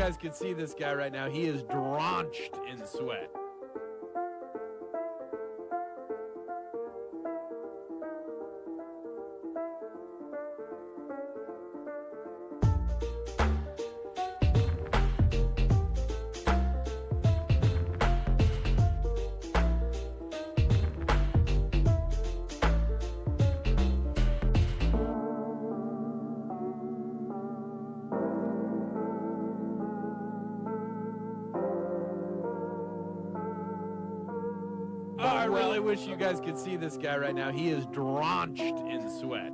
guys could see this guy right now. He is drenched in sweat. I really wish you guys could see this guy right now. He is drenched in sweat.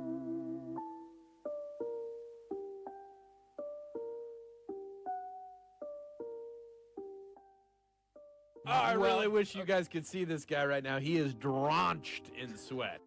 I really wish you guys could see this guy right now. He is drenched in sweat.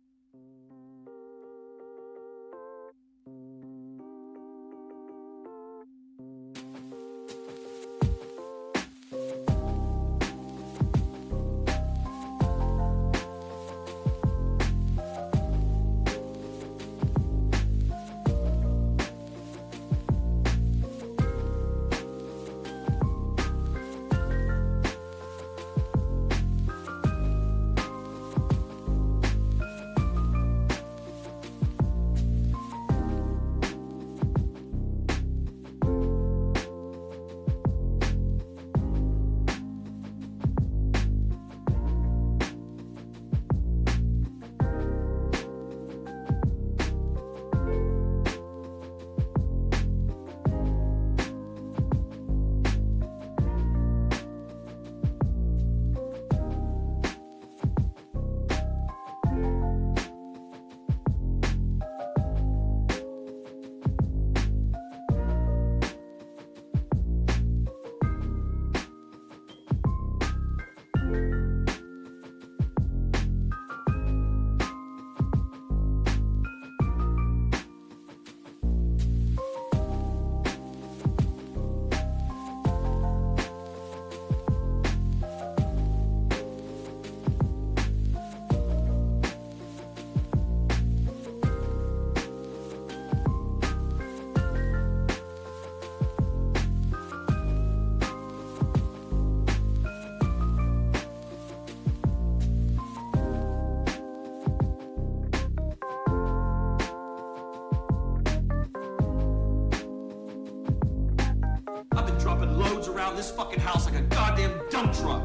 Around this fucking house like a goddamn dump truck.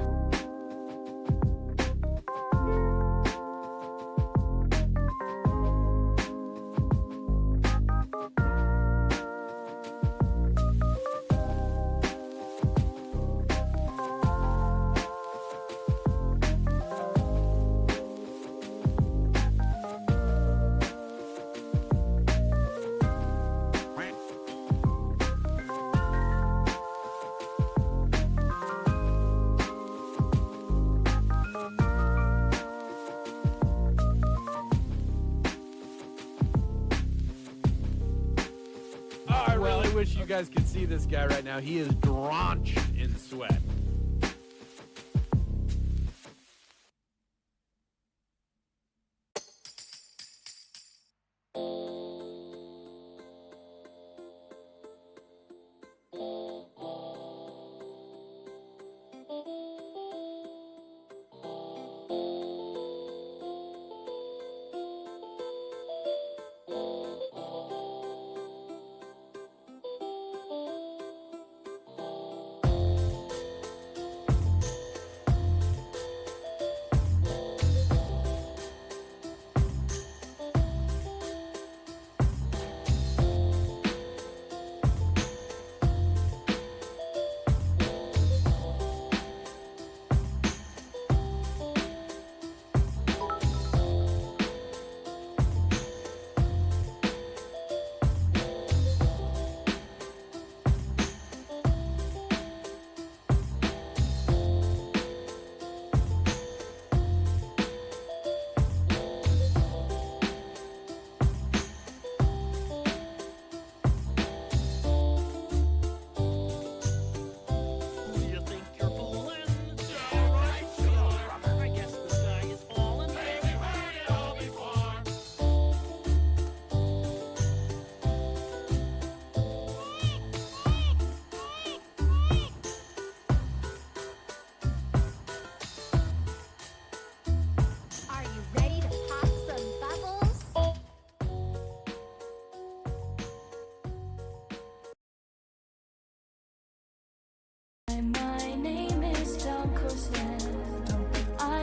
I wish you guys could see this guy right now. He is drenched in sweat.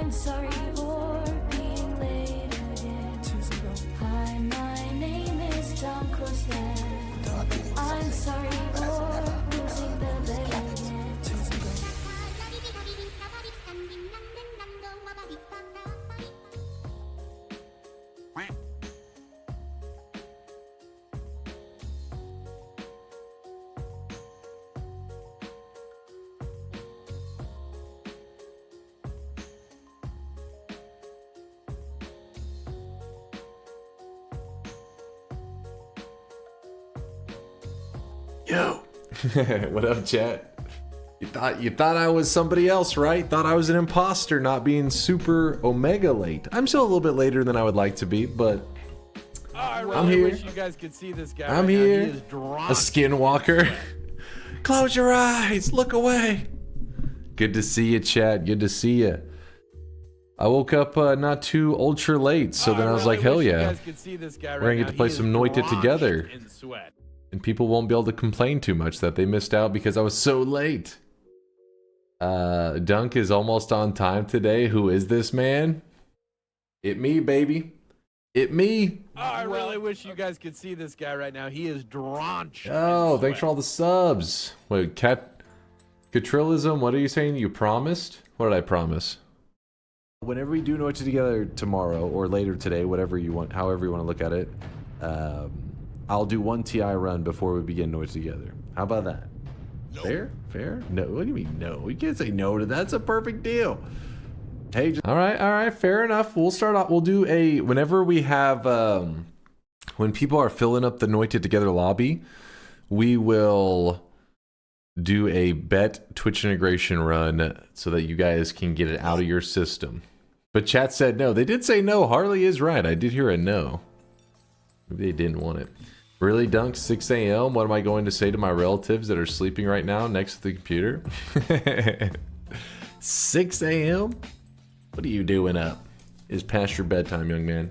I'm sorry for being late again. Hi, my name is DunkOrSlam. I'm sorry for losing the bet again. Yo, what up, chat? You thought I was somebody else, right? Thought I was an imposter, not being super omega late. I'm still a little bit later than I would like to be, but I really I'm here. wish you guys could see this guy. I'm right here. Now. He is A skinwalker. Close your eyes. Look away. Good to see you, chat. Good to see you. I woke up not too ultra late, so then I was like, hell yeah. We're gonna get to play some Noita Together. And people won't be able to complain too much that they missed out because I was so late. Dunk is almost on time today. Who is this man? It me, baby. It me. Oh, I really wish you guys could see this guy right now. He is drenched. Oh, thanks for all the subs. Wait, Catrillism, what are you saying? You promised? What did I promise? Whenever we do Noita Together tomorrow or later today, whatever you want, however you want to look at it, I'll do one TI run before we begin Noita Together. How about that? No. Fair? Fair? No. What do you mean no? You can't say no to that. That's a perfect deal. Hey, all right. Fair enough. We'll start off. We'll do a whenever we have when people are filling up the Noita Together lobby, we will do a bet Twitch integration run so that you guys can get it out of your system. But chat said no. They did say no. Harley is right. I did hear a no. Maybe they didn't want it. Really, Dunk? 6 a.m.? What am I going to say to my relatives that are sleeping right now next to the computer? 6 a.m.? What are you doing up? It's past your bedtime, young man.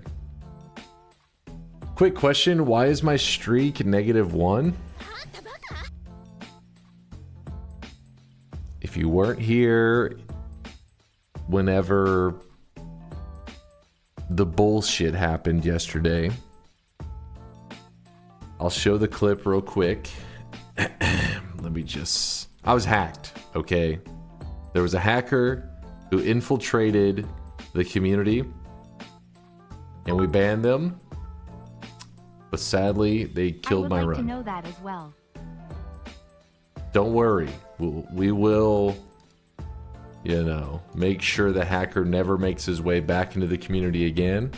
Quick question. Why is my streak -1? If you weren't here whenever the bullshit happened yesterday, I'll show the clip real quick. Let me just... I was hacked, okay? There was a hacker who infiltrated the community, and we banned them. But sadly, they killed my run. I would like to know that as well. Don't worry. We will, you know, make sure the hacker never makes his way back into the community again.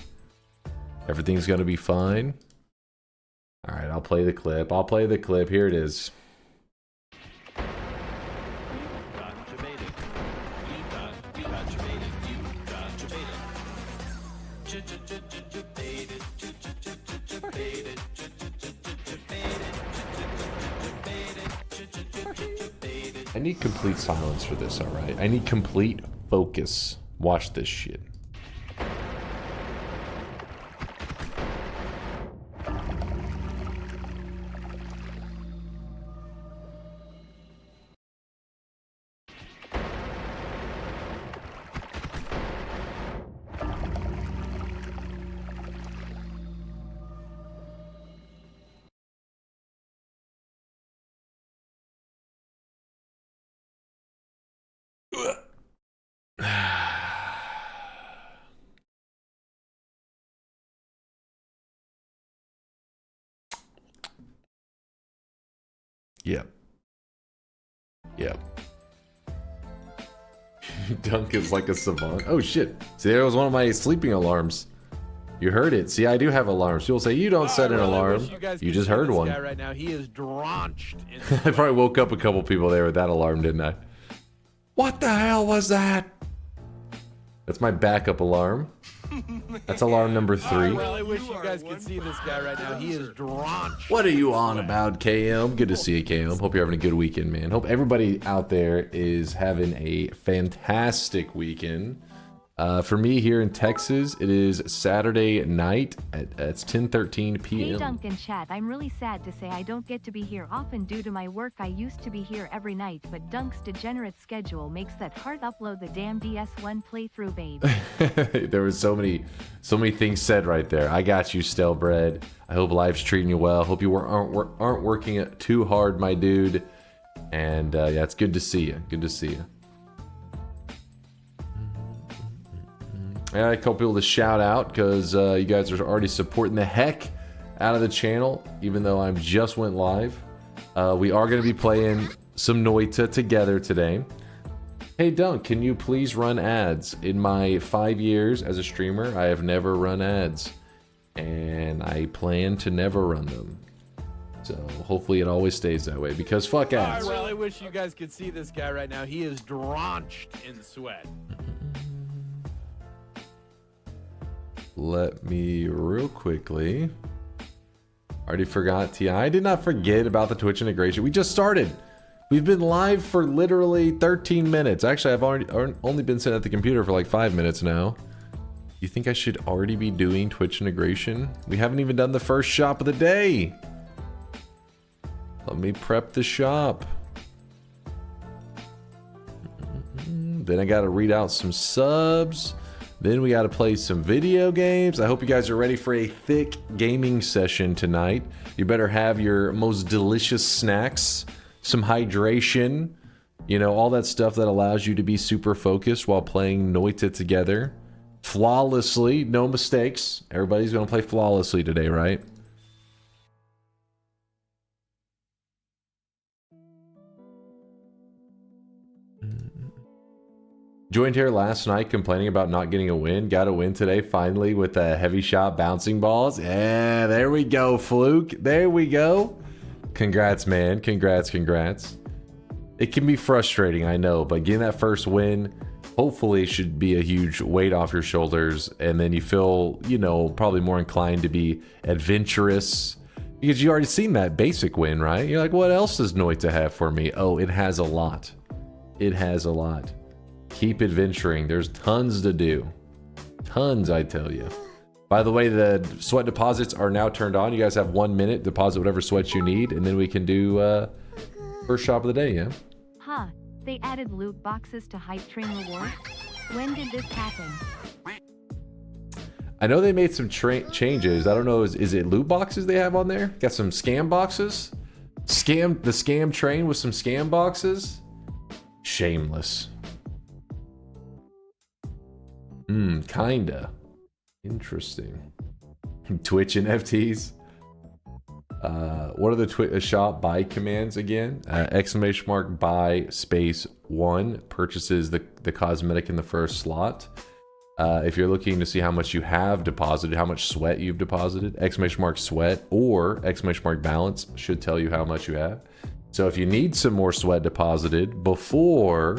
Everything's gonna be fine. All right, I'll play the clip. Here it is. I need complete silence for this, all right? I need complete focus. Watch this shit. Yep. Dunk is like a savant. Oh shit. See, there was one of my sleeping alarms. You heard it. See, I do have alarms. People say, you don't set an alarm. You just heard one. Right now. He is drenched. I probably woke up a couple people there with that alarm, didn't I? What the hell was that? That's my backup alarm. That's alarm number 3. I really wish you guys could see this guy right now. He is drenched. What are you on about, KM? Good to see you, KM. Hope you're having a good weekend, man. Hope everybody out there is having a fantastic weekend. For me here in Texas, it is Saturday night it's 10:13 p.m. Hey Dunk and chat, I'm really sad to say I don't get to be here often due to my work. I used to be here every night, but Dunk's degenerate schedule makes that hard upload the damn DS1 playthrough, babe. There was so many things said right there. I got you, Stelbred. I hope life's treating you well. Hope you aren't working it too hard, my dude. And yeah, it's good to see you. Good to see you. And I couple people to shout out because you guys are already supporting the heck out of the channel, even though I just went live. We are going to be playing some Noita Together today. Hey Dunk, can you please run ads? In my 5 years as a streamer, I have never run ads. And I plan to never run them. So hopefully it always stays that way because fuck ads. I really wish you guys could see this guy right now. He is drenched in sweat. Let me real quickly. Already forgot Ti. I did not forget about the Twitch integration. We just started. We've been live for literally 13 minutes. Actually, I've only been sitting at the computer for like 5 minutes now. You think I should already be doing Twitch integration? We haven't even done the first shop of the day. Let me prep the shop. Then I got to read out some subs. Then we got to play some video games. I hope you guys are ready for a thick gaming session tonight. You better have your most delicious snacks, some hydration, you know, all that stuff that allows you to be super focused while playing Noita Together. Flawlessly, no mistakes. Everybody's going to play flawlessly today, right? Joined here last night complaining about not getting a win. Got a win today, finally, with a heavy shot bouncing balls. Yeah, there we go, Fluke. There we go. Congrats, man. Congrats, congrats. It can be frustrating, I know, but getting that first win hopefully should be a huge weight off your shoulders. And then you feel, you know, probably more inclined to be adventurous. Because you already seen that basic win, right? You're like, what else does Noita have for me? Oh, it has a lot. It has a lot. Keep adventuring. There's tons to do. Tons, I tell you. By the way, the sweat deposits are now turned on. You guys have 1 minute. Deposit whatever sweats you need, and then we can do first shop of the day, yeah? Huh, they added loot boxes to Hype Train rewards? When did this happen? I know they made some changes. I don't know, is it loot boxes they have on there? Got some scam boxes? The scam train with some scam boxes? Shameless. Kinda. Interesting. Twitch NFTs. What are the shop buy commands again? Exclamation mark buy space 1 purchases the cosmetic in the first slot. If you're looking to see how much you have deposited, how much sweat you've deposited, exclamation mark sweat or exclamation mark balance should tell you how much you have. So if you need some more sweat deposited before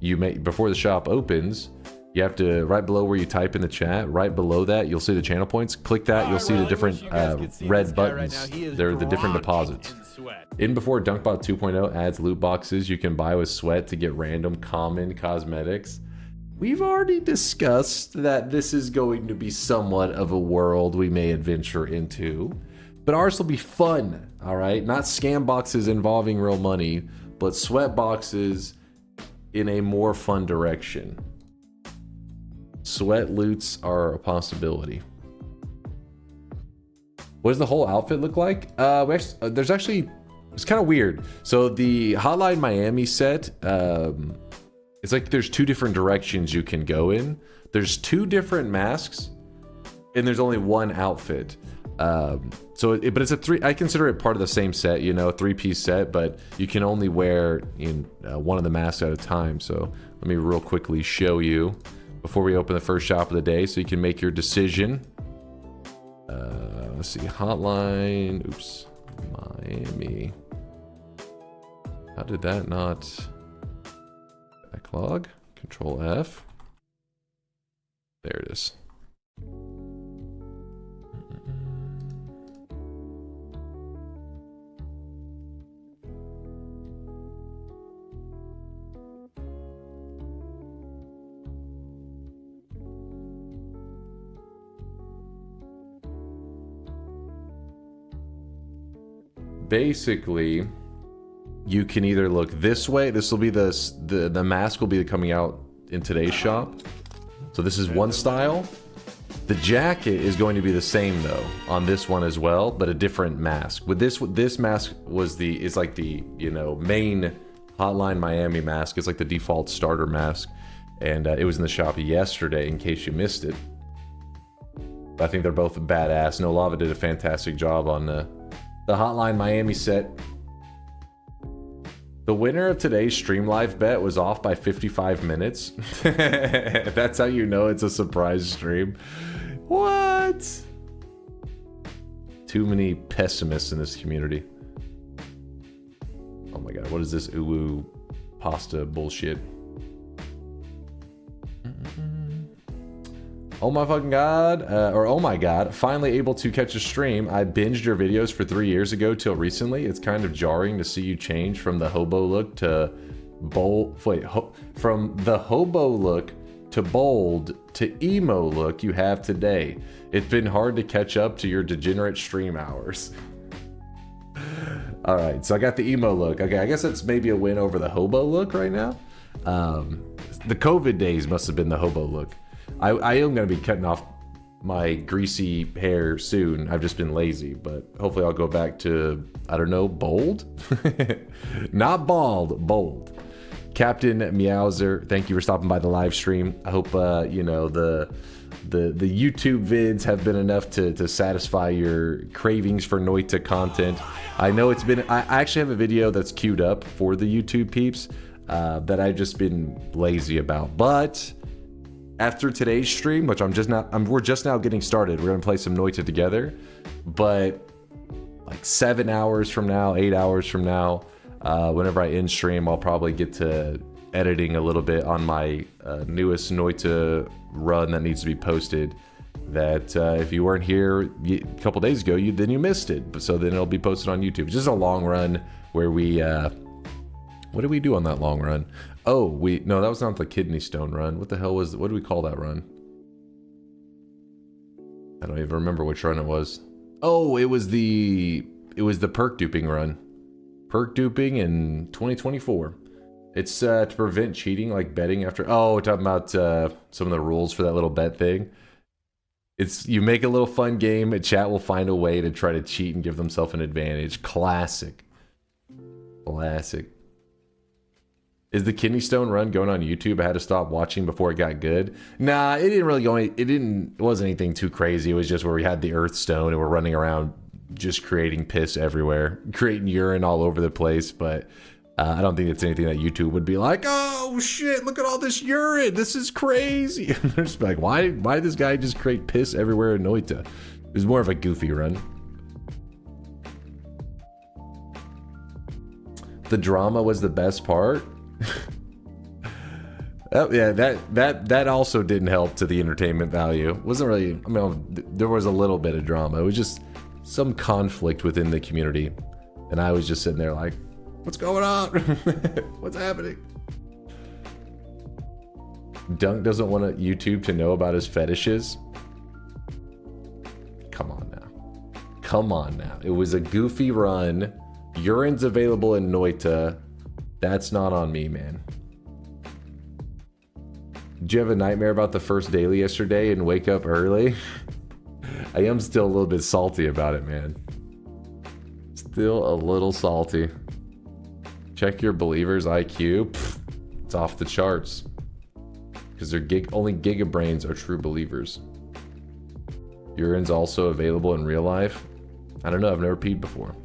before the shop opens, you have to, right below where you type in the chat, right below that, you'll see the channel points. Click that, you'll see the different red buttons. They're the different deposits. In before DunkBot 2.0 adds loot boxes you can buy with sweat to get random common cosmetics. We've already discussed that this is going to be somewhat of a world we may adventure into, but ours will be fun, all right? Not scam boxes involving real money, but sweat boxes in a more fun direction. Sweat loots are a possibility. What does the whole outfit look like? There's actually, it's kind of weird. So the Hotline Miami set, it's like there's 2 different directions you can go in. There's 2 different masks, and there's only 1 outfit. But it's a I consider it part of the same set, you know, 3-piece set, but you can only wear in one of the masks at a time. So let me real quickly show you before we open the first shop of the day so you can make your decision. Let's see, Hotline, oops, Miami. How did that not? Backlog, Control F. There it is. basically, you can either look this way. This will be the mask will be coming out in today's shop. So this is one style. The jacket is going to be the same though on this one as well, but a different mask. With this mask is like the, you know, main Hotline Miami mask. It's like the default starter mask, and it was in the shop yesterday. In case you missed it, I think they're both badass. No Lava did a fantastic job on the Hotline Miami set. The winner of today's stream live bet was off by 55 minutes. That's how you know it's a surprise stream. What? Too many pessimists in this community. Oh my god, what is this uwu pasta bullshit? Oh my fucking god, oh my god, finally able to catch a stream. I binged your videos for 3 years ago till recently. It's kind of jarring to see you change from the hobo look to bold, from the hobo look to bold to emo look you have today. It's been hard to catch up to your degenerate stream hours. Alright, so I got the emo look. Okay, I guess that's maybe a win over the hobo look right now. The COVID days must have been the hobo look. I am going to be cutting off my greasy hair soon. I've just been lazy, but hopefully I'll go back to, I don't know, bold? Not bald, bold. Captain Meowser, thank you for stopping by the live stream. I hope, you know, the YouTube vids have been enough to satisfy your cravings for Noita content. I know it's been, I actually have a video that's queued up for the YouTube peeps that I've just been lazy about, but after today's stream, which we're just now getting started, we're gonna play some Noita Together, but like 7 hours from now, 8 hours from now, whenever I end stream, I'll probably get to editing a little bit on my newest Noita run that needs to be posted. That if you weren't here a couple days ago, then you missed it. So then it'll be posted on YouTube. It's just a long run where we, what did we do on that long run? Oh, no, that was not the kidney stone run. What the hell what do we call that run? I don't even remember which run it was. Oh, it was the perk duping run. Perk duping in 2024. It's to prevent cheating, like betting after. Oh, we're talking about some of the rules for that little bet thing. You make a little fun game, and chat will find a way to try to cheat and give themselves an advantage. Classic. Classic. Is the kidney stone run going on YouTube? I had to stop watching before it got good. Nah, it didn't really go. It wasn't anything too crazy. It was just where we had the earth stone and we're running around just creating piss everywhere, creating urine all over the place. But I don't think it's anything that YouTube would be like, oh shit, look at all this urine. This is crazy. And they're just like, why did this guy just create piss everywhere in Noita? It was more of a goofy run. The drama was the best part. Oh, yeah, that also didn't help to the entertainment value. Wasn't really, I mean, there was a little bit of drama. It was just some conflict within the community. And I was just sitting there like, what's going on? What's happening? Dunk doesn't want YouTube to know about his fetishes. Come on now. Come on now. It was a goofy run. Urine's available in Noita. That's not on me, man. Did you have a nightmare about the first daily yesterday and wake up early? I am still a little bit salty about it, man. Still a little salty. Check your believers IQ. Pfft, it's off the charts. Because only gigabrains are true believers. Urine's also available in real life. I don't know, I've never peed before.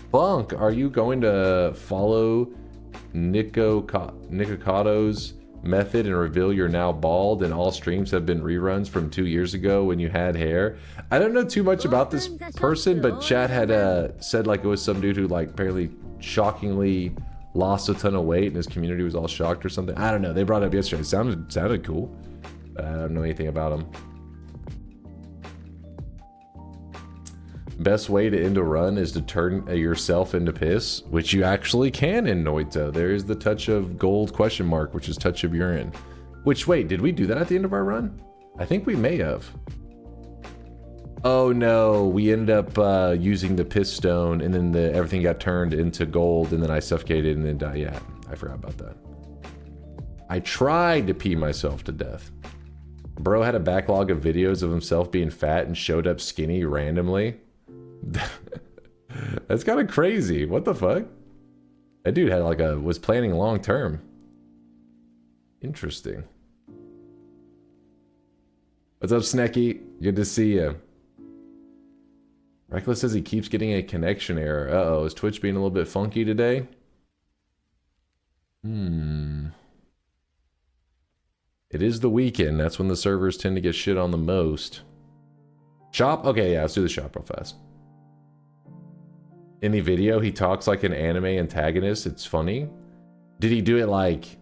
Bunk, are you going to follow Nikocato's method and reveal you're now bald and all streams have been reruns from 2 years ago when you had hair? I don't know too much about this person, but chat had said like it was some dude who like apparently shockingly lost a ton of weight and his community was all shocked or something. I don't know. They brought it up yesterday. It sounded cool. But I don't know anything about him. Best way to end a run is to turn yourself into piss, which you actually can in Noita. There is the touch of gold question mark, which is touch of urine. Which, wait, did we do that at the end of our run? I think we may have. Oh no, we ended up using the piss stone, and then everything got turned into gold, and then I suffocated and then died. Yeah, I forgot about that. I tried to pee myself to death. Bro had a backlog of videos of himself being fat and showed up skinny randomly. That's kind of crazy. What the fuck? That dude had like was planning long term. Interesting. What's up, Snecky? Good to see you. Reckless says he keeps getting a connection error. Uh-oh, is Twitch being a little bit funky today? It is the weekend. That's when the servers tend to get shit on the most. Shop? Okay, yeah, let's do the shop real fast. In the video, he talks like an anime antagonist. It's funny. Did he do it like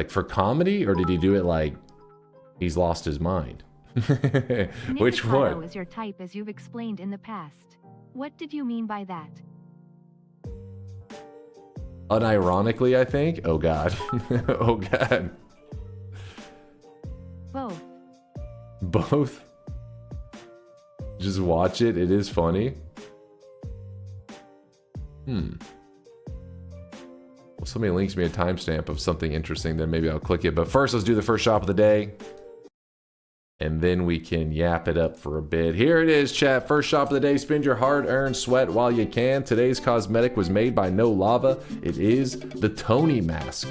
for comedy, or did he do it like he's lost his mind? Which one? Is your type, as you've explained in the past. What did you mean by that? Unironically, I think. Oh god. Oh god. Both. Both? Just watch it. It is funny. Well, somebody links me a timestamp of something interesting, then maybe I'll click it. But first, let's do the first shop of the day. And then we can yap it up for a bit. Here it is, chat. First shop of the day. Spend your hard-earned sweat while you can. Today's cosmetic was made by No Lava. It is the Tony mask.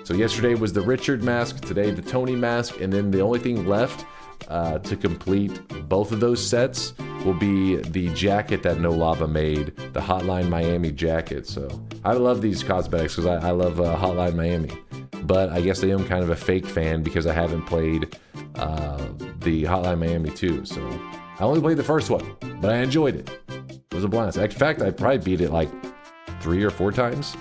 So yesterday was the Richard mask. Today, the Tony mask. And then the only thing left to complete both of those sets will be the jacket that No Lava made, the Hotline Miami jacket. So I love these cosmetics because I love Hotline Miami. But I guess I am kind of a fake fan because I haven't played the Hotline Miami 2. So I only played the first one, but I enjoyed it. It was a blast. In fact, I probably beat it like 3 or 4 times.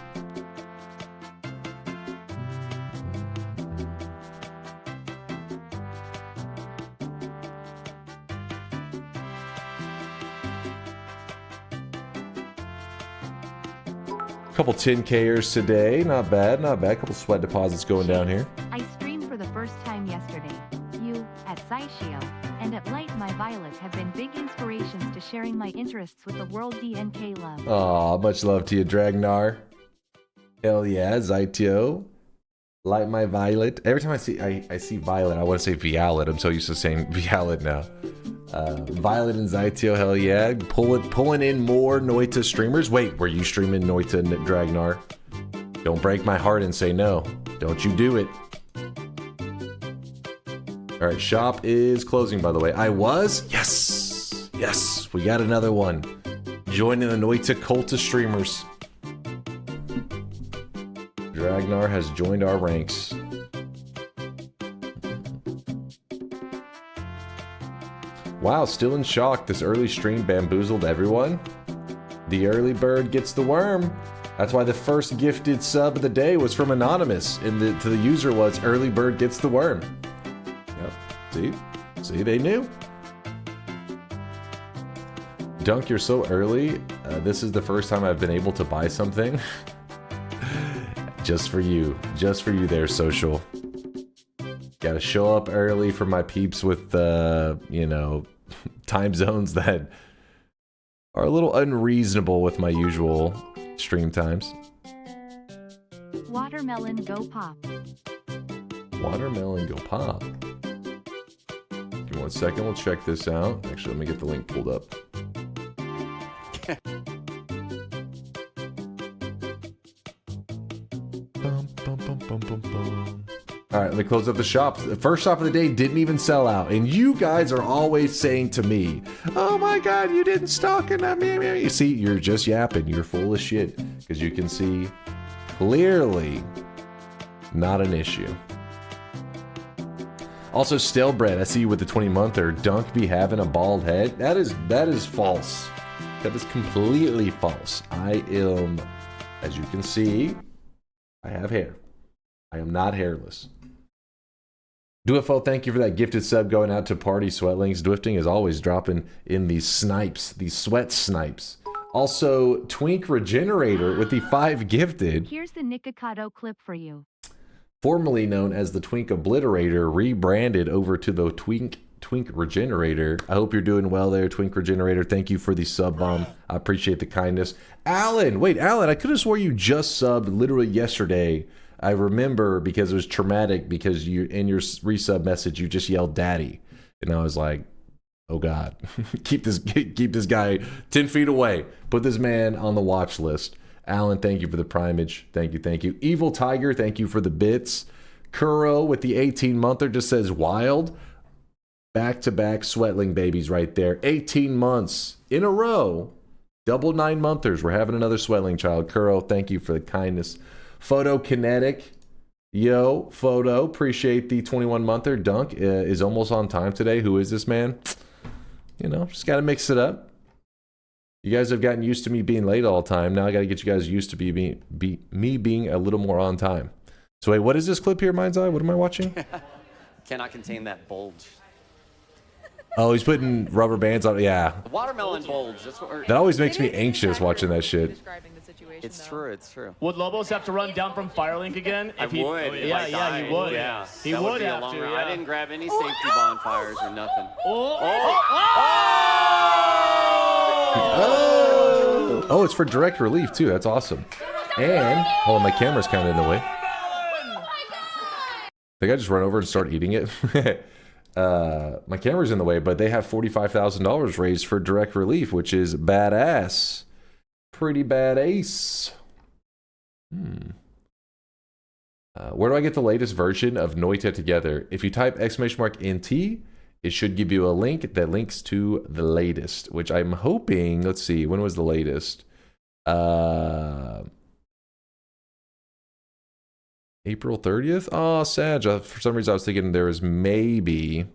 Couple 10Kers today. Not bad, not bad. Couple sweat deposits going down here. I streamed for the first time yesterday. You, at Saishio, and at Light My Violet have been big inspirations to sharing my interests with the world. DNK love. Aw, much love to you, Dragnar. Hell yeah, Zytio. Light My Violet. Every time I see Violet, I want to say Violet. I'm so used to saying Violet now. Violet and Zytio, hell yeah. Pulling in more Noita streamers. Wait, were you streaming Noita and Dragnar? Don't break my heart and say no. Don't you do it. Alright, shop is closing, by the way. I was? Yes! Yes, we got another one. Joining the Noita cult of streamers. Dragnar has joined our ranks. Wow, still in shock. This early stream bamboozled everyone. The early bird gets the worm. That's why the first gifted sub of the day was from Anonymous. And to the user was early bird gets the worm. Yep. See, they knew. Dunk, you're so early. This is the first time I've been able to buy something. Just for you there, social. Gotta show up early for my peeps with, you know, time zones that are a little unreasonable with my usual stream times. Watermelon go pop. Watermelon go pop. Give me 1 second, we'll check this out. Actually, let me get the link pulled up. Alright, let me close up the shop. The first shop of the day didn't even sell out. And you guys are always saying to me, oh my god, you didn't stock enough. You see, you're just yapping. You're full of shit. Because you can see clearly not an issue. Also, stale bread. I see you with the 20-monther. Dunk be having a bald head. That is false. That is completely false. I am, as you can see, I have hair. I am not hairless. Duifo, thank you for that gifted sub going out to Party Sweatlinks. Dwifting is always dropping in these snipes, these sweat snipes. Also, Twink Regenerator with the 5 gifted. Here's the Nikocado clip for you. Formerly known as the Twink Obliterator, rebranded over to the Twink Twink Regenerator. I hope you're doing well there, Twink Regenerator. Thank you for the sub bomb. I appreciate the kindness. Alan, wait, Alan, I could have swore you just subbed literally yesterday. I remember because it was traumatic because you in your resub message you just yelled "Daddy," and I was like, "Oh God, keep this guy 10 feet away. Put this man on the watch list." Alan, thank you for the primage. Thank you, thank you. Evil Tiger, thank you for the bits. Kuro with the 18-monther just says wild. Back-to-back Sweatling babies right there. 18 months in a row. Double 9-monthers. We're having another Sweatling child. Kuro, thank you for the kindness. Photokinetic. Yo, Photo, appreciate the 21-monther. Dunk is almost on time today. Who is this man? You know, just got to mix it up. You guys have gotten used to me being late all the time. Now I got to get you guys used to me being a little more on time. So wait, what is this clip here, Mind's Eye? What am I watching? Cannot contain that bulge. Oh, he's putting rubber bands on. Yeah. The watermelon bulge. That's what we're... That always makes me anxious watching that shit. It's true. It's true. Would Lobos have to run down from Firelink again? I would. Yeah, he would. Yeah. He would have to. Yeah. I didn't grab any safety bonfires or nothing. Oh, it's for direct relief too. That's awesome. And hold on, my camera's kind of in the way. Think I just run over and start eating it? My camera's in the way, but they have $45,000 raised for direct relief, which is badass. Pretty badass. Where do I get the latest version of Noita Together? If you type !NT, it should give you a link that links to the latest, which I'm hoping, let's see, when was the latest? April 30th? Oh, Sag. For some reason, I was thinking there was maybe...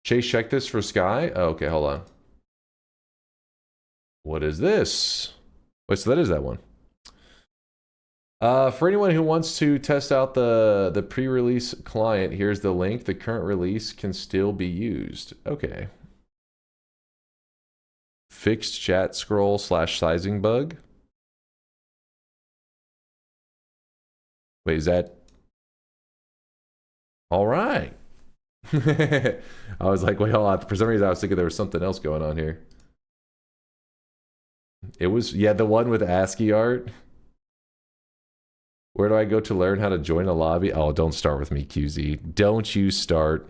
Chase, check this for Sky. Oh, okay, hold on. What is this? Wait, so that is that one. For anyone who wants to test out the pre-release client, here's the link. The current release can still be used. Okay. Fixed chat scroll / sizing bug. Wait, is that... All right. I was like, wait, hold on. For some reason, I was thinking there was something else going on here. It was, yeah, the one with ASCII art. Where do I go to learn how to join a lobby? Oh, don't start with me, QZ. Don't you start.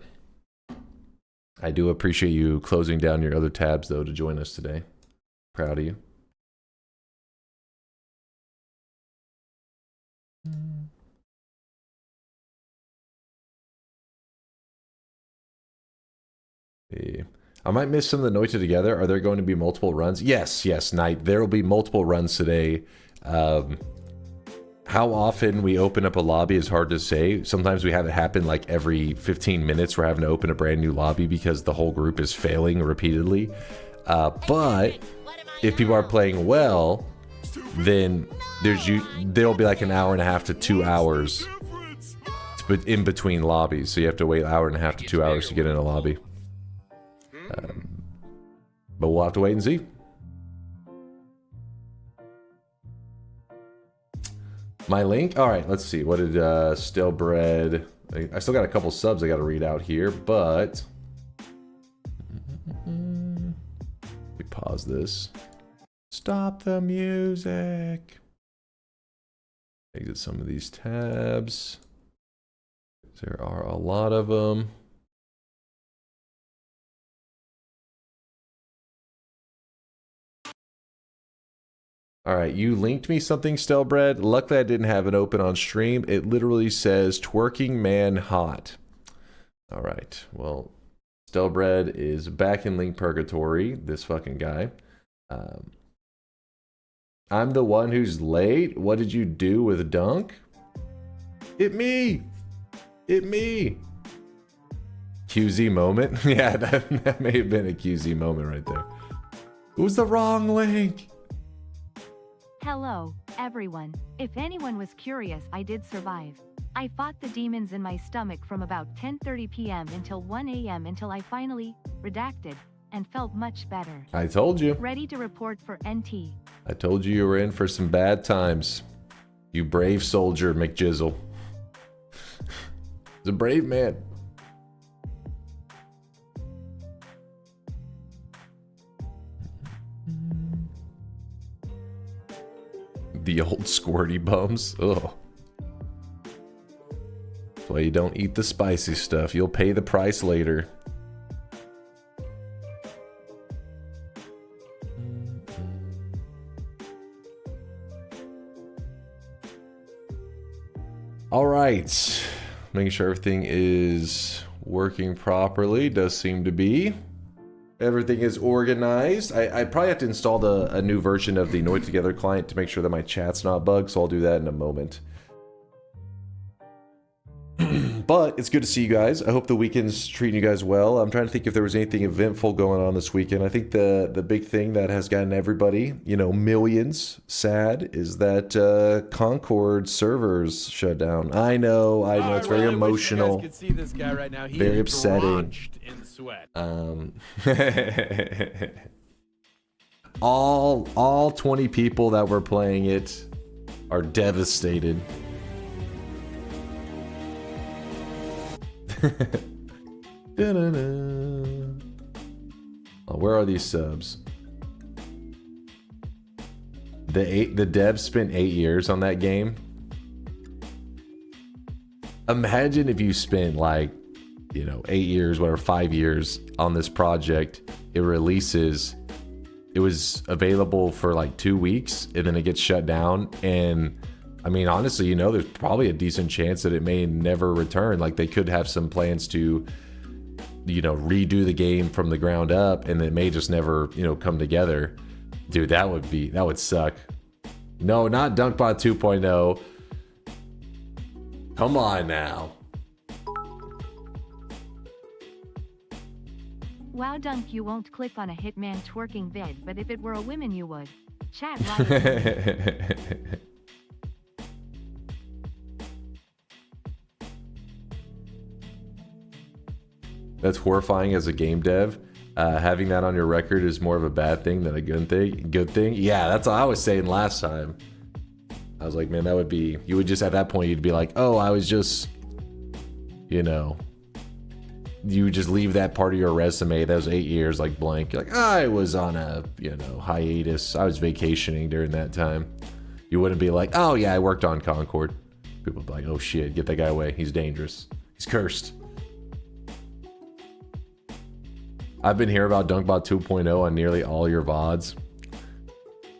I do appreciate you closing down your other tabs, though, to join us today. Proud of you. Hey. I might miss some of the Noita Together. Are there going to be multiple runs? Yes, Knight. There will be multiple runs today. How often we open up a lobby is hard to say. Sometimes we have it happen like every 15 minutes. We're having to open a brand new lobby because the whole group is failing repeatedly. But if people are playing well, then there'll be like an hour and a half to 2 hours in between lobbies. So you have to wait an hour and a half to 2 hours to get in a lobby. But we'll have to wait and see. My link? Alright, let's see. What did Stillbread... I still got a couple subs I got to read out here, but... Let me pause this. Stop the music. Exit some of these tabs. There are a lot of them. Alright, you linked me something, Stelbread. Luckily I didn't have it open on stream. It literally says, twerking man hot. Alright, well, Stelbread is back in link purgatory, this fucking guy. I'm the one who's late? What did you do with Dunk? It me! QZ moment? Yeah, that may have been a QZ moment right there. It was the wrong link! Hello, everyone. If anyone was curious, I did survive. I fought the demons in my stomach from about 10:30 p.m. until 1 a.m. until I finally, redacted, and felt much better. I told you. Ready to report for NT. I told you were in for some bad times. You brave soldier, McJizzle. He's a brave man. The old squirty bums. Ugh. That's why you don't eat the spicy stuff. You'll pay the price later. All right. Making sure everything is working properly. Does seem to be. Everything is organized. I probably have to install a new version of the Noita Together client to make sure that my chat's not bugged, so I'll do that in a moment. But it's good to see you guys. I hope the weekend's treating you guys well. I'm trying to think if there was anything eventful going on this weekend. I think the big thing that has gotten everybody, you know, millions sad is that Concord servers shut down. I know, it's very emotional. Wish you guys could see this guy right now. He Very is upsetting. drenched in sweat. All 20 people that were playing it are devastated. Oh, where are these subs? The devs spent 8 years on that game. Imagine if you spent like, you know, 8 years, whatever, 5 years on this project. It releases. It was available for like 2 weeks and then it gets shut down. And I mean, honestly, you know, there's probably a decent chance that it may never return. Like they could have some plans to, you know, redo the game from the ground up and it may just never, you know, come together. Dude, that would suck. No, not DunkBot 2.0. Come on now. Wow, Dunk, you won't click on a Hitman twerking vid, but if it were a woman, you would. Chat right. That's horrifying as a game dev. Having that on your record is more of a bad thing than a good thing. Yeah, that's what I was saying last time. I was like, man, that would be... You would just, at that point, you'd be like, oh, I was just... You know... You would just leave that part of your resume, those 8 years, like blank. You're like, I was on a, you know, hiatus. I was vacationing during that time. You wouldn't be like, oh, yeah, I worked on Concord. People would be like, oh, shit, get that guy away. He's dangerous. He's cursed. I've been hearing about DunkBot 2.0 on nearly all your VODs.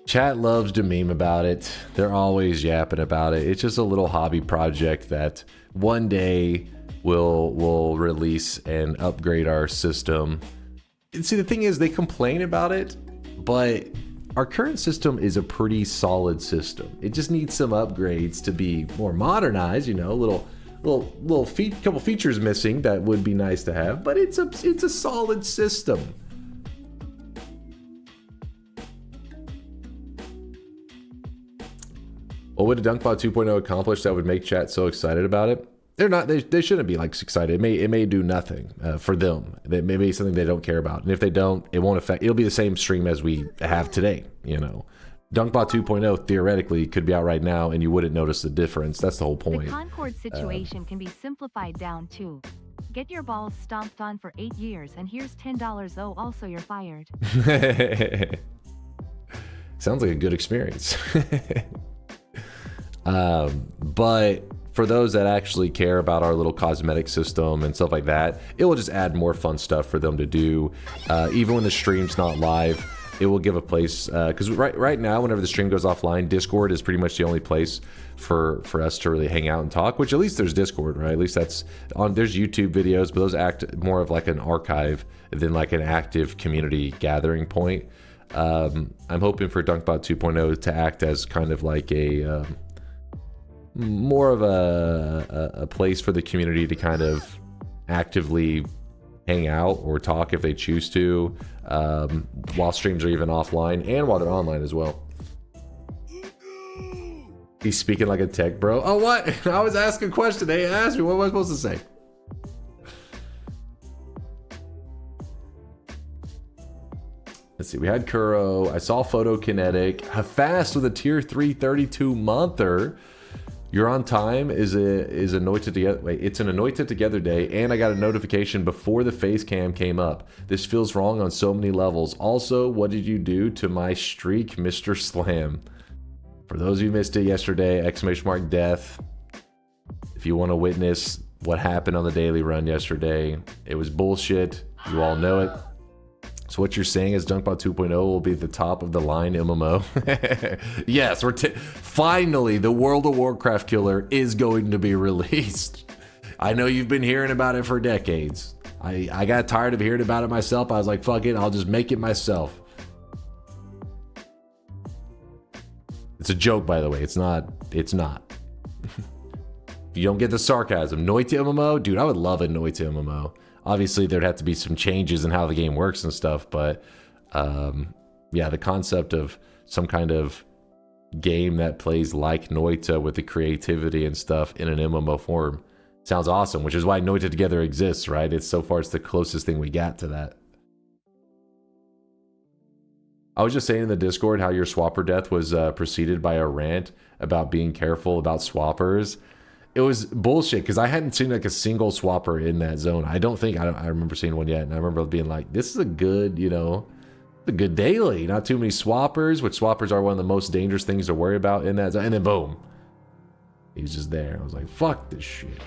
Chat loves to meme about it. They're always yapping about it. It's just a little hobby project that one day we'll release and upgrade our system. And see, the thing is, they complain about it, but our current system is a pretty solid system. It just needs some upgrades to be more modernized, you know, couple features missing that would be nice to have, but it's a solid system. What would a DunkBot 2.0 accomplish that would make chat so excited about it? They're not. They shouldn't be like excited. It may do nothing for them. That may be something they don't care about, and if they don't, it won't affect. It'll be the same stream as we have today. You know, DunkBot 2.0 theoretically could be out right now, and you wouldn't notice the difference. That's the whole point. The Concord situation can be simplified down to: get your balls stomped on for 8 years, and here's $10. Oh, also you're fired. Sounds like a good experience. But for those that actually care about our little cosmetic system and stuff like that, it will just add more fun stuff for them to do. Even when the stream's not live, it will give a place, because right now, whenever the stream goes offline, Discord is pretty much the only place for us to really hang out and talk, which at least there's Discord, right? At least that's on, there's YouTube videos, but those act more of like an archive than like an active community gathering point. I'm hoping for DunkBot 2.0 to act as kind of like a more of a place for the community to kind of actively hang out or talk if they choose to, while streams are even offline and while they're online as well. He's speaking like a tech bro. Oh, what? I was asking a question. They asked me, what am I supposed to say? Let's see, we had Kuro. I saw Photokinetic. Fast with a tier 3 32 monther. You're on time is a Noita Together. Wait, it's an Noita Together day, and I got a notification before the face cam came up. This feels wrong on so many levels. Also, what did you do to my streak, Mr. Slam? For those of you who missed it yesterday, ! Death. If you want to witness what happened on the daily run yesterday, it was bullshit. You all know it. So what you're saying is DunkBot 2.0 will be the top of the line MMO? Yes, finally the World of Warcraft killer is going to be released. I know you've been hearing about it for decades. I got tired of hearing about it myself. I was like, fuck it, I'll just make it myself. It's a joke, by the way. It's not. You don't get the sarcasm. Noita MMO? Dude, I would love a Noita MMO. Obviously, there'd have to be some changes in how the game works and stuff, but yeah, the concept of some kind of game that plays like Noita with the creativity and stuff in an MMO form sounds awesome, which is why Noita Together exists, right? It's so far, it's the closest thing we got to that. I was just saying in the Discord how your swapper death was preceded by a rant about being careful about swappers. It was bullshit because I hadn't seen like a single swapper in that zone. I remember seeing one yet, and I remember being like, "This is a good, a good daily. Not too many swappers, which swappers are one of the most dangerous things to worry about in that zone." And then boom, he was just there. I was like, "Fuck this shit."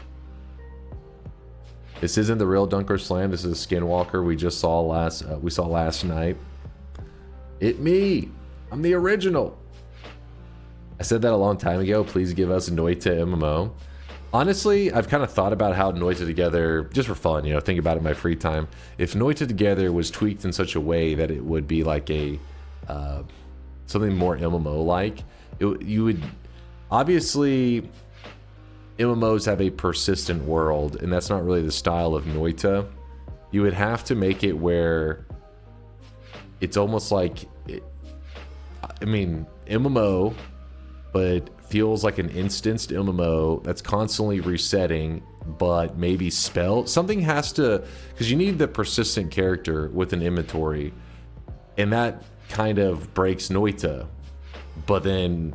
This isn't the real DunkOrSlam. This is a Skinwalker we just saw last night. I'm the original. I said that a long time ago. Please give us Noita MMO. Honestly, I've kind of thought about how Noita Together, just for fun, think about it in my free time. If Noita Together was tweaked in such a way that it would be like a something more MMO-like, you would obviously MMOs have a persistent world, and that's not really the style of Noita. You would have to make it where it's almost like, MMO, but feels like an instanced MMO that's constantly resetting, but maybe something has to, because you need the persistent character with an inventory, and that kind of breaks Noita. But then,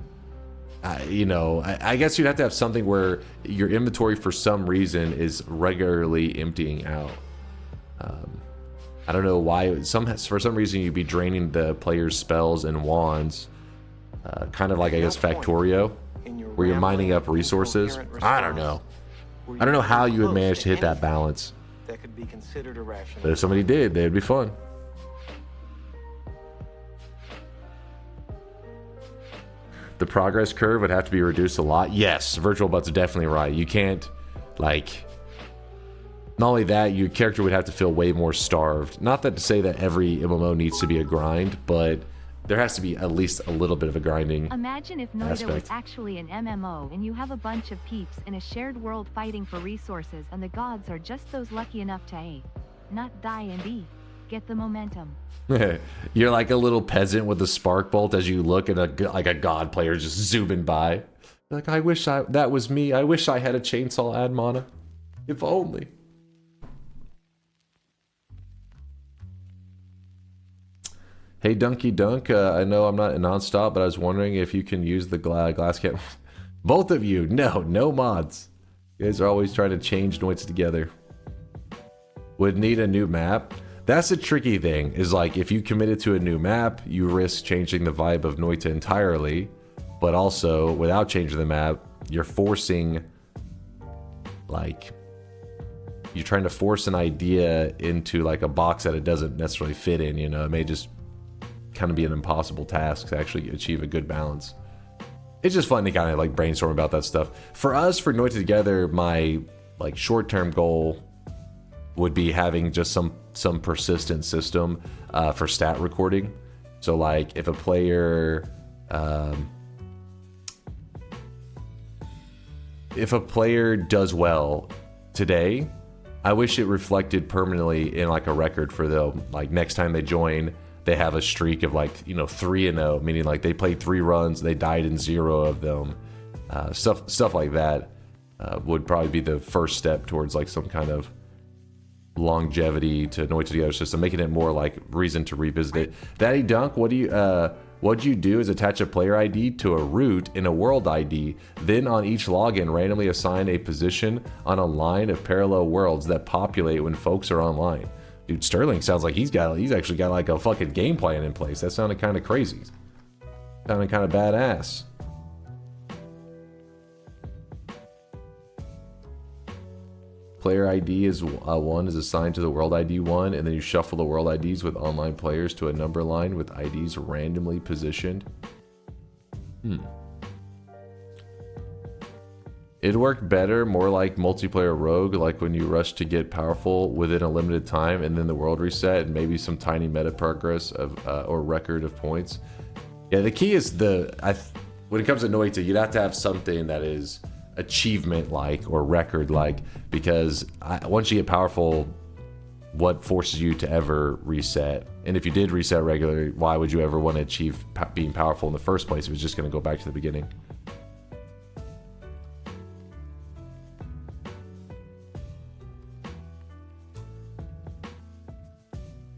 I guess you'd have to have something where your inventory for some reason is regularly emptying out. I don't know why. For some reason, you'd be draining the player's spells and wands, kind of like, I guess, Factorio, where you're mining up resources. I don't know. I don't know how you would manage to hit that balance. But if somebody did, they'd be fun. The progress curve would have to be reduced a lot. Yes, Virtual Butt's definitely right. You can't, not only that, your character would have to feel way more starved. Not that to say that every MMO needs to be a grind, but there has to be at least a little bit of a grinding Imagine if Noita aspect. was actually an MMO and you have a bunch of peeps in a shared world fighting for resources, and the gods are just those lucky enough to A, not die, and B, get the momentum. You're like a little peasant with a spark bolt as you look at a god player just zooming by. Like, I wish that was me. I wish I had a chainsaw ad mana. If only. Hey, Dunky Dunk, I know I'm not nonstop, but I was wondering if you can use the glass can. Both of you, no mods. You guys are always trying to change Noita Together. Would need a new map. That's a tricky thing, is like, if you committed to a new map, you risk changing the vibe of Noita entirely, but also, without changing the map, you're forcing, you're trying to force an idea into, a box that it doesn't necessarily fit in, It may just kind of be an impossible task to actually achieve a good balance. It's just fun to kind of brainstorm about that stuff. For us, for Noita Together, my short-term goal would be having just some persistent system for stat recording. So if a player does well today, I wish it reflected permanently in a record for them. Next time they join, they have a streak of 3-0, meaning they played 3 runs, they died in 0 of them. Stuff like that would probably be the first step towards some kind of longevity to Noita Together system, making it more reason to revisit it. Daddy Dunk, what What you do is attach a player ID to a root in a world ID, then on each login randomly assign a position on a line of parallel worlds that populate when folks are online. Dude, Sterling sounds like he's actually got like a fucking game plan in place. That sounded kind of crazy. Sounded kind of badass. Player ID is 1 is assigned to the world ID 1, and then you shuffle the world IDs with online players to a number line with IDs randomly positioned. It'd work better, more like multiplayer rogue, like when you rush to get powerful within a limited time, and then the world reset, and maybe some tiny meta progress of or record of points. Yeah, the key is when it comes to Noita, you'd have to have something that is achievement like or record like, because once you get powerful, what forces you to ever reset? And if you did reset regularly, why would you ever want to achieve being powerful in the first place? It was just going to go back to the beginning.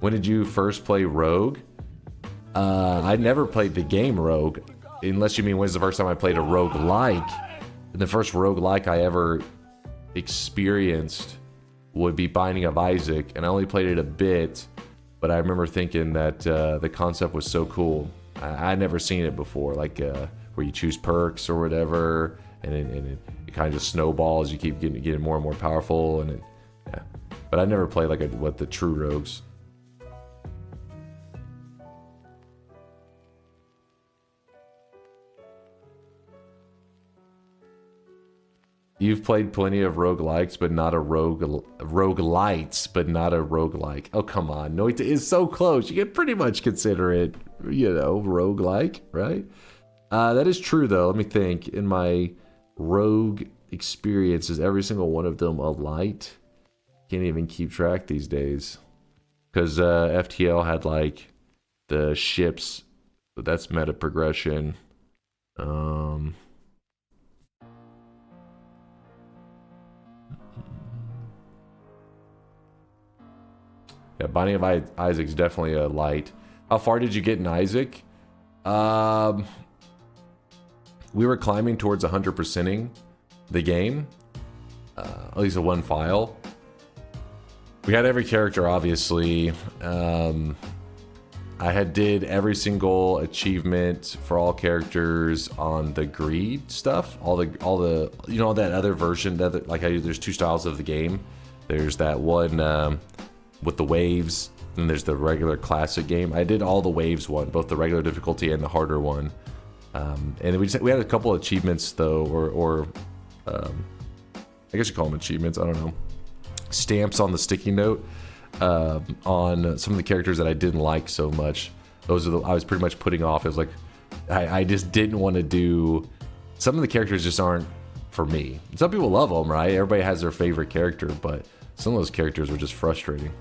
When did you first play Rogue? I never played the game Rogue, unless you mean when's the first time I played a roguelike. The first roguelike I ever experienced would be Binding of Isaac, and I only played it a bit, but I remember thinking that the concept was so cool. I'd never seen it before, like where you choose perks or whatever, and it kind of just snowballs. You keep getting more and more powerful, and yeah. But I never played like what the true rogues. You've played plenty of roguelikes, but not a roguelites, but not a roguelike. Oh, come on. Noita is so close. You can pretty much consider it, you know, roguelike, right? That is true, though. Let me think. In my rogue experiences, every single one of them a light. Can't even keep track these days. Because FTL had, like, the ships. But that's meta progression. Yeah, Binding of Isaac's definitely a light. How far did you get in Isaac? We were climbing towards 100%ing the game. At least a one file. We had every character, obviously. I did every single achievement for all characters on the greed stuff. All the you know, that other version that there's two styles of the game. There's that one with the waves, and there's the regular classic game. I did all the waves one, both the regular difficulty and the harder one. And we had a couple of achievements though, or I guess you call them achievements. I don't know. Stamps on the sticky note on some of the characters that I didn't like so much. Those are I was pretty much putting off. It was like I just didn't want to do. Some of the characters just aren't for me. Some people love them, right? Everybody has their favorite character, but some of those characters were just frustrating.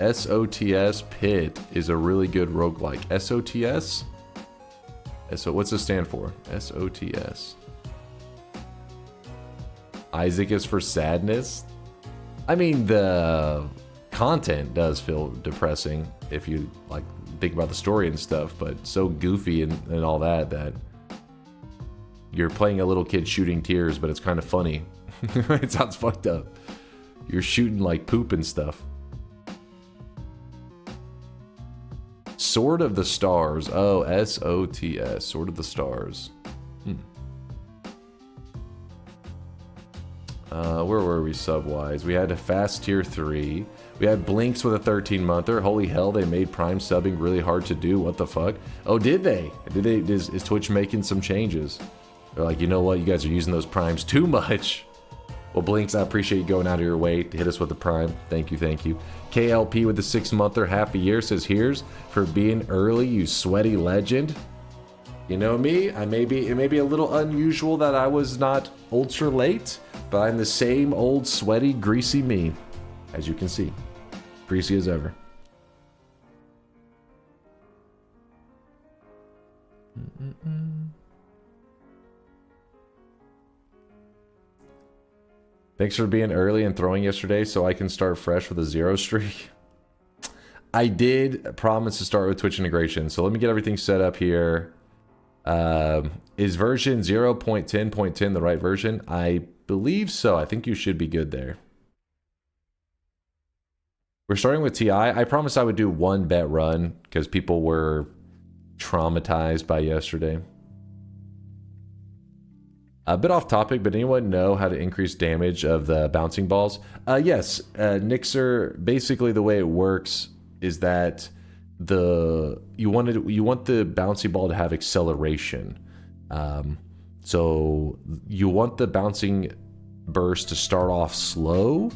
SOTS Pit is a really good roguelike. SOTS? What's it stand for? SOTS. Isaac is for sadness? I mean, the content does feel depressing if you like think about the story and stuff, but so goofy and all that you're playing a little kid shooting tears, but it's kind of funny. It sounds fucked up. You're shooting like poop and stuff. Sword of the Stars. Oh, SOTS. Sword of the Stars. Where were we sub-wise? We had a fast tier 3. We had Blinks with a 13-monther. Holy hell, they made Prime subbing really hard to do. What the fuck? Oh, did they? Is Twitch making some changes? They're like, you know what? You guys are using those Primes too much. Well, Blinks, I appreciate you going out of your way to hit us with the Prime. Thank you, thank you. KLP with the 6-monther, half a year, says, here's for being early, you sweaty legend. You know me, it may be a little unusual that I was not ultra late, but I'm the same old sweaty, greasy me, as you can see. Greasy as ever. Thanks for being early and throwing yesterday so I can start fresh with a 0 streak. I did promise to start with Twitch integration, so let me get everything set up here. Is version 0.10.10 the right version? I believe so. I think you should be good there. We're starting with TI. I promised I would do one bet run because people were traumatized by yesterday. A bit off topic, but anyone know how to increase damage of the bouncing balls? Yes, Nixer, basically the way it works is that you want the bouncy ball to have acceleration. So you want the bouncing burst to start off slow,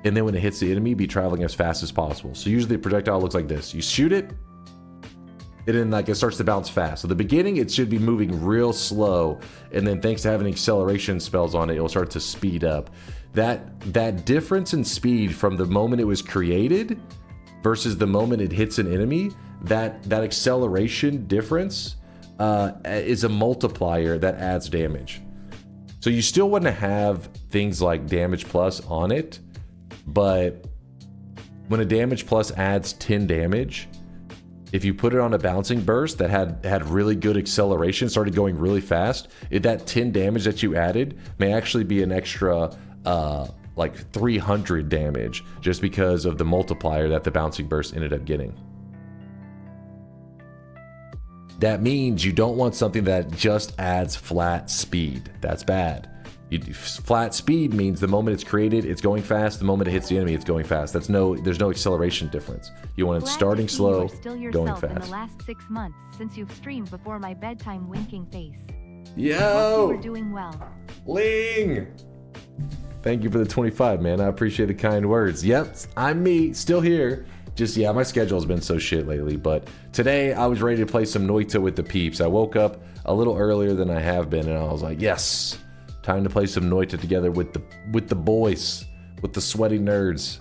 and then when it hits the enemy, be traveling as fast as possible. So usually the projectile looks like this. You shoot it, and then like it starts to bounce fast. So the beginning, it should be moving real slow, and then thanks to having acceleration spells on it, it'll start to speed up. That difference in speed from the moment it was created versus the moment it hits an enemy, that acceleration difference is a multiplier that adds damage. So you still want to have things like damage plus on it, but when a damage plus adds 10 damage, if you put it on a bouncing burst that had really good acceleration, started going really fast, that 10 damage that you added may actually be an extra like 300 damage just because of the multiplier that the bouncing burst ended up getting. That means you don't want something that just adds flat speed. That's bad. Flat speed means the moment it's created, it's going fast. The moment it hits the enemy, it's going fast. There's no acceleration difference. You want it starting slow, going fast. In the last 6 months since you've streamed before my bedtime winking face. Yo! Hope you were doing well. Ling! Thank you for the 25, man. I appreciate the kind words. Yep, I'm me, still here. Just, yeah, my schedule's been so shit lately, but today I was ready to play some Noita with the peeps. I woke up a little earlier than I have been, and I was like, yes! Time to play some Noita together with the boys, with the sweaty nerds.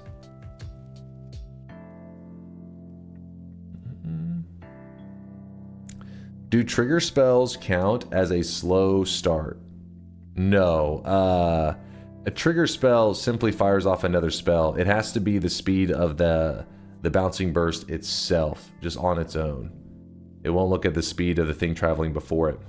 Do trigger spells count as a slow start? No. A trigger spell simply fires off another spell. It has to be the speed of the bouncing burst itself, just on its own. It won't look at the speed of the thing traveling before it.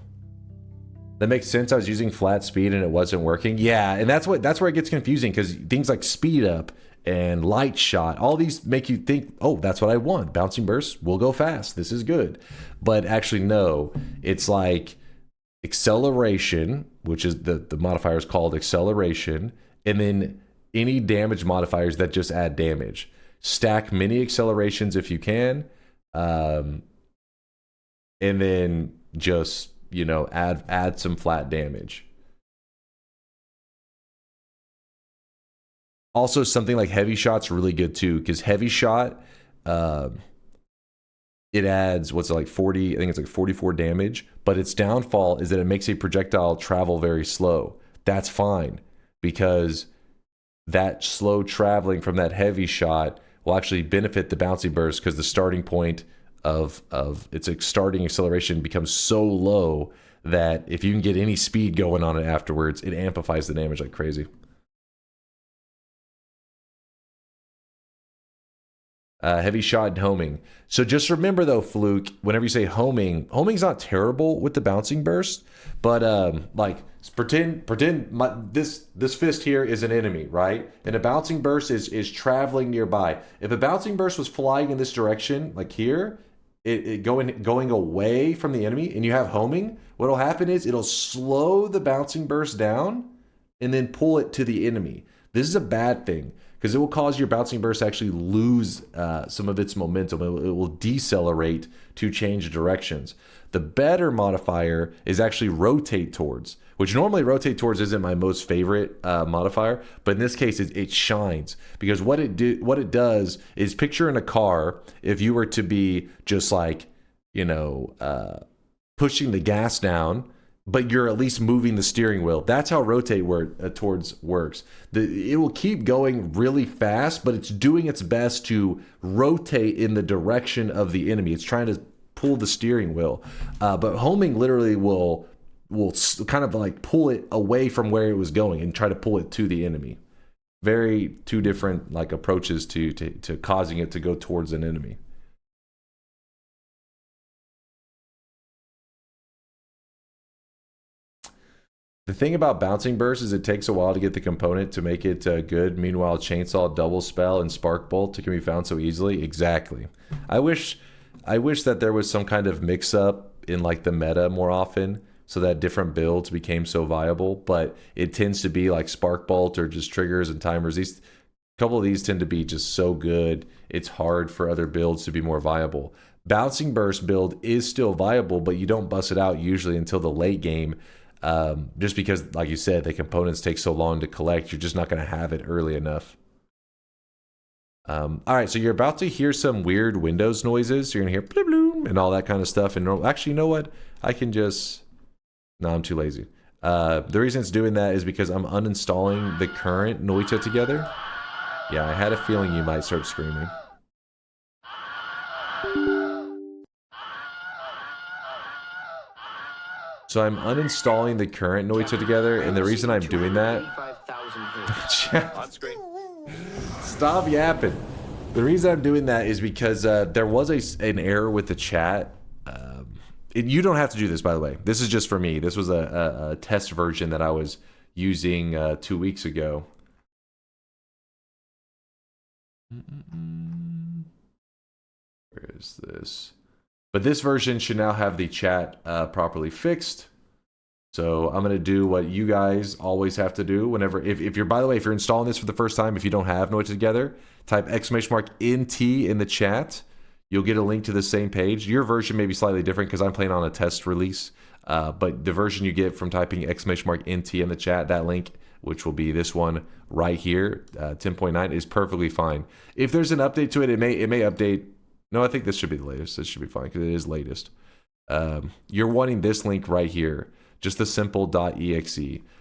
That makes sense. I was using flat speed and it wasn't working. Yeah, and that's where it gets confusing, because things like speed up and light shot, all these make you think, oh, that's what I want. Bouncing burst will go fast. This is good. But actually, no. It's like acceleration, which is the modifier is called acceleration, and then any damage modifiers that just add damage. Stack many accelerations if you can, and then just, you know, add some flat damage. Also, something like heavy shot's really good too, because heavy shot, it adds, what's it, like 40, I think it's like 44 damage, but its downfall is that it makes a projectile travel very slow. That's fine, because that slow traveling from that heavy shot will actually benefit the bouncy burst, because the starting point of its starting acceleration becomes so low that if you can get any speed going on it afterwards, it amplifies the damage like crazy. Heavy shot and homing. So just remember though, Fluke, whenever you say homing's not terrible with the bouncing burst, but like pretend this fist here is an enemy, right? And a bouncing burst is traveling nearby. If a bouncing burst was flying in this direction, like here, it going away from the enemy, and you have homing, what'll happen is it'll slow the bouncing burst down and then pull it to the enemy. This is a bad thing, because it will cause your bouncing burst to actually lose some of its momentum. It will decelerate to change directions. The better modifier is actually rotate towards, which normally rotate towards isn't my most favorite modifier, but in this case it shines, because what it does is, picture in a car, if you were to be just like, you know, pushing the gas down, but you're at least moving the steering wheel. That's how rotate towards works. It will keep going really fast, but it's doing its best to rotate in the direction of the enemy. It's trying to pull the steering wheel. But homing literally will kind of like pull it away from where it was going and try to pull it to the enemy. very two different like approaches to causing it to go towards an enemy. The thing about bouncing burst is it takes a while to get the component to make it good. Meanwhile, chainsaw, double spell, and spark bolt can be found so easily. Exactly. I wish that there was some kind of mix up in like the meta more often, so that different builds became so viable. But it tends to be like spark bolt or just triggers and timers. These couple of these tend to be just so good. It's hard for other builds to be more viable. Bouncing burst build is still viable, but you don't bust it out usually until the late game. Just because, like you said, the components take so long to collect, you're just not going to have it early enough. All right, so you're about to hear some weird Windows noises. You're going to hear bloop bloop and all that kind of stuff. And actually, you know what? I can just... No, I'm too lazy. The reason it's doing that is because I'm uninstalling the current Noita Together. Yeah, I had a feeling you might start screaming. So I'm uninstalling the current Noita Together, and the reason I'm doing that... Stop yapping. The reason I'm doing that is because there was an error with the chat. You don't have to do this, by the way. This is just for me. This was a test version that I was using 2 weeks ago. Where is this? But this version should now have the chat properly fixed. So I'm going to do what you guys always have to do whenever, if you're, by the way, if you're installing this for the first time, if you don't have Noita Together, type !NT in the chat. You'll get a link to the same page. Your version may be slightly different because I'm playing on a test release. But the version you get from typing !NT in the chat, that link, which will be this one right here, 10.9, is perfectly fine. If there's an update to it, it may update. No, I think this should be the latest. This should be fine because it is latest. You're wanting this link right here, just the simple .exe.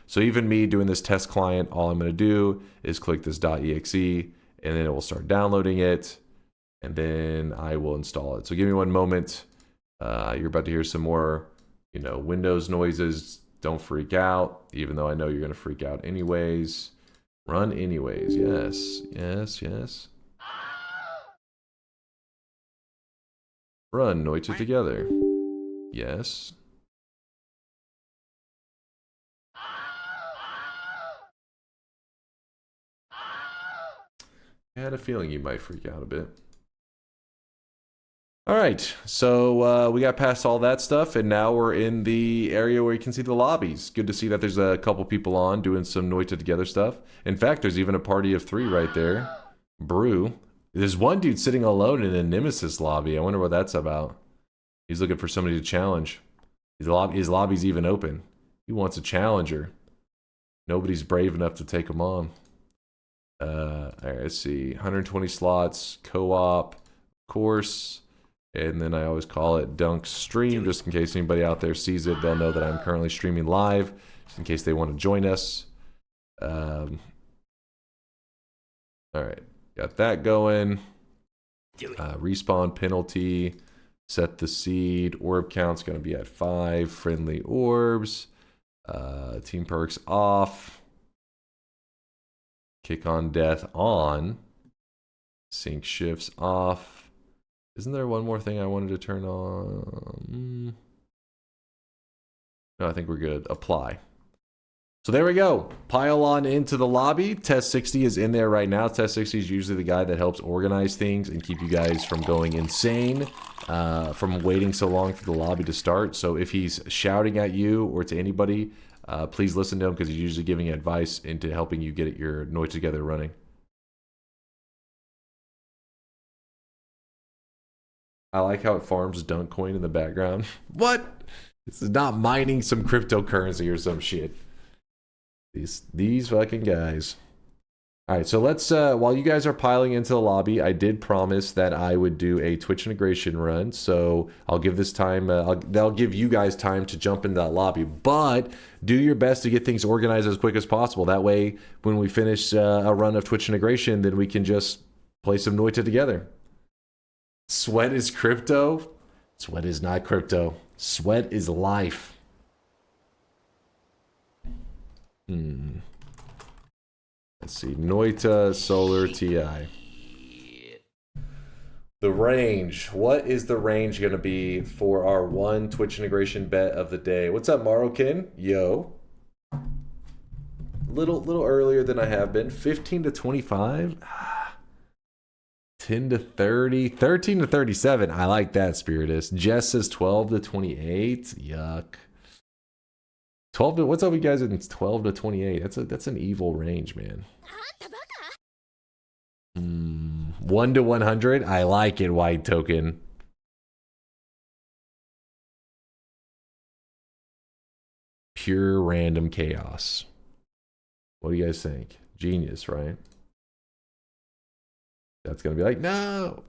So even me doing this test client, all I'm going to do is click this .exe, and then it will start downloading it, and then I will install it. So give me one moment. You're about to hear some more, Windows noises. Don't freak out, even though I know you're going to freak out anyways. Run anyways. Yes, yes, yes. Run Noita Together. Yes. I had a feeling you might freak out a bit. Alright, so we got past all that stuff, and now we're in the area where you can see the lobbies. Good to see that there's a couple people on doing some Noita Together stuff. In fact, there's even a party of 3 right there. Brew. There's one dude sitting alone in a Nemesis lobby. I wonder what that's about. He's looking for somebody to challenge. His lobby's even open. He wants a challenger. Nobody's brave enough to take him on. Alright, let's see. 120 slots, co-op, of course. And then I always call it Dunk Stream, just in case anybody out there sees it. They'll know that I'm currently streaming live, just in case they want to join us. Alright, got that going. Respawn penalty. Set the seed. Orb count's going to be at 5. Friendly orbs. Team perks off. Kick on death on. Sync shifts off. Isn't there one more thing I wanted to turn on? No, I think we're good. Apply. So there we go. Pile on into the lobby. Test 60 is in there right now. Test 60 is usually the guy that helps organize things and keep you guys from going insane, from waiting so long for the lobby to start. So if he's shouting at you or to anybody, please listen to him because he's usually giving you advice into helping you get your Noita Together running. I like how it farms Dunk Coin in the background. What? This is not mining some cryptocurrency or some shit. These fucking guys. Alright, so let's, while you guys are piling into the lobby, I did promise that I would do a Twitch integration run, so I'll give this time, that'll give you guys time to jump into that lobby, but do your best to get things organized as quick as possible. That way, when we finish a run of Twitch integration, then we can just play some Noita Together. Sweat is crypto? Sweat is not crypto. Sweat is life. Let's Let's see. Noita Solar TI. The range. What is the range going to be for our one Twitch integration bet of the day? What's up, Marokin? Yo. Little earlier than I have been. 15 to 25? 10 to 30? 13 to 37. I like that, Spiritist. Jess says 12 to 28. Yuck. 12 to, what's up, you guys? It's 12 to 28. That's an evil range, man. 1 to 100. I like it, White Token. Pure random chaos. What do you guys think? Genius, right? That's gonna be like, no.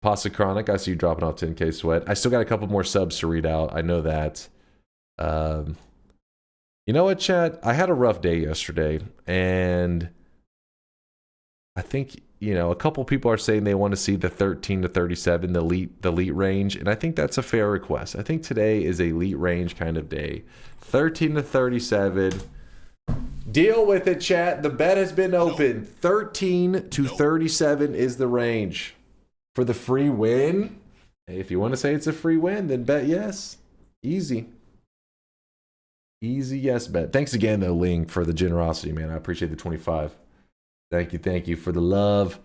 Pasta Chronic, I see you dropping off 10k sweat. I still got a couple more subs to read out. I know that. You know what, chat? I had a rough day yesterday, and I think, you know, a couple people are saying they want to see the 13 to 37, the elite range, and I think that's a fair request. I think today is a elite range kind of day. 13 to 37. Deal with it, chat. The bet has been open. 13 to 37 is the range. For the free win, if you want to say it's a free win, then bet yes. Easy. Easy yes bet. Thanks again, though, Ling, for the generosity, man. I appreciate the 25. Thank you for the love.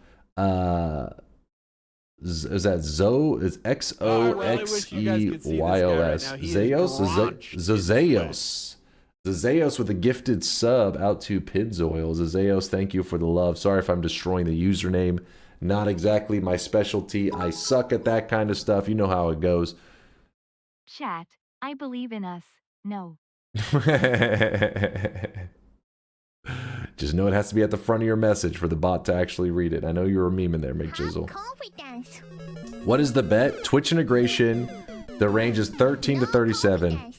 Is that Zoe? It's XOXEYOS. Zeos? Zeos with a gifted sub out to Pidzoil. Zeos, thank you for the love. Sorry if I'm destroying the username. Not exactly my specialty. I suck at that kind of stuff. You know how it goes. Chat, I believe in us. No. Just know it has to be at the front of your message for the bot to actually read it. I know you're a meme in there, McJizzle. What is the bet? Twitch integration. The range is 13 to 37.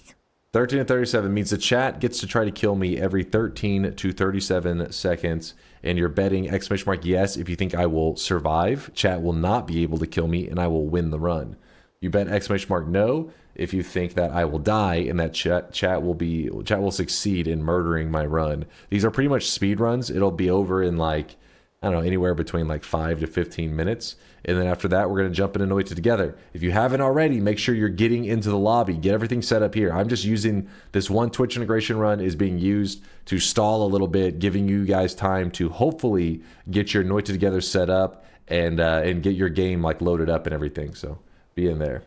13 to 37 means the chat gets to try to kill me every 13 to 37 seconds. And you're betting exclamation mark yes if you think I will survive. Chat will not be able to kill me and I will win the run. You bet exclamation mark no if you think that I will die and that chat will succeed in murdering my run. These are pretty much speed runs. It'll be over in like, I don't know, anywhere between like 5 to 15 minutes. And then after that, we're going to jump into Noita Together. If you haven't already, make sure you're getting into the lobby. Get everything set up here. I'm just using this one Twitch integration run is being used to stall a little bit, giving you guys time to hopefully get your Noita Together set up and get your game like loaded up and everything. So be in there.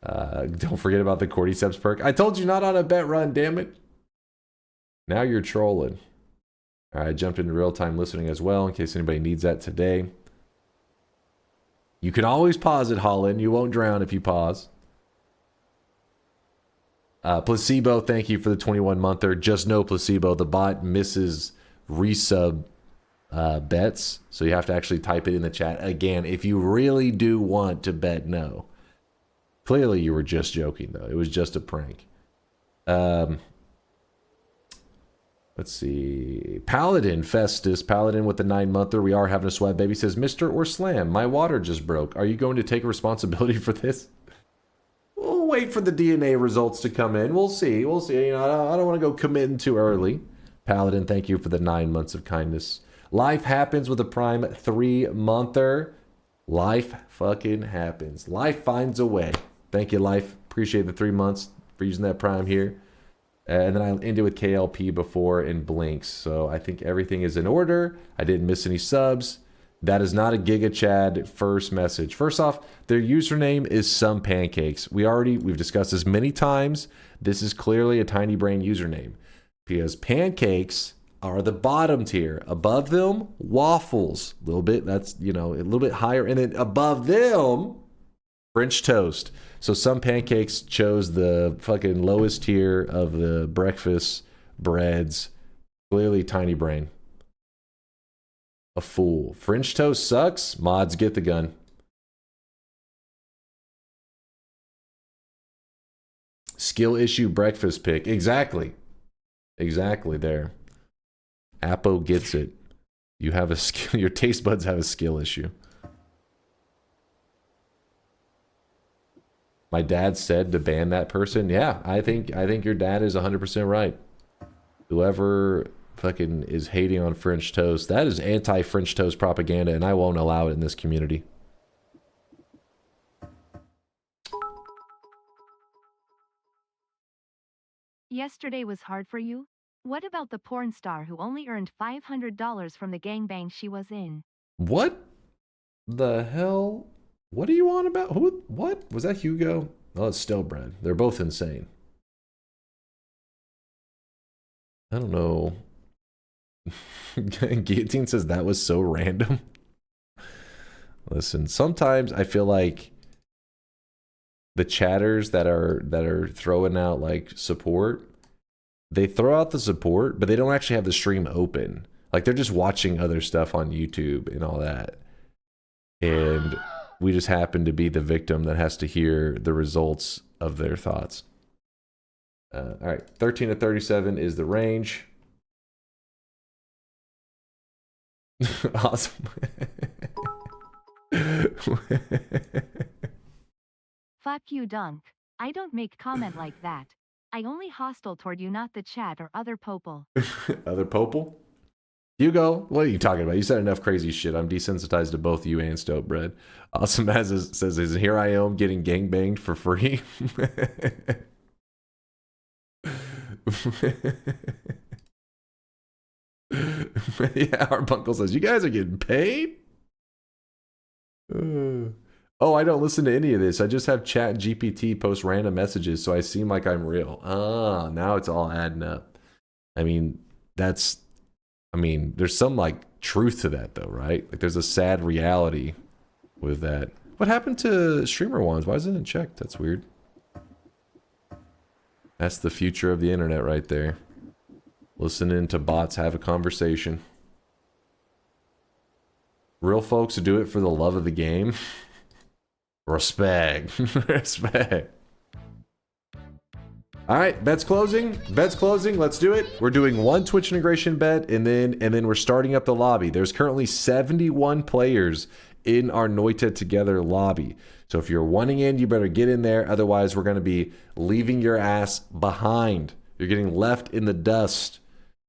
Don't forget about the Cordyceps perk. I told you not on a bet run, damn it. Now you're trolling. All right, I jumped into real-time listening as well in case anybody needs that today. You can always pause it, Holland. You won't drown if you pause. Placebo, thank you for the 21-monther. Just no placebo. The bot misses resub bets, so you have to actually type it in the chat again if you really do want to bet no. Clearly, you were just joking, though. It was just a prank. Let's see. Paladin Festus, Paladin with the 9-monther. We are having a sweat. Baby says, Mr. or Slam, my water just broke. Are you going to take responsibility for this? We'll wait for the DNA results to come in. We'll see. We'll see. You know, I don't want to go committing too early. Paladin, thank you for the 9 months of kindness. Life happens with a prime 3-monther. Life fucking happens. Life finds a way. Thank you, Life. Appreciate the 3 months for using that prime here. And then I ended with KLP before and Blinks. So I think everything is in order. I didn't miss any subs. That is not a Giga Chad first message. First off, their username is Some Pancakes. We've discussed this many times. This is clearly a Tiny Brain username. Because pancakes are the bottom tier. Above them, waffles. A little bit, that's, you know, a little bit higher. And then above them, French toast. So Some Pancakes chose the fucking lowest tier of the breakfast breads. Clearly Tiny Brain. A fool. French toast sucks. Mods, get the gun. Skill issue breakfast pick. Exactly. Exactly there. Apo gets it. You have a skill. Your taste buds have a skill issue. My dad said to ban that person. Yeah, I think your dad is 100% right. Whoever fucking is hating on French toast, that is anti-French toast propaganda, and I won't allow it in this community. Yesterday was hard for you? What about the porn star who only earned $500 from the gangbang she was in? What the hell? What are you on about? Who? What? Was that Hugo? Oh, it's Stillbread. They're both insane. I don't know. Guillotine says that was so random. Listen, sometimes I feel like the chatters that are throwing out like support, they throw out the support, but they don't actually have the stream open. Like they're just watching other stuff on YouTube and all that. And we just happen to be the victim that has to hear the results of their thoughts. All right, 13 to 37 is the range. Awesome. Fuck you, Dunk. I don't make comment like that. I only hostile toward you, not the chat or other popel. Other popel? Hugo, what are you talking about? You said enough crazy shit. I'm desensitized to both you and Stokebread. Awesome as says, here I am getting gangbanged for free. Yeah, our Bunkle says, you guys are getting paid? Oh, I don't listen to any of this. I just have Chat GPT post random messages, so I seem like I'm real. Ah, now it's all adding up. I mean, there's some like truth to that though, right? Like there's a sad reality with that. What happened to streamer wands? Why isn't it checked? That's weird. That's the future of the internet right there. Listening to bots have a conversation. Real folks who do it for the love of the game. Respect. Respect. All right, bets closing. Bets closing. Let's do it. We're doing one Twitch integration bet, and then we're starting up the lobby. There's currently 71 players in our Noita Together lobby. So if you're wanting in, you better get in there. Otherwise, we're going to be leaving your ass behind. You're getting left in the dust.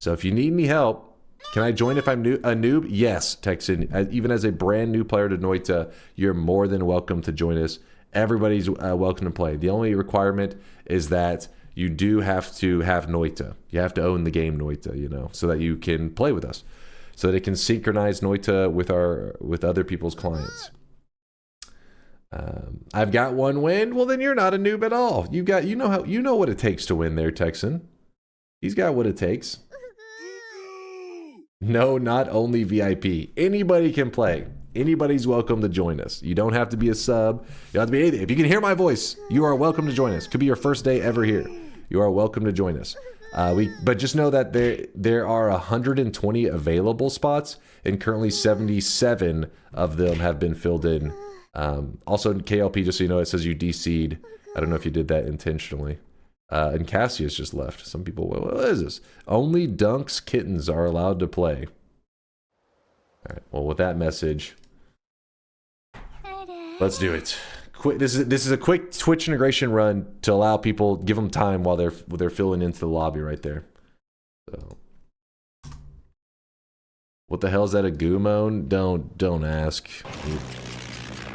So if you need any help, can I join if I'm a noob? Yes, Texan. Even as a brand new player to Noita, you're more than welcome to join us. Everybody's welcome to play. The only requirement is that you do have to have Noita. You have to own the game Noita, you know, so that you can play with us, so that it can synchronize Noita with other people's clients. I've got one win. Well, then you're not a noob at all. You know what it takes to win there, Texan. He's got what it takes. No, not only VIP. Anybody can play. Anybody's welcome to join us. You don't have to be a sub. You don't have to be anything. If you can hear my voice, you are welcome to join us. Could be your first day ever here. You are welcome to join us. But just know that there are 120 available spots, and currently 77 of them have been filled in. Also, in KLP, just so you know, it says you DC'd. I don't know if you did that intentionally. And Cassius just left. Some people, what is this? Only Dunk's kittens are allowed to play. All right. Well, with that message, let's do it. Quick. This is a quick Twitch integration run to allow people, give them time while they're filling into the lobby right there. So, what the hell is that? A goomone? Don't ask.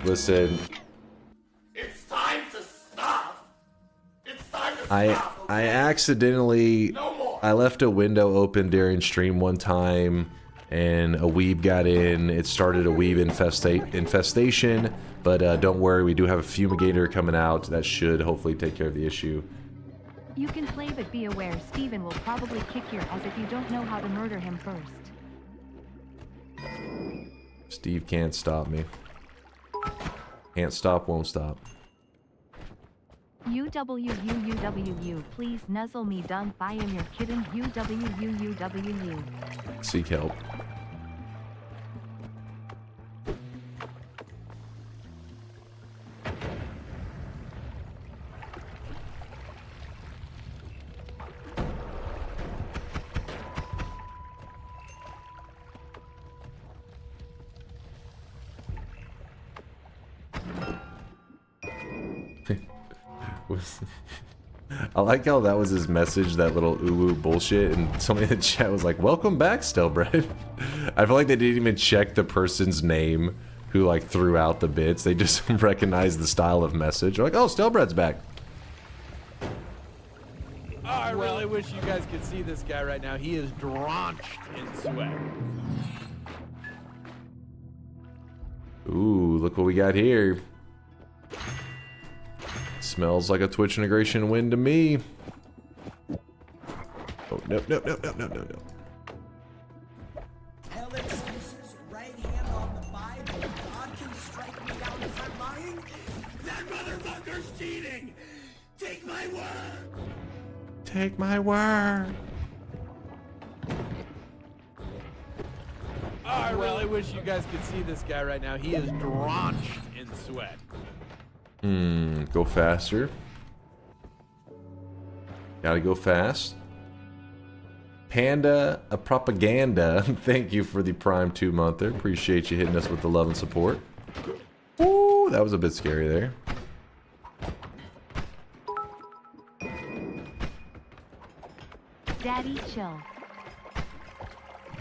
Listen. It's time to stop. It's time to stop. I accidentally No more. I left a window open during stream one time, and a weeb got in. It started a weeb infestation, but don't worry, we do have a fumigator coming out that should hopefully take care of the issue. You can play, but be aware Steven will probably kick your ass if you don't know how to murder him first. Steve can't stop me. Can't stop, won't stop. UWUUWU, please nuzzle me, Dunk. I am your kitten. UWUUWU. Seek help. was. I like how that was his message, that little ooh bullshit, and somebody in the chat was like, "Welcome back, Stelbread." I feel like they didn't even check the person's name who like threw out the bits. They just recognized the style of message. They're like, "Oh, Stelbread's back." Oh, I really wish you guys could see this guy right now. He is drenched in sweat. Ooh, look what we got here. Smells like a Twitch integration win to me. Oh, no, no, no, no, no, no, no. Hell excuses, right hand on the Bible. God can strike me down if I'm lying. That motherfucker's cheating. Take my word. Take my word. Oh, I really wish you guys could see this guy right now. He is drenched in sweat. Go faster. Gotta go fast. Panda, a propaganda. Thank you for the Prime 2-monther. Appreciate you hitting us with the love and support. Ooh, that was a bit scary there. Daddy, chill.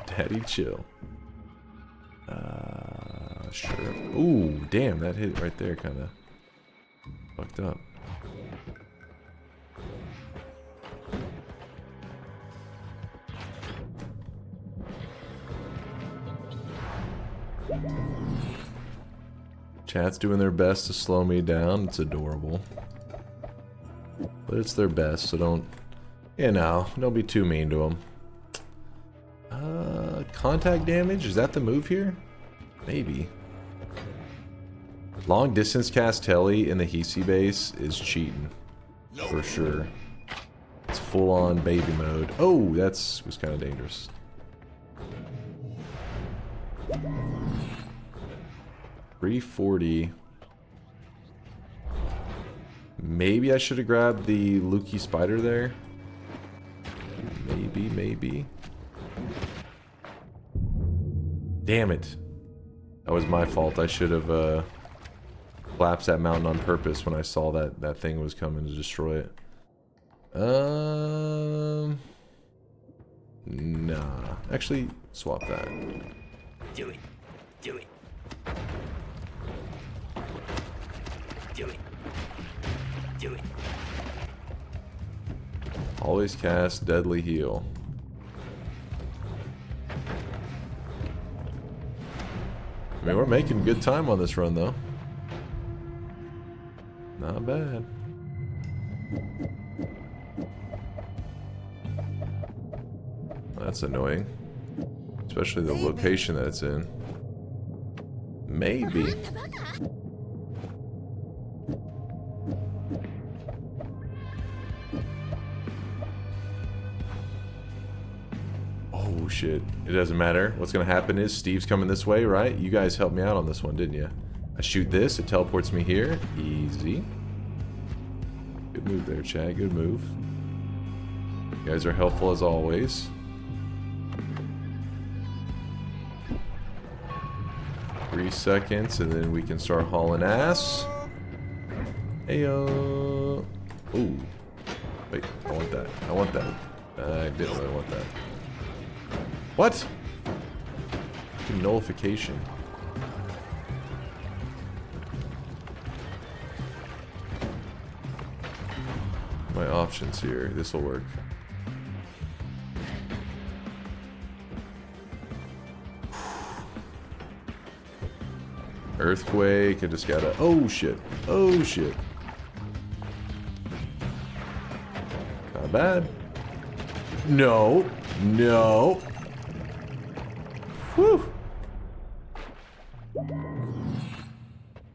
Daddy, chill. Sure. Ooh, damn, that hit right there, kind of fucked up. Chat's doing their best to slow me down. It's adorable. But it's their best, so don't, you know, don't be too mean to them. Contact damage? Is that the move here? Maybe. Long distance cast telly in the Hisi base is cheating. For sure. It's full on baby mode. Oh, was kind of dangerous. $340. Maybe I should have grabbed the Lukey spider there. Maybe. Damn it. That was my fault. I should have collapsed that mountain on purpose when I saw that thing was coming to destroy it. Nah. Actually, swap that. Do it. Do it. Do it. Do it. Always cast Deadly Heal. I mean, we're making good time on this run, though. Not bad. That's annoying. Especially the location that it's in. Maybe. Oh shit. It doesn't matter. What's gonna happen is Steve's coming this way, right? You guys helped me out on this one, didn't you? I shoot this, it teleports me here. Easy. Good move there, Chad. Good move. You guys are helpful as always. Three seconds, and then we can start hauling ass. Heyo. Ooh. Wait, I want that. I want that. I didn't really want that. What? Nullification. My options here. This will work. Earthquake. I just gotta. Oh shit. Oh shit. Not bad. No. No. Whew.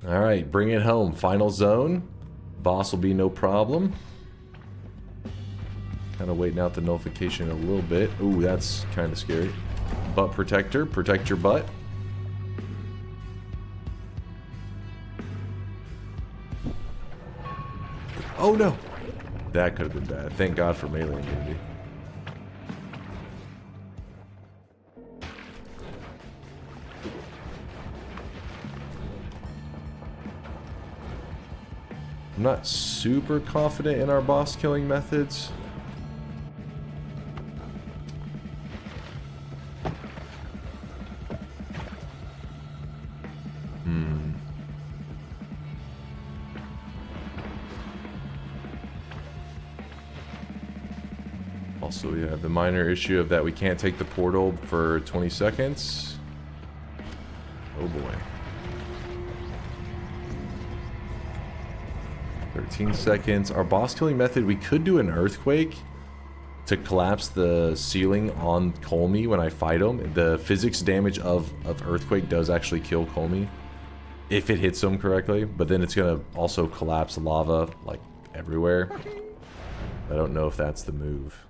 Alright, bring it home. Final zone. Boss will be no problem. Kind of waiting out the nullification a little bit. Ooh, that's kind of scary. Butt protector. Protect your butt. Oh no! That could have been bad. Thank God for melee immunity. I'm not super confident in our boss killing methods. Also, we have the minor issue of that we can't take the portal for 20 seconds. Oh boy. 13 seconds. Our boss killing method, we could do an earthquake to collapse the ceiling on Colmy when I fight him. The physics damage of earthquake does actually kill Colmy if it hits him correctly, but then it's gonna also collapse lava like everywhere. I don't know if that's the move.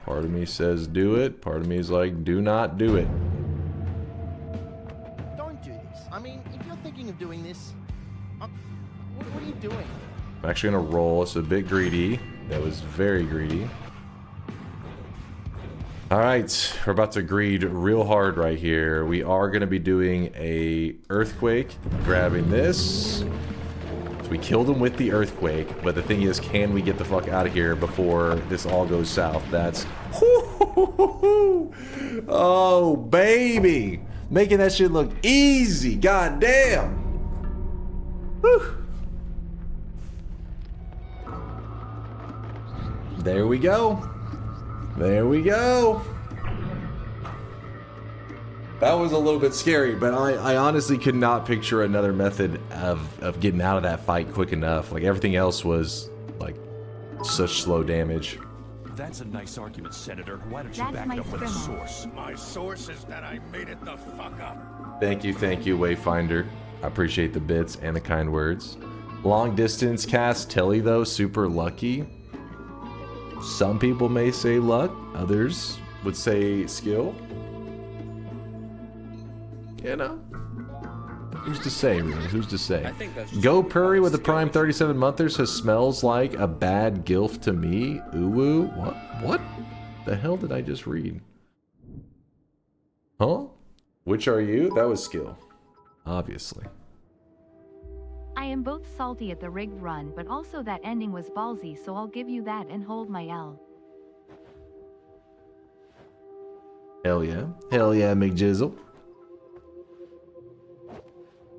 Part of me says do it, part of me is like do not do it. Don't do this. I mean, if you're thinking of doing this, what are you doing? I'm actually gonna roll. It's a bit greedy. That was very greedy. Alright, we're about to greed real hard right here. We are gonna be doing a earthquake, grabbing this. We killed him with the earthquake, but the thing is, can we get the fuck out of here before this all goes south? That's... Oh, baby! Making that shit look easy, goddamn! Whew. There we go. There we go. That was a little bit scary, but I honestly could not picture another method of getting out of that fight quick enough. Like, everything else was, like, such slow damage. That's a nice argument, Senator. Why don't you That's back my it up with a scrimmage. source? My source is that I made it the fuck up. Thank you, Wayfinder. I appreciate the bits and the kind words. Long distance cast Telly, though, super lucky. Some people may say luck, others would say skill. You know, who's to say, really? Who's to say? Go Prairie with the Prime 37 monthers says smells like a bad gilf to me. Ooh, what the hell did I just read? Huh? Which are you? That was skill, obviously. I am both salty at the rigged run, but also that ending was ballsy, so I'll give you that and hold my L. Hell yeah, McJizzle.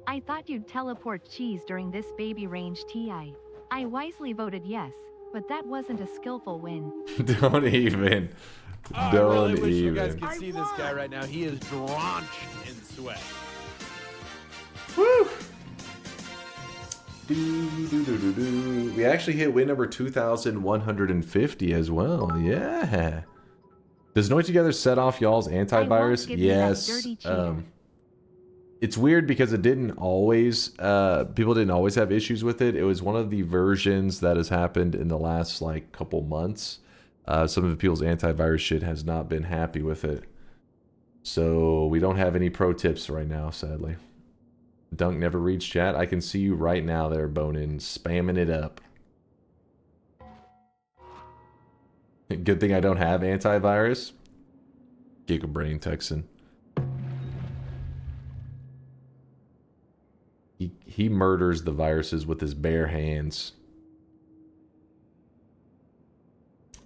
I thought you'd teleport cheese during this baby range TI. I wisely voted yes, but that wasn't a skillful win. Don't even. I Don't really wish you guys even. could see this guy right now. He is drenched in sweat. Woo! We actually hit win number 2,150 as well. Yeah. Does Noita Together set off y'all's antivirus? give you that Yes. dirty cheater. It's weird because it didn't always, people didn't always have issues with it. It was one of the versions that has happened in the last, like, couple months. Some of the people's antivirus shit has not been happy with it. So we don't have any pro tips right now, sadly. Dunk never reads chat. I can see you right now there, Bonin, spamming it up. Good thing I don't have antivirus. Gigabrain Texan. He murders the viruses with his bare hands.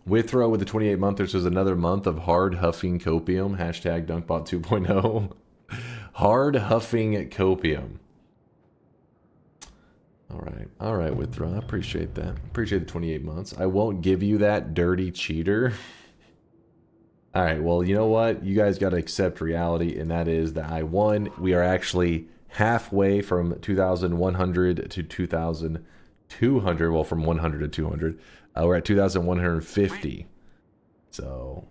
Withrow with the 28-monther says another month of hard huffing copium. Hashtag DunkBot 2.0. Hard huffing copium. All right, Withrow. I appreciate that. Appreciate the 28 months. I won't give you that, dirty cheater. All right, well, you know what? You guys got to accept reality, and that is that I won. We are actually halfway from 2,100 to 2,200. Well, from 100 to 200. We're at 2,150. So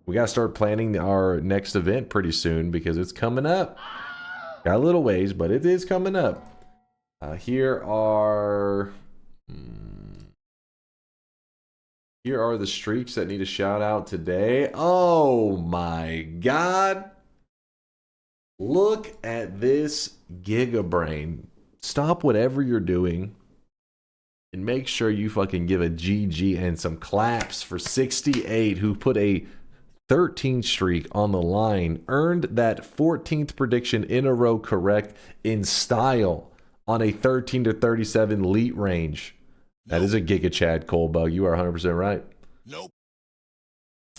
we got to start planning our next event pretty soon because it's coming up. Got a little ways, but it is coming up. Here are the streaks that need a shout out today. Oh my god. Look at this Gigabrain. Stop whatever you're doing and make sure you fucking give a GG and some claps for 68 who put a 13 streak on the line, earned that 14th prediction in a row correct in style on a 13 to 37 elite range. That is a Giga Chad Colebug. You are 100% right. Nope.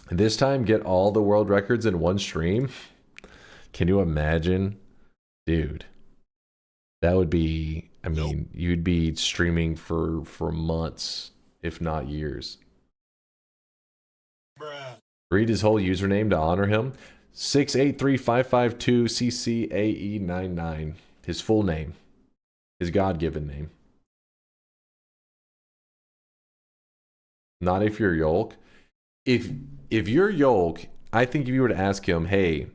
And this time, get all the world records in one stream. Can you imagine? Dude, that would be, I mean, you'd be streaming for months, if not years. Bruh. Read his whole username to honor him. 683552CCAE99. His full name. His God-given name. Not if you're Yolk. If you're Yolk, I think if you were to ask him, hey,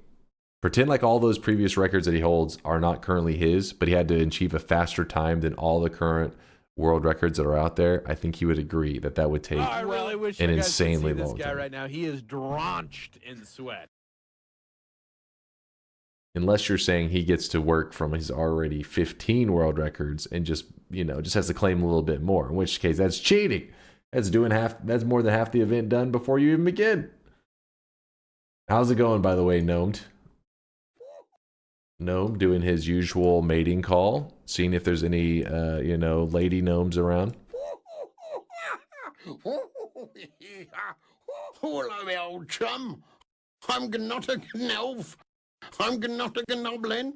pretend like all those previous records that he holds are not currently his, but he had to achieve a faster time than all the current world records that are out there, I think he would agree that that would take I really wish an you guys could see insanely this long guy time. right now. He is drenched in sweat. Unless you're saying he gets to work from his already 15 world records and just, just has to claim a little bit more, in which case that's cheating. That's more than half the event done before you even begin. How's it going, by the way, Gnomed? Gnome doing his usual mating call, seeing if there's any, lady gnomes around. Hello, my old chum. I'm not a gnolf. I'm not a gnoblin.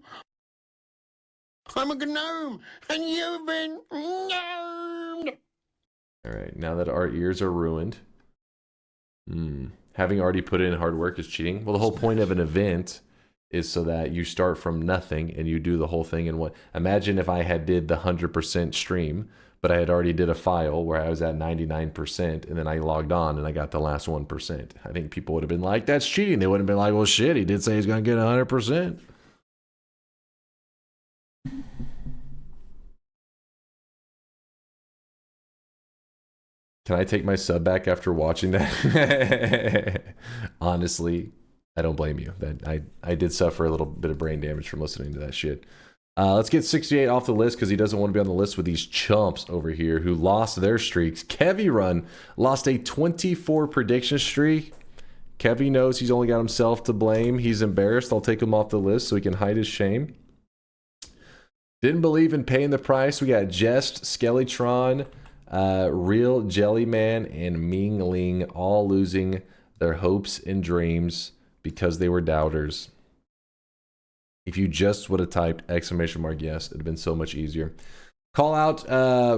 I'm a gnome, and you've been gnomed. All right, now that our ears are ruined, having already put in hard work is cheating. Well, the whole point of an event is so that you start from nothing and you do the whole thing in one. Imagine if I had did the 100% stream, but I had already did a file where I was at 99%, and then I logged on and I got the last 1%. I think people would have been like, that's cheating. They wouldn't have been like, well, shit, he did say he's going to get 100%. Can I take my sub back after watching that? Honestly, I don't blame you. That I did suffer a little bit of brain damage from listening to that shit. Let's get 68 off the list because he doesn't want to be on the list with these chumps over here who lost their streaks. Kevy Run lost a 24 prediction streak. Kevy knows he's only got himself to blame. He's embarrassed. I'll take him off the list so he can hide his shame. Didn't believe in paying the price. We got Jest, Skellytron, Real Jellyman, and Mingling all losing their hopes and dreams because they were doubters. If you just would have typed exclamation mark yes, it'd have been so much easier. Call out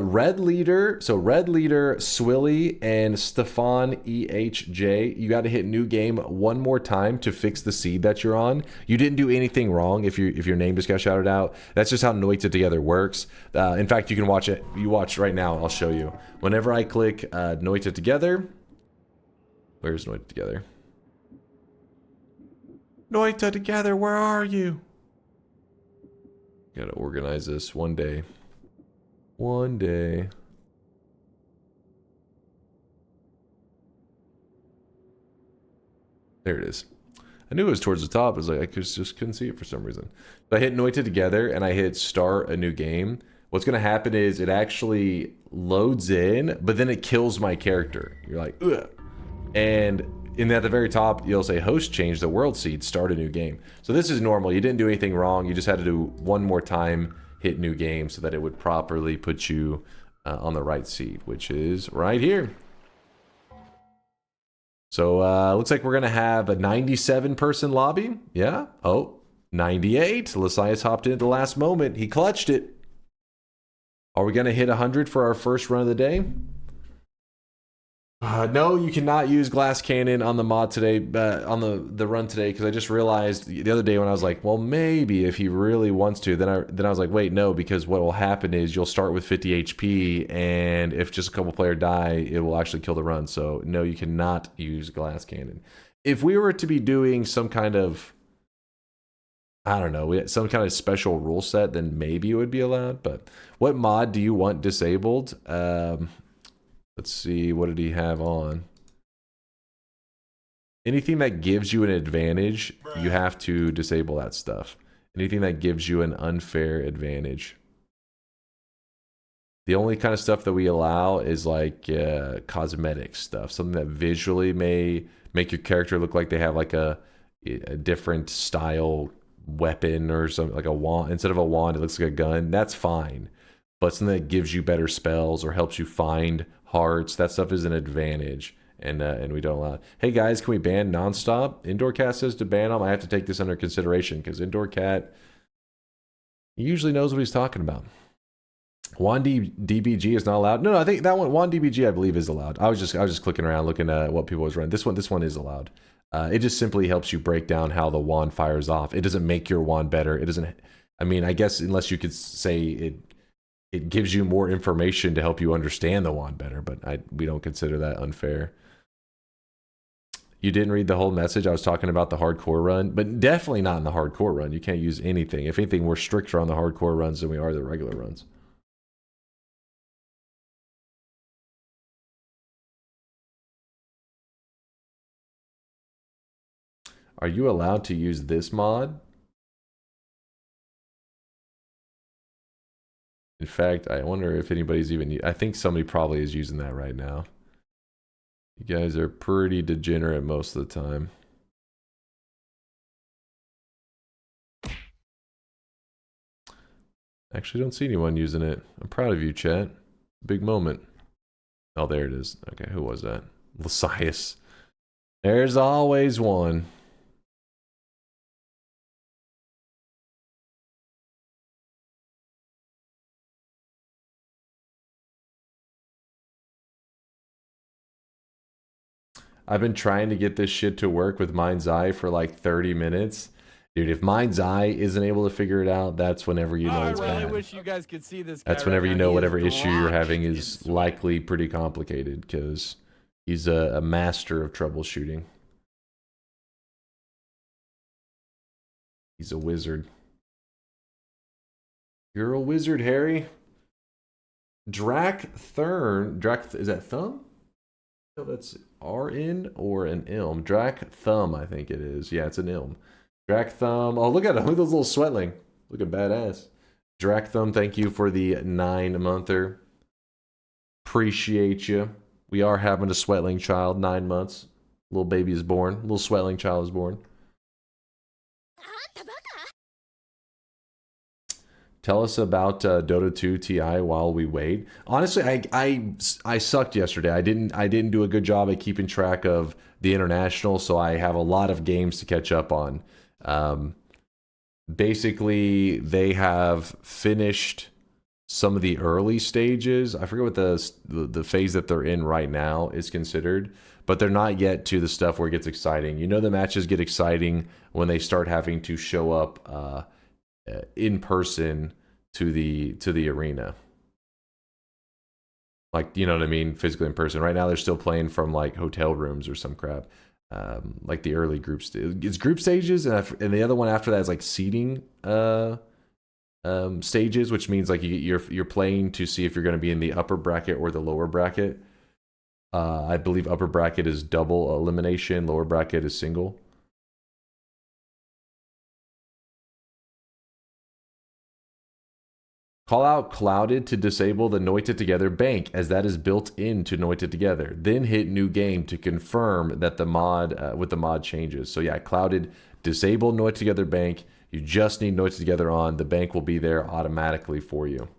Red Leader. So Red Leader, Swilly, and Stefan EHJ. You got to hit new game one more time to fix the seed that you're on. You didn't do anything wrong if your name just got shouted out. That's just how Noita Together works. In fact, you can watch it. You watch right now. I'll show you. Whenever I click Noita Together, where's Noita Together? Noita Together, where are you? Gotta organize this one day. One day. There it is. I knew it was towards the top. It was like I just couldn't see it for some reason. So I hit Noita Together and I hit start a new game. What's gonna happen is it actually loads in, but then it kills my character. You're like, ugh. And at the very top, you'll say host change the world seed, start a new game. So this is normal. You didn't do anything wrong. You just had to do one more time, hit new game so that it would properly put you on the right seed, which is right here. So looks like we're going to have a 97-person lobby. Yeah. Oh, 98. Lasias hopped in at the last moment. He clutched it. Are we going to hit 100 for our first run of the day? No, you cannot use glass cannon on the mod today, on the run today, because I just realized the other day when I was like, well, maybe if he really wants to, then I was like, wait, no, because what will happen is you'll start with 50 HP, and if just a couple players die, it will actually kill the run. So no, you cannot use glass cannon. If we were to be doing some kind of, I don't know, some kind of special rule set, then maybe it would be allowed. But what mod do you want disabled? Let's see, what did he have on? Anything that gives you an advantage, you have to disable that stuff. Anything that gives you an unfair advantage. The only kind of stuff that we allow is like cosmetic stuff, something that visually may make your character look like they have like a different style weapon or something, like a wand. Instead of a wand, it looks like a gun. That's fine. But something that gives you better spells or helps you find hearts, that stuff is an advantage. And we don't allow it. Hey guys, can we ban nonstop? Indoor Cat says to ban them. I have to take this under consideration because Indoor Cat usually knows what he's talking about. DBG is not allowed. No, I think that one DBG I believe is allowed. I was just clicking around looking at what people was running. This one is allowed. It just simply helps you break down how the wand fires off. It doesn't make your wand better. It doesn't. I mean, I guess unless you could say it gives you more information to help you understand the wand better. But we don't consider that unfair. You didn't read the whole message. I was talking about the hardcore run, but definitely not in the hardcore run. You can't use anything. If anything, we're stricter on the hardcore runs than we are the regular runs. Are you allowed to use this mod? In fact, I wonder if anybody's even... I think somebody probably is using that right now. You guys are pretty degenerate most of the time. Actually, don't see anyone using it. I'm proud of you, chat. Big moment. Oh, there it is. Okay, who was that? Lasias. There's always one. I've been trying to get this shit to work with Mind's Eye for like 30 minutes. Dude, if Mind's Eye isn't able to figure it out, that's whenever you know it's bad. I really wish you guys could see this guy. That's whenever right you now. know He whatever is issue you're having drenched is in sweat. likely pretty complicated because he's a master of troubleshooting. He's a wizard. You're a wizard, Harry. Drac Thurn. Is that Thumb? No, that's RN or an Ilm. Drac Thumb, I think it is. Yeah, it's an Ilm. Drac Thumb. Oh, look at him. Look at those little sweatling. Looking badass. Drac Thumb, thank you for the 9-monther. Appreciate you. We are having a sweatling child, 9 months. Little baby is born. Little sweatling child is born. Tell us about Dota 2 TI while we wait. Honestly, I sucked yesterday. I didn't do a good job at keeping track of the international, so I have a lot of games to catch up on. Basically, they have finished some of the early stages. I forget what the phase that they're in right now is considered, but they're not yet to the stuff where it gets exciting. You know, the matches get exciting when they start having to show up in person to the arena, like, you know what I mean, physically in person. Right now they're still playing from like hotel rooms or some crap, like the early groups. It's group stages, and the other one after that is like seeding stages, which means like you're playing to see if you're going to be in the upper bracket or the lower bracket. I believe upper bracket is double elimination, lower bracket is single. Call out Clouded to disable the Noita Together bank, as that is built into Noita Together. Then hit new game to confirm that the mod with the mod changes. So yeah, Clouded, disable Noita Together bank. You just need Noita Together on. The bank will be there automatically for you.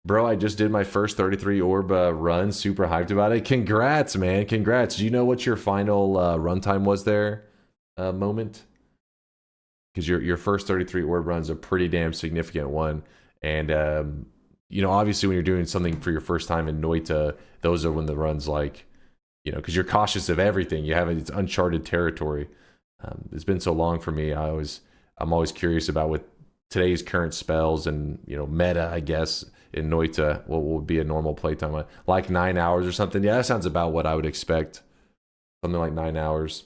Bro, I just did my first 33 orb run. Super hyped about it. Congrats, man. Congrats. Do you know what your final runtime was there? Moment? Because your first 33 orb run is a pretty damn significant one. And, you know, obviously when you're doing something for your first time in Noita, those are when the run's like, you know, because you're cautious of everything. You have it's uncharted territory. It's been so long for me. I'm always curious about with today's current spells and, you know, meta, I guess, in Noita, what would be a normal playtime? Like 9 hours or something? Yeah, that sounds about what I would expect. Something like 9 hours.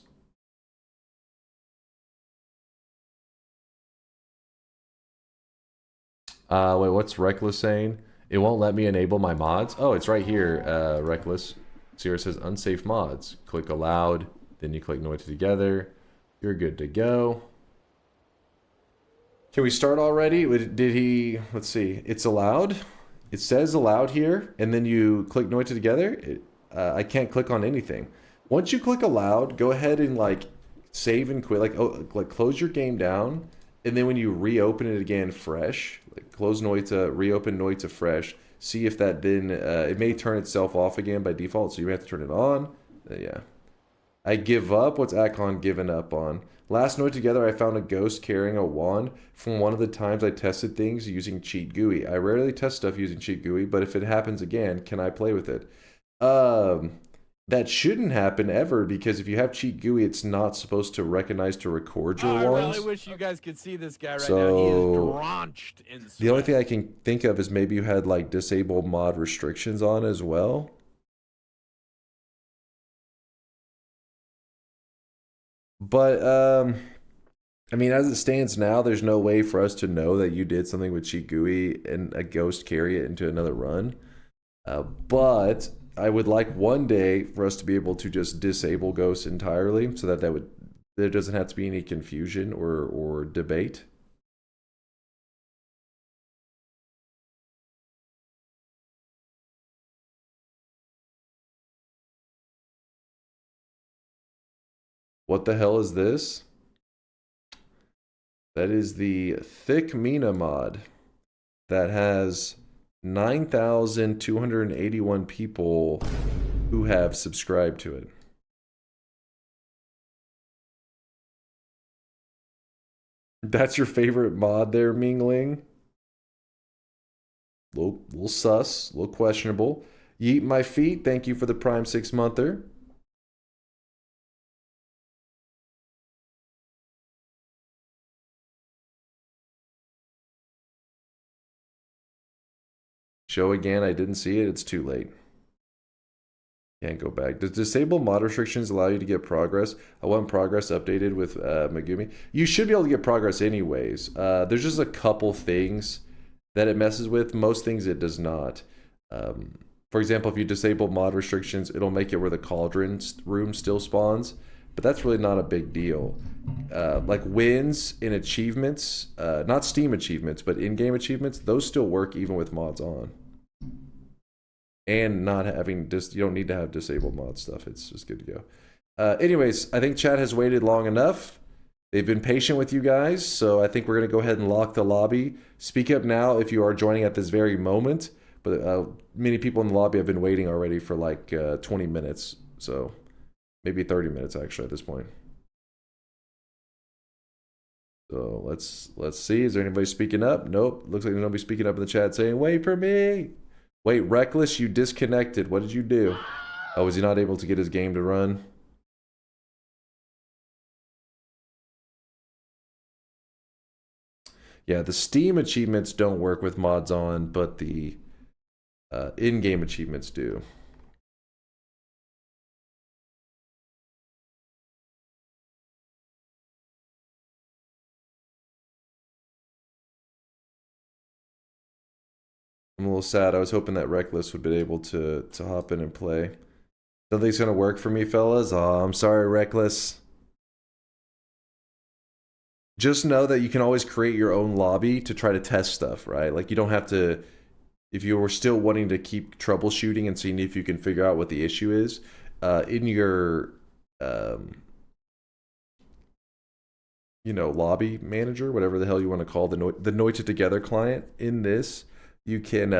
Wait, what's Reckless saying? It won't let me enable my mods? Oh, it's right here, Reckless. See where it says unsafe mods. Click allowed. Then you click Noita Together. You're good to go. Can we start already? Did he... Let's see. It's allowed. It says allowed here. And then you click Noita Together. I can't click on anything. Once you click allowed, go ahead and like save and quit. Like close your game down. And then when you reopen it again fresh, like close Noita, reopen Noita fresh, see if that then, it may turn itself off again by default, so you have to turn it on. Yeah. I give up. What's Akon given up on? Last Noita Together, I found a ghost carrying a wand from one of the times I tested things using Cheat GUI. I rarely test stuff using Cheat GUI, but if it happens again, can I play with it? That shouldn't happen ever, because if you have Cheat GUI, it's not supposed to recognize to record your I ones. really wish you guys could see this guy right now. He is drenched in sweat. The only thing I can think of is maybe you had like disable mod restrictions on as well. But I mean, as it stands now, there's no way for us to know that you did something with Cheat GUI and a ghost carry it into another run. But I would like one day for us to be able to just disable ghosts entirely, so that there doesn't have to be any confusion or debate. What the hell is this? That is the Thick Mina mod that has 9,281 people who have subscribed to it. That's your favorite mod there, Mingling? Little sus, a little questionable. Yeet My Feet, thank you for the Prime 6-monther. Show again, I didn't see it, it's too late. Can't go back. Does disable mod restrictions allow you to get progress? I want progress updated with Megumi. You should be able to get progress anyways. There's just a couple things that it messes with. Most things it does not. For example, if you disable mod restrictions, it'll make it where the cauldron room still spawns. But that's really not a big deal. Like wins in achievements, not Steam achievements, but in-game achievements, those still work even with mods on. And not having, you don't need to have disabled mod stuff. It's just good to go. Anyways, I think chat has waited long enough. They've been patient with you guys, so I think we're going to go ahead and lock the lobby. Speak up now if you are joining at this very moment. But many people in the lobby have been waiting already for like 20 minutes. So maybe 30 minutes actually at this point. So let's see. Is there anybody speaking up? Nope. Looks like there's nobody speaking up in the chat saying, wait for me. Wait, Reckless, you disconnected. What did you do? Oh, was he not able to get his game to run? Yeah, the Steam achievements don't work with mods on, but the in-game achievements do. I'm a little sad. I was hoping that Reckless would be able to hop in and play. Don't think it's gonna work for me, fellas. Oh, I'm sorry, Reckless. Just know that you can always create your own lobby to try to test stuff, right? Like you don't have to, if you were still wanting to keep troubleshooting and seeing if you can figure out what the issue is, in your you know, lobby manager, whatever the hell you want to call the Noita Together client, in this you can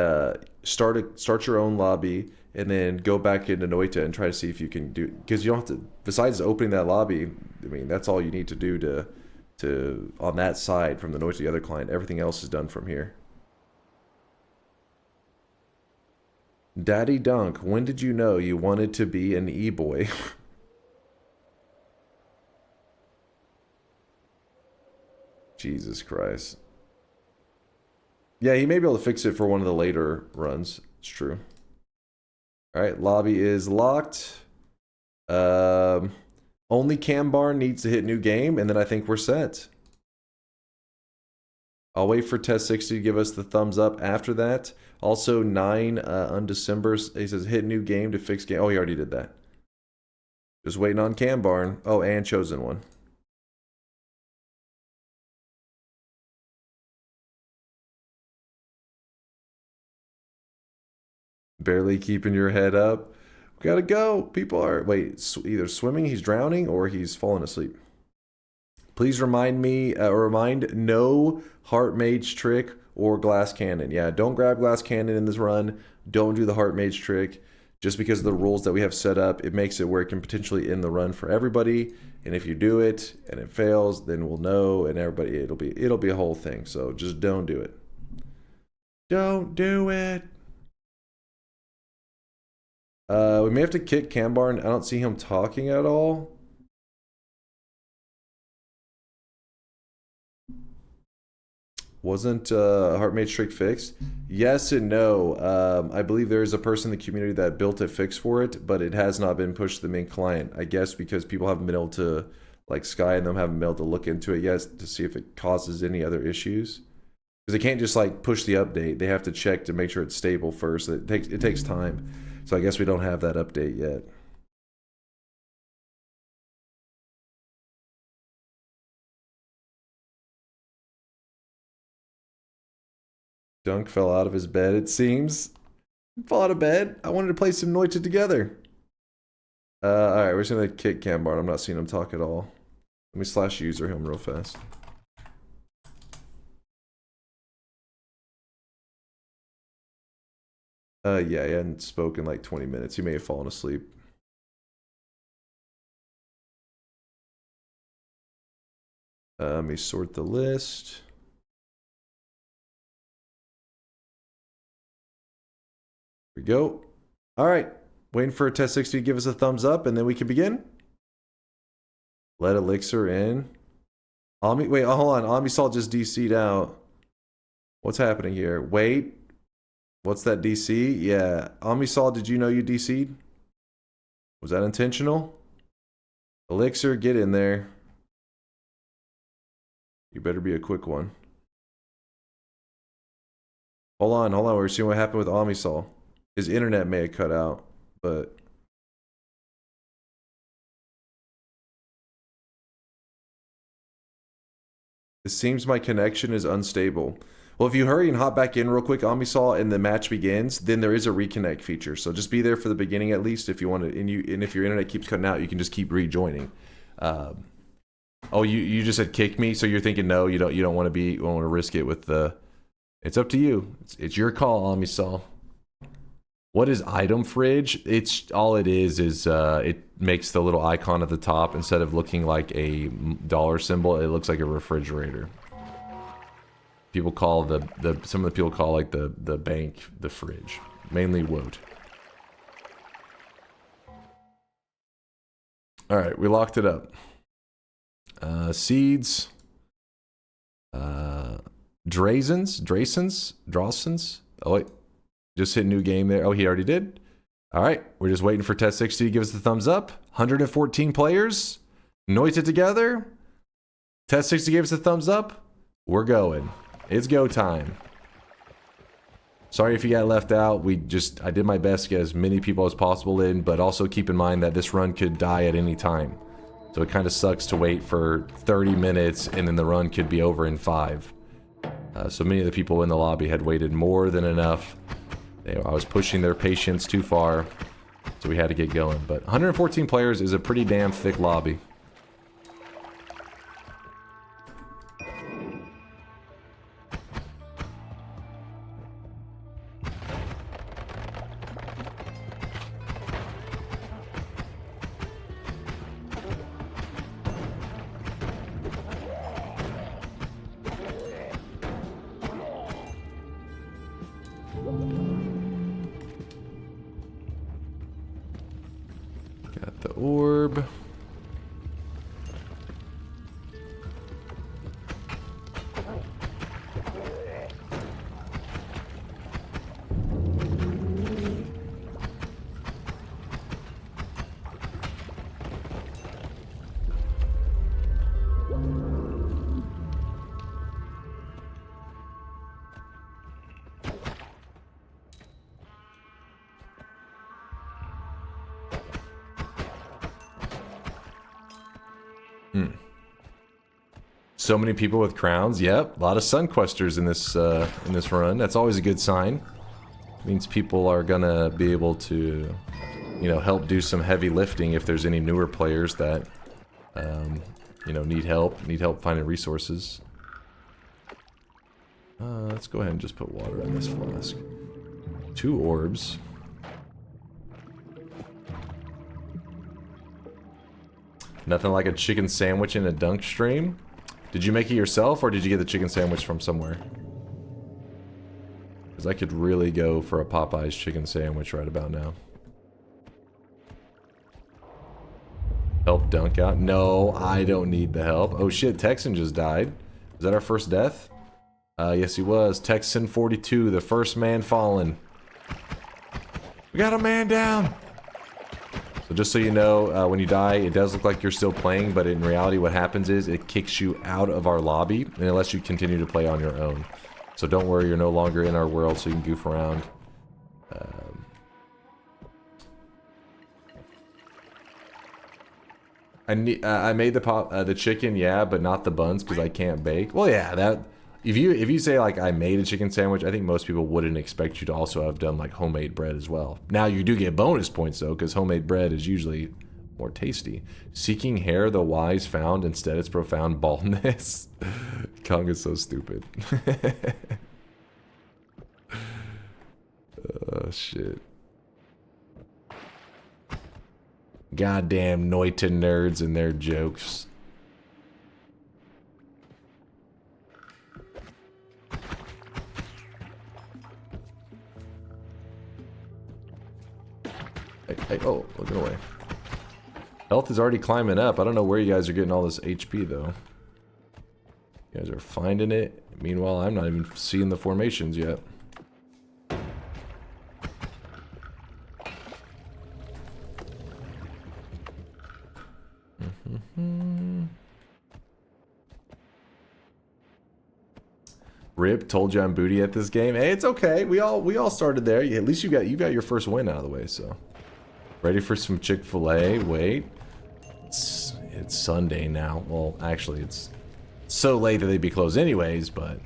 start your own lobby and then go back into Noita and try to see if you can do, because you don't have to, besides opening that lobby, I mean, that's all you need to do to on that side from the Noita Together client. Everything else is done from here. Daddy Dunk, when did you know you wanted to be an e-boy? Jesus Christ. Yeah, he may be able to fix it for one of the later runs. It's true. Alright, lobby is locked. Only Cambar needs to hit new game, and then I think we're set. I'll wait for Test 60 to give us the thumbs up after that. Also, 9 on December, he says hit new game to fix game. Oh, he already did that. Just waiting on Cam Barn. Oh, and Chosen One. Barely keeping your head up. We gotta go. People are either swimming, he's drowning, or he's falling asleep. Please remind no Heart Mage trick or Glass Cannon. Yeah, don't grab Glass Cannon in this run. Don't do the Heart Mage trick. Just because of the rules that we have set up, it makes it where it can potentially end the run for everybody. And if you do it and it fails, then we'll know, and everybody it'll be a whole thing. So just don't do it. Don't do it. We may have to kick Cambarn. I don't see him talking at all. Wasn't Heart Mage trick fixed? Yes and no. I believe there is a person in the community that built a fix for it, but it has not been pushed to the main client. I guess because people haven't been able to, like Sky and them haven't been able to look into it yet to see if it causes any other issues. Because they can't just like push the update. They have to check to make sure it's stable first. It takes time. So I guess we don't have that update yet. Dunk fell out of his bed, it seems. Fall out of bed. I wanted to play some Noita Together. Alright, we're just gonna kick Cambarn. I'm not seeing him talk at all. Let me slash user him real fast. Yeah, he hadn't spoken like 20 minutes. He may have fallen asleep. Let me sort the list. Here we go. All right. Waiting for Test 60 to give us a thumbs up, and then we can begin. Let Elixir in. Wait, hold on. Amisal just DC'd out. What's happening here? Wait. What's that DC? Yeah. Amisal, did you know you DC'd? Was that intentional? Elixir, get in there. You better be a quick one. Hold on. We're seeing what happened with Amisal. His internet may have cut out, but... It seems my connection is unstable. Well, if you hurry and hop back in real quick, Amisal, and the match begins, then there is a reconnect feature. So just be there for the beginning at least if you want to. And if your internet keeps cutting out, you can just keep rejoining. Oh, you just said kick me, so you're thinking no, you don't want to risk it with the. It's up to you. It's your call, Amisal. What is item fridge? It's all it is it makes the little icon at the top, instead of looking like a dollar symbol, it looks like a refrigerator. People call some of the people call like the bank the fridge, mainly Woat. All right, we locked it up. Seeds. Drawsons. Oh wait, just hit new game there. Oh, he already did. All right, we're just waiting for Test 60 to give us the thumbs up. 114 players. Noita Together. Test 60 gave us a thumbs up. We're going. It's go time. Sorry if you got left out. I did my best to get as many people as possible in, but also keep in mind that this run could die at any time. So it kind of sucks to wait for 30 minutes and then the run could be over in 5. So many of the people in the lobby had waited more than enough. I was pushing their patience too far, so we had to get going. But 114 players is a pretty damn thick lobby. Got the orb. So many people with crowns. Yep, a lot of Sunquesters in this run. That's always a good sign. It means people are gonna be able to, you know, help do some heavy lifting if there's any newer players that, you know, need help finding resources. Let's go ahead and just put water in this flask. 2 orbs. Nothing like a chicken sandwich in a dunk stream. Did you make it yourself, or did you get the chicken sandwich from somewhere? Because I could really go for a Popeye's chicken sandwich right about now. Help Dunk out? No, I don't need the help. Oh shit, Texan just died. Is that our first death? Yes he was. Texan 42, the first man fallen. We got a man down! So just so you know, when you die, it does look like you're still playing, but in reality what happens is it kicks you out of our lobby, and it lets you continue to play on your own. So don't worry, you're no longer in our world, so you can goof around. I made the chicken, yeah, but not the buns because I can't bake. Well, yeah, that if you say like I made a chicken sandwich, I think most people wouldn't expect you to also have done like homemade bread as well. Now you do get bonus points though, because homemade bread is usually more tasty. Seeking hair the wise found, instead it's profound baldness. Kong is so stupid. Oh shit. Goddamn Noita nerds and their jokes. Hey, oh, looking away. Health is already climbing up. I don't know where you guys are getting all this HP though. You guys are finding it. Meanwhile, I'm not even seeing the formations yet. Rip, told you I'm booty at this game. Hey, it's okay. We all started there. At least you got your first win out of the way. So, ready for some Chick-fil-A? Wait, it's Sunday now. Well, actually, it's so late that they'd be closed anyways. But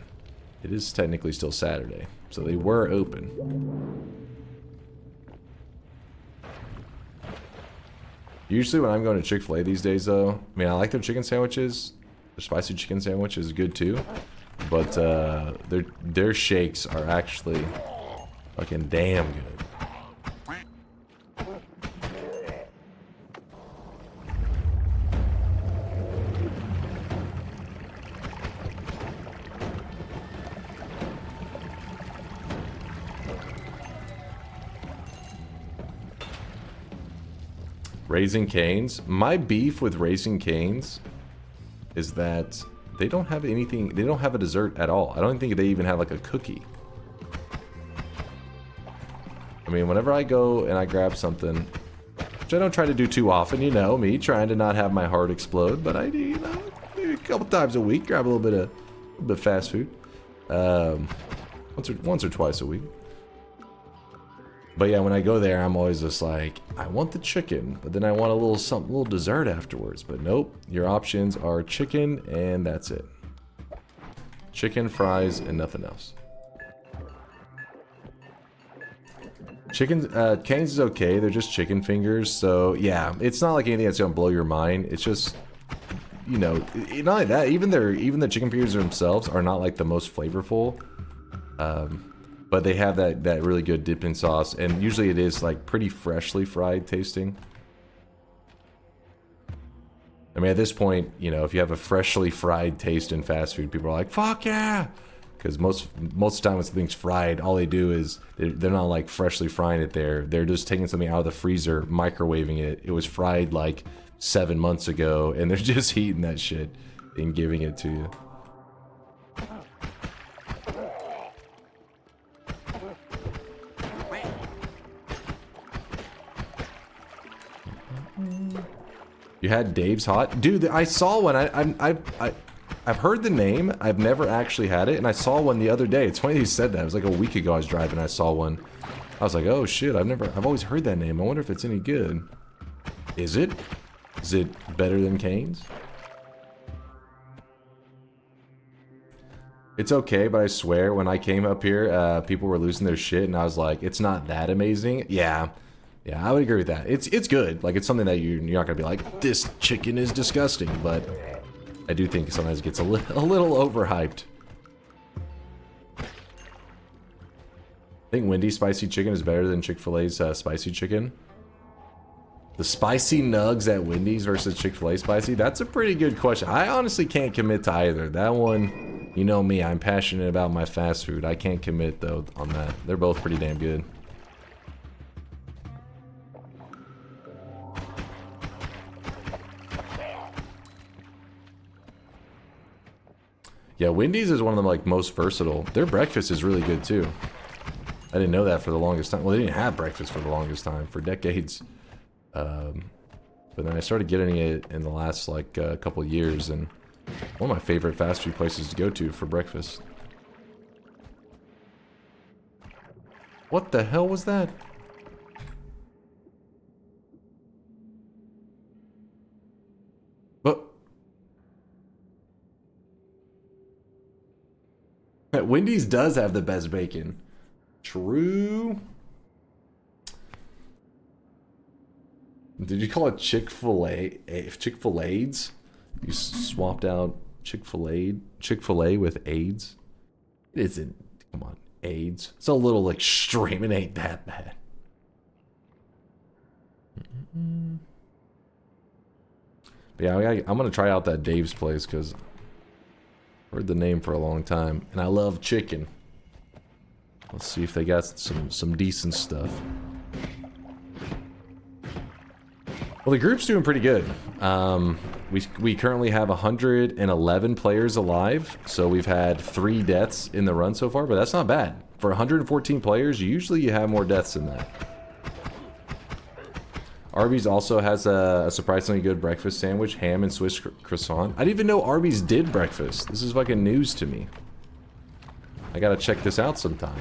it is technically still Saturday, so they were open. Usually, when I'm going to Chick-fil-A these days, though, I mean, I like their chicken sandwiches. Their spicy chicken sandwich is good too. But their shakes are actually fucking damn good. Raising Cane's. My beef with Raising Cane's is that they don't have anything, they don't have a dessert at all. I don't think they even have like a cookie. I mean, whenever I go and I grab something, which I don't try to do too often, you know, me trying to not have my heart explode, but I do, you know, maybe a couple times a week, grab a little bit of fast food. Once or twice a week. But yeah, when I go there, I'm always just like, I want the chicken, but then I want a little dessert afterwards. But nope, your options are chicken and that's it. Chicken, fries, and nothing else. Chicken, Cane's is okay. They're just chicken fingers, so yeah, it's not like anything that's gonna blow your mind. It's just, you know, not only that, even the chicken fingers themselves are not like the most flavorful. But they have that really good dipping sauce, and usually it is like pretty freshly fried tasting. I mean, at this point, you know, if you have a freshly fried taste in fast food, people are like, "Fuck yeah!" Because most of the time when something's fried, all they do is they're not like freshly frying it there. They're just taking something out of the freezer, microwaving it. It was fried like 7 months ago, and they're just heating that shit and giving it to you. You had Dave's Hot? Dude, I saw one. I've heard the name. I've never actually had it, and I saw one the other day. It's funny you said that. It was like a week ago I was driving, I saw one. I was like, oh shit, I've always heard that name. I wonder if it's any good. Is it? Is it better than Cane's? It's okay, but I swear, when I came up here, people were losing their shit, and I was like, it's not that amazing. Yeah, I would agree with that. It's good. Like, it's something that you're not gonna be like, this chicken is disgusting, but I do think sometimes it gets a little overhyped. I think Wendy's spicy chicken is better than Chick-fil-A's spicy chicken. The spicy nugs at Wendy's versus Chick-fil-A spicy? That's a pretty good question. I honestly can't commit to either. That one, you know me, I'm passionate about my fast food. I can't commit, though, on that. They're both pretty damn good. Yeah, Wendy's is one of the like most versatile. Their breakfast is really good, too. I didn't know that for the longest time. Well, they didn't have breakfast for the longest time, for decades. But then I started getting it in the last like couple of years, and one of my favorite fast food places to go to for breakfast. What the hell was that? But Wendy's does have the best bacon. True. Did you call it Chick-fil-A? Chick-fil-A's? You swapped out Chick-fil-A with AIDS? It isn't. Come on, AIDS. It's a little extreme. It ain't that bad. But yeah, I'm gonna try out that Dave's place because I heard the name for a long time, and I love chicken. Let's see if they got some decent stuff. Well, the group's doing pretty good. We currently have 111 players alive, so we've had 3 deaths in the run so far, but that's not bad. For 114 players, usually you have more deaths than that. Arby's also has a surprisingly good breakfast sandwich, ham and Swiss croissant. I didn't even know Arby's did breakfast. This is fucking news to me. I gotta check this out sometime.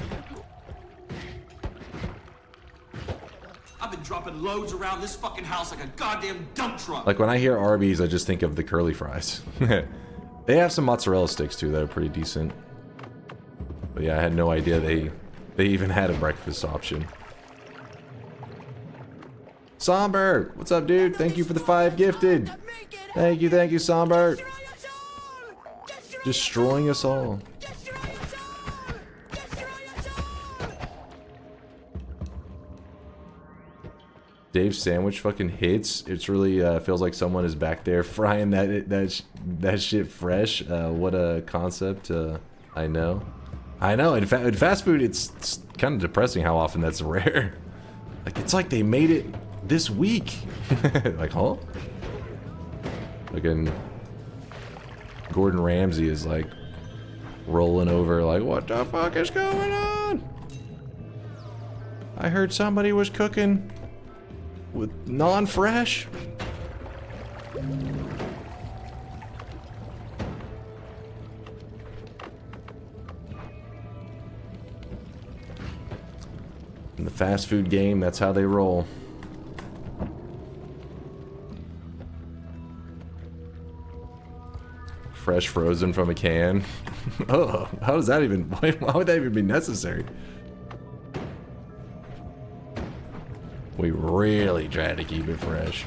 I've been dropping loads around this fucking house like a goddamn dump truck. Like when I hear Arby's, I just think of the curly fries. They have some mozzarella sticks too that are pretty decent. But yeah, I had no idea they even had a breakfast option. Somber, what's up, dude? Thank you for the 5 gifted. Thank you, Somber. Destroying us all. Dave's sandwich fucking hits. It's really feels like someone is back there frying that shit fresh. What a concept. I know. In fast food, it's kind of depressing how often that's rare. Like it's like they made it this week. Like, huh? Fucking Gordon Ramsay is like rolling over like, what the fuck is going on? I heard somebody was cooking with non-fresh. In the fast food game, that's how they roll. Fresh frozen from a can. Oh, how does that even, why would that even be necessary? We really try to keep it fresh.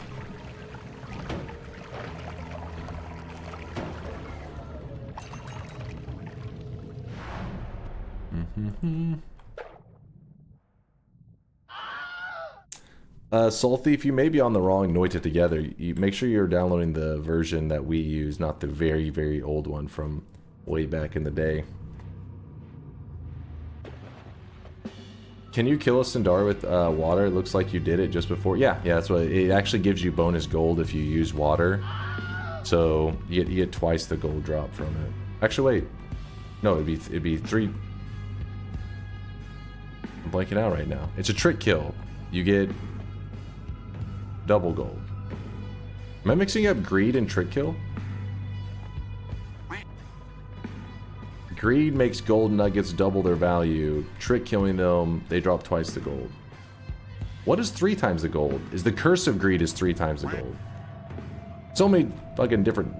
Soul Thief, you may be on the wrong Noita Together. You make sure you're downloading the version that we use, not the very, very old one from way back in the day. Can you kill a Sindar with water? It looks like you did it just before. Yeah, that's what it actually gives you bonus gold if you use water. So you get twice the gold drop from it. Actually, wait, no, it'd be 3. I'm blanking out right now. It's a trick kill. You get double gold. Am I mixing up greed and trick kill? Greed makes gold nuggets double their value. Trick killing them, they drop twice the gold. What is 3 times the gold? Is the curse of greed is 3 times the gold? So many fucking different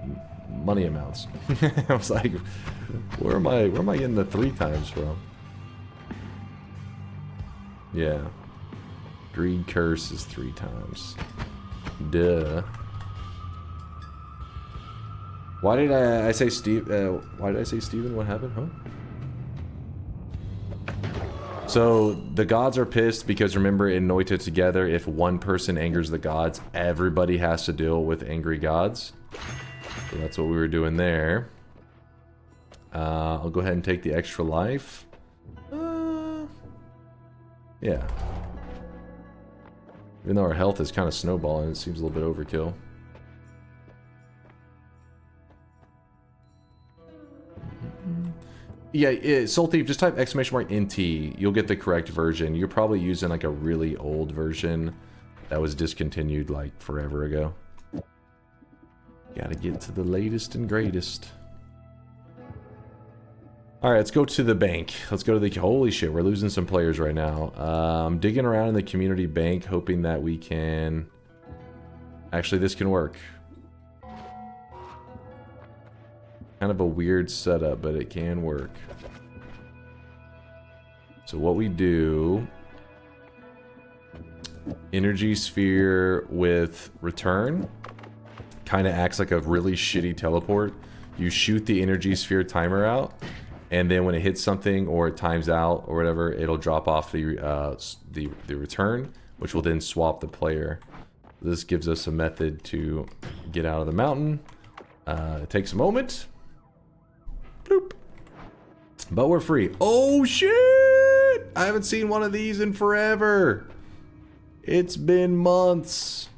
money amounts. I was like, where am I getting the 3 times from? Yeah. Greed curse is 3 times. Duh. Why did I say Steve? Why did I say Steven? What happened? Huh? So the gods are pissed because remember in Noita Together, if one person angers the gods, everybody has to deal with angry gods. So that's what we were doing there. I'll go ahead and take the extra life. Yeah. Even though our health is kind of snowballing, it seems a little bit overkill. Yeah, Soul Thief, just type !NT. You'll get the correct version. You're probably using like a really old version that was discontinued like forever ago. Gotta get to the latest and greatest. Alright, let's go to the bank. Let's go to the... Holy shit, we're losing some players right now. I'm digging around in the community bank, hoping that we can... Actually, this can work. Kind of a weird setup, but it can work. So what we do... Energy sphere with return. Kind of acts like a really shitty teleport. You shoot the energy sphere timer out, and then when it hits something or it times out or whatever, it'll drop off the return, which will then swap the player. This gives us a method to get out of the mountain. It takes a moment. Bloop. But we're free. Oh shit! I haven't seen one of these in forever. It's been months.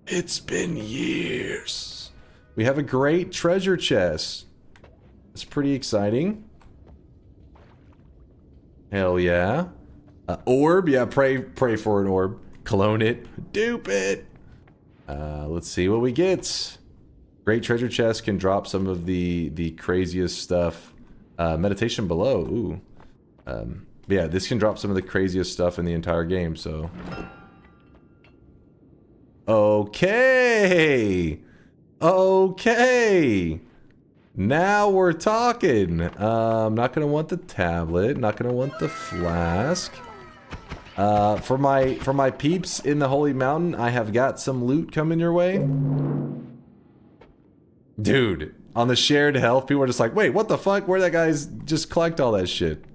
It's been years. We have a great treasure chest. It's pretty exciting. Hell yeah. Orb, yeah, pray for an orb. Clone it. Dupe it. Let's see what we get. Great treasure chest can drop some of the craziest stuff. Meditation below. Ooh. Yeah, this can drop some of the craziest stuff in the entire game, so... Okay! Okay! Now we're talking! I'm not gonna want the tablet, not gonna want the flask. For my peeps in the Holy Mountain, I have got some loot coming your way. Dude, on the shared health, people are just like, wait, what the fuck? Where'd that guy's just collect all that shit?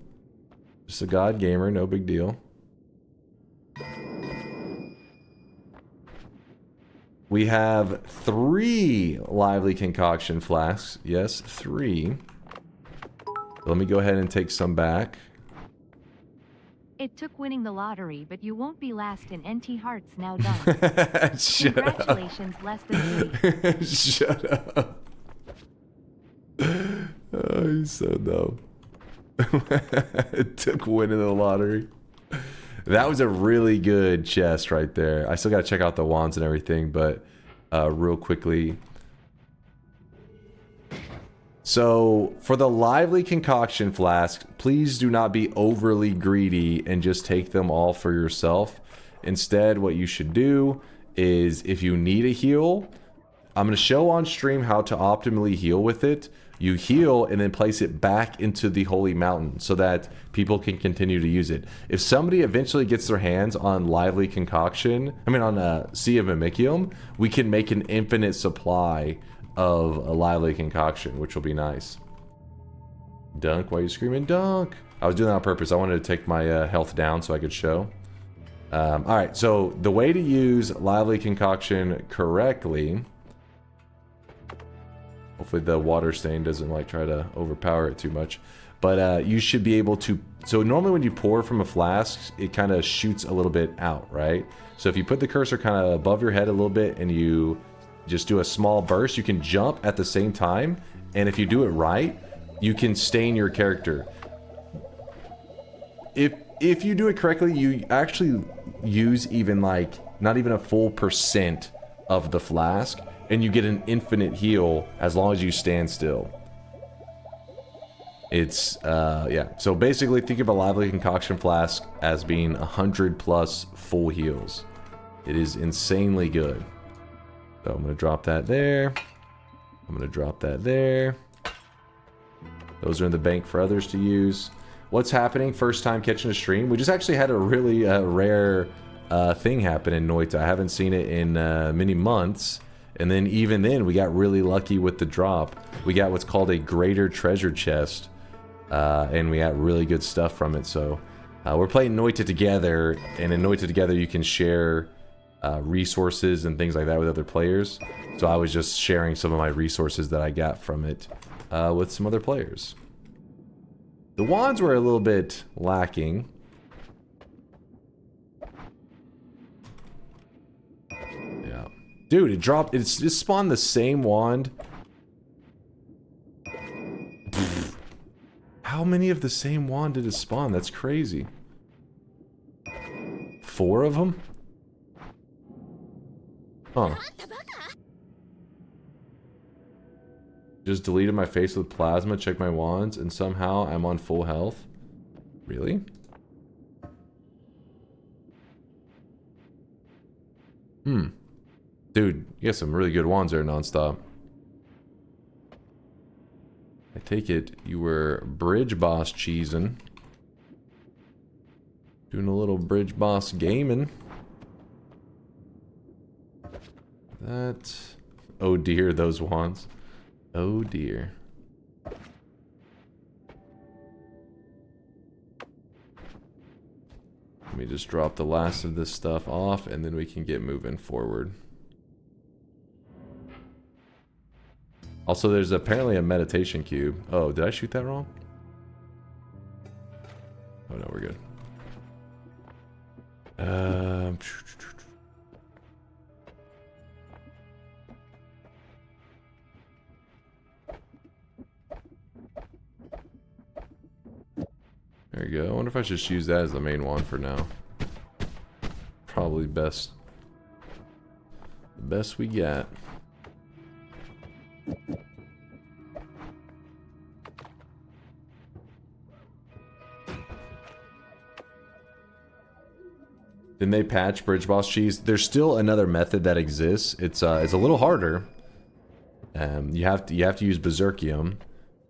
Just a god gamer, no big deal. We have 3 lively concoction flasks. Yes, 3. Let me go ahead and take some back. It took winning the lottery, but you won't be last in NT Hearts now done. Congratulations, less than 3. Shut up. Oh, he's so dumb. It took winning the lottery. That was a really good chest right there. I still gotta check out the wands and everything, but real quickly. So, for the lively concoction flask, please do not be overly greedy and just take them all for yourself. Instead, what you should do is, if you need a heal, I'm gonna show on stream how to optimally heal with it. You heal and then place it back into the Holy Mountain so that people can continue to use it. If somebody eventually gets their hands on Lively Concoction, on Sea of Mimicium, we can make an infinite supply of a Lively Concoction, which will be nice. Dunk, why are you screaming dunk? I was doing that on purpose. I wanted to take my health down so I could show. Alright, so the way to use Lively Concoction correctly... Hopefully the water stain doesn't like try to overpower it too much. But you should be able to... So normally when you pour from a flask, it kind of shoots a little bit out, right? So if you put the cursor kind of above your head a little bit and you just do a small burst, you can jump at the same time. And if you do it right, you can stain your character. If you do it correctly, you actually use even like, not even a full % of the flask. And you get an infinite heal as long as you stand still. It's, yeah. So basically, think of a Lively Concoction Flask as being 100+ full heals. It is insanely good. So I'm going to drop that there. I'm gonna drop that there. Those are in the bank for others to use. What's happening? First time catching a stream. We just actually had a really rare thing happen in Noita. I haven't seen it in many months. And then even then, we got really lucky with the drop. We got what's called a greater treasure chest. And we got really good stuff from it. So we're playing Noita Together. And in Noita Together, you can share resources and things like that with other players. So I was just sharing some of my resources that I got from it with some other players. The wands were a little bit lacking. Yeah. Dude, it dropped. It just spawned the same wand. How many of the same wand did it spawn? That's crazy. 4 of them? Huh. Just deleted my face with plasma, checked my wands, and somehow I'm on full health. Really? Dude, you got some really good wands there, nonstop. I take it you were bridge boss cheesing. Doing a little bridge boss gaming. That... Oh dear, those wands. Oh dear. Let me just drop the last of this stuff off and then we can get moving forward. Also, there's apparently a meditation cube. Oh, did I shoot that wrong? Oh no, we're good. There you go. I wonder if I should just use that as the main one for now. Probably best. The best we got. Didn't they patch Bridge Boss Cheese? There's still another method that exists. It's a little harder. You have to use Berserkium.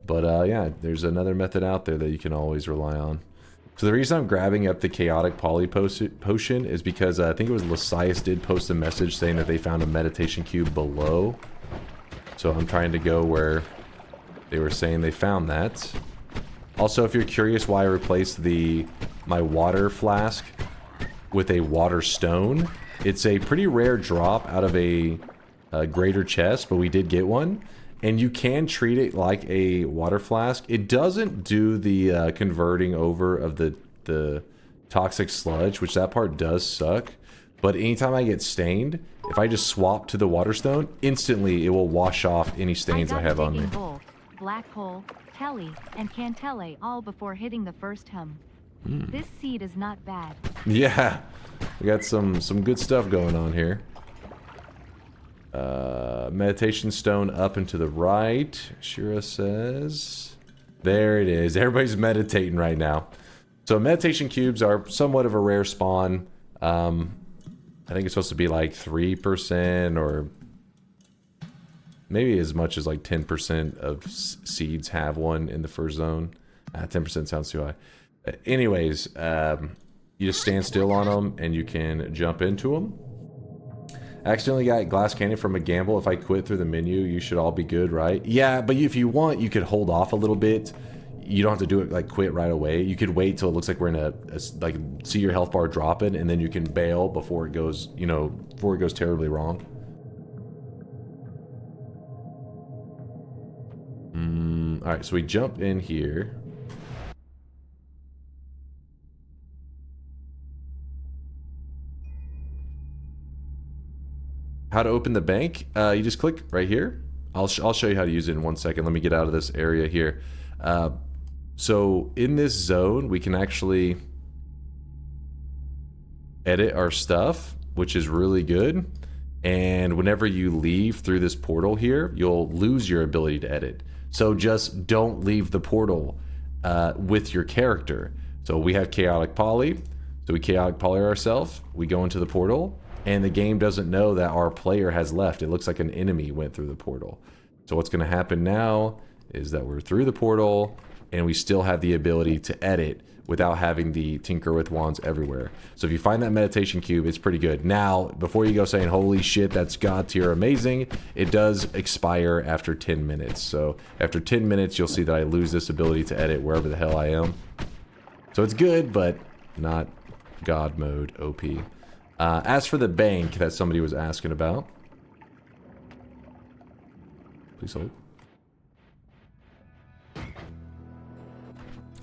But yeah, there's another method out there that you can always rely on. So the reason I'm grabbing up the Chaotic Poly Potion is because I think it was Lysias did post a message saying that they found a meditation cube below. So I'm trying to go where they were saying they found that. Also, if you're curious why I replaced my water flask with a water stone, it's a pretty rare drop out of a greater chest, but we did get one. And you can treat it like a water flask. It doesn't do the converting over of the toxic sludge, which that part does suck. But anytime I get stained, if I just swap to the water stone, instantly it will wash off any stains I have on me. Both Black Hole, Telly, and Cantele all before hitting the first hum. This seed is not bad. Yeah, we got some good stuff going on here. Meditation stone up and to the right, Shira says. There it is. Everybody's meditating right now. So meditation cubes are somewhat of a rare spawn. I think it's supposed to be like 3% or maybe as much as like 10% of seeds have one in the first zone. 10% sounds too high. Anyways, you just stand still on them and you can jump into them. I accidentally got glass cannon from a gamble. If I quit through the menu, you should all be good, right? Yeah, but if you want, you could hold off a little bit. You don't have to do it like quit right away. You could wait till it looks like we're in like see your health bar dropping, and then you can bail before it goes, you know, before it goes terribly wrong. All right, so we jump in here. How to open the bank? You just click right here. I'll show you how to use it in 1 second. Let me get out of this area here. So in this zone, we can actually edit our stuff, which is really good. And whenever you leave through this portal here, you'll lose your ability to edit. So just don't leave the portal with your character. So we have Chaotic Poly. So we Chaotic Poly ourselves. We go into the portal. And the game doesn't know that our player has left. It looks like an enemy went through the portal. So what's going to happen now is that we're through the portal and we still have the ability to edit without having the tinker with wands everywhere. So if you find that meditation cube, it's pretty good. Now, before you go saying, holy shit, that's god tier amazing, it does expire after 10 minutes. So after 10 minutes, you'll see that I lose this ability to edit wherever the hell I am. So it's good, but not god mode OP. As for the bank that somebody was asking about, please hold.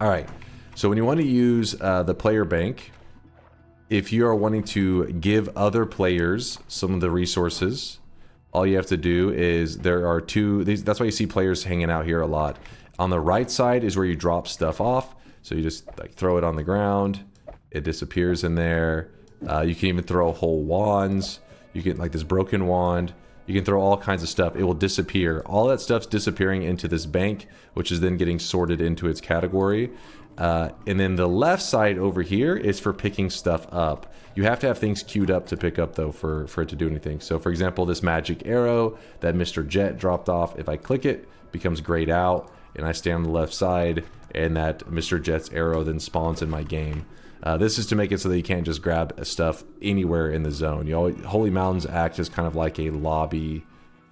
All right. So when you want to use the player bank, if you are wanting to give other players some of the resources, all you have to do is there are that's why you see players hanging out here a lot. On the right side is where you drop stuff off. So you just like throw it on the ground. It disappears in there. You can even throw whole wands. You get like this broken wand. You can throw all kinds of stuff. It will disappear. All that stuff's disappearing into this bank, which is then getting sorted into its category. And then the left side over here is for picking stuff up. You have to have things queued up to pick up, though, for it to do anything. So, for example, this magic arrow that Mr. Jet dropped off, if I click it, becomes grayed out, and I stay on the left side, and that Mr. Jet's arrow then spawns in my game. This is to make it so that you can't just grab stuff anywhere in the zone. Holy Mountains act as kind of like a lobby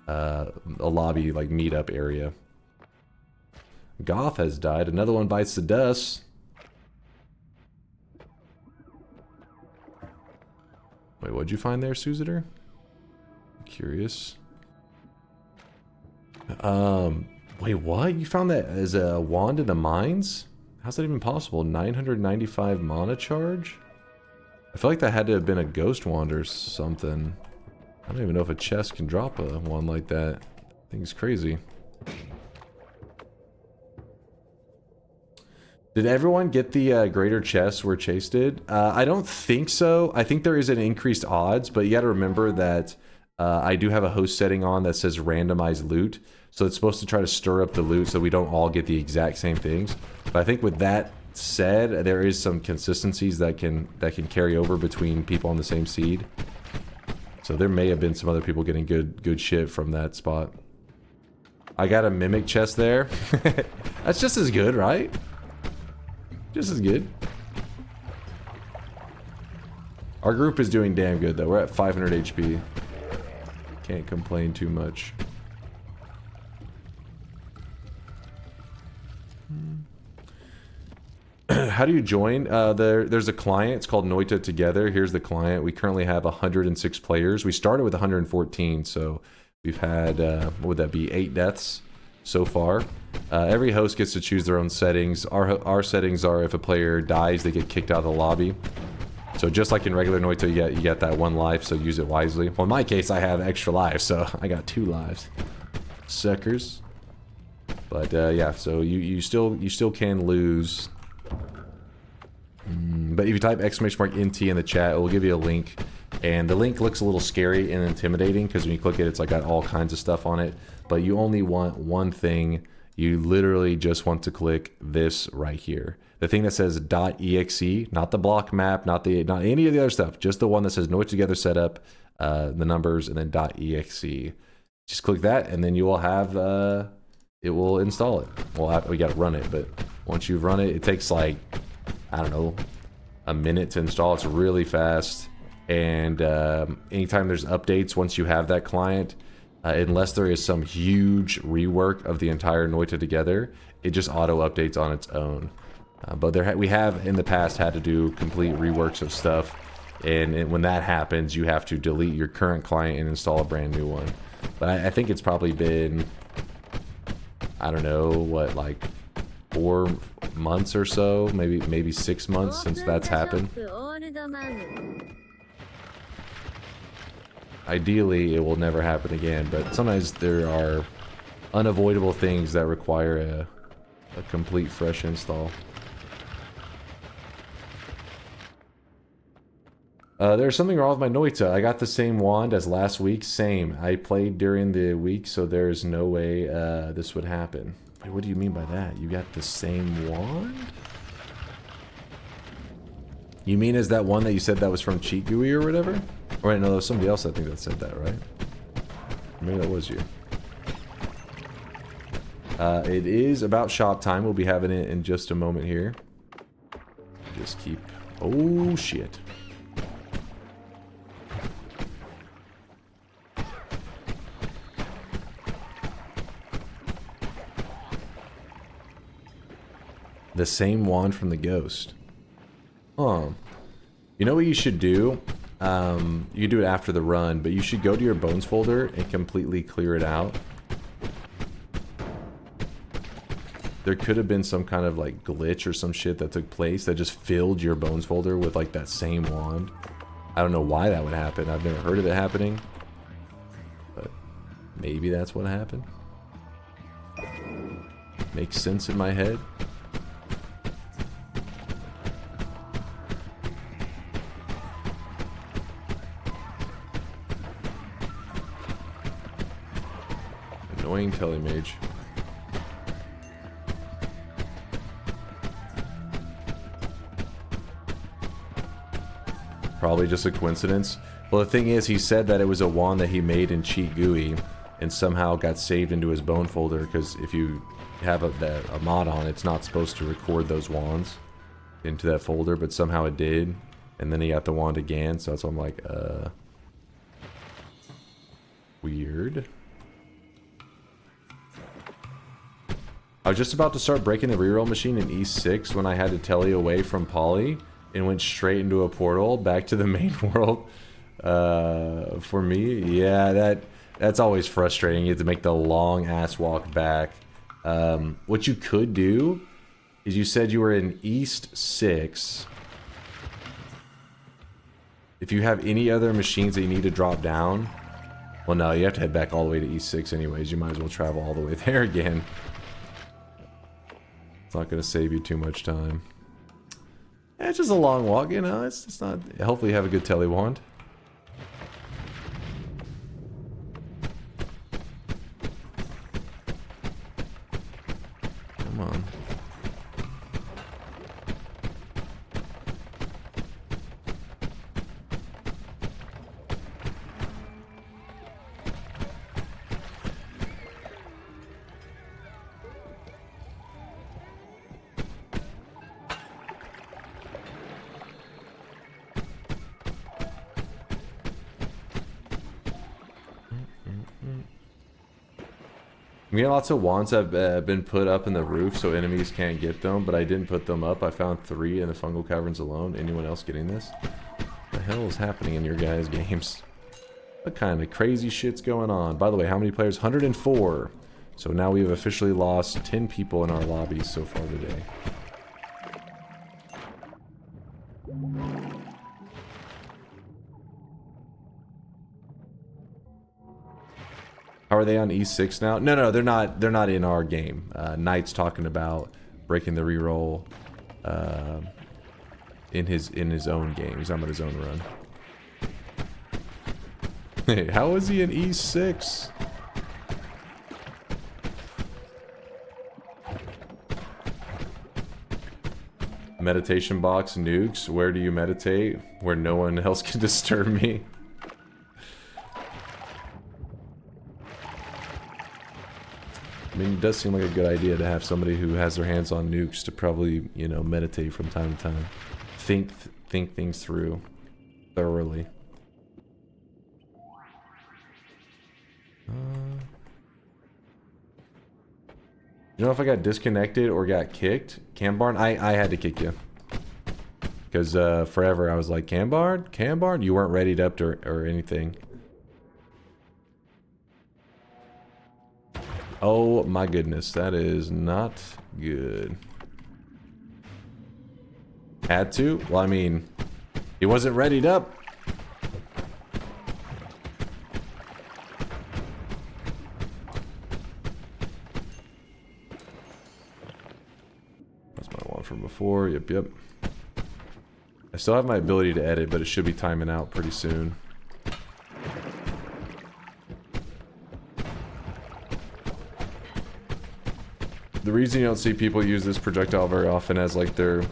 like meetup area. Goth has died. Another one bites the dust. Wait, what'd you find there, Suziter? Curious. Wait, what? You found that as a wand in the mines? How's that even possible? 995 mana charge? I feel like that had to have been a ghost wand or something. I don't even know if a chest can drop a wand like that. I think it's crazy. Did everyone get the greater chest where Chase did? I don't think so. I think there is an increased odds, but you got to remember that I do have a host setting on that says randomized loot. So it's supposed to try to stir up the loot so we don't all get the exact same things. But I think with that said, there is some consistencies that can carry over between people on the same seed. So there may have been some other people getting good shit from that spot. I got a mimic chest there. That's just as good, right? Just as good. Our group is doing damn good though. We're at 500 HP. Can't complain too much. How do you join? There's a client. It's called Noita Together. Here's the client. We currently have 106 players. We started with 114, so we've had, what would that be, 8 deaths so far. Every host gets to choose their own settings. Our settings are if a player dies, they get kicked out of the lobby. So just like in regular Noita, you get that 1 life, so use it wisely. Well, in my case, I have extra lives, so I got 2 lives. Suckers. But yeah, so you still can lose. But if you type !NT in the chat, it will give you a link. And the link looks a little scary and intimidating because when you click it, it's like got all kinds of stuff on it. But you only want one thing. You literally just want to click this right here. The thing that says .exe, not the block map, not any of the other stuff. Just the one that says Noita Together setup, the numbers, and then .exe. Just click that, and then you will have, it will install it. Well, we got to run it, but once you've run it, it takes like, I don't know, a minute to install. It's really fast. And anytime there's updates, once you have that client, unless there is some huge rework of the entire Noita Together, it just auto updates on its own. But we have in the past had to do complete reworks of stuff, and when that happens, you have to delete your current client and install a brand new one. But I think it's probably been, I don't know, what, like 4 months or so, maybe 6 months since that's happened. Ideally, it will never happen again, but sometimes there are unavoidable things that require a complete fresh install. There's something wrong with my Noita. I got the same wand as last week. Same. I played during the week, so there's no way this would happen. Wait, what do you mean by that? You got the same wand? You mean as that one that you said that was from Cheat GUI or whatever? Or wait, no, there was somebody else I think that said that, right? Maybe that was you. It is about shop time. We'll be having it in just a moment here. Just keep... Oh, shit. The same wand from the ghost. Oh. You know what you should do? You do it after the run, but you should go to your bones folder and completely clear it out. There could have been some kind of like glitch or some shit that took place that just filled your bones folder with like that same wand. I don't know why that would happen. I've never heard of it happening. But maybe that's what happened. Makes sense in my head. Annoying telemage. Probably just a coincidence. Well, the thing is, he said that it was a wand that he made in Cheat GUI and somehow got saved into his bone folder, because if you have a mod on, it's not supposed to record those wands into that folder, but somehow it did. And then he got the wand again, so that's why I'm like, weird. I was just about to start breaking the reroll machine in E6 when I had to tele away from Polly and went straight into a portal back to the main world. For me, yeah, that's always frustrating. You have to make the long ass walk back. What you could do is, you said you were in East 6. If you have any other machines that you need to drop down, well, no, you have to head back all the way to East 6 anyways. You might as well travel all the way there again. It's not going to save you too much time. Yeah, it's just a long walk, you know. It's not. Hopefully, you have a good tele wand. Come on. We have lots of wands that have been put up in the roof so enemies can't get them, but I didn't put them up. I found 3 in the fungal caverns alone. Anyone else getting this? What the hell is happening in your guys' games? What kind of crazy shit's going on? By the way, how many players? 104. So now we have officially lost 10 people in our lobbies so far today. How are they on E6 now? No, they're not. They're not in our game. Knight's talking about breaking the reroll in his own game. He's on his own run. Hey, how is he in E6? Meditation box nukes. Where do you meditate? Where no one else can disturb me. I mean, it does seem like a good idea to have somebody who has their hands on nukes to probably, you know, meditate from time to time. Think things through thoroughly. You know if I got disconnected or got kicked? Cambarn? I had to kick you. Because forever I was like, Cambarn? You weren't readied up or anything. Oh my goodness, that is not good. Had to? Well, I mean, he wasn't readied up. That's my one from before. Yep. I still have my ability to edit, but it should be timing out pretty soon. The reason you don't see people use this projectile very often as like their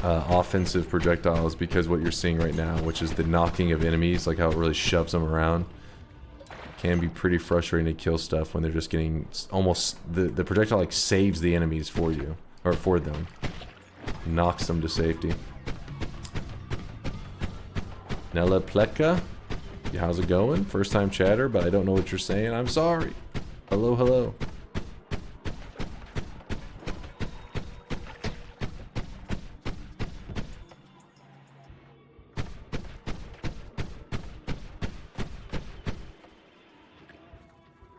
offensive projectile is because what you're seeing right now, which is the knocking of enemies, like how it really shoves them around, can be pretty frustrating to kill stuff when they're just getting almost the projectile like saves the enemies for you or for them, knocks them to safety. Nella Pleka, how's it going? First time chatter, but I don't know what you're saying. I'm sorry. Hello, hello.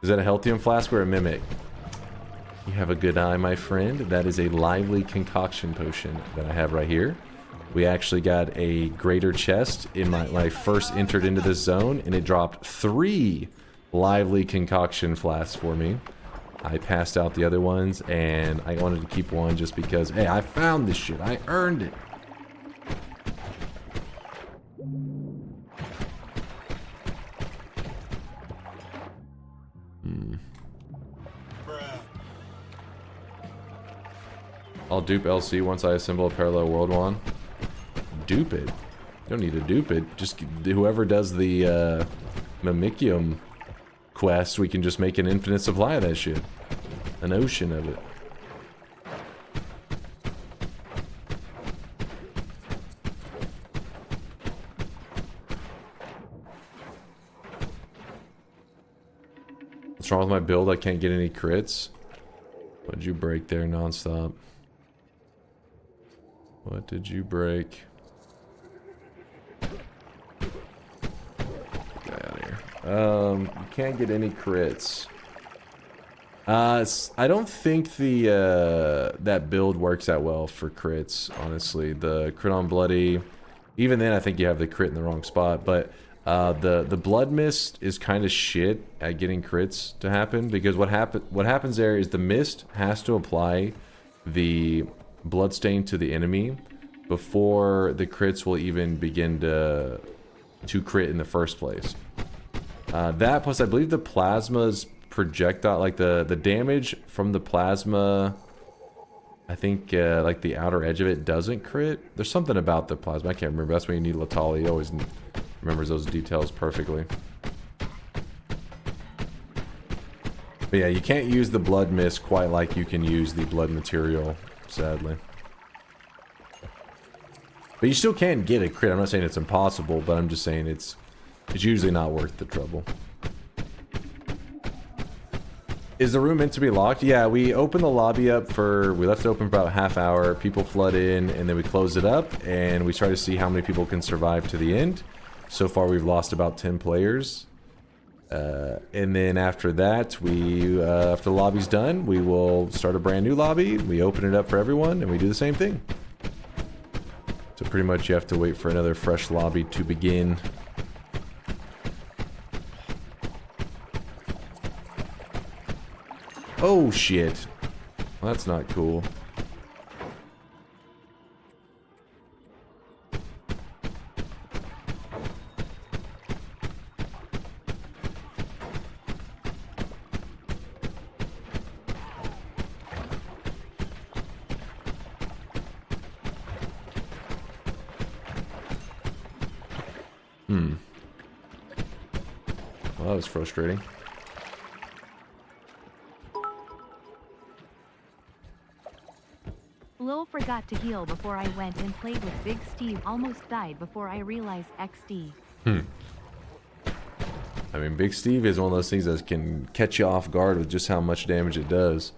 Is that a Healthium flask or a Mimic? You have a good eye, my friend. That is a lively concoction potion that I have right here. We actually got a greater chest in when I first entered into this zone, and it dropped 3 lively concoction flasks for me. I passed out the other ones, and I wanted to keep one just because, hey, I found this shit. I earned it. I'll dupe LC once I assemble a parallel world one. Dupe it? You don't need to dupe it. Just whoever does the Mimicium quest, we can just make an infinite supply of that shit. An ocean of it. What's wrong with my build? I can't get any crits. What'd you break there, nonstop? What did you break? Get out of here. You can't get any crits. I don't think the that build works that well for crits, honestly. The crit on bloody, even then I think you have the crit in the wrong spot, but the blood mist is kind of shit at getting crits to happen, because what happens there is the mist has to apply the bloodstain to the enemy before the crits will even begin to crit in the first place. That plus I believe the plasma's projectile, like the damage from the plasma, I think like the outer edge of it doesn't crit. There's something about the plasma, I can't remember. That's when you need Latali. He always remembers those details perfectly. But yeah, you can't use the blood mist quite like you can use the blood material, sadly. But you still can get a crit. I'm not saying it's impossible, but I'm just saying it's usually not worth the trouble. Is the room meant to be locked? Yeah, we opened the lobby up we left it open for about a half hour. People flood in, and then we closed it up, and we try to see how many people can survive to the end. So far, we've lost about 10 players. And then after that, after the lobby's done, we will start a brand new lobby. We open it up for everyone, and we do the same thing. So pretty much you have to wait for another fresh lobby to begin. Oh shit. Well, that's not cool. Well, that was frustrating. Lil forgot to heal before I went and played with Big Steve. Almost died before I realized XD. I mean, Big Steve is one of those things that can catch you off guard with just how much damage it does.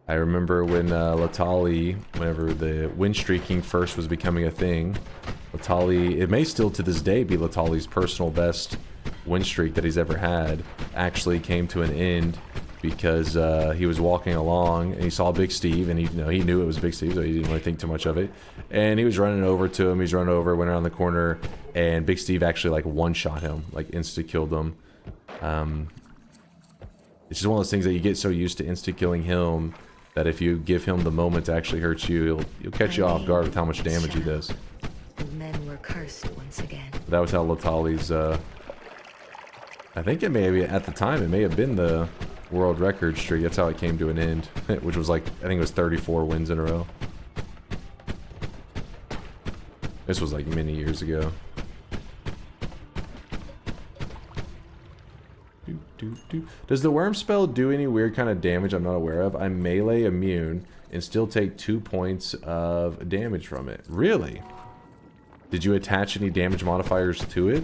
I remember when Latali, whenever the win streaking first was becoming a thing, Latali, it may still to this day be Latali's personal best win streak that he's ever had, actually came to an end because he was walking along and he saw Big Steve, and he knew it was Big Steve, so he didn't really think too much of it. And he was running over to him. He's running over, went around the corner, and Big Steve actually like one-shot him, like insta-killed him. It's just one of those things that you get so used to insta-killing him that if you give him the moment to actually hurt you, he'll catch you off guard with how much damage he does. Men were cursed once again. That was how Latali's, I think it may have, at the time, it may have been the world record streak. That's how it came to an end, which was like, I think it was 34 wins in a row. This was like many years ago. Does the worm spell do any weird kind of damage I'm not aware of? I'm melee immune and still take 2 points of damage from it. Really? Did you attach any damage modifiers to it?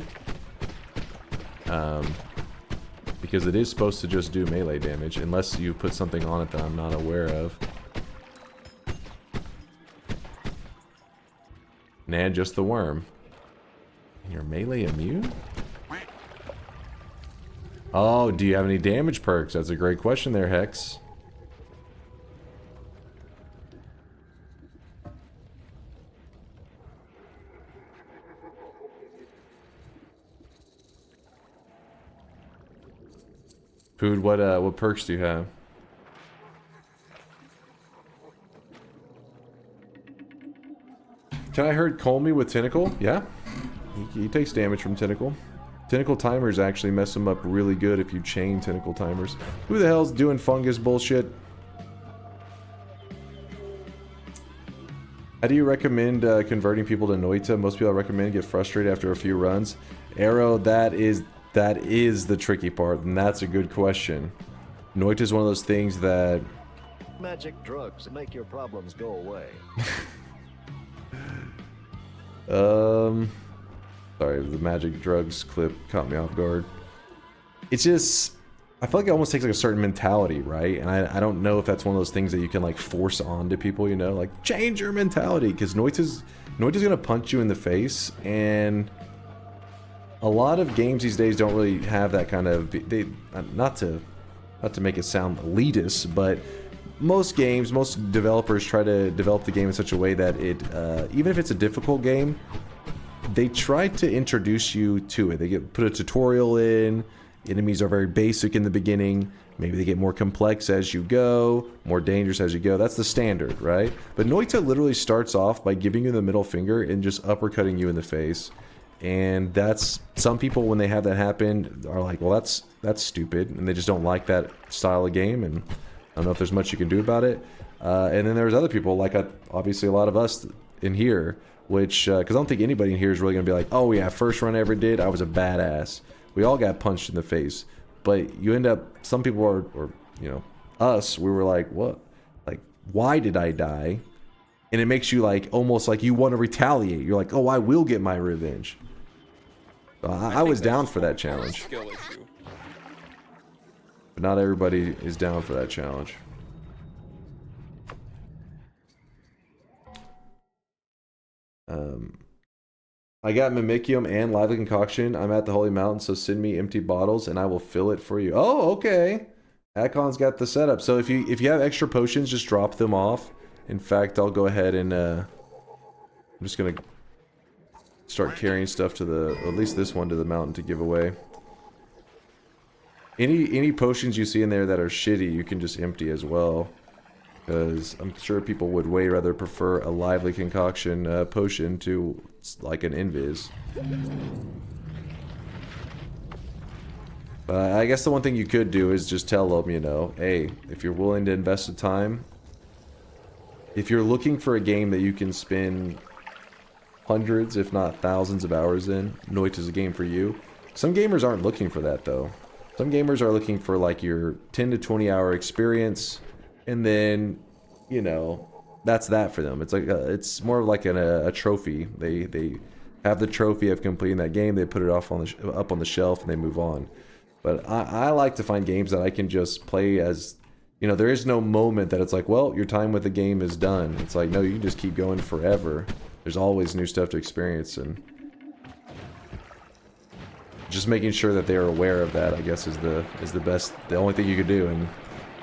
Because it is supposed to just do melee damage, unless you put something on it that I'm not aware of. Nah, just the worm. You're melee immune? Oh, do you have any damage perks? That's a great question there, Hex. Food, what perks do you have? Can I hurt Colmy with Tentacle? Yeah. He takes damage from Tentacle. Tentacle timers actually mess him up really good if you chain Tentacle timers. Who the hell's doing fungus bullshit? How do you recommend converting people to Noita? Most people I recommend get frustrated after a few runs. Arrow, that is the tricky part, and that's a good question. Noita is one of those things that... Magic drugs make your problems go away. Sorry, the magic drugs clip caught me off guard. It's just... I feel like it almost takes like a certain mentality, right? And I don't know if that's one of those things that you can like force onto people, you know? Like, change your mentality, because Noita's gonna punch you in the face, and... a lot of games these days don't really have that kind of... They not to make it sound elitist, but most games, most developers try to develop the game in such a way that it, even if it's a difficult game, they try to introduce you to it. They put a tutorial in, enemies are very basic in the beginning, maybe they get more complex as you go, more dangerous as you go. That's the standard, right? But Noita literally starts off by giving you the middle finger and just uppercutting you in the face. And that's, some people when they have that happen are like, well, that's stupid, and they just don't like that style of game, and I don't know if there's much you can do about it. And then there's other people, like obviously a lot of us in here, which, because I don't think anybody in here is really going to be like, oh yeah, first run I ever did, I was a badass. We all got punched in the face. But you end up, some people are, or you know, us, we were like, what? Like, why did I die? And it makes you like, almost like you want to retaliate. You're like, oh, I will get my revenge. I was down for that challenge. But not everybody is down for that challenge. I got Mimicium and Lively Concoction. I'm at the Holy Mountain, so send me empty bottles and I will fill it for you. Oh, okay. Akon's got the setup. So if you have extra potions, just drop them off. In fact, I'll go ahead and I'm just gonna start carrying stuff to the, at least this one, to the mountain to give away. Any potions you see in there that are shitty, you can just empty as well. Because I'm sure people would way rather prefer a Lively Concoction potion to like an Invis. But I guess the one thing you could do is just tell them, you know, hey, if you're willing to invest the time, if you're looking for a game that you can spend hundreds, if not thousands of hours in, Noita's a game for you. Some gamers aren't looking for that though. Some gamers are looking for like your 10 to 20 hour experience, and then, you know, that's that for them. It's like it's more of like a trophy. They have the trophy of completing that game. They put it off on the up on the shelf and they move on. But I like to find games that I can just play as, you know, there is no moment that it's like, well, your time with the game is done. It's like, no, you can just keep going forever. There's always new stuff to experience, and just making sure that they're aware of that, I guess, is the best, the only thing you could do. And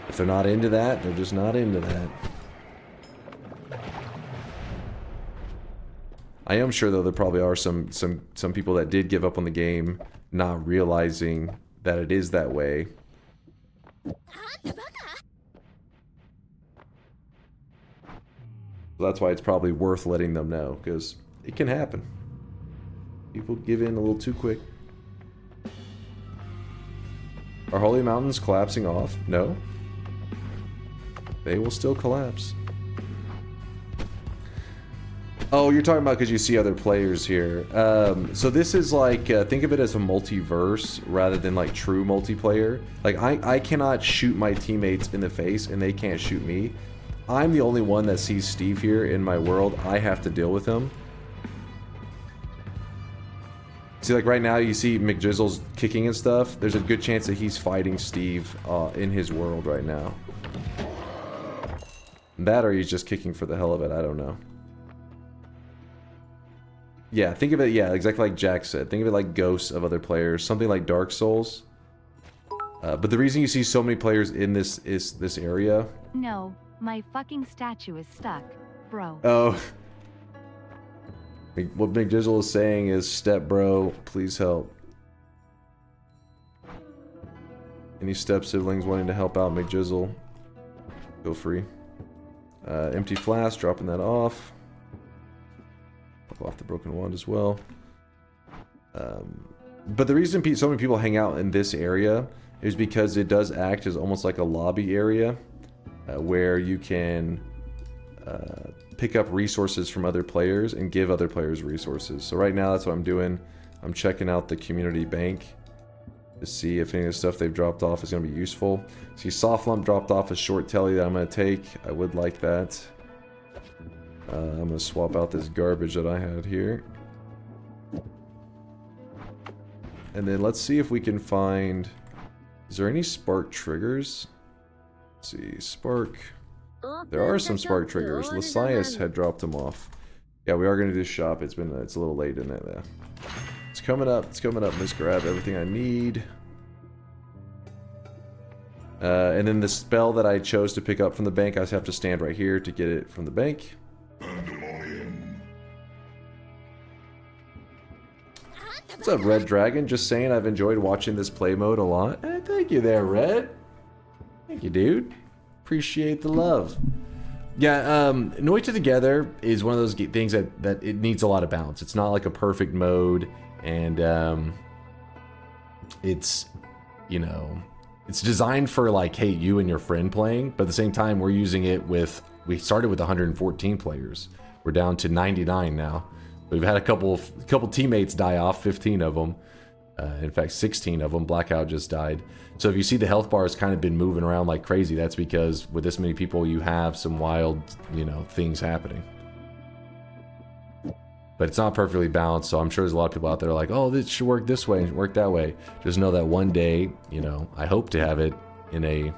if they're not into that, they're just not into that. I am sure though there probably are some people that did give up on the game, not realizing that it is that way. So that's why it's probably worth letting them know, because it can happen. People give in a little too quick. Are Holy Mountains collapsing off? No. They will still collapse. Oh, you're talking about because you see other players here. So this is like, think of it as a multiverse rather than like true multiplayer. Like I cannot shoot my teammates in the face and they can't shoot me. I'm the only one that sees Steve here in my world. I have to deal with him. See, like right now you see McJizzle's kicking and stuff. There's a good chance that he's fighting Steve in his world right now. That or he's just kicking for the hell of it. I don't know. Yeah, think of it, yeah, exactly like Jack said. Think of it like ghosts of other players. Something like Dark Souls. But the reason you see so many players in this area... No, my fucking statue is stuck, bro. Oh. What McDizzle is saying is, step bro, please help. Any step siblings wanting to help out McDizzle, feel free. Empty flask, dropping that off. Pop off the broken wand as well. But the reason so many people hang out in this area is because it does act as almost like a lobby area where you can pick up resources from other players and give other players resources. So right now that's what I'm doing. I'm checking out the community bank to see if any of the stuff they've dropped off is going to be useful. See, Soft Lump dropped off a short telly that I'm going to take. I would like that. I'm going to swap out this garbage that I had here. And then let's see if we can find... Is there any spark triggers? Let's see, spark... There are some spark triggers. Lasias had dropped them off. Yeah, we are going to do shop. It's a little late in it there. It's coming up. It's coming up. Let's grab everything I need. And then the spell that I chose to pick up from the bank, I just have to stand right here to get it from the bank. What's up, Red Dragon? Just saying I've enjoyed watching this play mode a lot. Thank you there, Red. Thank you, dude. Appreciate the love. Yeah, Noita Together is one of those things that it needs a lot of balance. It's not like a perfect mode, and it's, you know, it's designed for like, hey, you and your friend playing, but at the same time we're using it with, we started with 114 players. We're down to 99 now. We've had a couple teammates die off, 15 of them. In fact, 16 of them. Blackout just died. So if you see the health bar has kind of been moving around like crazy, that's because with this many people, you have some wild, you know, things happening. But it's not perfectly balanced, so I'm sure there's a lot of people out there like, oh, this should work this way and work that way. Just know that one day, you know, I hope to have it in a,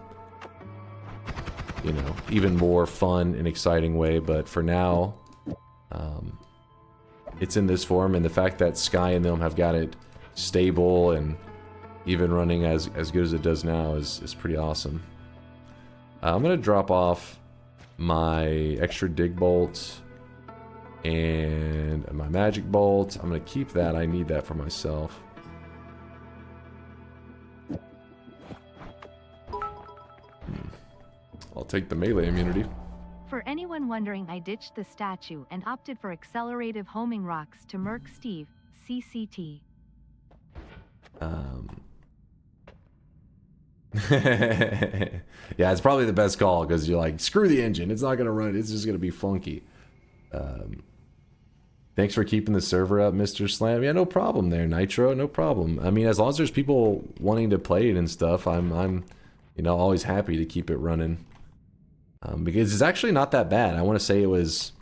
you know, even more fun and exciting way. But for now, it's in this form, and the fact that Sky and them have got it stable and even running as good as it does now is pretty awesome. I'm gonna drop off my extra dig bolt and my magic bolt. I'm gonna keep that. I need that for myself. I'll take the melee immunity. For anyone wondering, I ditched the statue and opted for accelerative homing rocks to murk Steve, CCT. Yeah, it's probably the best call because you're like, screw the engine, it's not gonna run, it's just gonna be funky. Thanks for keeping the server up, Mr. Slam. Yeah, no problem there, Nitro, no problem. I mean, as long as there's people wanting to play it and stuff, I'm you know, always happy to keep it running. Because it's actually not that bad. I want to say it was,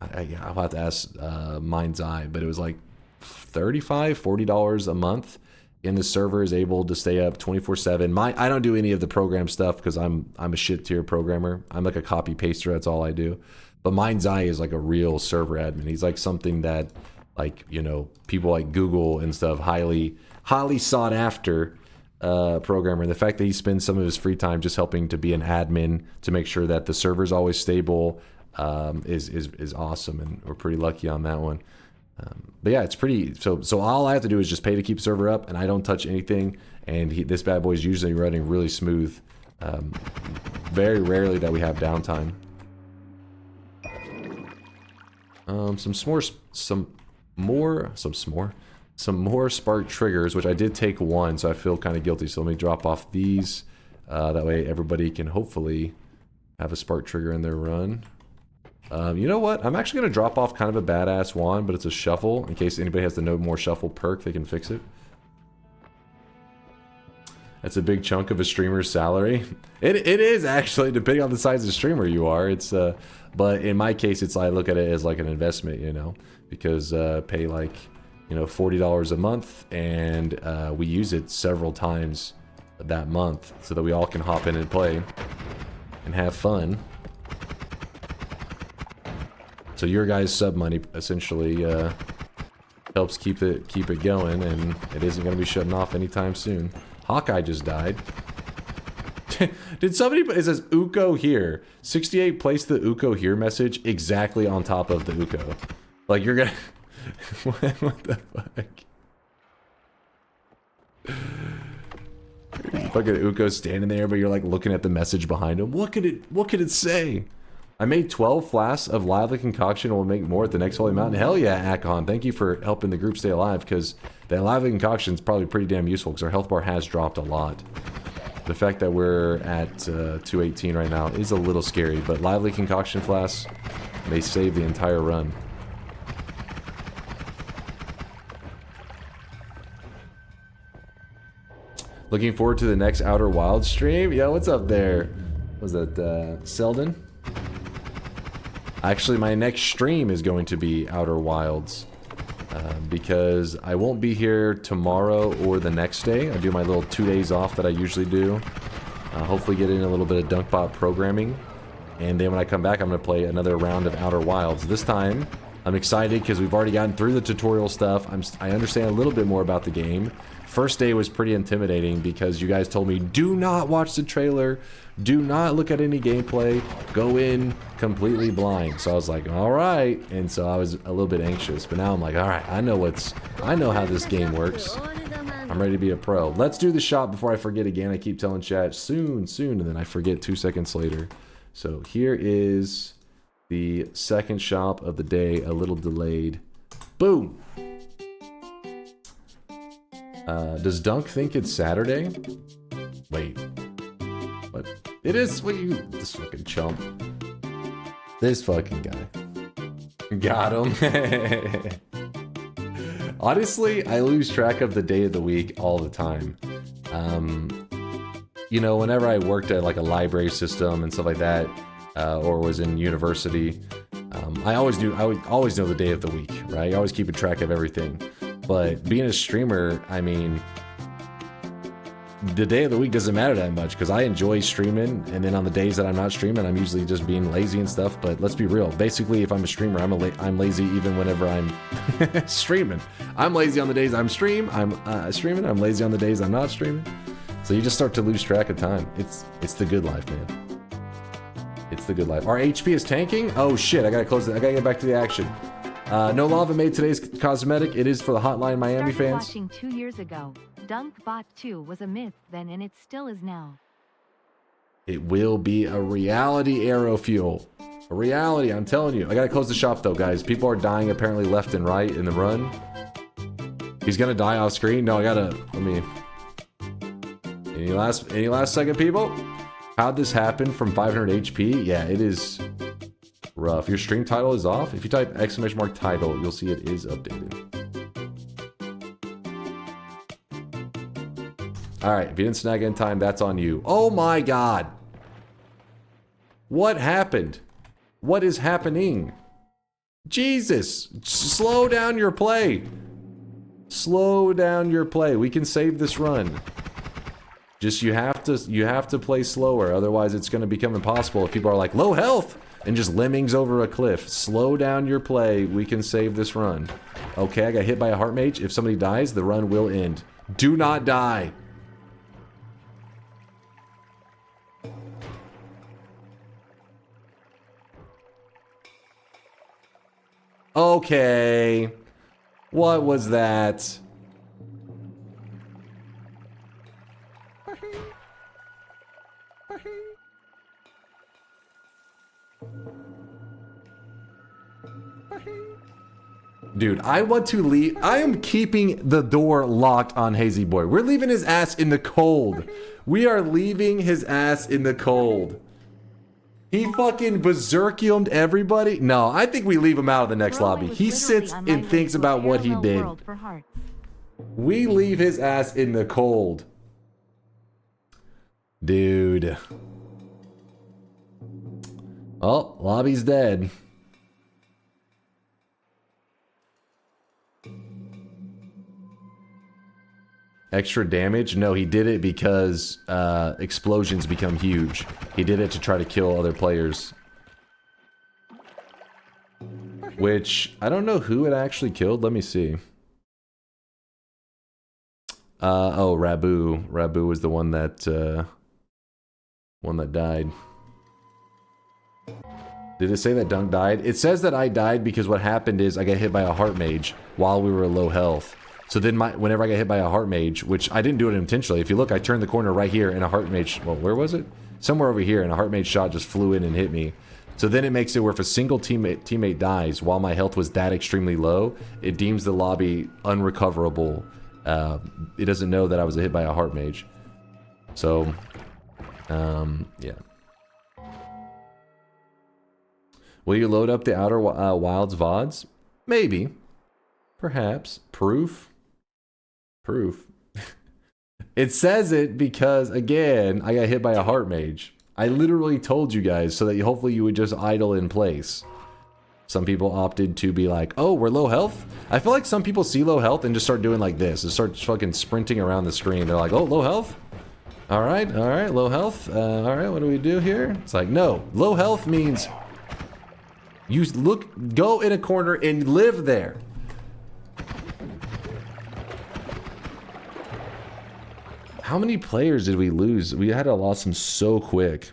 I'll have to ask Mind's Eye, but it was like $35, $40 a month. And the server is able to stay up 24/7. I don't do any of the program stuff because I'm a shit tier programmer. I'm like a copy paster. That's all I do. But Mind's Eye is like a real server admin. He's like something that, like, you know, people like Google and stuff, highly sought after programmer. And the fact that he spends some of his free time just helping to be an admin to make sure that the server's always stable is awesome, and we're pretty lucky on that one. But yeah, it's pretty. So all I have to do is just pay to keep server up, and I don't touch anything. And this bad boy is usually running really smooth. Very rarely that we have downtime. Some more spark triggers, which I did take one, so I feel kind of guilty. So let me drop off these. That way everybody can hopefully have a spark trigger in their run. You know what? I'm actually going to drop off kind of a badass wand, but it's a shuffle. In case anybody has the no more shuffle perk, they can fix it. That's a big chunk of a streamer's salary. It is actually, depending on the size of streamer you are. It's but in my case, it's I look at it as like an investment, you know, because pay like, you know, $40 a month, and we use it several times that month so that we all can hop in and play and have fun. So your guys' sub money essentially helps keep it going, and it isn't going to be shutting off anytime soon. Hawkeye just died. Did somebody, it says Uko here. 68 placed the Uko here message exactly on top of the Uko. Like you're gonna what the fuck? Fucking Uko standing there, but you're like looking at the message behind him. What could it say? I made 12 flasks of lively concoction and will make more at the next holy mountain. Hell yeah, Akon. Thank you for helping the group stay alive, because that lively concoction is probably pretty damn useful because our health bar has dropped a lot. The fact that we're at 218 right now is a little scary, but lively concoction flasks may save the entire run. Looking forward to the next Outer Wilds stream. Yo, what's up there? Was that Selden? Actually, my next stream is going to be Outer Wilds. Because I won't be here tomorrow or the next day. I do my little 2 days off that I usually do. Hopefully get in a little bit of DunkBot programming. And then when I come back, I'm going to play another round of Outer Wilds. This time, I'm excited because we've already gotten through the tutorial stuff. I understand a little bit more about the game. First day was pretty intimidating because you guys told me, do not watch the trailer. Do not look at any gameplay. Go in completely blind. So I was like, all right. And so I was a little bit anxious. But now I'm like, all right, I know how this game works. I'm ready to be a pro. Let's do the shop before I forget again. I keep telling chat soon, and then I forget 2 seconds later. So here is the second shop of the day, a little delayed. Boom. Does Dunk think it's Saturday? Wait. What? It is. What you? This fucking chump. This fucking guy. Got him. Honestly, I lose track of the day of the week all the time. You know, whenever I worked at like a library system and stuff like that, or was in university, I always would always know the day of the week, right? I always keep a track of everything. But being a streamer, I mean, the day of the week doesn't matter that much because I enjoy streaming, and then on the days that I'm not streaming, I'm usually just being lazy and stuff. But let's be real. Basically, if I'm a streamer, I'm lazy even whenever I'm streaming. I'm lazy on the days I'm streaming. I'm lazy on the days I'm not streaming. So you just start to lose track of time. It's the good life, man. It's the good life. Our HP is tanking? Oh shit! I gotta close it. I gotta get back to the action. No Lava made today's cosmetic. It is for the Hotline Miami Started fans. Watching 2 years ago. DunkBot 2 was a myth then, and it still is now. It will be a reality, Arrow Fuel. A reality, I'm telling you. I gotta close the shop though, guys. People are dying apparently left and right in the run. He's gonna die off screen. No, I gotta. Let me. Any last second, people? How'd this happen from 500 HP? Yeah, it is rough. Your stream title is off. If you type !title, you'll see it is updated. Alright, if you didn't snag in time, that's on you. Oh my god! What happened? What is happening? Jesus! Slow down your play! Slow down your play. We can save this run. Just you have to play slower, otherwise it's gonna become impossible if people are like, low health! And just lemmings over a cliff. Slow down your play. We can save this run. Okay, I got hit by a heart mage. If somebody dies, the run will end. Do not die! Okay. What was that? Dude, I want to leave. I am keeping the door locked on Hazy Boy. We're leaving his ass in the cold. We are leaving his ass in the cold. He fucking berserkiumed everybody. No, I think we leave him out of the next Bro, I lobby. was He literally sits on my and way thinks to a about what he parallel did. world for hearts. We leave his ass in the cold. Dude. Oh, lobby's dead. Extra damage? No, he did it because explosions become huge. He did it to try to kill other players. Which, I don't know who it actually killed. Let me see. Oh, Rabu. Rabu was the one that died. Did it say that Dunk died? It says that I died because what happened is I got hit by a heart mage while we were low health. So then whenever I got hit by a heart mage, which I didn't do it intentionally. If you look, I turned the corner right here and a heart mage, well, where was it? Somewhere over here, and a heart mage shot just flew in and hit me. So then it makes it where if a single teammate dies while my health was that extremely low, it deems the lobby unrecoverable. It doesn't know that I was hit by a heart mage. So, yeah. Will you load up the Outer Wilds VODs? Maybe. Perhaps. Proof? Proof. It says it because, again, I got hit by a heart mage. I literally told you guys so that hopefully you would just idle in place. Some people opted to be like, oh, we're low health? I feel like some people see low health and just start doing like this. And start fucking sprinting around the screen. They're like, oh, low health? Alright, low health. Alright, what do we do here? It's like, no. Low health means you go in a corner and live there. How many players did we lose? We had to lost them so quick.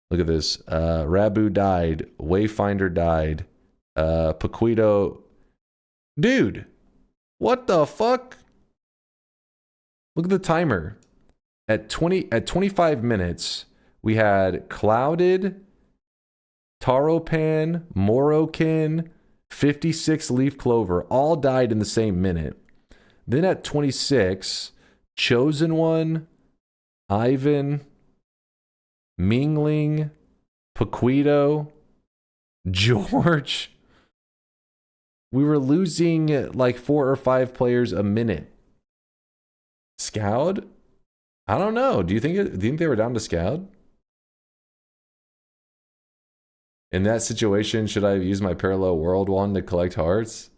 Look at this. Rabu died. Wayfinder died. Paquito. Dude. What the fuck? Look at the timer. At 25 minutes, we had Clouded, Taropan, Morokin, 56 Leaf Clover. All died in the same minute. Then at 26... Chosen One, Ivan, Mingling, Paquito, George. We were losing like 4 or 5 players a minute. Scout? I don't know. Do you think they were down to Scout? In that situation, should I use my parallel world one to collect hearts?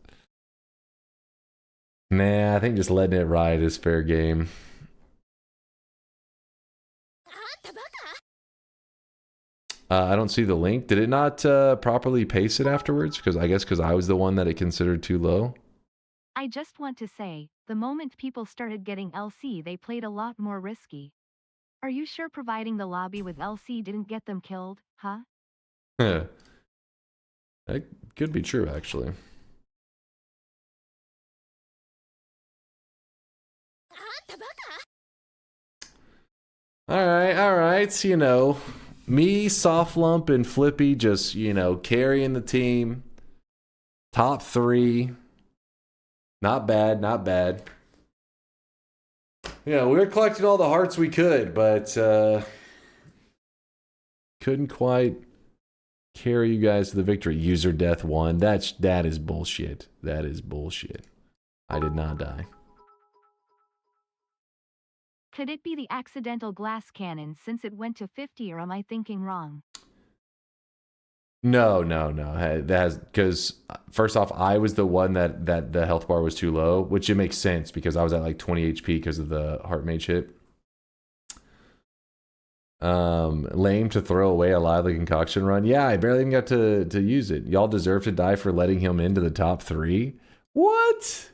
Nah, I think just letting it ride is fair game. I don't see the link. Did it not properly paste it afterwards? Because I was the one that it considered too low. I just want to say, the moment people started getting LC, they played a lot more risky. Are you sure providing the lobby with LC didn't get them killed, huh? That could be true, actually. Alright, you know, me, Soft Lump, and Flippy just, you know, carrying the team. Top 3. Not bad, not bad. Yeah, we were collecting all the hearts we could, but couldn't quite carry you guys to the victory. User death 1. That is bullshit. That is bullshit. I did not die. Could it be the accidental glass cannon since it went to 50, or am I thinking wrong? No. That has, because first off, I was the one that the health bar was too low, which it makes sense because I was at like 20 HP because of the heart mage hit. Lame to throw away a lively concoction run. Yeah, I barely even got to use it. Y'all deserve to die for letting him into the top 3. What?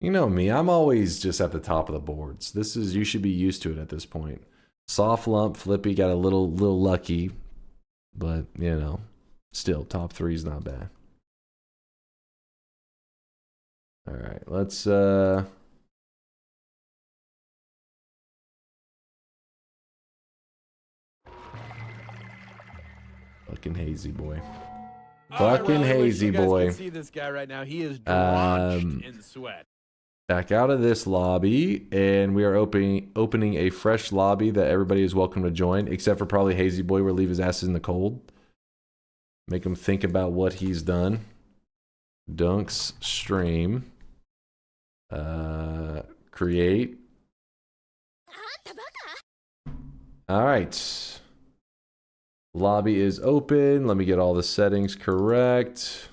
You know me, I'm always just at the top of the boards. You should be used to it at this point. Soft Lump, Flippy got a little lucky, but you know, still top 3 is not bad. All right, let's fucking hazy boy. Fucking hazy boy. You guys can see this guy right now. He is drenched in sweat. back out of this lobby, and we are opening a fresh lobby that everybody is welcome to join, except for probably Hazy Boy. We'll leave his ass in the cold. Make him think about what he's done. Dunk's stream. Create. Alright. Lobby is open. Let me get all the settings correct.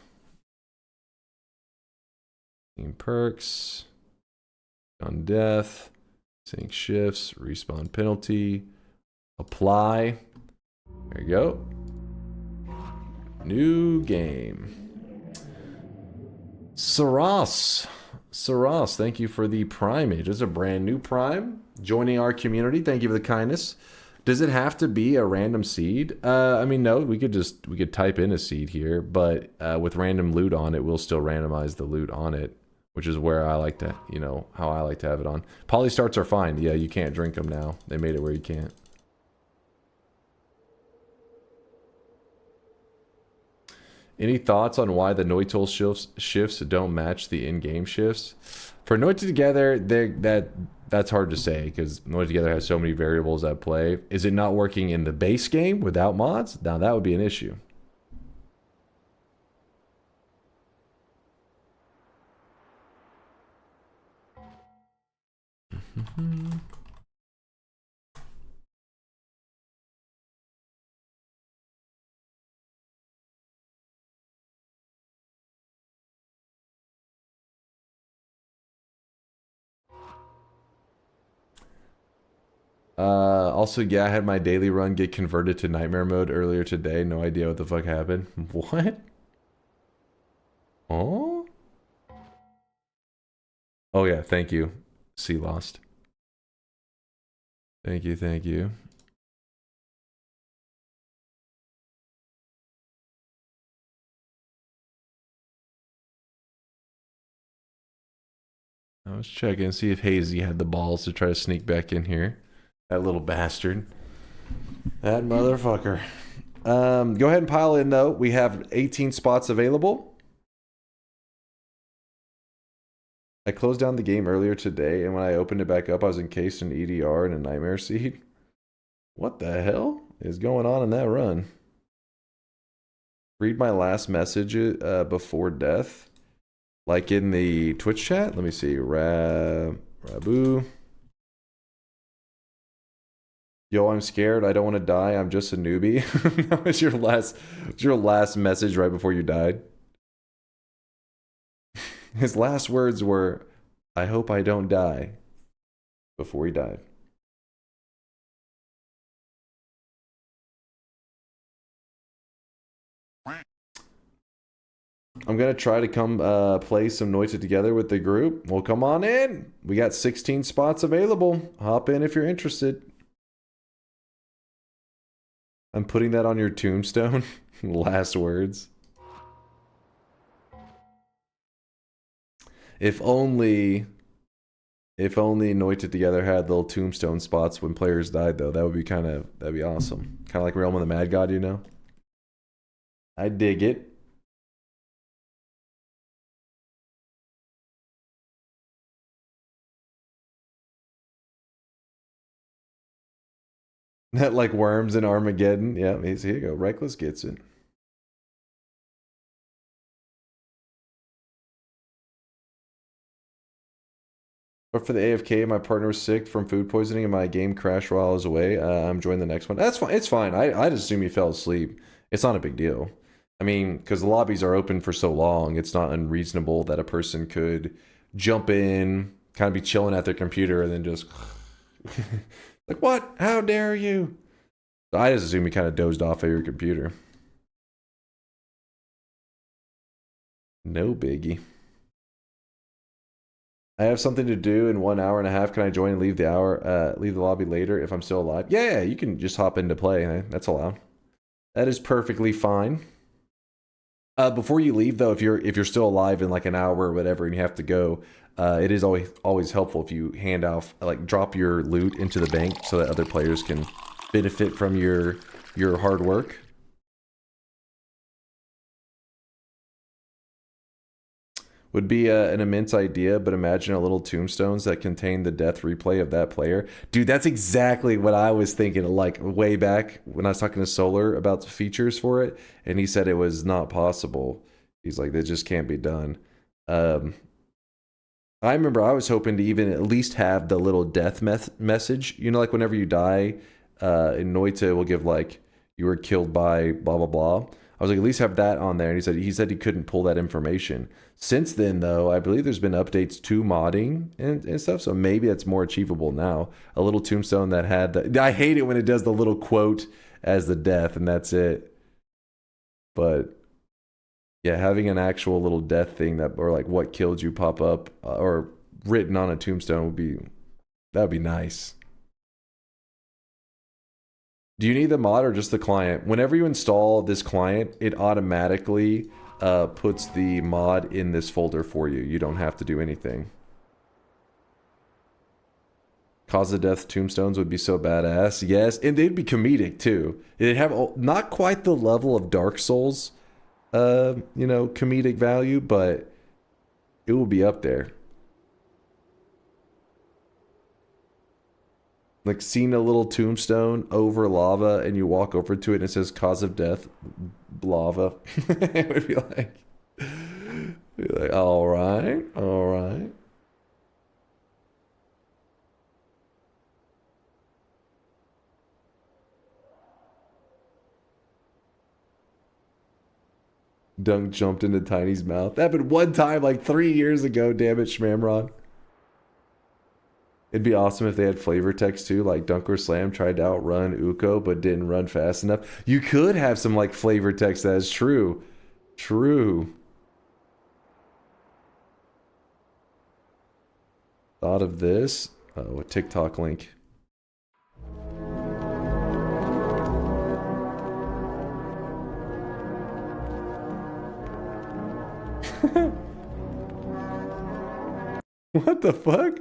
Team perks. On death. Sync shifts. Respawn penalty. Apply. There you go. New game. Saras. Saras, thank you for the primage. It's a brand new prime. Joining our community. Thank you for the kindness. Does it have to be a random seed? I mean, no, we could type in a seed here, but with random loot on it, we'll still randomize the loot on it, which is where I like to, you know, how I like to have it on. Polystarts are fine. Yeah, you can't drink them now. They made it where you can't. Any thoughts on why the Noita shifts don't match the in-game shifts? For Noita Together, that's hard to say because Noita Together has so many variables at play. Is it not working in the base game without mods? Now that would be an issue. Also, yeah, I had my daily run get converted to nightmare mode earlier today. No idea what the fuck happened. What? Oh? Oh yeah, thank you. Sea Lost. Thank you, thank you. I was checking, see if Hazy had the balls to try to sneak back in here. That little bastard. That motherfucker. Go ahead and pile in, though. We have 18 spots available. I closed down the game earlier today, and when I opened it back up, I was encased in EDR and a nightmare seed. What the hell is going on in that run? Read my last message before death. Like in the Twitch chat? Let me see. Rabu. Yo, I'm scared. I don't want to die. I'm just a newbie. That was your last message right before you died. His last words were, I hope I don't die, before he died. I'm going to try to come play some Noita Together with the group. Well, come on in. We got 16 spots available. Hop in if you're interested. I'm putting that on your tombstone. Last words. If only Noita Together had little tombstone spots when players died, though. That'd be awesome. Kind of like Realm of the Mad God, you know? I dig it. Like worms in Armageddon. Yeah, here you go. Reckless gets it. But for the AFK, my partner was sick from food poisoning and my game crashed while I was away. I'm joining the next one. That's fine. It's fine. I just assume he fell asleep. It's not a big deal. I mean, because the lobbies are open for so long, it's not unreasonable that a person could jump in, kind of be chilling at their computer, and then just... like, what? How dare you? I just assume you kind of dozed off at your computer. No biggie. I have something to do in 1 hour and a half. Can I join and leave the lobby later if I'm still alive? Yeah, you can just hop into play. That's allowed. That is perfectly fine. Before you leave, though, if you're still alive in like an hour or whatever, and you have to go, it is always helpful if you hand off, like, drop your loot into the bank so that other players can benefit from your hard work. would be an immense idea, but imagine a little tombstones that contain the death replay of that player. Dude, that's exactly what I was thinking, like way back when I was talking to Solar about the features for it, and he said it was not possible. He's like, that just can't be done. I remember I was hoping to even at least have the little death message. You know, like whenever you die, in Noita, it will give like, you were killed by blah, blah, blah. I was like, at least have that on there. And he said he couldn't pull that information. Since then, though, I believe there's been updates to modding and stuff. So maybe that's more achievable now. A little tombstone that had the... I hate it when it does the little quote as the death and that's it. But yeah, having an actual little death thing that, or like what killed you pop up or written on a tombstone would be... That would be nice. Do you need the mod or just the client? Whenever you install this client, it automatically puts the mod in this folder for you. You don't have to do anything. Cause of death tombstones would be so badass. Yes, and they'd be comedic too. It'd have not quite the level of Dark Souls, you know, comedic value, but it will be up there. Like seeing a little tombstone over lava and you walk over to it and it says cause of death, lava. It would be like, all right, all right. Dunk jumped into Tiny's mouth. That happened one time like 3 years ago, damn it, Shmamron. It'd be awesome if they had flavor text too, like DunkOrSlam tried to outrun Uko but didn't run fast enough. You could have some like flavor text that is true. True. Thought of this? Oh, a TikTok link. What the fuck?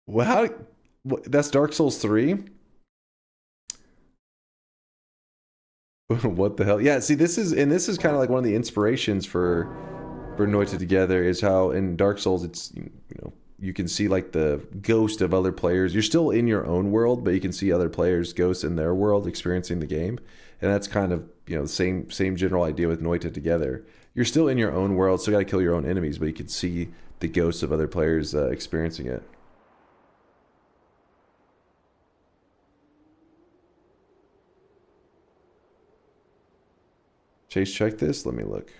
Well, how? That's Dark Souls 3? What the hell? Yeah, see, this is kind of like one of the inspirations for Noita Together is how in Dark Souls it's, you know, you can see like the ghost of other players. You're still in your own world, but you can see other players' ghosts in their world experiencing the game. And that's kind of, you know, the same general idea with Noita Together. You're still in your own world, still got to kill your own enemies, but you can see the ghosts of other players experiencing it. Chase, check this. Let me look.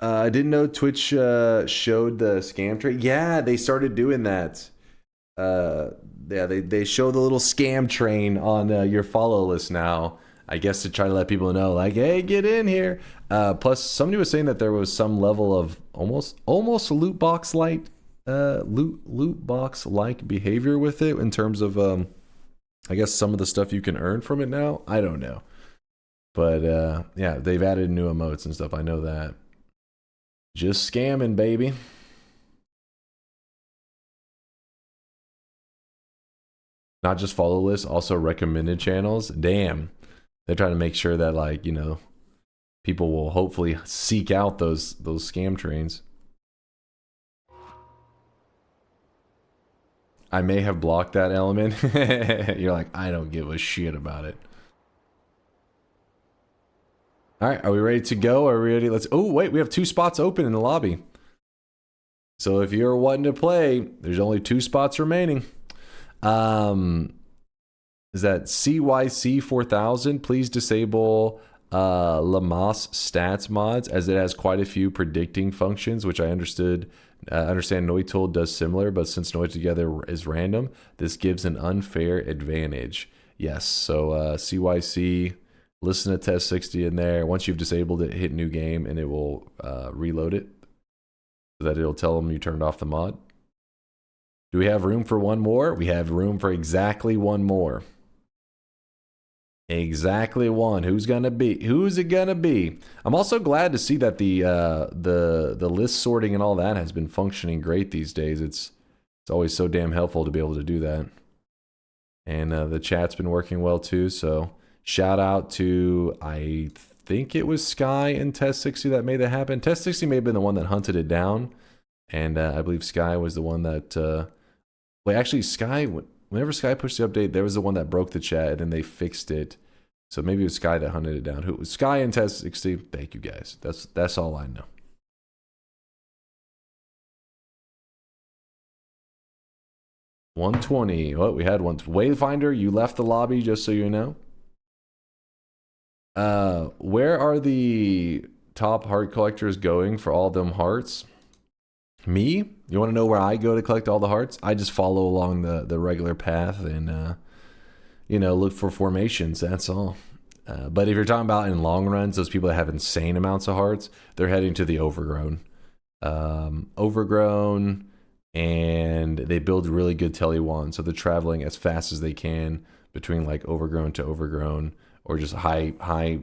I didn't know Twitch showed the scam train. Yeah, they started doing that. Yeah, they show the little scam train on your follow list now. I guess to try to let people know, like, hey, get in here. Plus, somebody was saying that there was some level of almost loot box like behavior with it in terms of I guess some of the stuff you can earn from it now. I don't know, but yeah, they've added new emotes and stuff. I know that. Just scamming, baby. Not just follow lists, also recommended channels. Damn. They're trying to make sure that, like, you know, people will hopefully seek out those scam trains. I may have blocked that element. You're like, I don't give a shit about it. All right, are we ready to go? Are we ready? Let's. Oh, wait, we have 2 spots open in the lobby. So if you're wanting to play, there's only 2 spots remaining. Is that CYC 4000? Please disable Lamas stats mods, as it has quite a few predicting functions, which I understand Noita does similar, but since Noita Together is random, this gives an unfair advantage. Yes, so CYC, listen to test 60 in there. Once you've disabled it, hit new game, and it will reload it, so that it'll tell them you turned off the mod. Do we have room for one more? We have room for exactly one more. Exactly one. Who's gonna be? Who's it gonna be? I'm also glad to see that the list sorting and all that has been functioning great these days. It's always so damn helpful to be able to do that. And the chat's been working well too. So shout out to, I think it was Sky and Test 60 that made that happen. Test 60 may have been the one that hunted it down, and I believe Sky was the one that. Wait, actually, Sky. Whenever Sky pushed the update, there was the one that broke the chat, and then they fixed it. So maybe it was Sky that hunted it down. Who was Sky and Test 60? Thank you guys. That's all I know. $120. What we had one. Wayfinder, you left the lobby, just so you know. Where are the top heart collectors going for all them hearts? Me? You want to know where I go to collect all the hearts? I just follow along the regular path and, you know, look for formations. That's all. But if you're talking about in long runs, those people that have insane amounts of hearts, they're heading to the Overgrown. Overgrown, and they build really good Tele1, so they're traveling as fast as they can between like Overgrown to Overgrown, or just high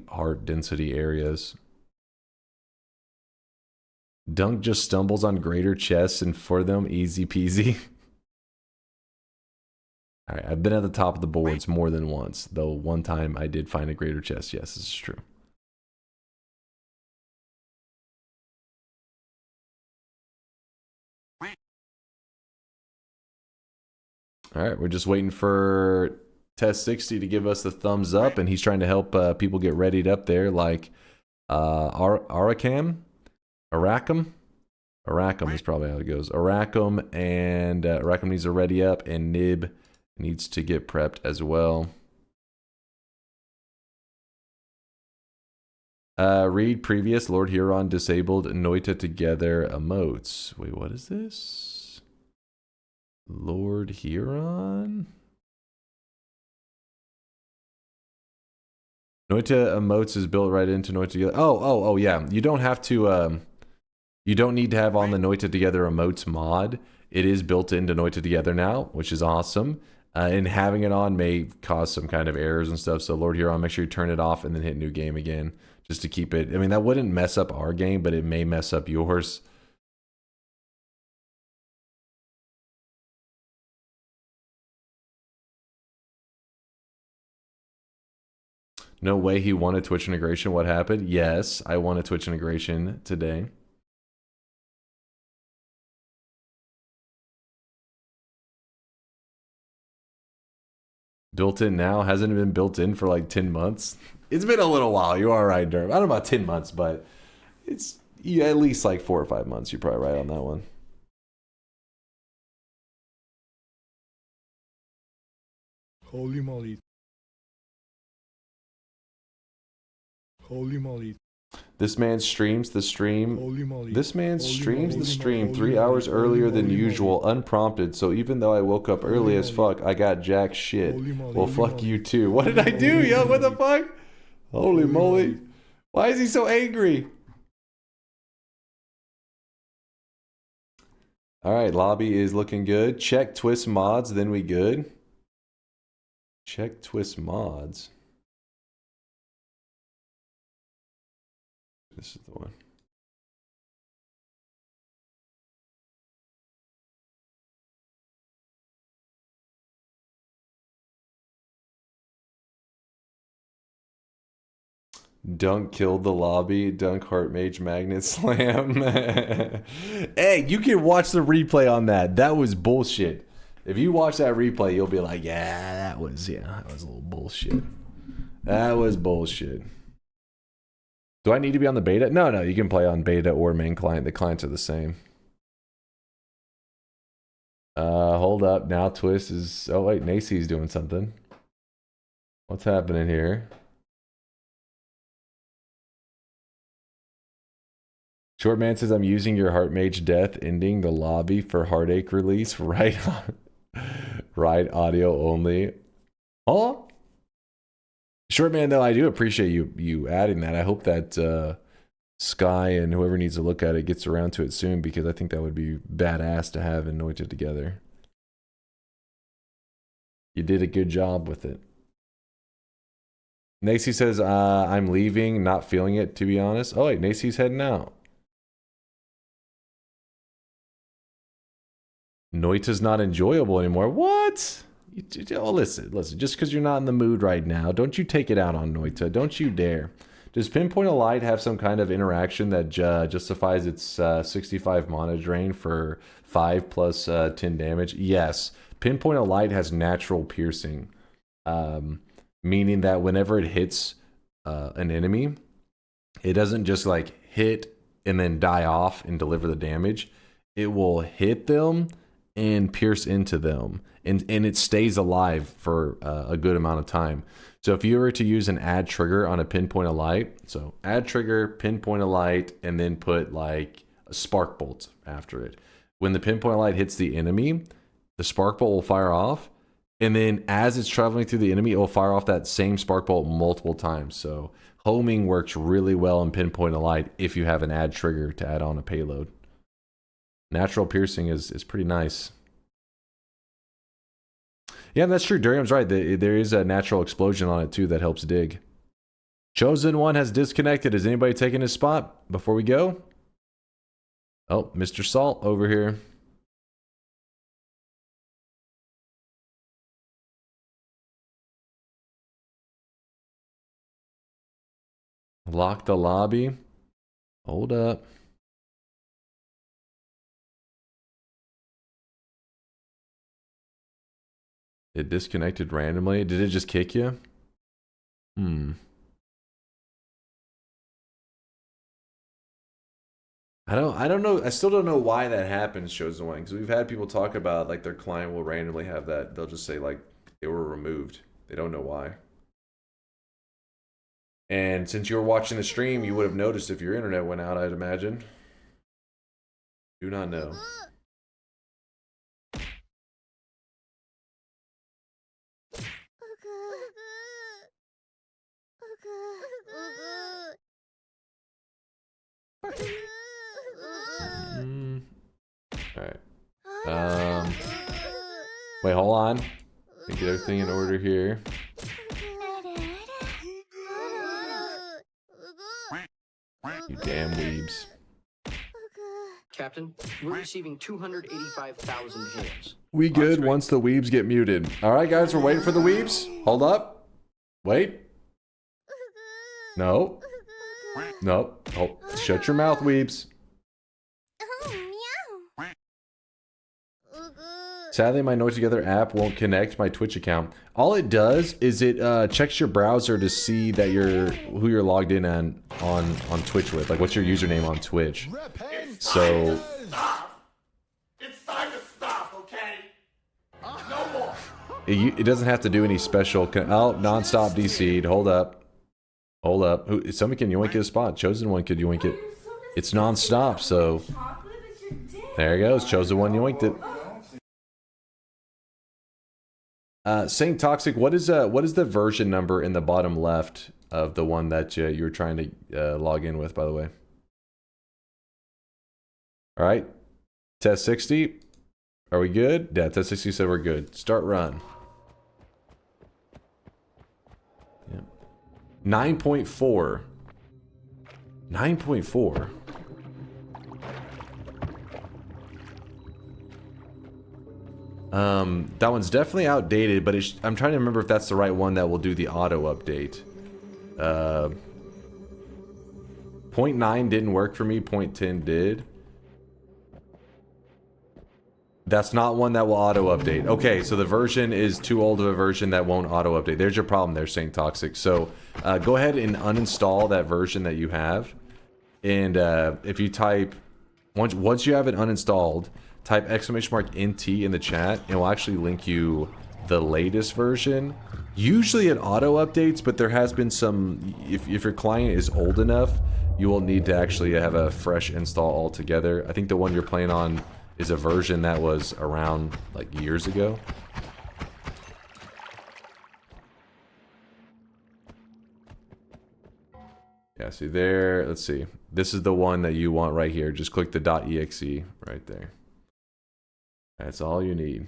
heart density areas. Dunk just stumbles on greater chests, and for them, easy peasy. All right, I've been at the top of the boards more than once, though one time I did find a greater chest. Yes, this is true. All right, we're just waiting for Test 60 to give us the thumbs up, and he's trying to help people get readied up there, like Aracam is probably how it goes. Aracam, and Aracam needs to ready up, and Nib needs to get prepped as well. Read previous Lord Huron disabled Noita Together emotes. Wait, what is this? Lord Huron? Noita emotes is built right into Noita Together. Oh, yeah. You don't have to, you don't need to have on the Noita Together emotes mod. It is built into Noita Together now, which is awesome. And having it on may cause some kind of errors and stuff. So Lord Huron, make sure you turn it off and then hit new game again, just to keep it. I mean, that wouldn't mess up our game, but it may mess up yours. No way he wanted Twitch integration. What happened? Yes, I wanted Twitch integration today. Built in now? Hasn't been built in for like 10 months? It's been a little while. You are right, Derm. I don't know about 10 months, but it's at least like 4 or 5 months. You're probably right on that one. Holy moly. Holy moly. This man streams the stream. Holy moly. This man streams the stream moly, 3 hours holy earlier moly, than usual, unprompted. So even though I woke up early as fuck, I got jack shit. Well, fuck you too. What did I do, yo? What the fuck? Holy moly. Why is he so angry? All right, lobby is looking good. Check twist mods, then we good. Check twist mods. This is the one. Dunk killed the lobby. Dunk heart mage magnet slam. Hey, you can watch the replay on that. That was bullshit. If you watch that replay, you'll be like, yeah, that was a little bullshit. That was bullshit. Do I need to be on the beta? No, you can play on beta or main client. The clients are the same. Hold up. Now Twist is... Oh, wait. Nacy's doing something. What's happening here? Shortman says, I'm using your Heart Mage Death ending the lobby for Heartache release. Right on. Right audio only. Oh. Shortman, though, I do appreciate you adding that. I hope that Sky and whoever needs to look at it gets around to it soon, because I think that would be badass to have in Noita Together. You did a good job with it. Nacy says, I'm leaving, not feeling it, to be honest. Oh, wait, Nacy's heading out. Noita's not enjoyable anymore. What? Oh, listen. Just because you're not in the mood right now, don't you take it out on Noita. Don't you dare. Does Pinpoint of Light have some kind of interaction that justifies its 65 mana drain for 5 plus 10 damage? Yes. Pinpoint of Light has natural piercing. Meaning that whenever it hits an enemy, it doesn't just like hit and then die off and deliver the damage. It will hit them and pierce into them, and it stays alive for a good amount of time. So if you were to use an add trigger on a Pinpoint of Light, so add trigger, Pinpoint of Light, and then put like a spark bolt after it. When the Pinpoint of Light hits the enemy, the spark bolt will fire off, and then as it's traveling through the enemy, it will fire off that same spark bolt multiple times. So homing works really well in Pinpoint of Light if you have an add trigger to add on a payload. Natural piercing is pretty nice. Yeah, that's true. Durium's right. There is a natural explosion on it too that helps dig. Chosen One has disconnected. Is anybody taking his spot before we go? Oh, Mr. Salt over here. Lock the lobby. Hold up. It disconnected randomly. Did it just kick you? I don't know. I still don't know why that happens, Chosen One, because we've had people talk about like their client will randomly have that. They'll just say like they were removed. They don't know why. And since you were watching the stream, you would have noticed if your internet went out, I'd imagine. Do not know. Alright. Wait, hold on. Let me get everything in order here. You damn weebs. Captain, we're receiving 285,000 hits. We good once the weebs get muted. Alright guys, we're waiting for the weebs. Hold up. Wait. No. Nope. Oh, shut your mouth, weebs. Sadly, my Noita Together app won't connect my Twitch account. All it does is it checks your browser to see that who you're logged in on Twitch with. Like, what's your username on Twitch? So It's time to stop, okay? No more. it doesn't have to do any special. Oh, nonstop DC'd. Hold up. Hold up. Somebody can yoink his spot. Chosen One could yoink it. It's nonstop, so there it goes. Chosen One yoinked it. Saint Toxic, what is the version number in the bottom left of the one that you were trying to log in with, by the way? All right, test 60. Are we good? Yeah, test 60 said we're good. Start run. Yeah. 9.4. 9.4. That one's definitely outdated, but I'm trying to remember if that's the right one that will do the auto update. 0.9 didn't work for me, 0.10 did. That's not one that will auto update. Okay, so the version is too old of a version that won't auto update. There's your problem there, Saint Toxic. So go ahead and uninstall that version that you have. And if you type, once you have it uninstalled, type !NT in the chat, and we'll actually link you the latest version. Usually it auto updates, but there has been some, if your client is old enough, you will need to actually have a fresh install altogether. I think the one you're playing on is a version that was around like years ago. Yeah, see there, let's see. This is the one that you want right here. Just click the .exe right there. That's all you need.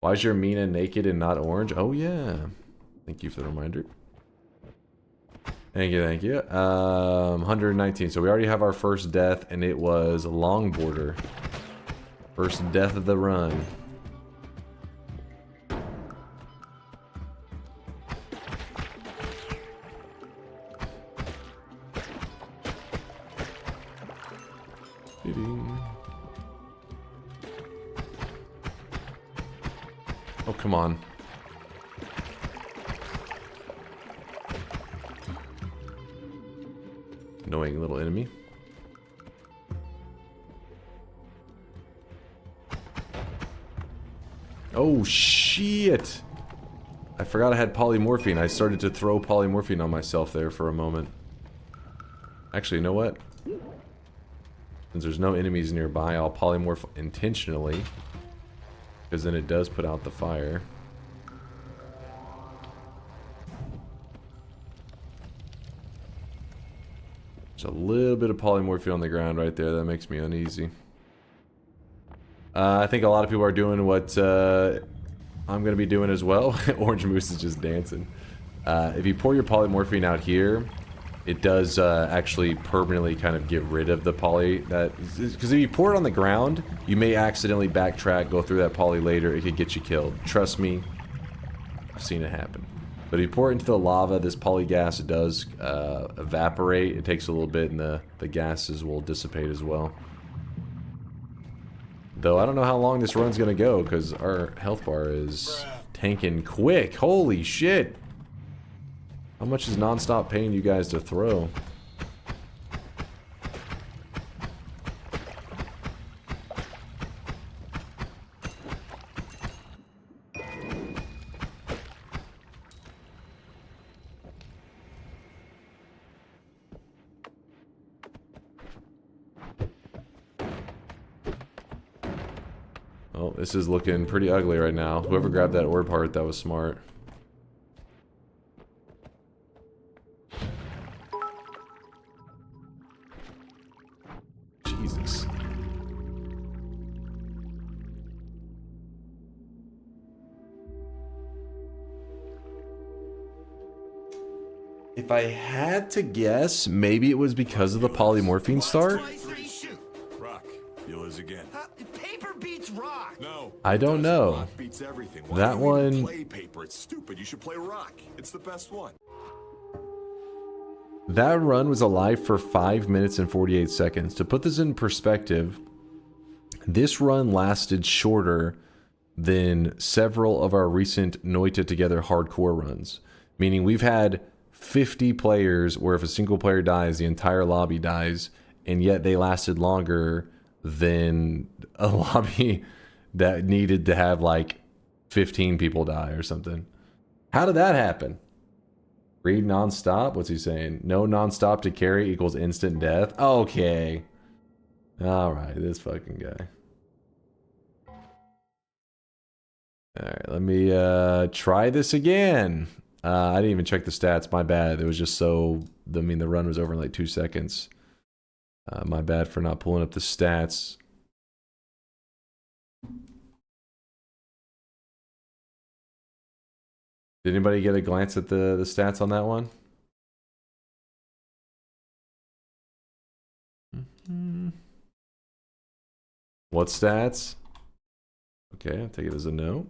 Why is your Mina naked and not orange? Oh yeah. Thank you for the reminder. Thank you, thank you. 119. So we already have our first death, and it was Longboarder. First death of the run. Oh, come on. Annoying little enemy. Oh, shit! I forgot I had polymorphine. I started to throw polymorphine on myself there for a moment. Actually, you know what? Since there's no enemies nearby, I'll polymorph intentionally. Because then it does put out the fire. There's a little bit of polymorphine on the ground right there. That makes me uneasy. I think a lot of people are doing what I'm going to be doing as well. Orange Moose is just dancing. If you pour your polymorphine out here, it does actually permanently kind of get rid of the poly. Because if you pour it on the ground, you may accidentally backtrack, go through that poly later. It could get you killed. Trust me, I've seen it happen. But if you pour it into the lava, this poly gas does evaporate. It takes a little bit, and the gases will dissipate as well. Though I don't know how long this run's gonna go, because our health bar is tanking quick. Holy shit! How much is non-stop paying you guys to throw? Oh, this is looking pretty ugly right now. Whoever grabbed that orb heart, that was smart. Jesus. If I had to guess, maybe it was because of the polymorphine start. Rock, you'll lose again. Paper beats rock. No. I don't know. Rock beats everything. Why That do you even one. play paper? It's stupid. You should play rock. It's the best one. That run was alive for 5 minutes and 48 seconds. To put this in perspective, this run lasted shorter than several of our recent Noita Together hardcore runs. Meaning we've had 50 players where if a single player dies, the entire lobby dies, and yet they lasted longer than a lobby that needed to have like 15 people die or something. How did that happen? Read non-stop? What's he saying? No non-stop to carry equals instant death? Okay. Alright, this fucking guy. Alright, let me try this again. I didn't even check the stats. My bad. It was just so... I mean, the run was over in like 2 seconds. My bad for not pulling up the stats. Did anybody get a glance at the stats on that one? What stats? Okay, I'll take it as a no.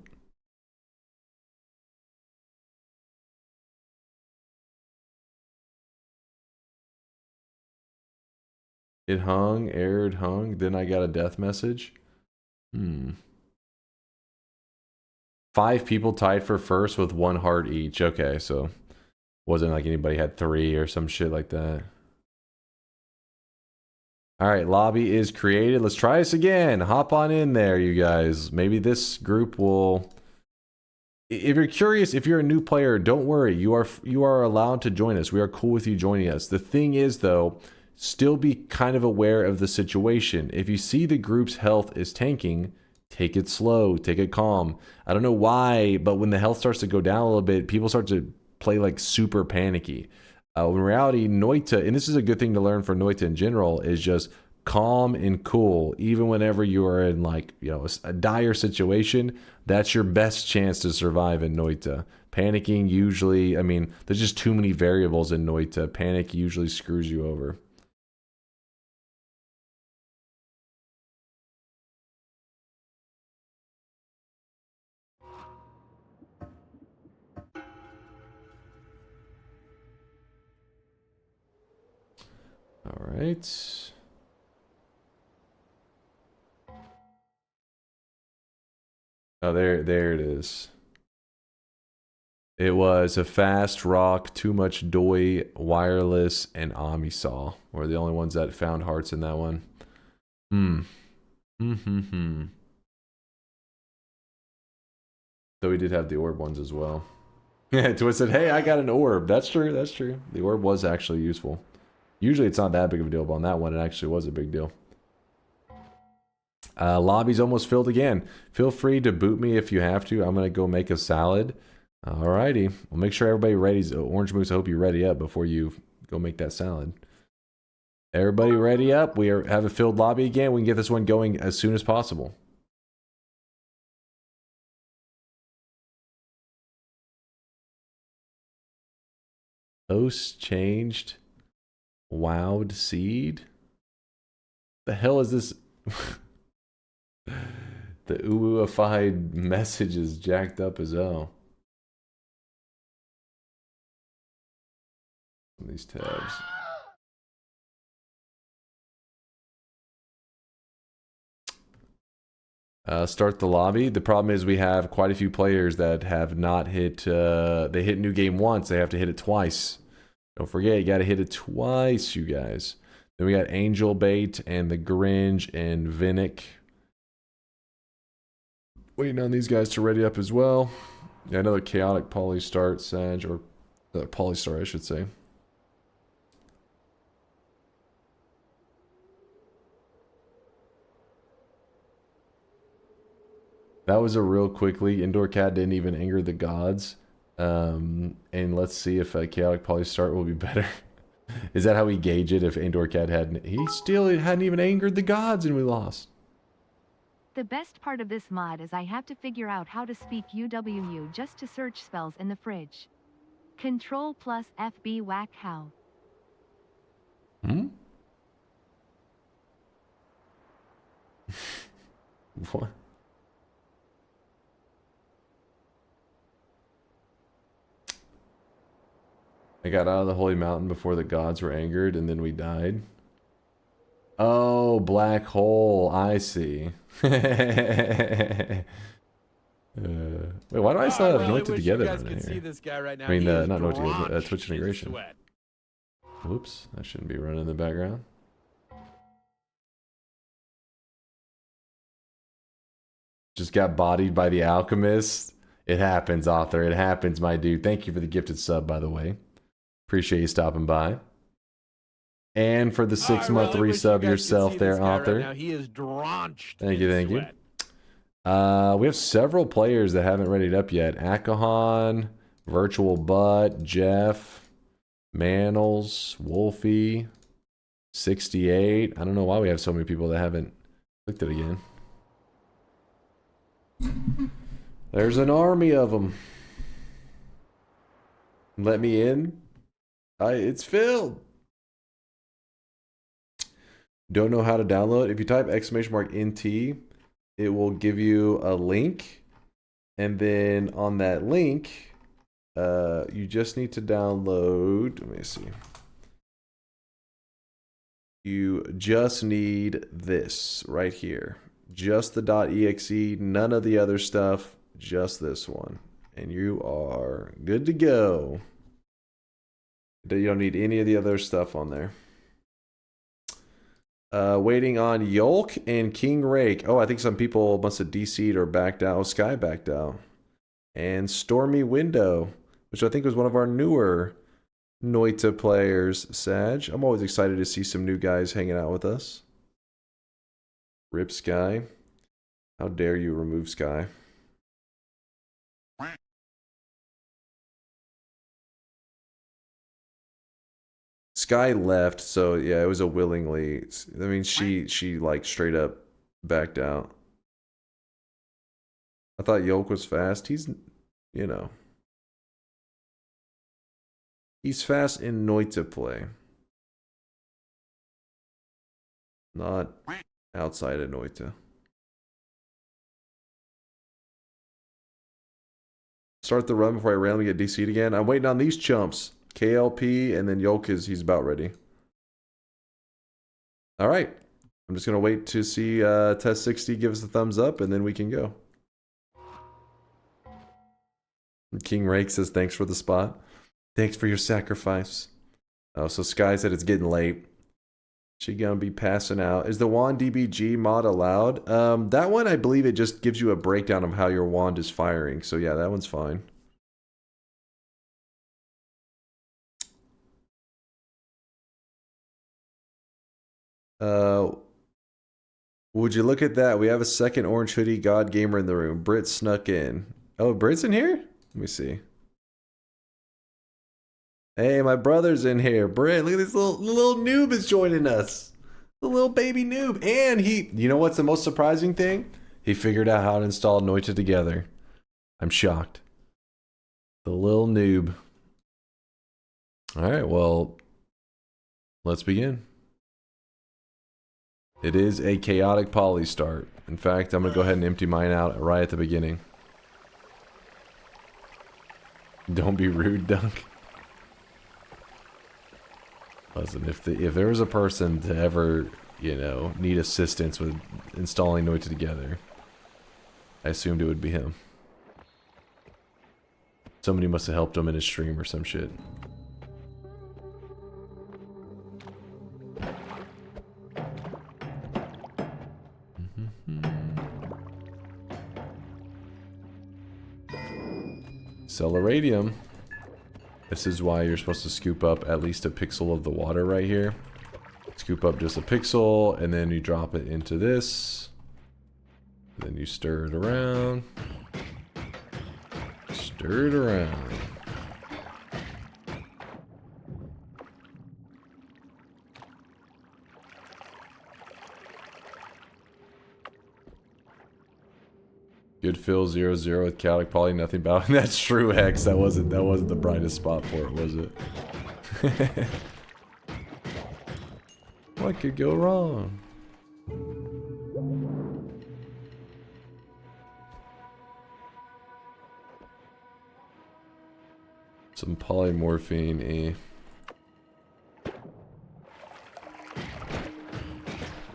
It hung, aired, hung. Then I got a death message. 5 people tied for first with 1 heart each. Okay, so wasn't like anybody had 3 or some shit like that. Alright, lobby is created. Let's try this again. Hop on in there, you guys. Maybe this group will... If you're curious, if you're a new player, don't worry. You are allowed to join us. We are cool with you joining us. The thing is, though, still be kind of aware of the situation. If you see the group's health is tanking, take it slow, take it calm. I don't know why, but when the health starts to go down a little bit, people start to play like super panicky. In reality, Noita, and this is a good thing to learn for Noita in general, is just calm and cool, even whenever you are in like, you know, a dire situation. That's your best chance to survive in Noita. Panicking usually, I mean, there's just too many variables in Noita. Panic usually screws you over. All right. Oh, there it is. It was a fast rock, too much doi, wireless, and Amisaw were the only ones that found hearts in that one. So we did have the orb ones as well. Yeah, Twisted, hey, I got an orb. That's true, that's true. The orb was actually useful. Usually it's not that big of a deal, but on that one it actually was a big deal. Lobby's almost filled again. Feel free to boot me if you have to. I'm going to go make a salad. Alrighty. We'll make sure everybody ready's. Orange Moose, I hope you ready up before you go make that salad. Everybody ready up. We have a filled lobby again. We can get this one going as soon as possible. Host changed. Wowed seed. The hell is this? The ooified message is jacked up as hell. These tabs. Start the lobby. The problem is we have quite a few players that have not hit. They hit new game once. They have to hit it twice. Don't forget, you got to hit it twice, you guys. Then we got Angel Bait and the Gringe and Vinnick. Waiting on these guys to ready up as well. Yeah, another chaotic poly start, Sag, or poly start, I should say. That was a real quickly. Indoor Cat didn't even anger the gods. And let's see if a chaotic poly start will be better. Is that how we gauge it? If Indoor Cat hadn't, he still hadn't even angered the gods and we lost. The best part of this mod is I have to figure out how to speak UWU just to search spells in the fridge. Control plus FB whack how. What? I got out of the holy mountain before the gods were angered and then we died. Oh, black hole. I see. Wait, why do I still have Noita Together running here? See this guy right now. I mean, He is not Noita Together, drenched Twitch in integration. sweat. Whoops, that shouldn't be running in the background. Just got bodied by the alchemist. It happens, author. It happens, my dude. Thank you for the gifted sub, by the way. Appreciate you stopping by. And for the 6-month resub yourself there, author. Right now. He is drenched. Thank you, thank you. We have several players that haven't readied up yet. Akahan, Virtual Butt, Jeff, Manals, Wolfie, 68. I don't know why we have so many people that haven't clicked it again. There's an army of them. Let me in. It's filled. Don't know how to download. If you type !NT, it will give you a link. And then on that link, you just need to download. Let me see. You just need this right here. Just the .exe, none of the other stuff, just this one. And you are good to go. You don't need any of the other stuff on there. Waiting on Yolk and King Rake. Oh, I think some people must have DC'd or backed out. Oh, Sky backed out. And Stormy Window, which I think was one of our newer Noita players, Sag. I'm always excited to see some new guys hanging out with us. Rip Sky. How dare you remove Sky? Sky left, so yeah, it was a willingly. I mean, she like straight up backed out. I thought Yolk was fast. He's, you know, he's fast in Noita play, not outside of Noita. Start the run before I randomly get DC'd again. I'm waiting on these chumps. KLP, and then Yolk he's about ready. All right. I'm just going to wait to see Test 60 give us a thumbs up, and then we can go. King Rake says, thanks for the spot. Thanks for your sacrifice. Oh, so Sky said it's getting late. She gonna be passing out. Is the wand DBG mod allowed? That one, I believe it just gives you a breakdown of how your wand is firing. So yeah, that one's fine. Would you look at that? We have a second orange hoodie god gamer in the room. Brit snuck in. Oh, Brit's in here? Let me see. Hey, my brother's in here. Brit, look at this little noob is joining us. The little baby noob. And you know what's the most surprising thing? He figured out how to install Noita Together. I'm shocked. The little noob. Alright, well, let's begin. It is a chaotic poly start. In fact, I'm going to go ahead and empty mine out right at the beginning. Don't be rude, Dunk. Listen, if there was a person to ever, you know, need assistance with installing Noita Together, I assumed it would be him. Somebody must have helped him in his stream or some shit. Celeradium. This is why you're supposed to scoop up at least a pixel of the water right here. Scoop up just a pixel, and then you drop it into this. Then you stir it around. Stir it around. Good fill 0-0 with chaotic poly, nothing about it. That's true, Hex. That wasn't the brightest spot for it, was it? What could go wrong? Some polymorphine,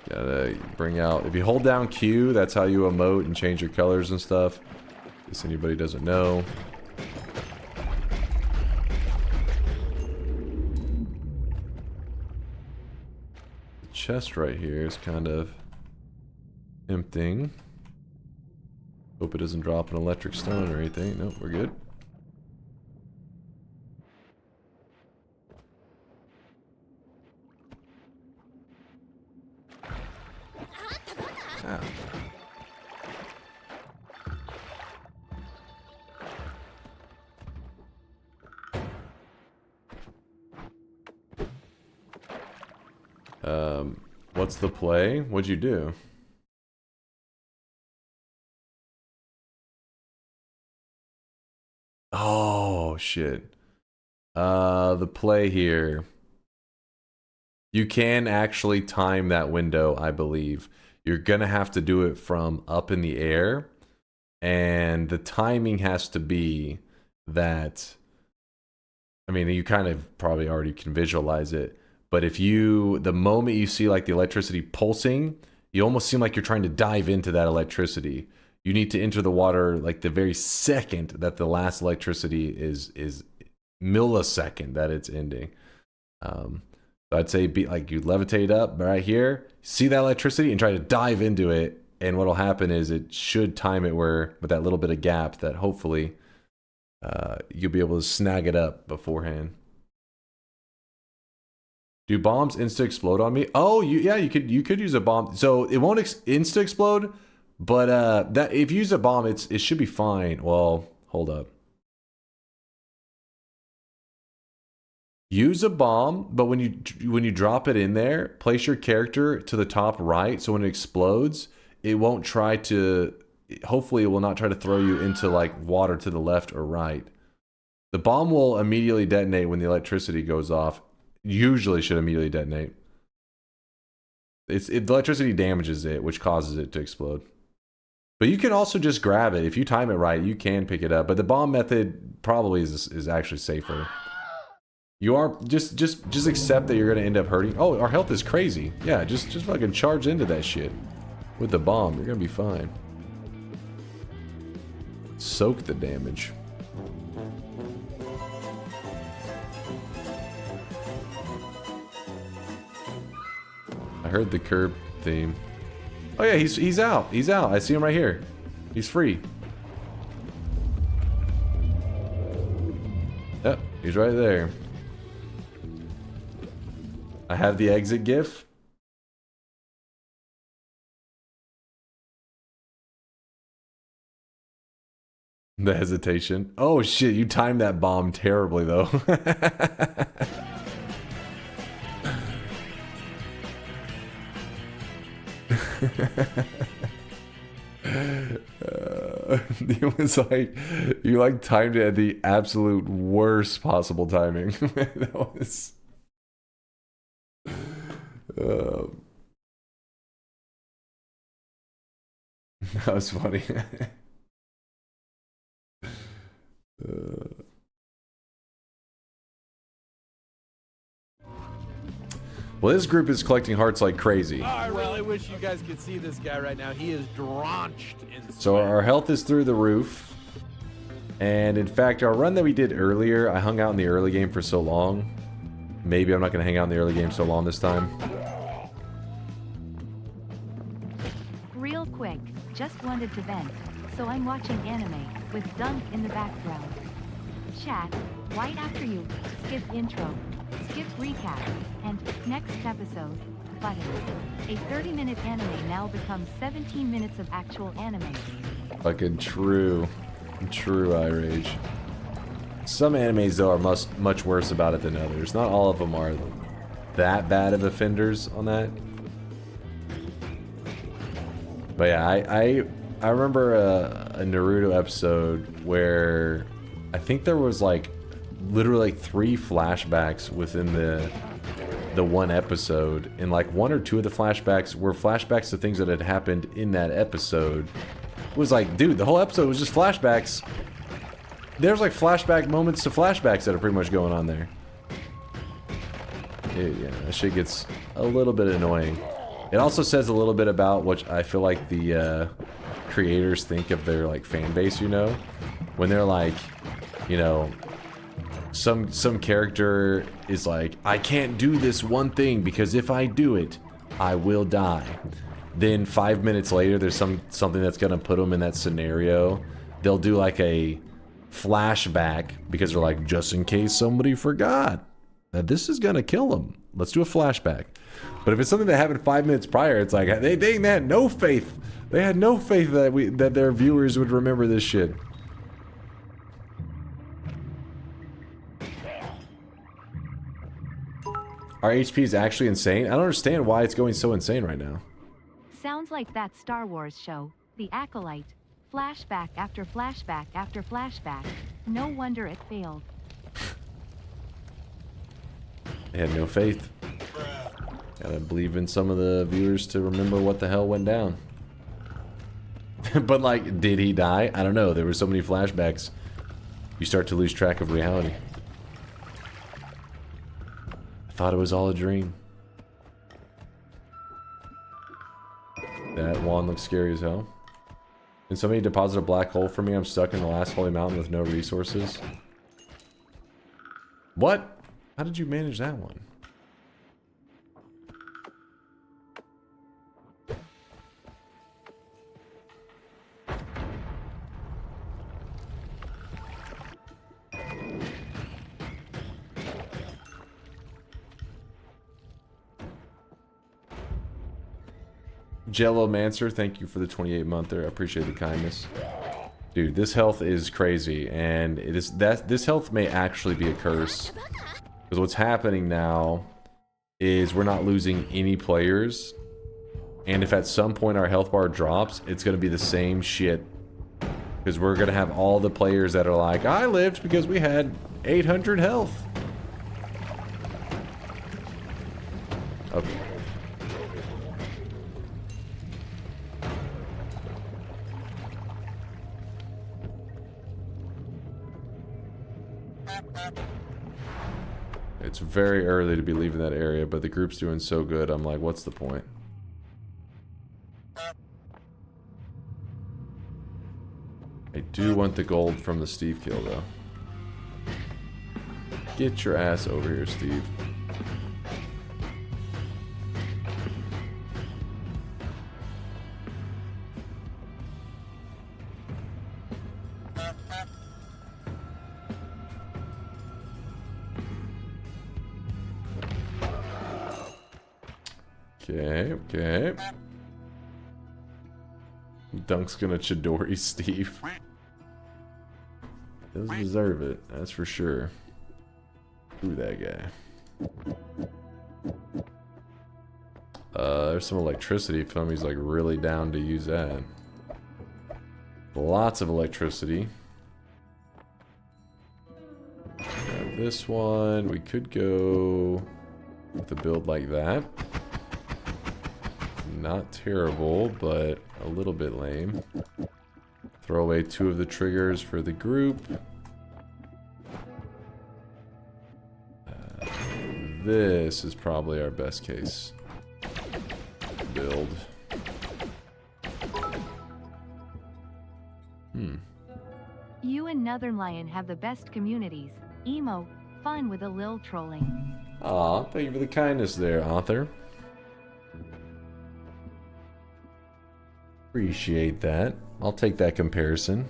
Gotta bring out... If you hold down Q, that's how you emote and change your colors and stuff. In case anybody doesn't know. The chest right here is kind of emptying. Hope it doesn't drop an electric stone or anything. Nope, we're good. What's the play? What'd you do? Oh, shit. The play here. You can actually time that window, I believe. You're gonna have to do it from up in the air. And the timing has to be that... I mean, you kind of probably already can visualize it. But if the moment you see like the electricity pulsing, you almost seem like you're trying to dive into that electricity. You need to enter the water like the very second that the last electricity is millisecond that it's ending. So I'd say be like you levitate up right here, see that electricity and try to dive into it. And what'll happen is it should time it where with that little bit of gap that hopefully you'll be able to snag it up beforehand. Do bombs insta explode on me? Oh, yeah, you could use a bomb. So it won't insta explode, but that if you use a bomb, it should be fine. Well, hold up. Use a bomb, but when you drop it in there, place your character to the top right, so when it explodes, it won't try to. Hopefully, it will not try to throw you into like water to the left or right. The bomb will immediately detonate when the electricity goes off. Usually, should immediately detonate. The electricity damages it, which causes it to explode. But you can also just grab it if you time it right. You can pick it up, but the bomb method probably is actually safer. You are just accept that you're gonna end up hurting. Oh, our health is crazy. Yeah, just fucking charge into that shit with the bomb. You're gonna be fine. Soak the damage. I heard the curb theme. Oh yeah, he's out. He's out. I see him right here. He's free. Yep, he's right there. I have the exit gif. The hesitation. Oh shit, you timed that bomb terribly though. It was like you like timed it at the absolute worst possible timing. That was that was funny. Well, this group is collecting hearts like crazy. Oh, I really wish you guys could see this guy right now. He is drenched in sweat. So our health is through the roof. And in fact, our run that we did earlier, I hung out in the early game for so long. Maybe I'm not going to hang out in the early game so long this time. Real quick, just wanted to vent. So I'm watching anime with Dunk in the background. Chat, right after you, skip intro, skip recap, and next episode, button. A 30-minute anime now becomes 17 minutes of actual anime. Fucking true eye rage. Some animes though are much worse about it than others. Not all of them are that bad of offenders on that. But yeah, I remember a Naruto episode where I think there was like literally like 3 flashbacks within the one episode, and like 1 or 2 of the flashbacks were flashbacks to things that had happened in that episode. It was like, dude, the whole episode was just flashbacks. There's like flashback moments to flashbacks that are pretty much going on there. Yeah, that shit gets a little bit annoying. It also says a little bit about what I feel like the creators think of their like fan base, you know? When they're like, you know, some character is like, I can't do this one thing because if I do it, I will die. Then 5 minutes later, there's something that's gonna put them in that scenario. They'll do like a flashback because they're like, just in case somebody forgot that this is gonna kill them, let's do a flashback. But if it's something that happened 5 minutes prior, it's like they had no faith. They had no faith that their viewers would remember this shit. Our HP is actually insane. I don't understand why it's going so insane right now. Sounds like that Star Wars show, The Acolyte. Flashback after flashback after flashback. No wonder it failed. They had no faith. Gotta believe in some of the viewers to remember what the hell went down. But like, did he die? I don't know. There were so many flashbacks. You start to lose track of reality. I thought it was all a dream. That wand looks scary as hell. Can somebody deposit a black hole for me? I'm stuck in the last holy mountain with no resources. What? How did you manage that one? Jello Mancer, thank you for the 28-monther. I appreciate the kindness. Dude, this health is crazy, and it is this health may actually be a curse. Because what's happening now is we're not losing any players. And if at some point our health bar drops, it's going to be the same shit. Because we're going to have all the players that are like, I lived because we had 800 health. Okay. It's very early to be leaving that area, but the group's doing so good, I'm like, what's the point? I do want the gold from the Steve kill, though. Get your ass over here, Steve. Okay, okay. Dunk's gonna Chidori Steve. Doesn't deserve it, that's for sure. Who that guy? There's some electricity if somebody's like really down to use that. Lots of electricity. Grab this one. We could go with a build like that. Not terrible, but a little bit lame. Throw away 2 of the triggers for the group. This is probably our best case build. You and Northern Lion have the best communities. Emo, fun with a lil trolling. Aw, thank you for the kindness there, author. Appreciate that. I'll take that comparison.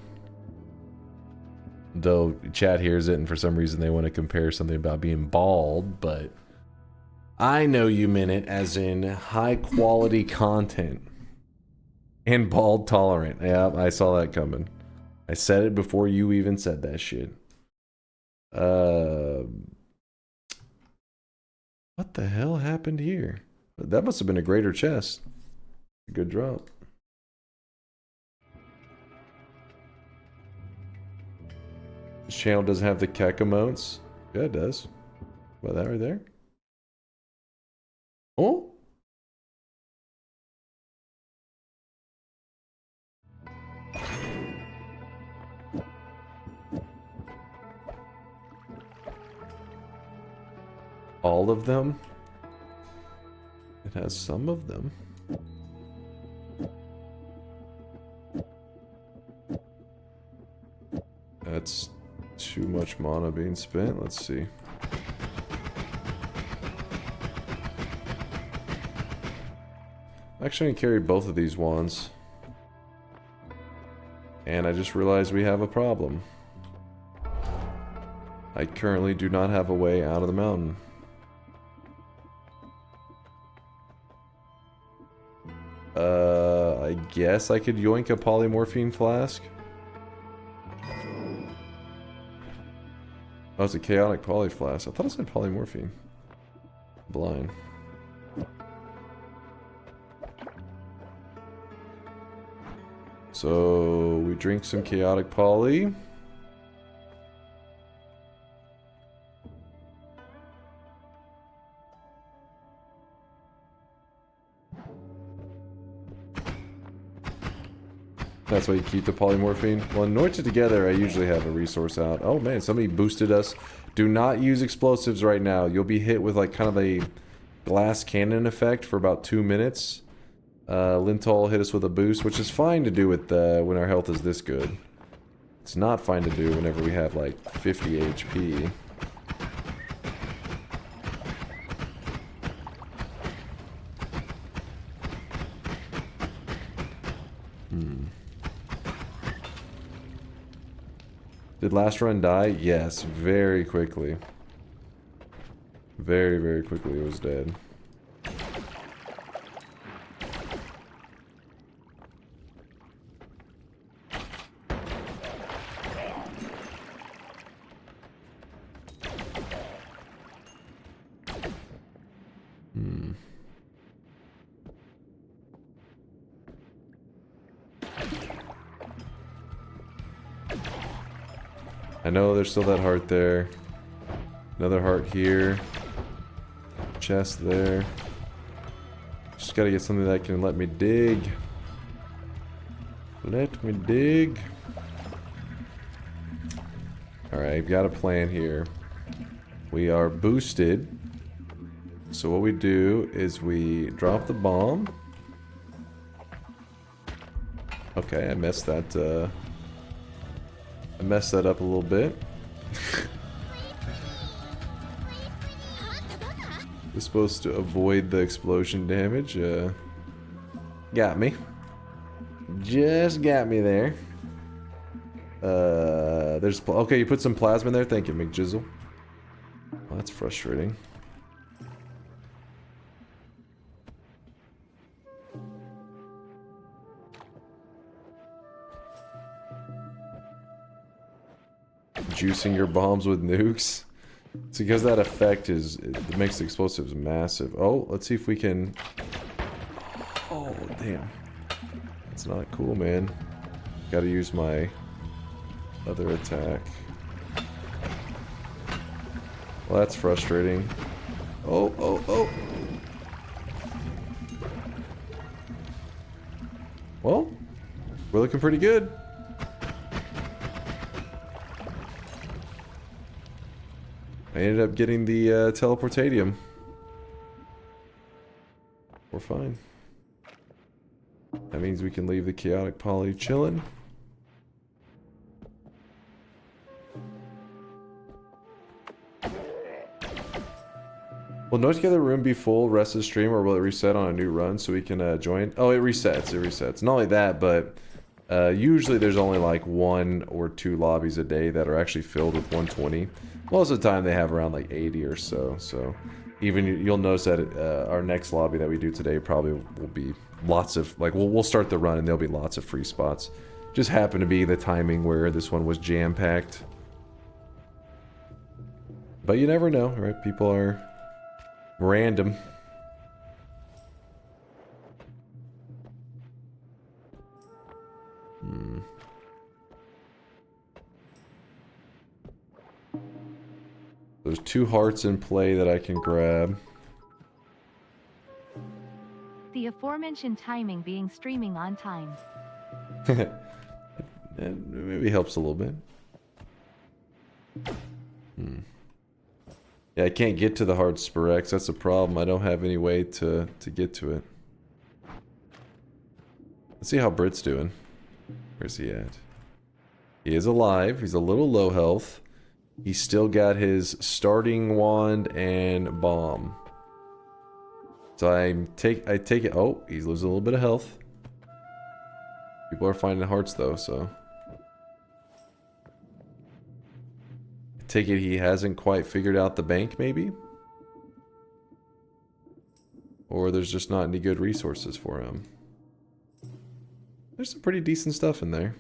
Though chat hears it and for some reason they want to compare something about being bald, but I know you meant it as in high quality content. And bald tolerant. Yeah, I saw that coming. I said it before you even said that shit. What the hell happened here? That must have been a greater chest. Good drop. This channel doesn't have the kek emotes. Yeah, it does. Well, that right there. Oh? All of them? It has some of them. That's too much mana being spent. Let's see. I'm actually gonna carry both of these wands. And I just realized we have a problem. I currently do not have a way out of the mountain. I guess I could yoink a polymorphine flask. Oh, it's a chaotic poly flask. I thought it said polymorphine. Blind. So we drink some chaotic poly. That's why you keep the polymorphine. Well, in Noita Together, I usually have a resource out. Oh man, somebody boosted us. Do not use explosives right now. You'll be hit with like kind of a glass cannon effect for about 2 minutes. Lintol hit us with a boost, which is fine to do with when our health is this good. It's not fine to do whenever we have like 50 HP. Did last run die? Yes, very quickly. Very, very quickly it was dead. I know there's still that heart there. Another heart here. Chest there. Just gotta get something that can let me dig. Let me dig. Alright, got a plan here. We are boosted. So what we do is we drop the bomb. Okay, I messed that up a little bit. We're supposed to avoid the explosion damage. Got me. Just got me there. There's okay. You put some plasma in there. Thank you, McJizzle. Well, that's frustrating. Juicing your bombs with nukes. It's because that effect it makes the explosives massive. Oh, let's see if we can. Oh, damn. It's not cool, man. Gotta use my other attack. Well, that's frustrating. Oh, oh, oh. Well, we're looking pretty good. I ended up getting the teleportadium. We're fine. That means we can leave the chaotic poly chilling. Will Noita Together room be full rest of the stream, or will it reset on a new run so we can join? Oh, it resets. It resets. Not only that, but usually there's only like 1 or 2 lobbies a day that are actually filled with 120. Most of the time they have around like 80 or so. So even you'll notice that our next lobby that we do today probably will be lots of like we'll start the run and there'll be lots of free spots. Just happened to be the timing where this one was jam-packed. But you never know, right? People are random. There's 2 hearts in play that I can grab. The aforementioned timing being streaming on time. It maybe helps a little bit. Yeah, I can't get to the hard Spirex. That's the problem. I don't have any way to get to it. Let's see how Brit's doing. Where's he at? He is alive. He's a little low health. He's still got his starting wand and bomb. So I take it. Oh, he's losing a little bit of health. People are finding hearts though, so. I take it he hasn't quite figured out the bank, maybe? Or there's just not any good resources for him. There's some pretty decent stuff in there.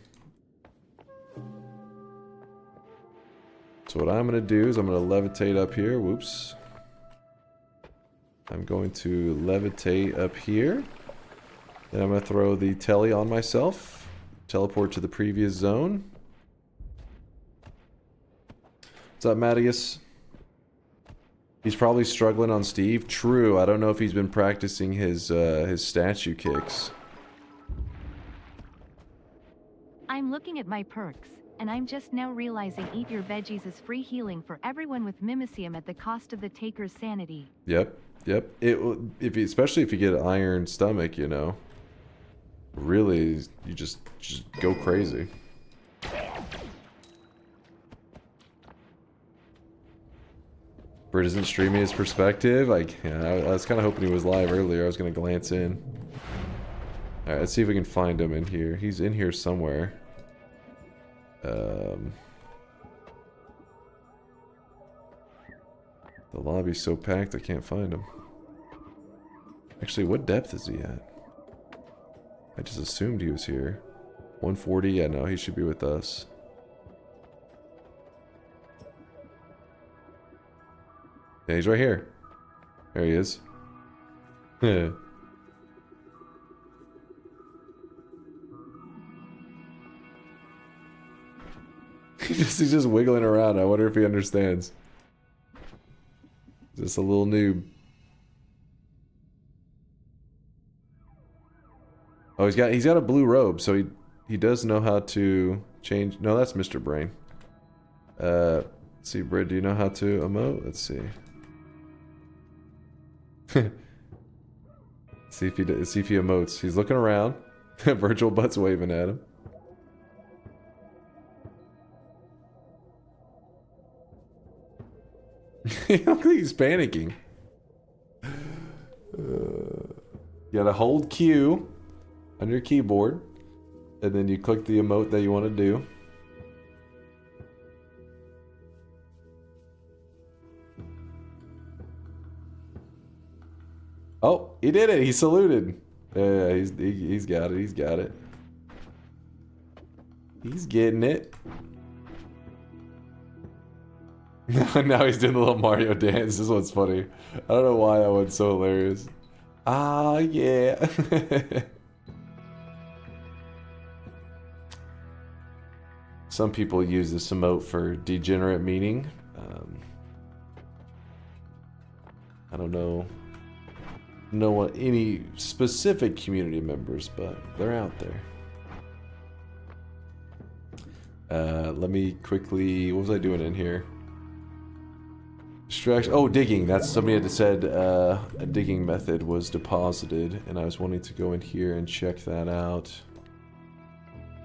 So what I'm going to do is I'm going to levitate up here. Whoops. I'm going to levitate up here. Then I'm going to throw the telly on myself. Teleport to the previous zone. What's up, Mattias? He's probably struggling on Steve. True. I don't know if he's been practicing his statue kicks. I'm looking at my perks, and I'm just now realizing eat your veggies is free healing for everyone with Mimicium at the cost of the taker's sanity. Yep. Yep. Especially if you get an iron stomach, you know. Really, you just go crazy. Brit isn't streaming his perspective. I was kind of hoping he was live earlier. I was going to glance in. Alright, let's see if we can find him in here. He's in here somewhere. The lobby's so packed I can't find him. Actually, what depth is he at? I just assumed he was here. 140? Yeah, no, he should be with us. Yeah, he's right here. There he is. Yeah. He's just wiggling around. I wonder if he understands. Just a little noob. Oh, he's got a blue robe, so he does know how to change. No, that's Mr. Brain. Let's see, Britt, do you know how to emote? Let's see. see if he emotes. He's looking around. Virtual Butt's waving at him. He looks like he's panicking. You gotta hold Q on your keyboard, and then you click the emote that you want to do. Oh, he did it! He saluted. Yeah, he's got it. He's got it. He's getting it. Now he's doing the little Mario dance. This one's funny. I don't know why that one's so hilarious. Ah, yeah. Some people use this emote for degenerate meaning. I don't know what any specific community members, but they're out there. Let me quickly. What was I doing in here? Distraction. Oh, digging. That's somebody had said a digging method was deposited, and I was wanting to go in here and check that out.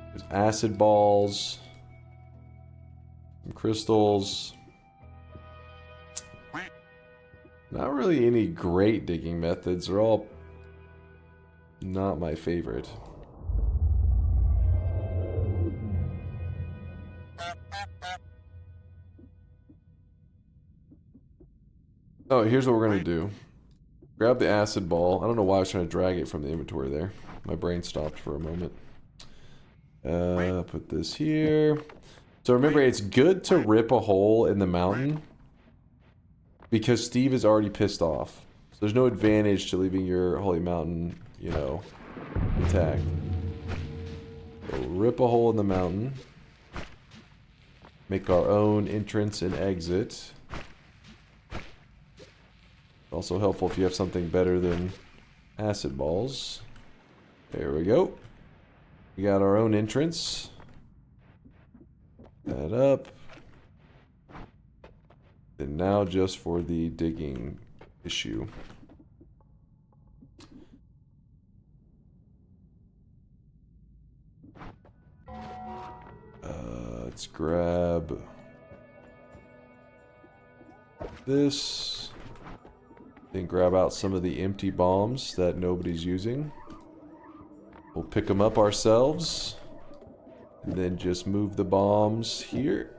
There's acid balls, some crystals. Not really any great digging methods. They're all not my favorite. Oh, here's what we're gonna do. Grab the acid ball. I don't know why I was trying to drag it from the inventory there. My brain stopped for a moment. Put this here. So remember, it's good to rip a hole in the mountain because Steve is already pissed off. So there's no advantage to leaving your holy mountain, you know, intact. So rip a hole in the mountain. Make our own entrance and exit. Also helpful if you have something better than acid balls. There we go. We got our own entrance. That up. And now just for the digging issue. Let's grab this. Then grab out some of the empty bombs that nobody's using. We'll pick them up ourselves. And then just move the bombs here.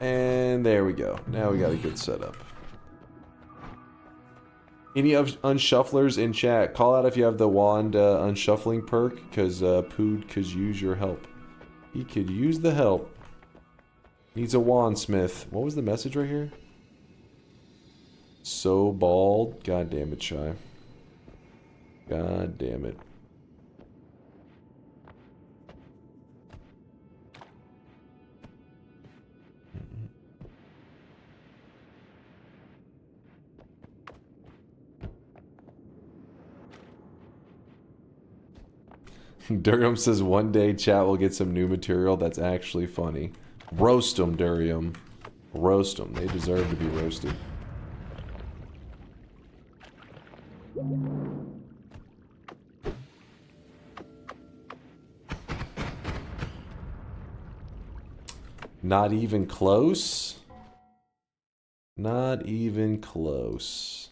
And there we go. Now we got a good setup. Any unshufflers in chat, call out if you have the wand unshuffling perk, because Pood could use your help. He could use the help. Needs a wandsmith. What was the message right here? So bald. God damn it, Shy. God damn it. Durham says one day chat will get some new material that's actually funny. Roast them, Durium. Roast them. They deserve to be roasted. Not even close? Not even close.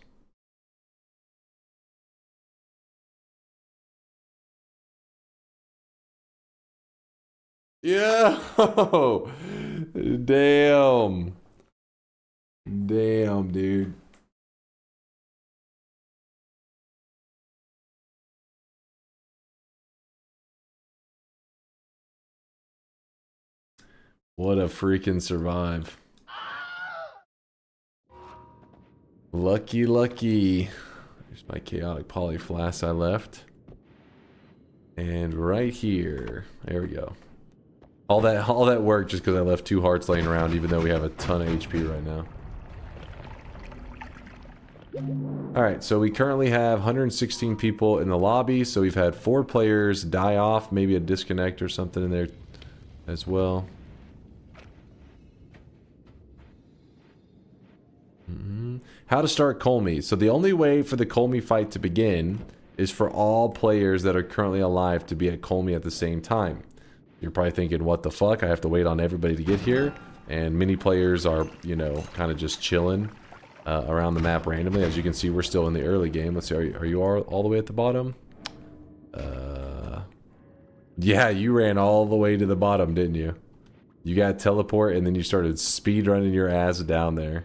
Yeah. Damn. Damn, dude. What a freaking survive. Lucky, lucky. Here's my chaotic poly flask I left. And right here. There we go. All that work just because I left 2 hearts laying around, even though we have a ton of HP right now. Alright, so we currently have 116 people in the lobby, so we've had 4 players die off, maybe a disconnect or something in there as well. How to start Colmy. So the only way for the Colmy fight to begin is for all players that are currently alive to be at Colmy at the same time. You're probably thinking, what the fuck? I have to wait on everybody to get here? And many players are, you know, kind of just chilling around the map randomly. As you can see, we're still in the early game. Let's see, are you all the way at the bottom? Yeah, you ran all the way to the bottom, didn't you? You got teleport and then you started speed running your ass down there.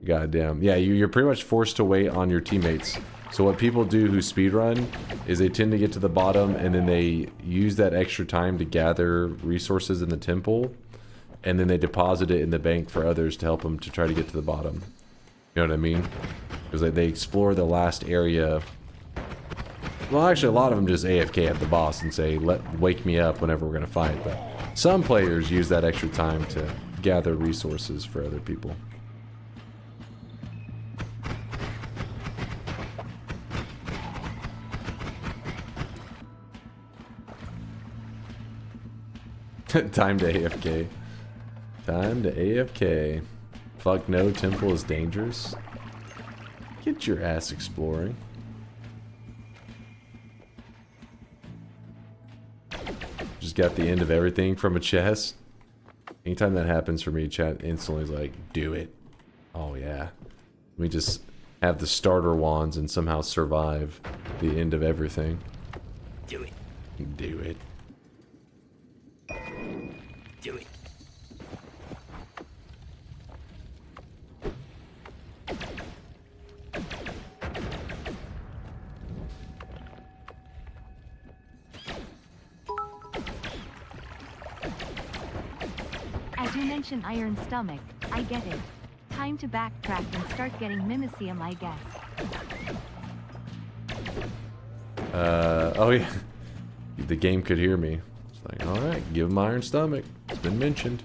Goddamn. Yeah, you're pretty much forced to wait on your teammates. So what people do who speedrun is they tend to get to the bottom and then they use that extra time to gather resources in the temple, and then they deposit it in the bank for others to help them to try to get to the bottom. You know what I mean? Because they explore the last area. Well, actually, a lot of them just AFK at the boss and say, wake me up whenever we're going to fight. But some players use that extra time to gather resources for other people. Time to AFK. Time to AFK. Fuck no, temple is dangerous. Get your ass exploring. Just got the end of everything from a chest. Anytime that happens for me, chat instantly is like, do it. Oh yeah. We just have the starter wands and somehow survive the end of everything. Do it. Do it. Do it. As you mentioned Iron Stomach, I get it. Time to backtrack and start getting Mimicium, I guess. Oh yeah. The game could hear me. It's like, alright, give him Iron Stomach. It's been mentioned.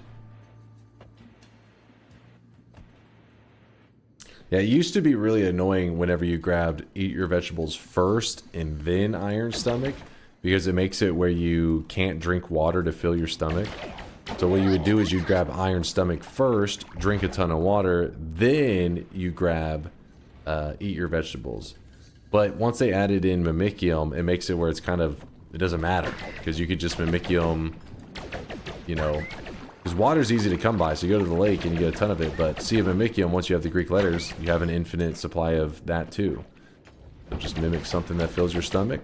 Yeah, it used to be really annoying whenever you grabbed Eat Your Vegetables first and then Iron Stomach, because it makes it where you can't drink water to fill your stomach. So what you would do is you grab Iron Stomach first, drink a ton of water, then you grab Eat Your Vegetables. But once they added in Mimicium, it makes it where it's kind of, it doesn't matter, because you could just Mimicium, you know, because water's easy to come by, so you go to the lake and you get a ton of it, but Sea of Mimicium, once you have the Greek letters, you have an infinite supply of that too. So just mimic something that fills your stomach,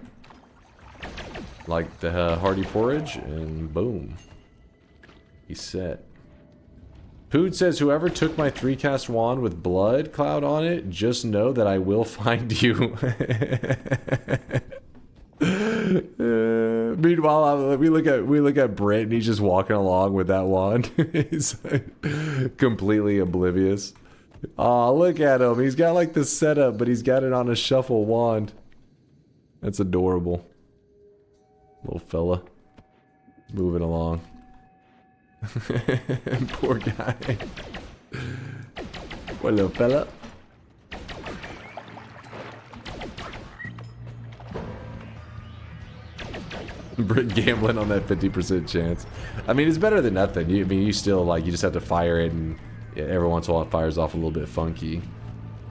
like the hearty porridge, and boom. He's set. Pood says, whoever took my 3-cast wand with blood cloud on it, just know that I will find you. Meanwhile, we look at Brent and he's just walking along with that wand. He's like, completely oblivious. Aw, look at him. He's got like the setup, but he's got it on a shuffle wand. That's adorable. Little fella. Moving along. Poor guy. What little fella? Brit gambling on that 50% chance. I mean, it's better than nothing. You still, like, you just have to fire it, and every once in a while it fires off a little bit funky.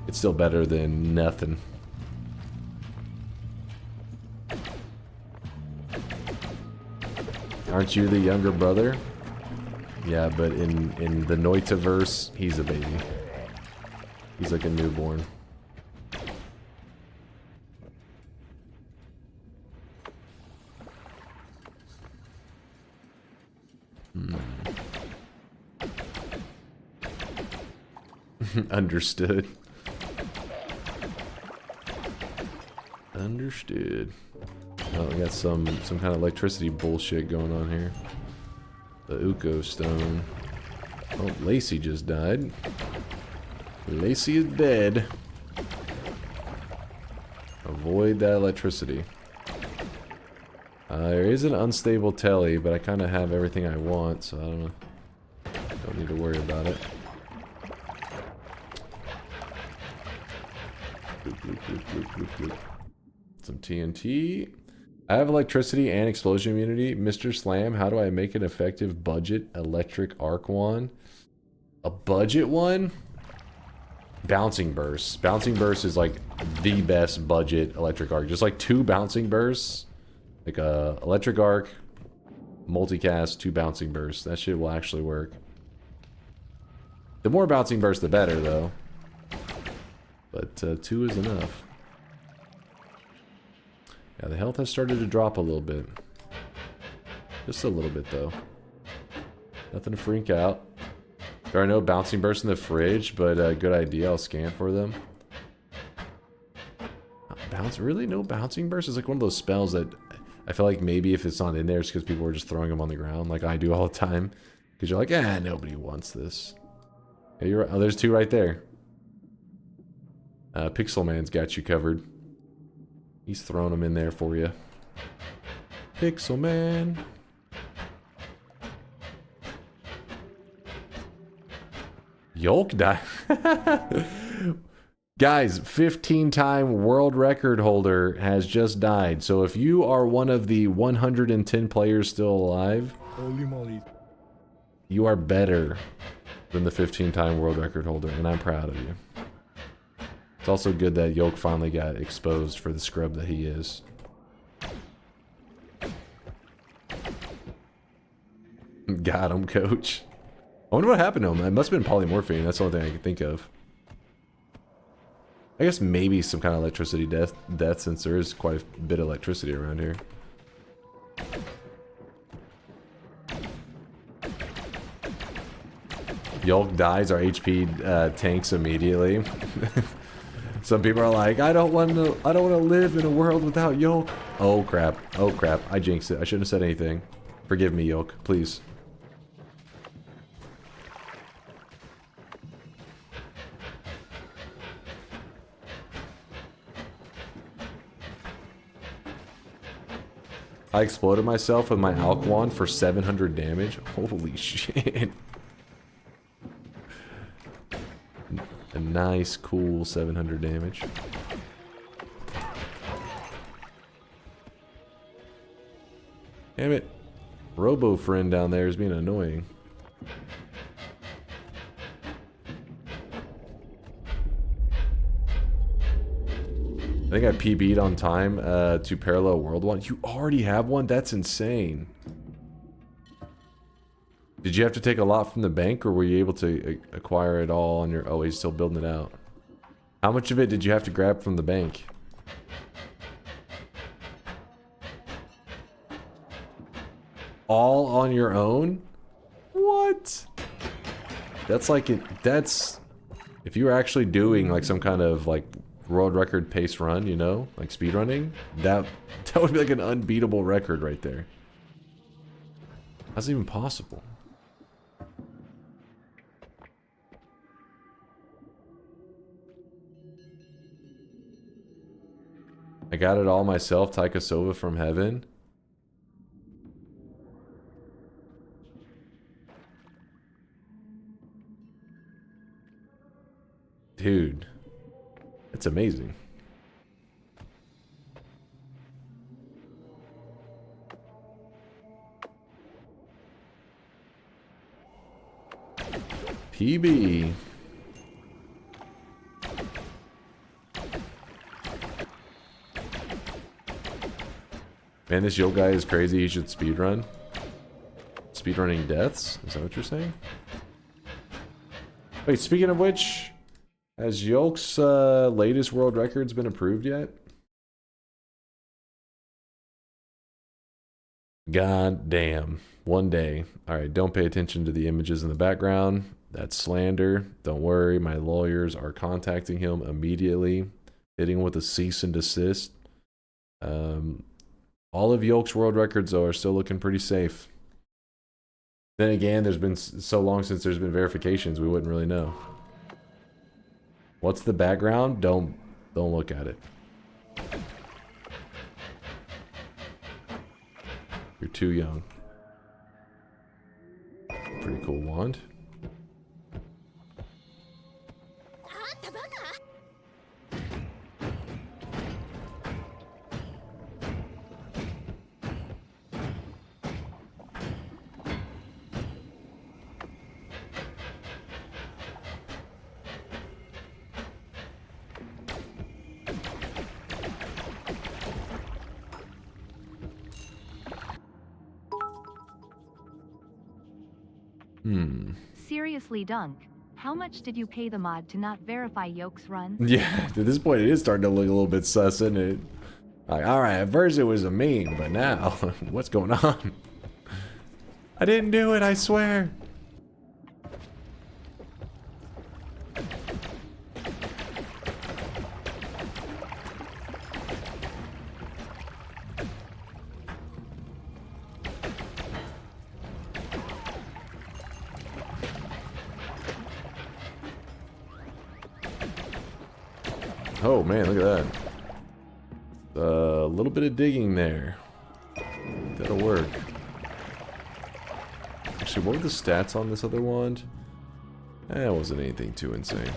It's still better than nothing. Aren't you the younger brother? Yeah, but in the Noita verse, he's a baby. He's like a newborn. Understood. Understood. Oh, we got some kind of electricity bullshit going on here. The Uko stone. Oh, Lacey just died. Lacey is dead. Avoid that electricity. There is an unstable telly, but I kind of have everything I want, so I don't know. Don't need to worry about it. Bloop, bloop, bloop, bloop, bloop, bloop. Some TNT. I have electricity and explosion immunity. Mr. Slam, how do I make an effective budget electric arc wand? A budget one? Bouncing bursts. Bouncing bursts is like the best budget electric arc. Just like 2 bouncing bursts. Like a electric arc, multicast, 2 bouncing bursts. That shit will actually work. The more bouncing bursts, the better, though. But 2 is enough. Yeah, the health has started to drop a little bit. Just a little bit, though. Nothing to freak out. There are no bouncing bursts in the fridge, but good idea. I'll scan for them. Really? No bouncing bursts? It's like one of those spells that I feel like maybe if it's not in there, it's because people are just throwing them on the ground, like I do all the time. Because you're like, nobody wants this. Yeah, you're right. Oh, there's 2 right there. Pixel Man's got you covered. He's throwing them in there for you. Pixel Man. Yolk died. Guys, 15-time world record holder has just died. So if you are one of the 110 players still alive, Holy moly. You are better than the 15-time world record holder, and I'm proud of you. It's also good that Yolk finally got exposed for the scrub that he is. Got him, coach. I wonder what happened to him. It must have been polymorphine. That's the only thing I can think of. I guess maybe some kind of electricity death since there is quite a bit of electricity around here. Yolk dies, our HP tanks immediately. Some people are like, I don't want to live in a world without Yolk. Oh crap. Oh crap. I jinxed it. I shouldn't have said anything. Forgive me, Yolk, please. I exploded myself with my Alk wand for 700 damage. Holy shit. A nice, cool 700 damage. Damn it. Robo friend down there is being annoying. I think I PB'd on time to Parallel World 1. You already have one? That's insane. Did you have to take a lot from the bank, or were you able to acquire it all on your... Oh, he's still building it out. How much of it did you have to grab from the bank? All on your own? What? That's like... That's... If you were actually doing like some kind of like world record pace run, you know? Like speedrunning, that would be like an unbeatable record right there. How's it even possible? I got it all myself, Taika Sova from heaven. Dude, it's amazing. PB. Man, this Yo guy is crazy. He should speedrun. Speedrunning deaths? Is that what you're saying? Wait, speaking of which, has Yolk's latest world records been approved yet? God damn. One day. Alright, don't pay attention to the images in the background. That's slander. Don't worry, my lawyers are contacting him immediately, hitting him with a cease and desist. All of Yolk's world records, though, are still looking pretty safe. Then again, there's been so long since there's been verifications, we wouldn't really know. What's the background? Don't look at it. You're too young. Pretty cool wand. Seriously, Dunk. How much did you pay the mod to not verify Yoke's run? Yeah, at this point it is starting to look a little bit sus, isn't it? Like, alright, at first it was a meme, but now, what's going on? I didn't do it, I swear. Oh man, look at that. A little bit of digging there. That'll work. Actually, what were the stats on this other wand? It wasn't anything too insane.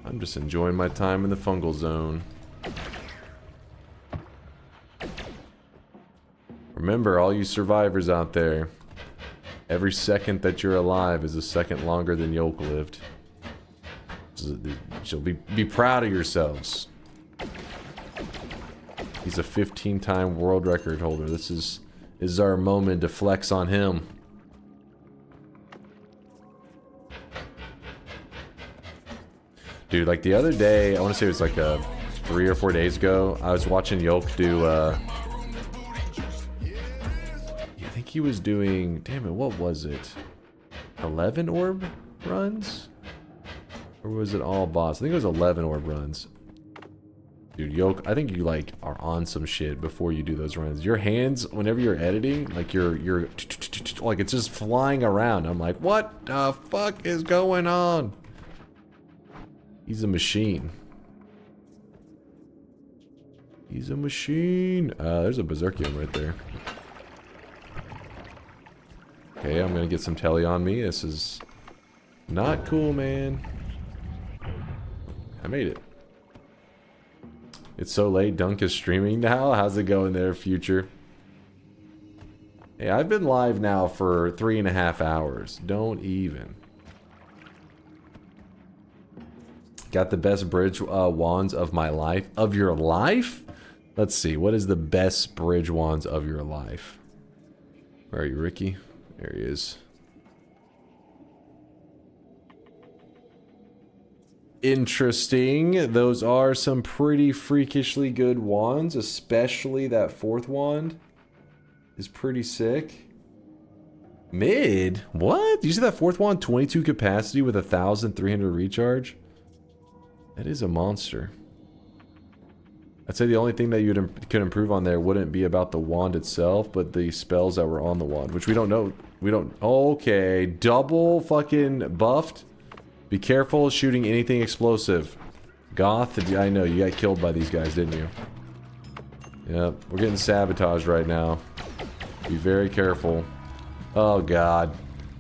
I'm just enjoying my time in the fungal zone. Remember, all you survivors out there, every second that you're alive is a second longer than Yoke lived. So be proud of yourselves. He's a 15-time world record holder. This is our moment to flex on him. Dude, like the other day, I want to say it was like 3 or 4 days ago, I was watching Yoke do I think he was doing, damn it, what was it? 11 orb runs? Or was it all boss? I think it was 11 orb runs. Dude, Yoke, I think you like are on some shit before you do those runs. Your hands, whenever you're editing, like you're like it's just flying around. I'm like, what the fuck is going on? He's a machine. He's a machine. There's a Berserkium right there. Okay, I'm gonna get some telly on me. This is not cool, man. I made it. It's so late. Dunk is streaming now. How's it going there, future? Hey, I've been live now for 3.5 hours. Don't even. Got the best bridge wands of my life. Of your life? Let's see. What is the best bridge wands of your life? Where are you, Ricky? There he is. Interesting. Those are some pretty freakishly good wands, especially that fourth wand is pretty sick. Mid? What? You see that fourth wand? 22 capacity with 1,300 recharge? That is a monster. I'd say the only thing that you could improve on there wouldn't be about the wand itself, but the spells that were on the wand, which we don't know. We don't... Okay, double fucking buffed. Be careful shooting anything explosive. Goth, I know, you got killed by these guys, didn't you? Yep, we're getting sabotaged right now. Be very careful. Oh god.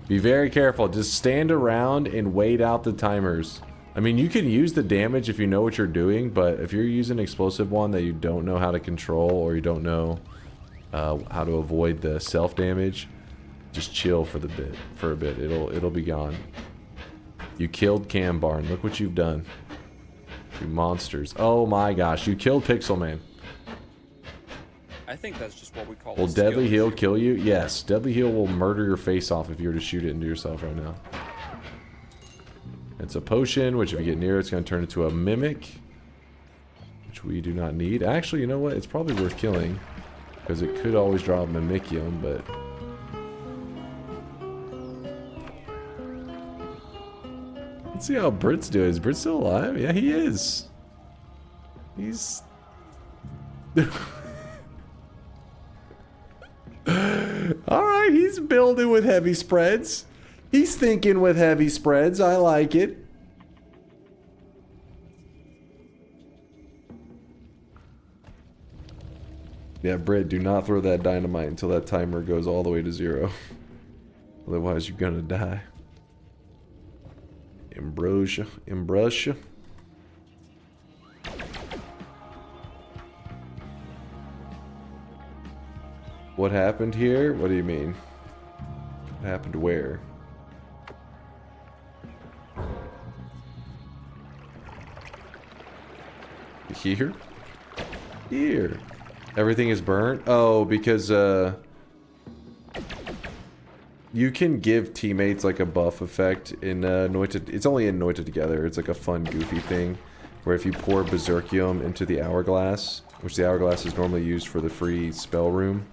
Be very careful. Just stand around and wait out the timers. I mean, you can use the damage if you know what you're doing, but if you're using an explosive one that you don't know how to control or you don't know how to avoid the self-damage, just chill for a bit. It'll be gone. You killed Cam Barn. Look what you've done. You monsters. Oh my gosh, you killed Pixel Man. I think that's just what we call. Will Deadly Heal kill you? Yes. Deadly Heal will murder your face off if you were to shoot it into yourself right now. It's a potion, which if you get near it's going to turn into a Mimic. Which we do not need. Actually, you know what? It's probably worth killing. Because it could always draw a Mimicium, but... Let's see how Brit's doing. Is Brit still alive? Yeah, he is. He's... Alright, he's building with heavy spreads. He's thinking with heavy spreads. I like it. Yeah, Britt, do not throw that dynamite until that timer goes all the way to 0. Otherwise, you're gonna die. Ambrosia. Ambrosia. What happened here? What do you mean? What happened where? Here? Here. Everything is burnt? Oh, because, you can give teammates like a buff effect in Noita. It's only in Noita Together. It's like a fun, goofy thing where if you pour Berserkium into the hourglass, which the hourglass is normally used for the free spell room,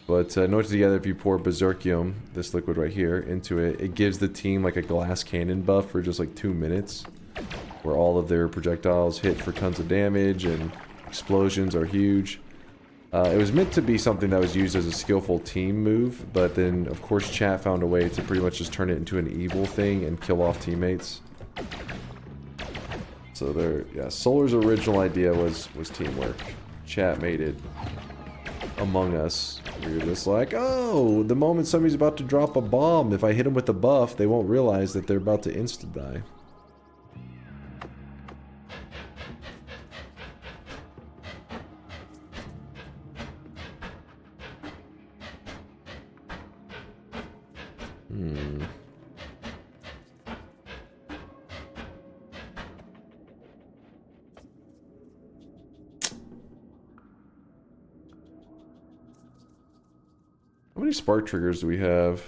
but Noita Together, if you pour Berserkium, this liquid right here, into it, it gives the team like a glass cannon buff for just like 2 minutes, where all of their projectiles hit for tons of damage and explosions are huge. It was meant to be something that was used as a skillful team move, but then, of course, chat found a way to pretty much just turn it into an evil thing and kill off teammates. So there, yeah, Solar's original idea was teamwork. Chat made it Among Us. We were just like, oh, the moment somebody's about to drop a bomb, if I hit them with the buff, they won't realize that they're about to insta-die. How many spark triggers do we have?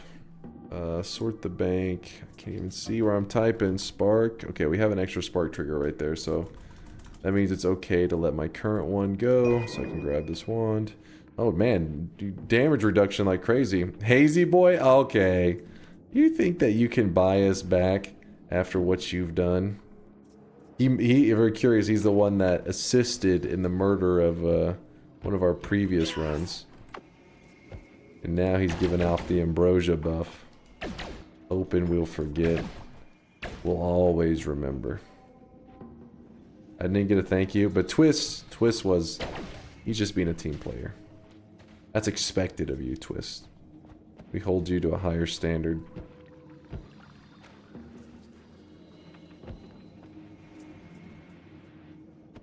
Sort the bank. I can't even see where I'm typing. Spark. Okay, we have an extra spark trigger right there, so that means it's okay to let my current one go, so I can grab this wand. Oh man, damage reduction like crazy. Hazy boy? Okay. You think that you can buy us back after what you've done? He very curious, he's the one that assisted in the murder of one of our previous runs. And now he's giving off the Ambrosia buff. Hoping we'll forget. We'll always remember. I didn't get a thank you, but Twist was... He's just being a team player. That's expected of you, Twist. We hold you to a higher standard.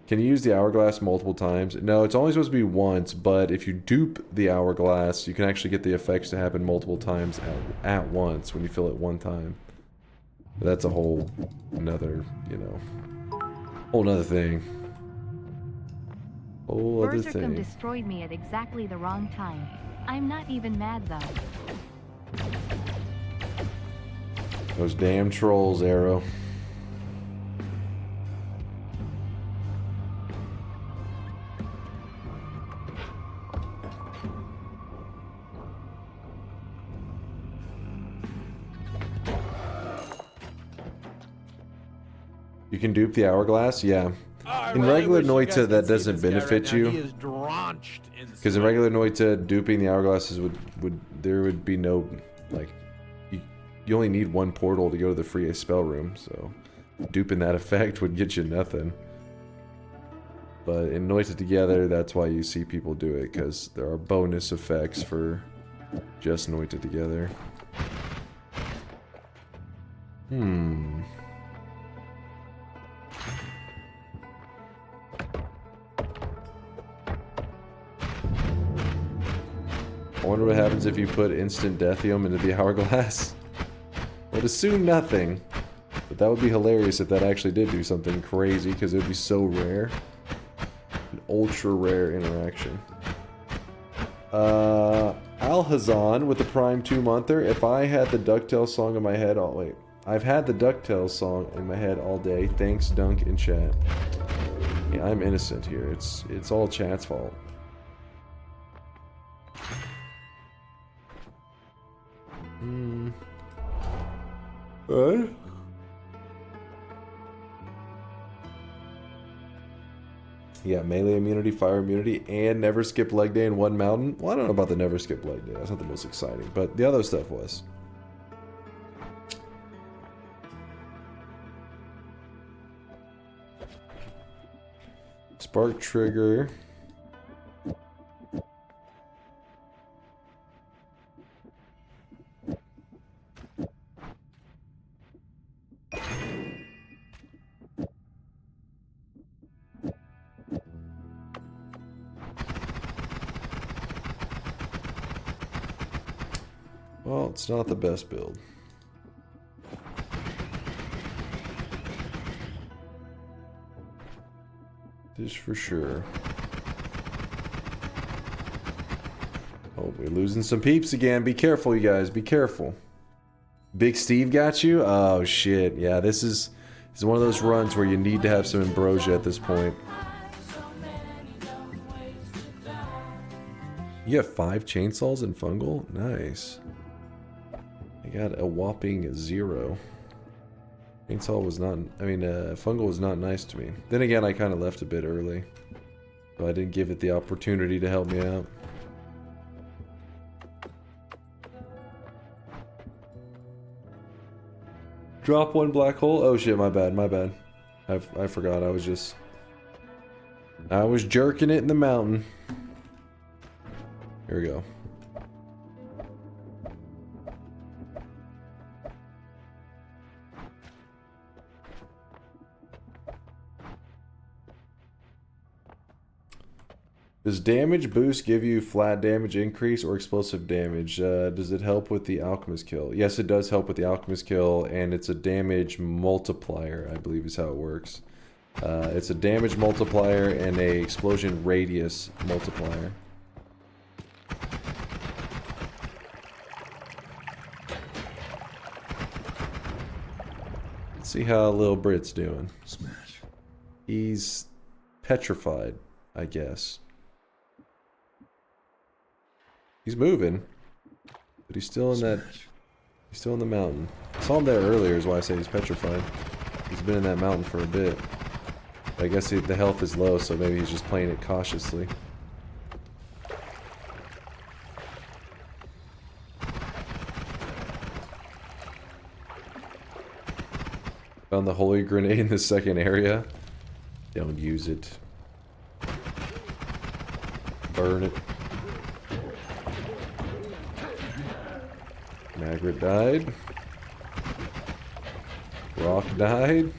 Can you use the hourglass multiple times? No, it's only supposed to be once, but if you dupe the hourglass, you can actually get the effects to happen multiple times at once when you fill it one time. But that's a whole another, you know, whole nother thing. Whole other Berserkum thing. destroyed me at exactly the wrong time. I'm not even mad though. Those damn trolls, Arrow. You can dupe the hourglass? Yeah. In regular Noita, that doesn't benefit you. He is drenched in Because in regular Noita, duping the hourglasses there would be no, like, you only need one portal to go to the free spell room, so duping that effect would get you nothing. But in Noita Together, that's why you see people do it, because there are bonus effects for just Noita Together. I wonder what happens if you put instant Deathium into the hourglass. I would assume nothing, but that would be hilarious if that actually did do something crazy, because it would be so rare. An ultra rare interaction. Alhazan with the Prime 2-monther. If I had the DuckTales song in my head I've had the DuckTales song in my head all day. Thanks, Dunk in chat. Yeah, I'm innocent here. It's all chat's fault. What? Yeah, melee immunity, fire immunity, and never skip leg day in one mountain. Well, I don't know about the never skip leg day. That's not the most exciting, but the other stuff was. Spark trigger. Well, it's not the best build. This for sure. Oh, we're losing some peeps again. Be careful, you guys. Be careful. Big Steve got you? Oh, shit. Yeah, this is one of those runs where you need to have some ambrosia at this point. You have 5 chainsaws and fungal? Nice. I got a whopping 0. Chainsaw was not... I mean, fungal was not nice to me. Then again, I kind of left a bit early. So I didn't give it the opportunity to help me out. Drop 1 black hole? Oh shit, my bad, my bad. I forgot, I was jerking it in the mountain. Here we go. Does damage boost give you flat damage increase or explosive damage? Does it help with the alchemist kill? Yes, it does help with the alchemist kill, and it's a damage multiplier, I believe is how it works. It's a damage multiplier and a explosion radius multiplier. Let's see how Lil Brit's doing. Smash. He's petrified, I guess. He's moving, but he's still in that. He's still in the mountain. I saw him there earlier, is why I say he's petrified. He's been in that mountain for a bit. I guess the health is low, so maybe he's just playing it cautiously. Found the holy grenade in the second area. Don't use it. Burn it. Margaret died. Rock died.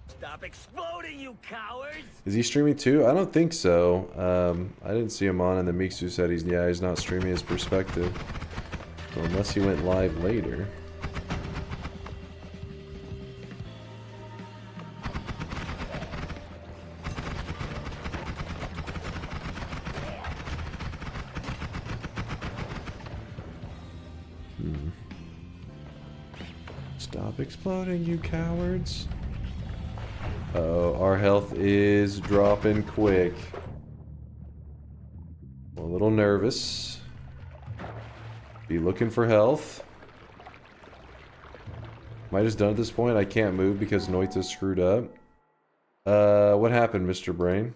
Stop exploding, you cowards! Is he streaming too? I don't think so. I didn't see him on, and the Mixu said he's not streaming his perspective. So unless he went live later. Stop exploding, you cowards. Uh-oh, our health is dropping quick. I'm a little nervous. Be looking for health. Am I just done at this point? I can't move because Noita screwed up. What happened, Mr. Brain?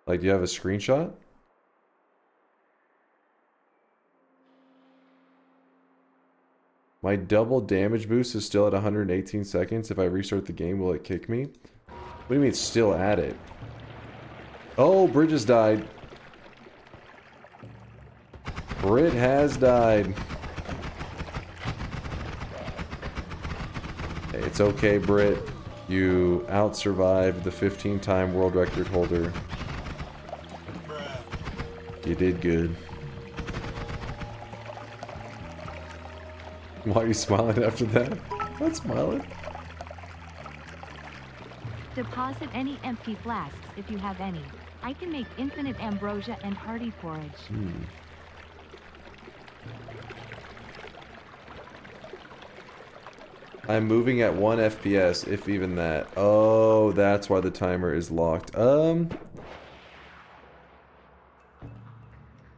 Like, do you have a screenshot? My double damage boost is still at 118 seconds. If I restart the game, will it kick me? What do you mean it's still at it? Oh, Bridges died. Brit has died. Hey, it's okay, Brit. You out-survived the 15-time world record holder. You did good. Why are you smiling after that? I'm not smiling. Deposit any empty flasks if you have any. I can make infinite ambrosia and hearty porridge. I'm moving at 1 FPS, if even that. Oh, that's why the timer is locked.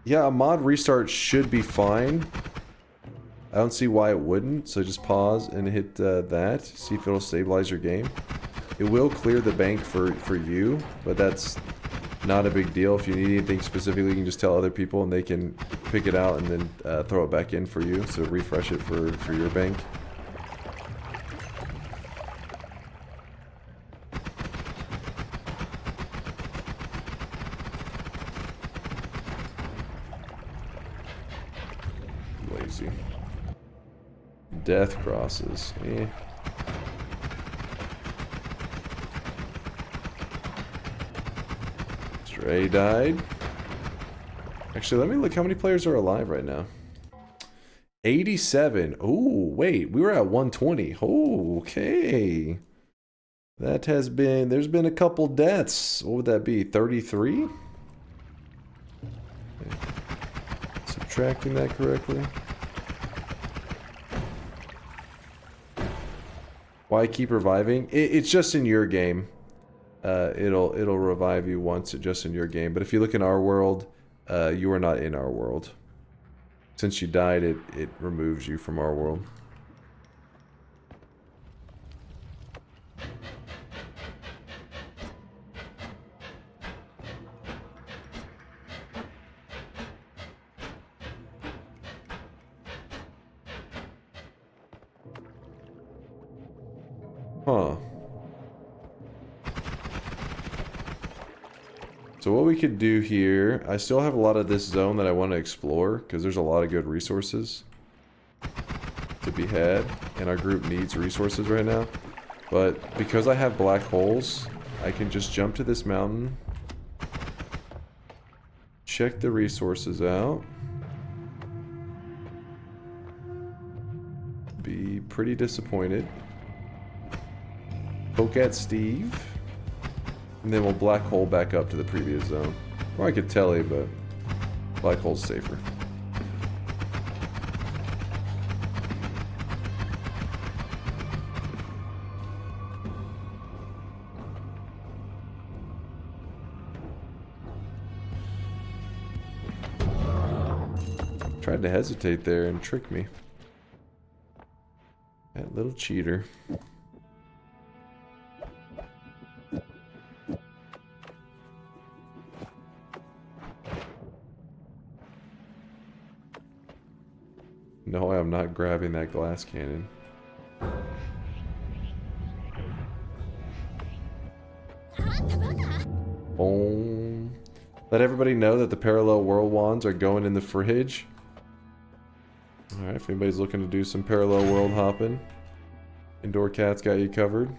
Yeah, a mod restart should be fine. I don't see why it wouldn't, so just pause and hit that. See if it'll stabilize your game. It will clear the bank for you, but that's not a big deal. If you need anything specifically, you can just tell other people and they can pick it out and then throw it back in for you. So refresh it for your bank. Lazy. Death crosses. Eh. Let's Trey died. Actually, let me look how many players are alive right now. 87. Oh, wait, we were at 120. Oh, okay. That has been, there's been a couple deaths. What would that be? 33? Okay. Subtracting that correctly. Why keep reviving? It's just in your game. It'll revive you once, just in your game. But if you look in our world, you are not in our world. Since you died, it removes you from our world. Huh. So what we could do here, I still have a lot of this zone that I want to explore, because there's a lot of good resources to be had, and our group needs resources right now. But because I have black holes, I can just jump to this mountain, check the resources out, be pretty disappointed, poke at Steve, and then we'll black hole back up to the previous zone. Or I could tell you, but black hole's safer. Tried to hesitate there and trick me. That little cheater. No, I'm not grabbing that glass cannon. Boom. Let everybody know that the parallel world wands are going in the fridge. Alright, if anybody's looking to do some parallel world hopping, Indoor Cat's got you covered.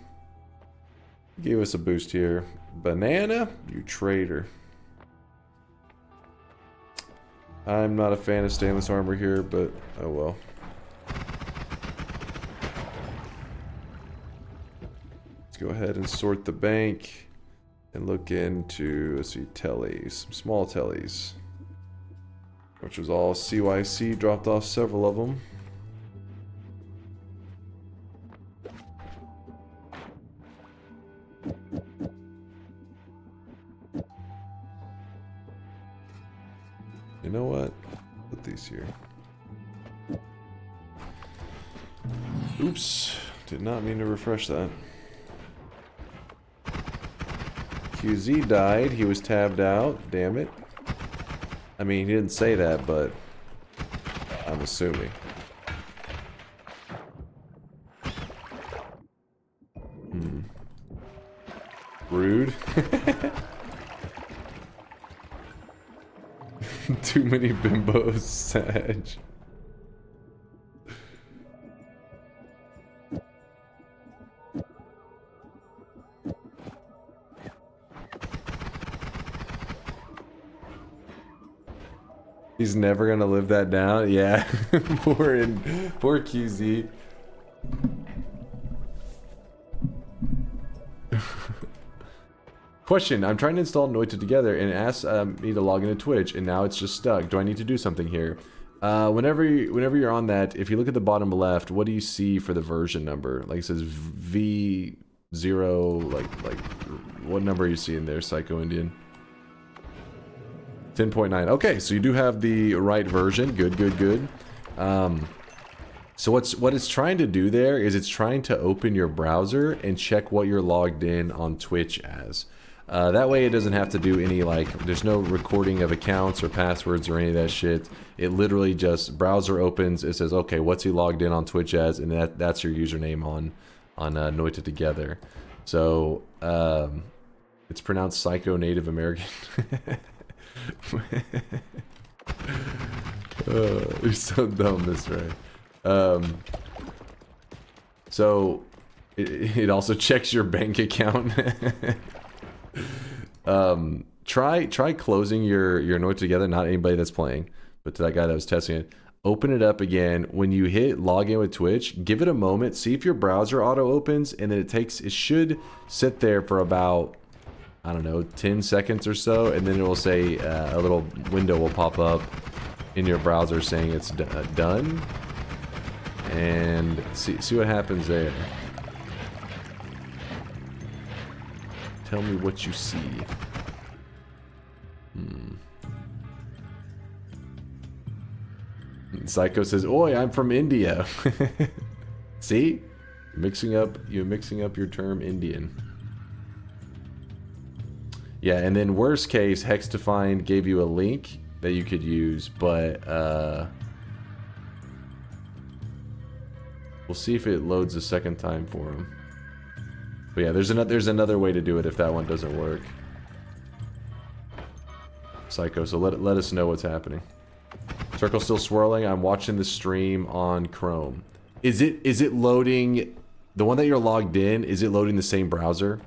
Give us a boost here. Banana, you traitor. I'm not a fan of stainless armor here, but oh well. Let's go ahead and sort the bank and look into, let's see, tellies, some small tellies, which was all CYC, dropped off several of them. You know what? Put these here. Oops. Did not mean to refresh that. QZ died. He was tabbed out. Damn it. I mean, he didn't say that, but I'm assuming. Rude. Too many bimbos, Sag. He's never gonna live that down. Yeah. Poor QZ. Question, I'm trying to install Noita Together and it asks me to log into Twitch and now it's just stuck. Do I need to do something here? Whenever you're on that, if you look at the bottom left, what do you see for the version number? Like it says V0, like what number are you seeing there, Psycho Indian? 10.9. Okay, so you do have the right version. Good, good, good. So what it's trying to do there is it's trying to open your browser and check what you're logged in on Twitch as. That way it doesn't have to do any, like, there's no recording of accounts or passwords or any of that shit. It literally just, browser opens, it says, okay, what's he logged in on Twitch as, and that's your username on Noita Together. So, it's pronounced Psycho Native American. You're so dumb, this Ray. So, it also checks your bank account. try closing your Noita Together. Not anybody that's playing, but to that guy that was testing it. Open it up again. When you hit login with Twitch, give it a moment. See if your browser auto opens, and then it should sit there for about, I don't know, 10 seconds or so, and then it will say a little window will pop up in your browser saying it's done. And see what happens there. Tell me what you see. Psycho says, "Oi, I'm from India." See? You're mixing up your term Indian. Yeah, and then worst case, Hexdefined gave you a link that you could use, but we'll see if it loads a second time for him. But yeah, there's another way to do it if that one doesn't work. Psycho, so let us know what's happening. Circle still swirling. I'm watching the stream on Chrome. Is it loading the one that you're logged in? Is it loading the same browser?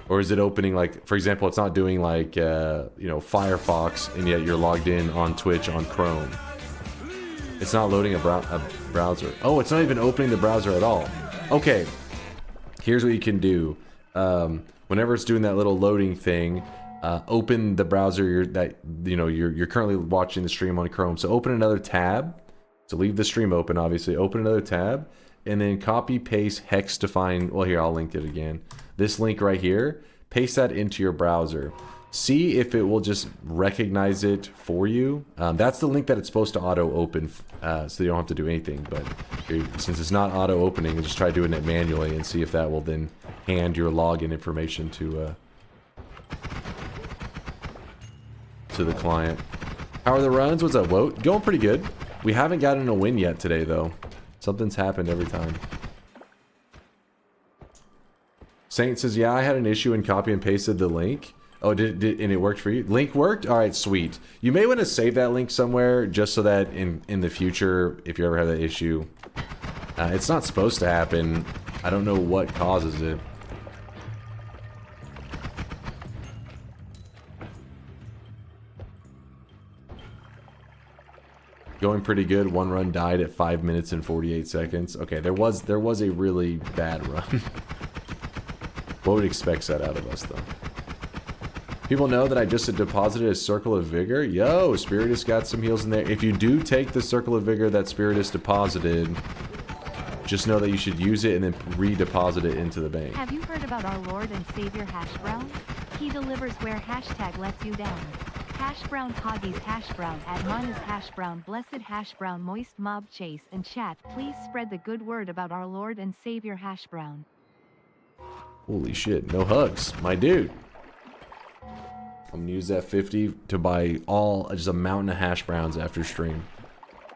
Or is it opening, like, for example, it's not doing like you know, Firefox, and yet you're logged in on Twitch on Chrome. It's not loading a browser. Oh, it's not even opening the browser at all. Okay, here's what you can do. Whenever it's doing that little loading thing, open the browser you're currently watching the stream on Chrome. So open another tab. So leave the stream open, obviously. Open another tab, and then copy paste Hexdefined. Well, here, I'll link it again. This link right here. Paste that into your browser. See if it will just recognize it for you. That's the link that it's supposed to auto open, so you don't have to do anything. But since it's not auto opening, just try doing it manually and see if that will then hand your login information to the client. How are the runs? What's up, Woat? Going pretty good. We haven't gotten a win yet today, though. Something's happened every time. Saint says, yeah, I had an issue and copy and pasted the link. Oh, and it worked for you? Link worked? All right, sweet. You may want to save that link somewhere just so that in the future, if you ever have that issue, it's not supposed to happen. I don't know what causes it. Going pretty good. One run died at 5 minutes and 48 seconds. Okay, there was a really bad run. What would expect that out of us, though? People know that I just deposited a Circle of Vigor. Yo, Spiritus got some heals in there. If you do take the Circle of Vigor that Spiritus deposited, just know that you should use it and then redeposit it into the bank. Have you heard about our Lord and Savior Hash Brown? He delivers where hashtag lets you down. Hash Brown Coggies Hash Brown Admonis Hash Brown Blessed Hash Brown Moist Mob Chase and chat. Please spread the good word about our Lord and Savior Hash Brown. Holy shit, no hugs, my dude. I'm gonna use that 50 to buy just a mountain of hash browns after stream.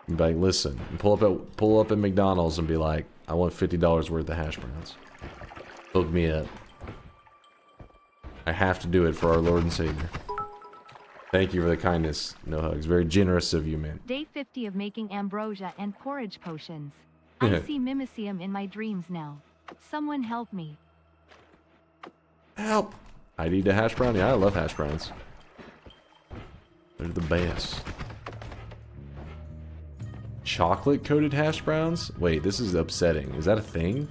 And be like, listen, and pull up at McDonald's and be like, I want $50 worth of hash browns. Hook me up. I have to do it for our Lord and Savior. Thank you for the kindness. No hugs. Very generous of you, man. Day 50 of making ambrosia and porridge potions. I see Mimicium in my dreams now. Someone help me. Help! I need a hash brown? Yeah, I love hash browns. They're the best. Chocolate-coated hash browns? Wait, this is upsetting. Is that a thing?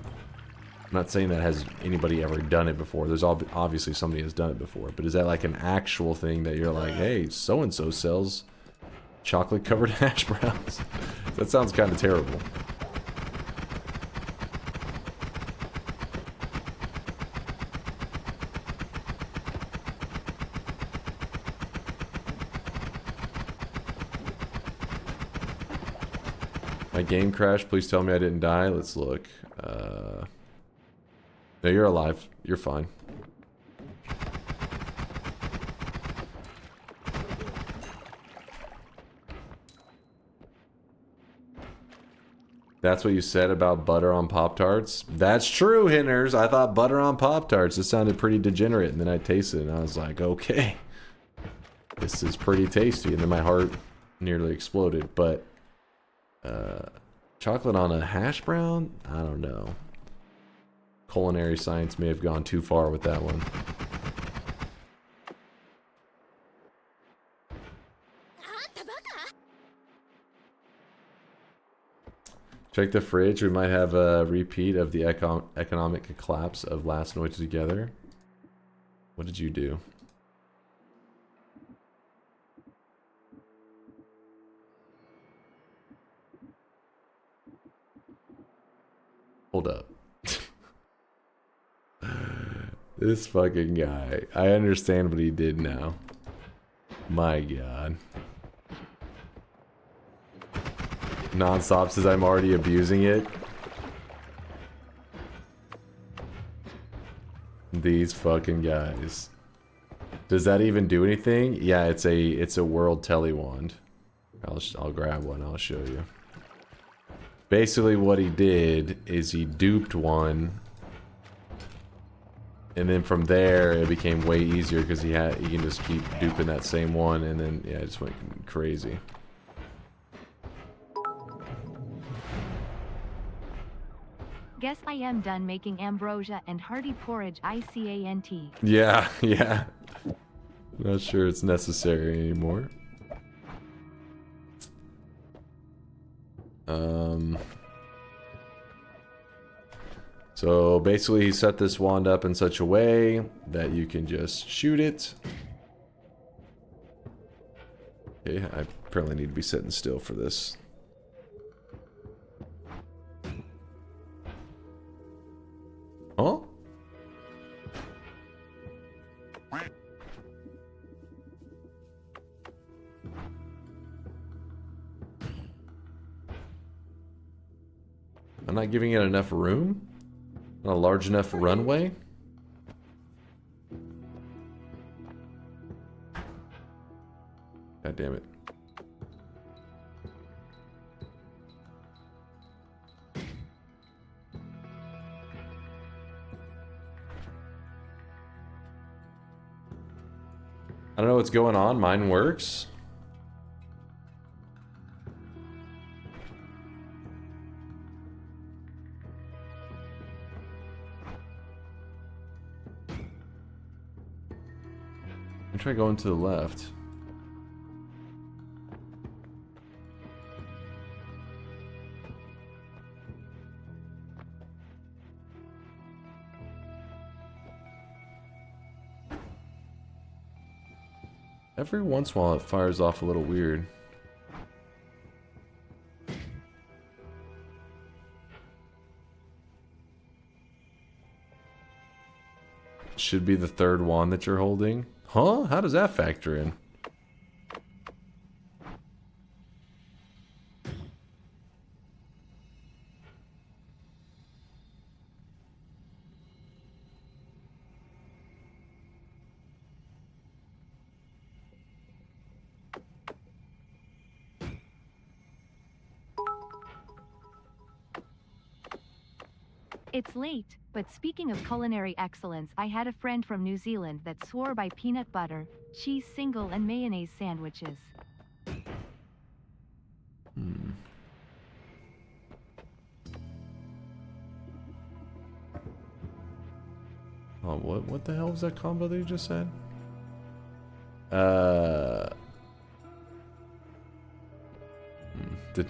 I'm not saying that has anybody ever done it before. There's obviously somebody has done it before. But is that like an actual thing that you're like, hey, so-and-so sells chocolate-covered hash browns? That sounds kind of terrible. My game crashed. Please tell me I didn't die. Let's look. No, you're alive. You're fine. That's what you said about butter on Pop-Tarts? That's true, Hinners. I thought butter on Pop-Tarts. It sounded pretty degenerate. And then I tasted it and I was like, okay. This is pretty tasty. And then my heart nearly exploded. But chocolate on a hash brown? I don't know. culinary science may have gone too far with that one. Check the fridge. We might have a repeat of the economic collapse of last Noita Together. What did you do? Hold up. This fucking guy. I understand what he did now. My god. Non-stop says I'm already abusing it. These fucking guys. Does that even do anything? Yeah, it's a world telly wand. I'll grab one, I'll show you. Basically what he did is he duped one, and then from there it became way easier because he can just keep duping that same one, and then yeah, it just went crazy. Guess I am done making ambrosia and hearty porridge ICANT. Yeah, yeah. Not sure it's necessary anymore. So basically he set this wand up in such a way that you can just shoot it. Okay, I apparently need to be sitting still for this. Huh? I'm not giving it enough room? Not a large enough runway? God damn it. I don't know what's going on. Mine works. I'm trying going to the left. Every once in a while it fires off a little weird. Should be the third wand that you're holding. Huh? How does that factor in? It's late, but speaking of culinary excellence, I had a friend from New Zealand that swore by peanut butter, cheese single and mayonnaise sandwiches. Oh, what the hell was that combo that you just said?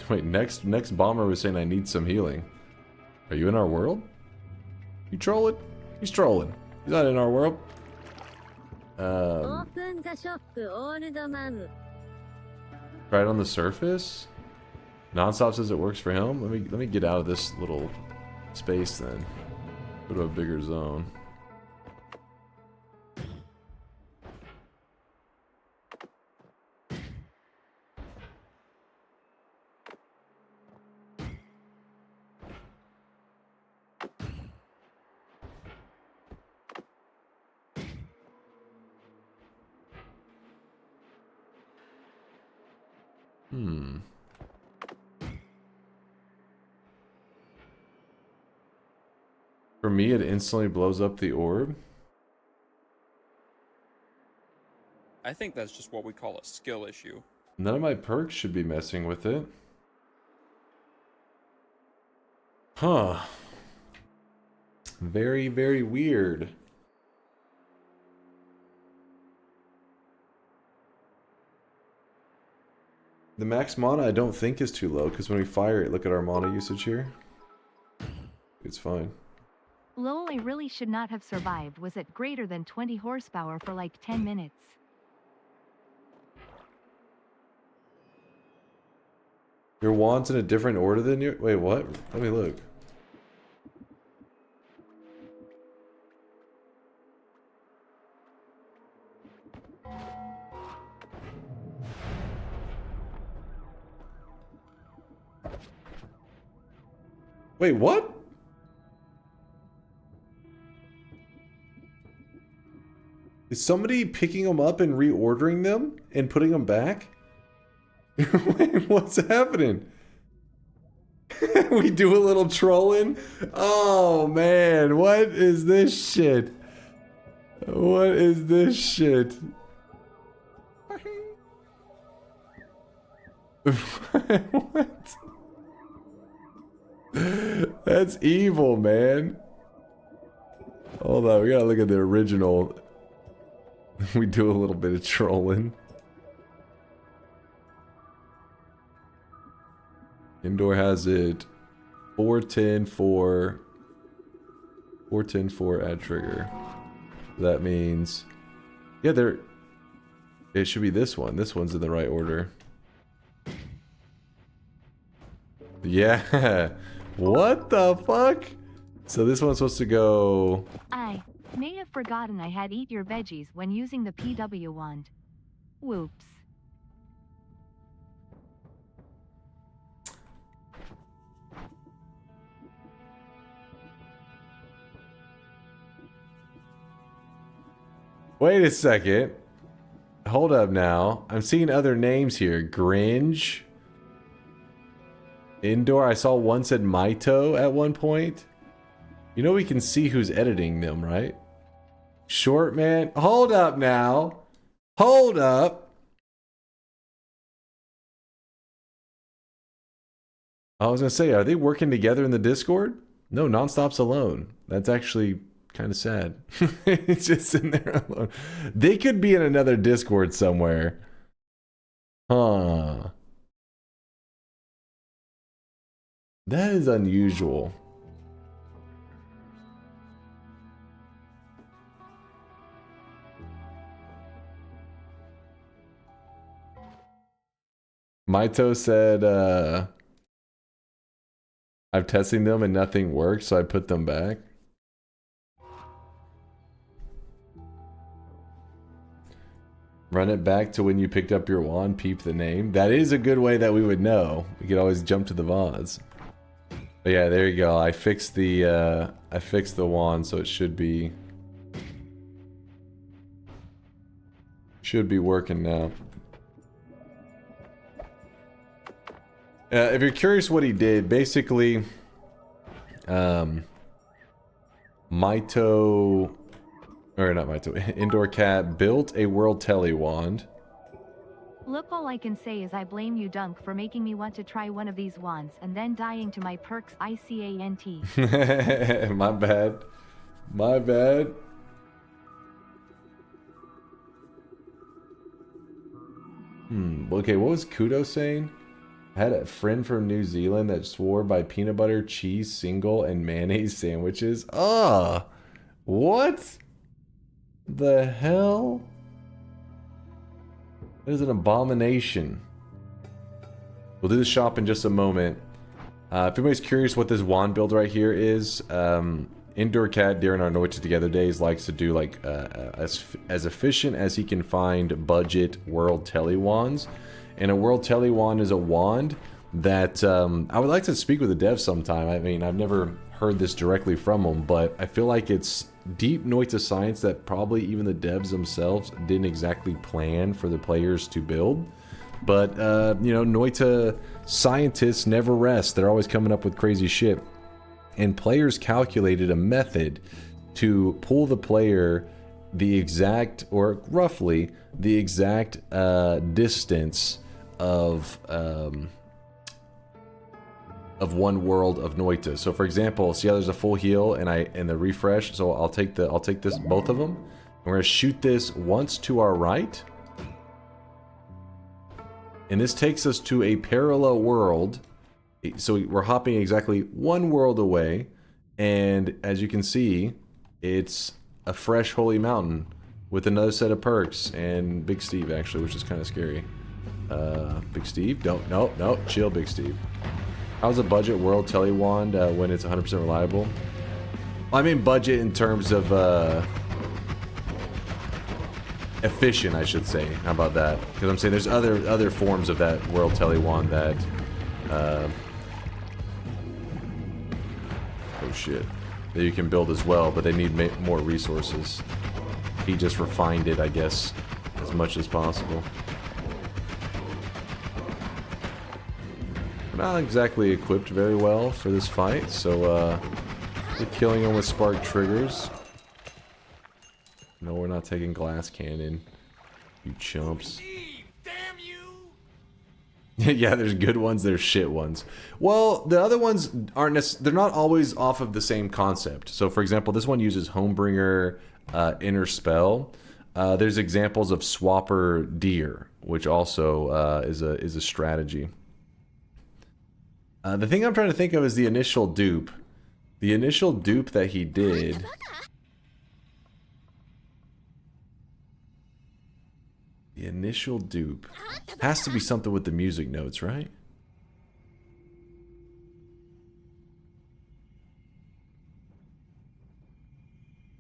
Wait, next bomber was saying I need some healing. Are you in our world? You trolling? He's trolling. He's not in our world. Right on the surface? Nonstop says it works for him. Let me get out of this little space then. Go to a bigger zone. For me, it instantly blows up the orb. I think that's just what we call a skill issue. None of my perks should be messing with it. Huh. Very, very weird. The max mana I don't think is too low, because when we fire it, look at our mana usage here. It's fine. Lol, I really should not have survived. Was it greater than 20 horsepower for like 10 minutes? Your wand's in a different order than your... Wait, what? Let me look. Wait, what? Is somebody picking them up and reordering them and putting them back? Wait, what's happening? We do a little trolling? Oh man, what is this shit? What is this shit? What? That's evil, man. Hold on, we gotta look at the original. We do a little bit of trolling. Indoor has it 410 4 410 4 add trigger. That means, yeah, there. It should be this one. This one's in the right order. Yeah. What the fuck? So this one's supposed to go... I may have forgotten I had eat your veggies when using the PW wand. Whoops. Wait a second. Hold up now. I'm seeing other names here. Gringe. Indoor. I saw one said Maito at one point. You know we can see who's editing them, right? Short man. Hold up now. Hold up. I was gonna say, are they working together in the Discord? No, Nonstop's alone. That's actually kind of sad. It's just in there alone. They could be in another Discord somewhere. Huh. That is unusual. Maito said, I'm testing them and nothing works, so I put them back. Run it back to when you picked up your wand, peep the name. That is a good way that we would know. We could always jump to the VODs. But yeah, there you go. I fixed the wand, so it should be working now. If you're curious what he did, basically, Maito, or not Maito, Indoor Cat built a World Telly wand. Look, all I can say is I blame you, Dunk, for making me want to try one of these wands and then dying to my perks ICANT. My bad. My bad. Okay, what was Kudo saying? I had a friend from New Zealand that swore by peanut butter, cheese, single, and mayonnaise sandwiches. Ah! What? The hell? That is an abomination. We'll do the shop in just a moment. If anybody's curious what this wand build right here is, Indoor Cat during our Noita Together days likes to do like as efficient as he can find budget World Telly wands. And a World Telly wand is a wand that I would like to speak with the devs sometime. I mean, I've never heard this directly from them, but I feel like it's deep Noita science that probably even the devs themselves didn't exactly plan for the players to build. But, you know, Noita scientists never rest. They're always coming up with crazy shit. And players calculated a method to pull the player the exact, or roughly, the exact distance of of one world of Noita. So for example, see how there's a full heal and the refresh. So I'll take this, both of them. We're gonna shoot this once to our right. And this takes us to a parallel world. So we're hopping exactly one world away. And as you can see, it's a fresh holy mountain with another set of perks and Big Steve actually, which is kind of scary. Big Steve, no, chill, Big Steve. How's a budget world telewand when it's 100% reliable? I mean budget in terms of efficient, I should say. How about that? Because I'm saying there's other forms of that world telewand that oh shit, that you can build as well, but they need more resources. He just refined it, I guess, as much as possible. We're not exactly equipped very well for this fight, so we're killing him with spark triggers. No, we're not taking glass cannon, you chumps. Yeah, there's good ones, there's shit ones. Well, the other ones aren't they're not always off of the same concept. So for example, this one uses Homebringer Inner Spell. There's examples of Swapper Deer, which also is a strategy. The thing I'm trying to think of is the initial dupe. The initial dupe that he did. The initial dupe has to be something with the music notes, right?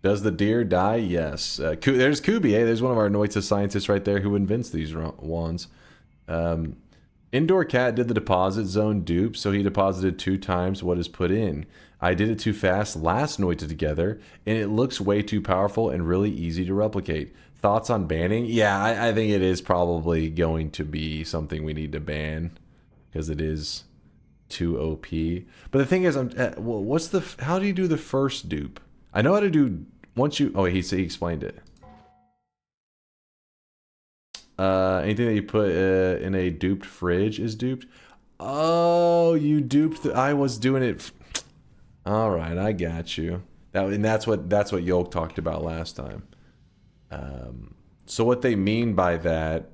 Does the deer die? Yes. There's Kubi, there's one of our Noita scientists right there who invents these wands. Indoor Cat did the deposit zone dupe, so he deposited 2 times what is put in. I did it too fast last Noita Together, and it looks way too powerful and really easy to replicate. Thoughts on banning? Yeah, I think it is probably going to be something we need to ban, because it is too OP. But the thing is, how do you do the first dupe? I know how to do once you. Oh, wait, he explained it. Anything that you put in a duped fridge is duped. Oh, you duped. I was doing it. All right, I got you. That's what Yoke talked about last time. So what they mean by that.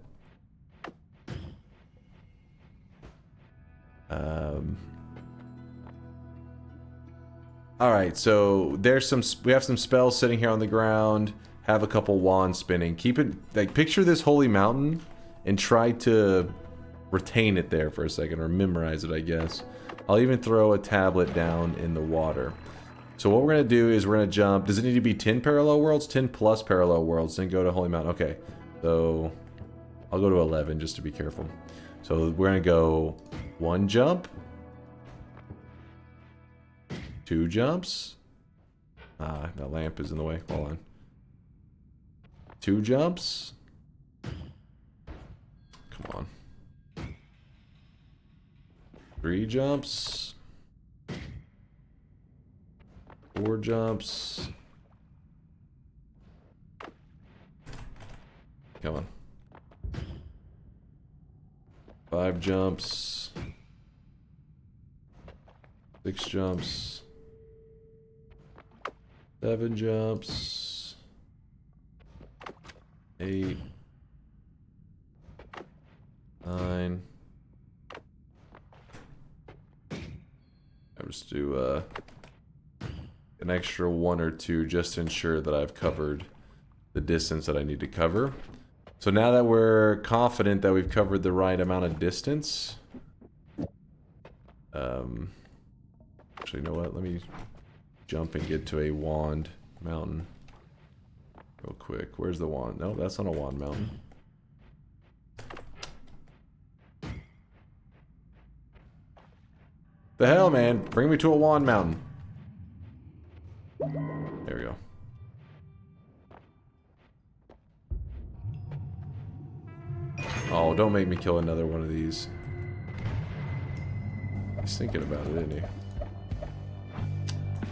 Alright, so we have some spells sitting here on the ground, have a couple wands spinning. Keep it, like, picture this holy mountain and try to retain it there for a second, or memorize it, I guess. I'll even throw a tablet down in the water. So what we're going to do is we're going to jump. Does it need to be 10 parallel worlds? 10 plus parallel worlds, then go to holy mountain. Okay, so I'll go to 11 just to be careful. So we're going to go 1 jump. 2 jumps. That lamp is in the way. Hold on. 2 jumps. Come on. 3 jumps. 4 jumps. Come on. 5 jumps. 6 jumps. 7 jumps. 8. 9. I'll just do an extra 1 or 2 just to ensure that I've covered the distance that I need to cover. So now that we're confident that we've covered the right amount of distance, actually, you know what? Let me jump and get to a wand mountain real quick. Where's the wand? No, that's not a wand mountain. The hell, man? Bring me to a wand mountain. There we go. Oh, don't make me kill another one of these. He's thinking about it, isn't he?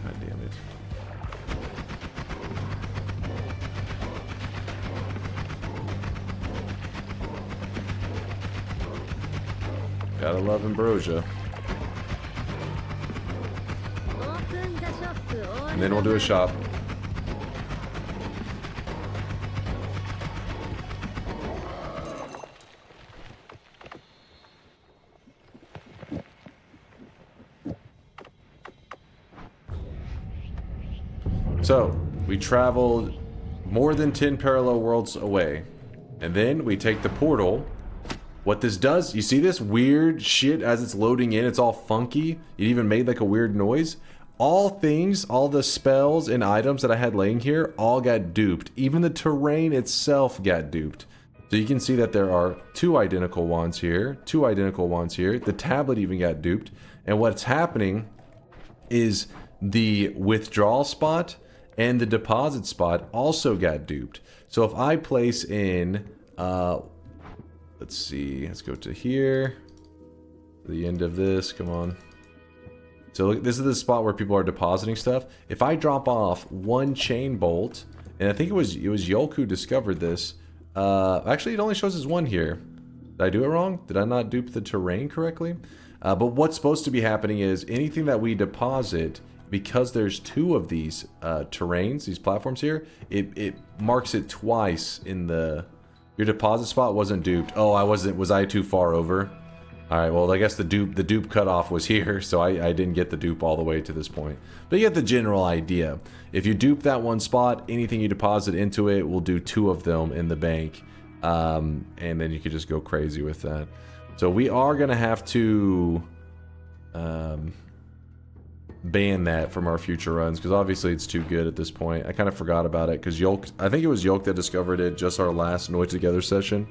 God damn it. Gotta love ambrosia. And then we'll do a shop. So, we traveled more than 10 parallel worlds away. And then we take the portal. What this does, you see this weird shit as it's loading in? It's all funky. It even made like a weird noise. All things, all the spells and items that I had laying here all got duped. Even the terrain itself got duped. So you can see that there are 2 identical wands here, 2 identical wands here. The tablet even got duped. And what's happening is the withdrawal spot and the deposit spot also got duped. So if I place in, let's see, let's go to here, the end of this, come on. So look, this is the spot where people are depositing stuff. If I drop off 1 chain bolt, and I think it was Yolk who discovered this, actually it only shows as 1 here. Did I do it wrong? Did I not dupe the terrain correctly? But what's supposed to be happening is anything that we deposit, because there's 2 of these terrains, these platforms here, it marks it twice in the... Your deposit spot wasn't duped. Oh, was I too far over? Alright, well I guess the dupe cutoff was here, so I didn't get the dupe all the way to this point. But you get the general idea. If you dupe that 1 spot, anything you deposit into it will do 2 of them in the bank. And then you could just go crazy with that. So we are going to have to... ban that from our future runs, because obviously it's too good at this point. I kind of forgot about it because Yolk, I think it was Yolk that discovered it just our last Noita Together session.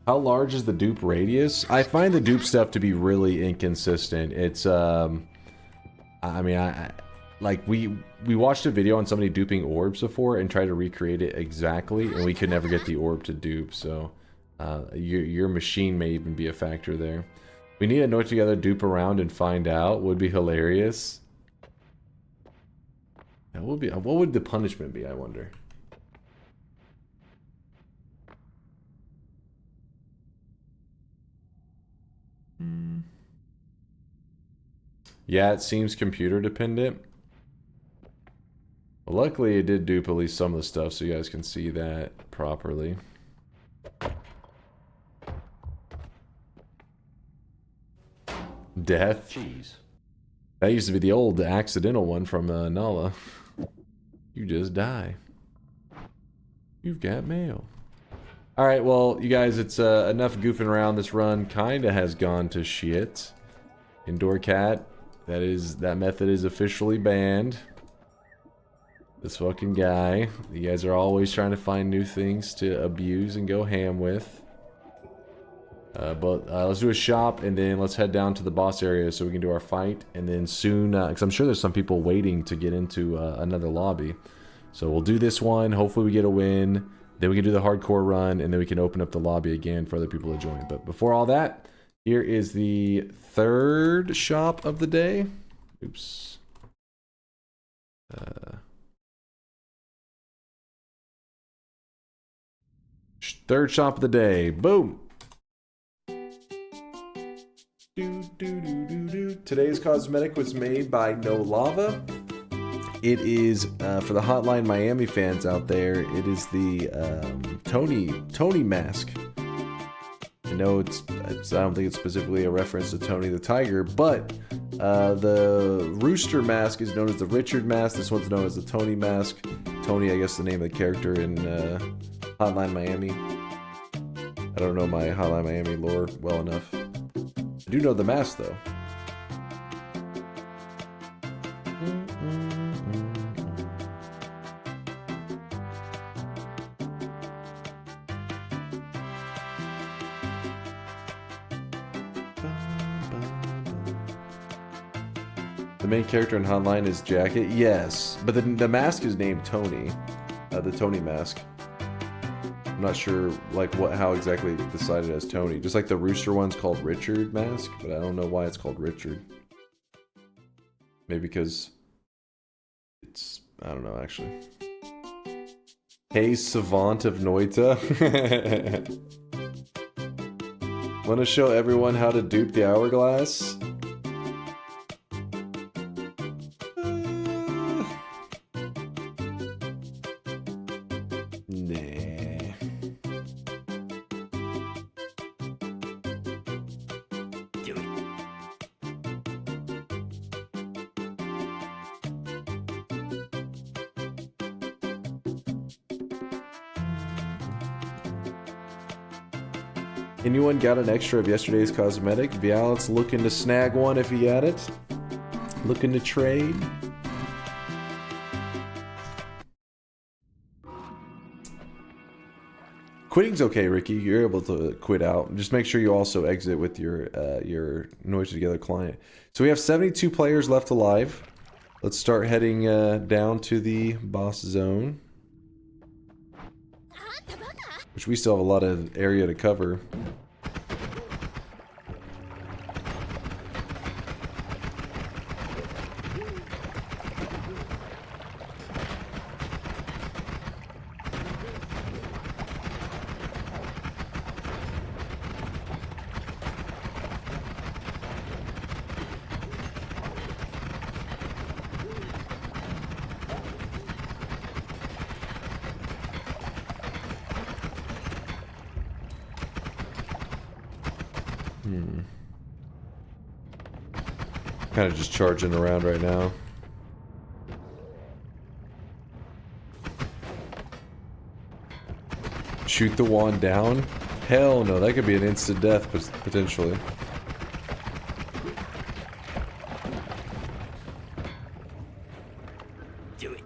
How large is the dupe radius? I find the dupe stuff to be really inconsistent. It's I mean, like we watched a video on somebody duping orbs before and tried to recreate it exactly, and we could never get the orb to dupe. So your machine may even be a factor there. We need a Noita Together dupe around and find out. Would be hilarious. That would be. What would the punishment be, I wonder? Yeah, it seems computer dependent. Well, luckily it did dupe at least some of the stuff, so you guys can see that properly. Death. Jeez. That used to be the old accidental one from Nala. You just die. You've got mail. Alright, well, you guys, it's enough goofing around. This run kinda has gone to shit. Indoor cat. That method is officially banned. This fucking guy. You guys are always trying to find new things to abuse and go ham with. But let's do a shop, and then let's head down to the boss area so we can do our fight. And then soon, because I'm sure there's some people waiting to get into another lobby. So we'll do this one. Hopefully we get a win. Then we can do the hardcore run, and then we can open up the lobby again for other people to join. But before all that, here is the 3rd shop of the day. Oops. Third shop of the day. Boom. Today's cosmetic was made by No Lava. It is for the Hotline Miami fans out there. It is the Tony mask. I know it's I don't think it's specifically a reference to Tony the Tiger, but the Rooster mask is known as the Richard mask. This one's known as the Tony mask. Tony, I guess, the name of the character in Hotline Miami. I don't know my Hotline Miami lore well enough. I do know the mask, though. The main character in Hotline is Jacket? Yes, but the mask is named Tony. The Tony mask. I'm not sure how exactly it decided as Tony. Just like the Rooster one's called Richard mask, but I don't know why it's called Richard. Maybe because it's... I don't know, actually. Hey, Savant of Noita. Want to show everyone how to dupe the hourglass? Anyone got an extra of yesterday's cosmetic? Vialet's looking to snag one if he got it. Looking to trade. Quitting's okay, Ricky. You're able to quit out. Just make sure you also exit with your Noita Together client. So we have 72 players left alive. Let's start heading down to the boss zone, which we still have a lot of area to cover. Kind of just charging around right now. Shoot the wand down? Hell no, that could be an instant death potentially. Do it.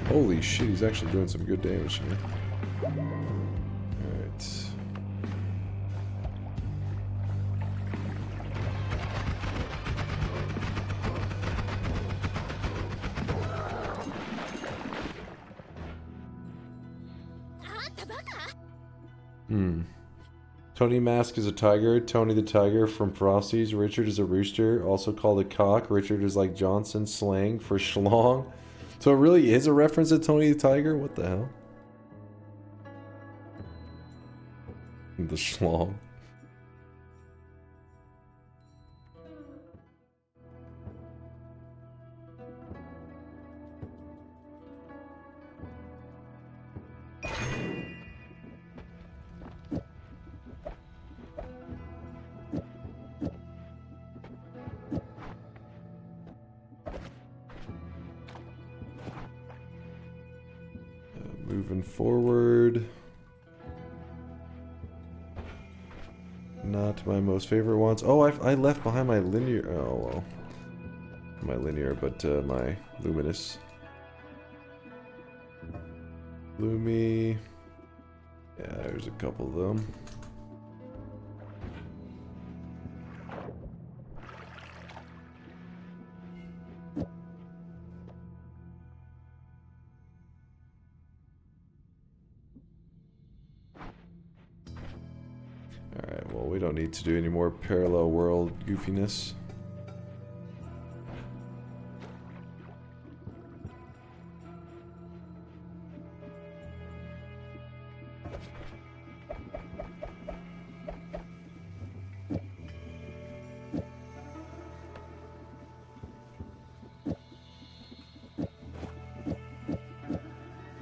Holy shit, he's actually doing some good damage here. Alright. Tony Mask is a tiger. Tony the Tiger from Frosties. Richard is a rooster, also called a cock. Richard is like Johnson slang for schlong. So it really is a reference to Tony the Tiger? What the hell? The schlong. Moving forward. Not my most favorite ones. Oh, I left behind my linear. Oh, well. My linear, but my luminous. Lumi. Yeah, there's a couple of them. Alright, well, we don't need to do any more parallel world goofiness.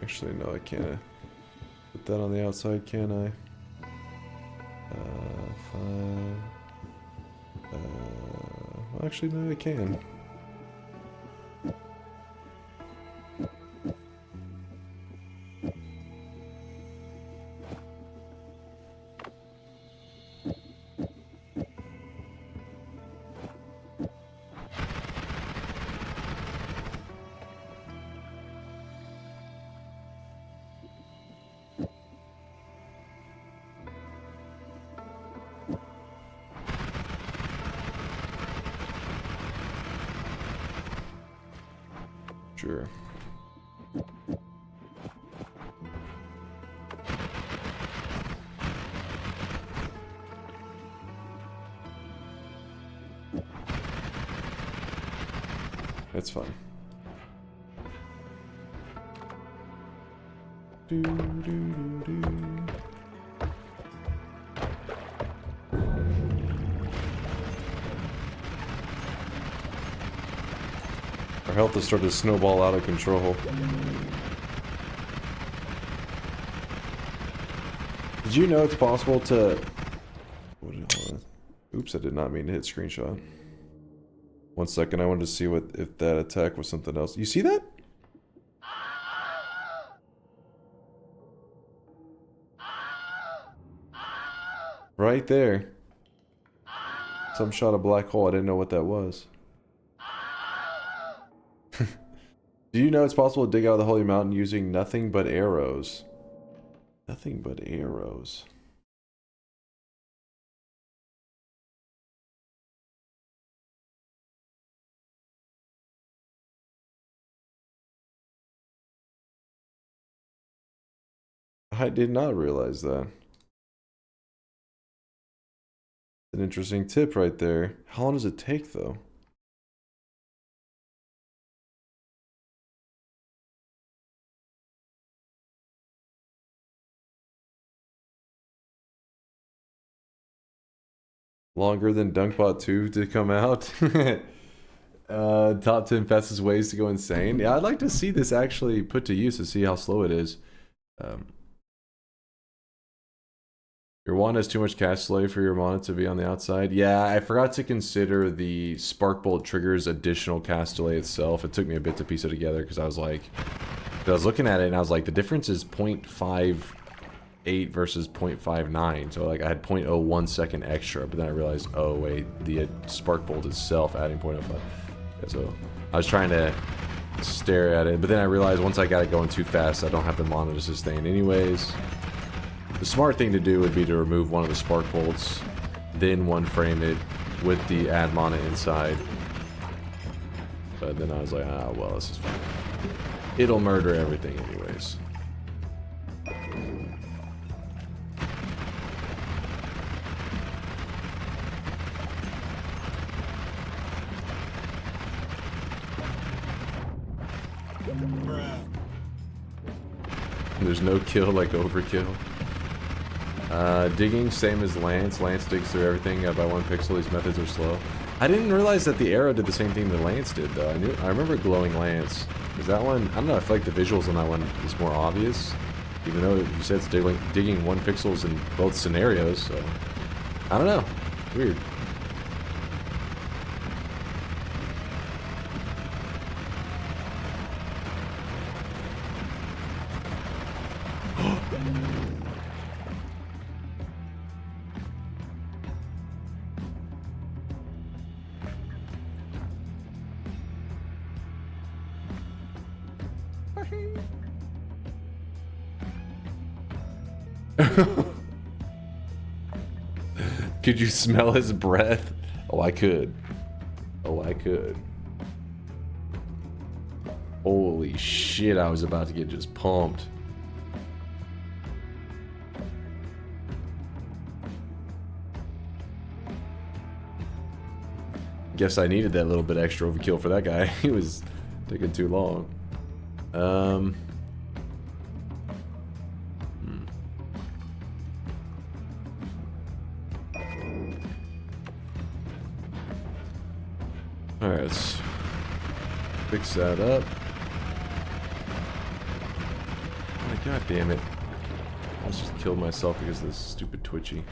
Actually, no, I can't put that on the outside, can I? 5. Well, actually, no, I can. Sure. That's fine. Do, do, do, do. Our health has started to snowball out of control. Did you know it's possible to... Oops, I did not mean to hit screenshot. 1 second, I wanted to see what if that attack was something else. You see that? Right there. Some shot a black hole. I didn't know what that was. Do you know it's possible to dig out of the holy mountain using nothing but arrows? Nothing but arrows. I did not realize that. An interesting tip right there. How long does it take though? Longer than DunkBot 2 to come out. Top 10 fastest ways to go insane. Yeah, I'd like to see this actually put to use to see how slow it is. Your wand has too much cast delay for your mana to be on the outside. Yeah, I forgot to consider the Spark Bolt trigger's additional cast delay itself. It took me a bit to piece it together because I was like... I was looking at it and I was like, the difference is 0.58 versus 0.59. So like I had 0.01 second extra, but then I realized, oh wait, the Spark Bolt itself adding 0.05. Yeah, so I was trying to stare at it, but then I realized once I got it going too fast, I don't have the mana to sustain anyways. The smart thing to do would be to remove one of the Spark Bolts, then one frame it with the add mana inside. But then I was like, ah, well, this is fine. It'll murder everything anyways. There's no kill like overkill. Digging, same as Lance. Lance digs through everything by 1 pixel. These methods are slow. I didn't realize that the arrow did the same thing that Lance did, though. I remember glowing Lance. Is that one? I don't know. I feel like the visuals on that one is more obvious, even though you said it's digging 1 pixels in both scenarios. So I don't know. Weird. Could you smell his breath? Oh, I could. Oh, I could. Holy shit, I was about to get just pumped. Guess I needed that little bit extra overkill for that guy. He was taking too long. Alright, let's fix that up. Oh, God damn it. I just killed myself because of this stupid Twitchy.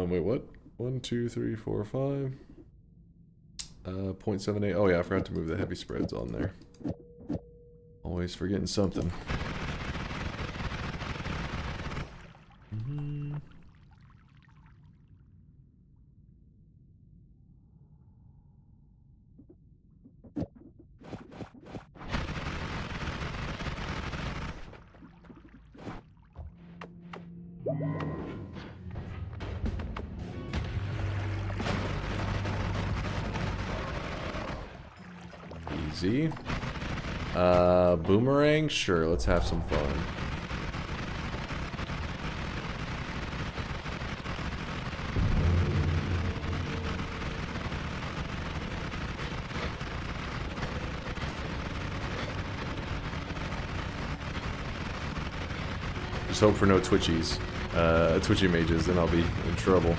Wait, what? 1, 2, 3, 4, 5. 0.78. Oh yeah, I forgot to move the heavy spreads on there. Always forgetting something. Easy. Boomerang? Sure, let's have some fun. Just hope for no Twitchies. Twitchy mages, then I'll be in trouble.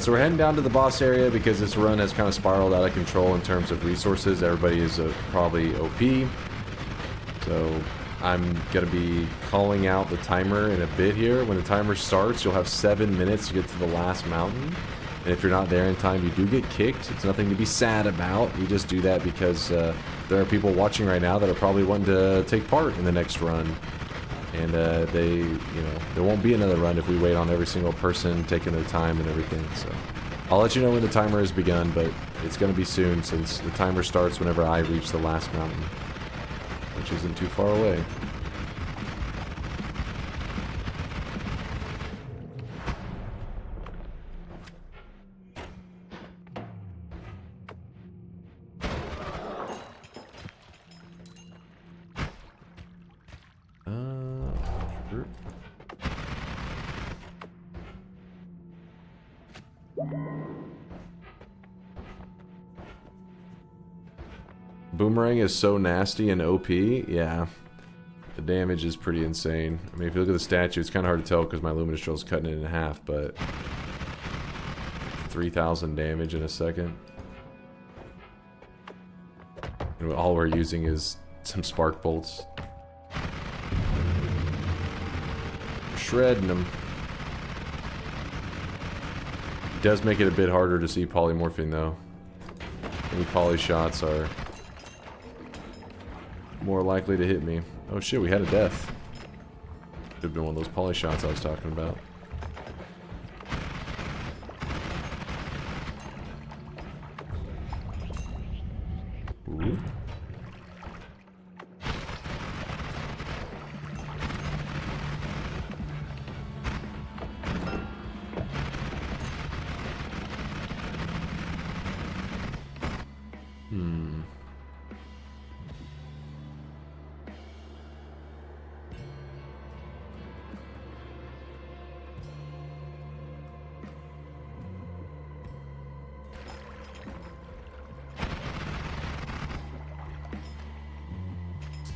So we're heading down to the boss area because this run has kind of spiraled out of control in terms of resources. Everybody is probably OP. So I'm going to be calling out the timer in a bit here. When the timer starts, you'll have 7 minutes to get to the last mountain. And if you're not there in time, you do get kicked. It's nothing to be sad about. You just do that because there are people watching right now that are probably wanting to take part in the next run. And there won't be another run if we wait on every single person taking their time and everything. So I'll let you know when the timer has begun, but it's going to be soon since the timer starts whenever I reach the last mountain, which isn't too far away. Sure. Boomerang is so nasty and OP, yeah. The damage is pretty insane. I mean, if you look at the statue, it's kind of hard to tell because my Luminous Drill is cutting it in half, but 3,000 damage in a second. And all we're using is some spark bolts. Shredding them. It does make it a bit harder to see polymorphing though. Any poly shots are more likely to hit me. Oh shit, we had a death. Could have been one of those poly shots I was talking about. Ooh.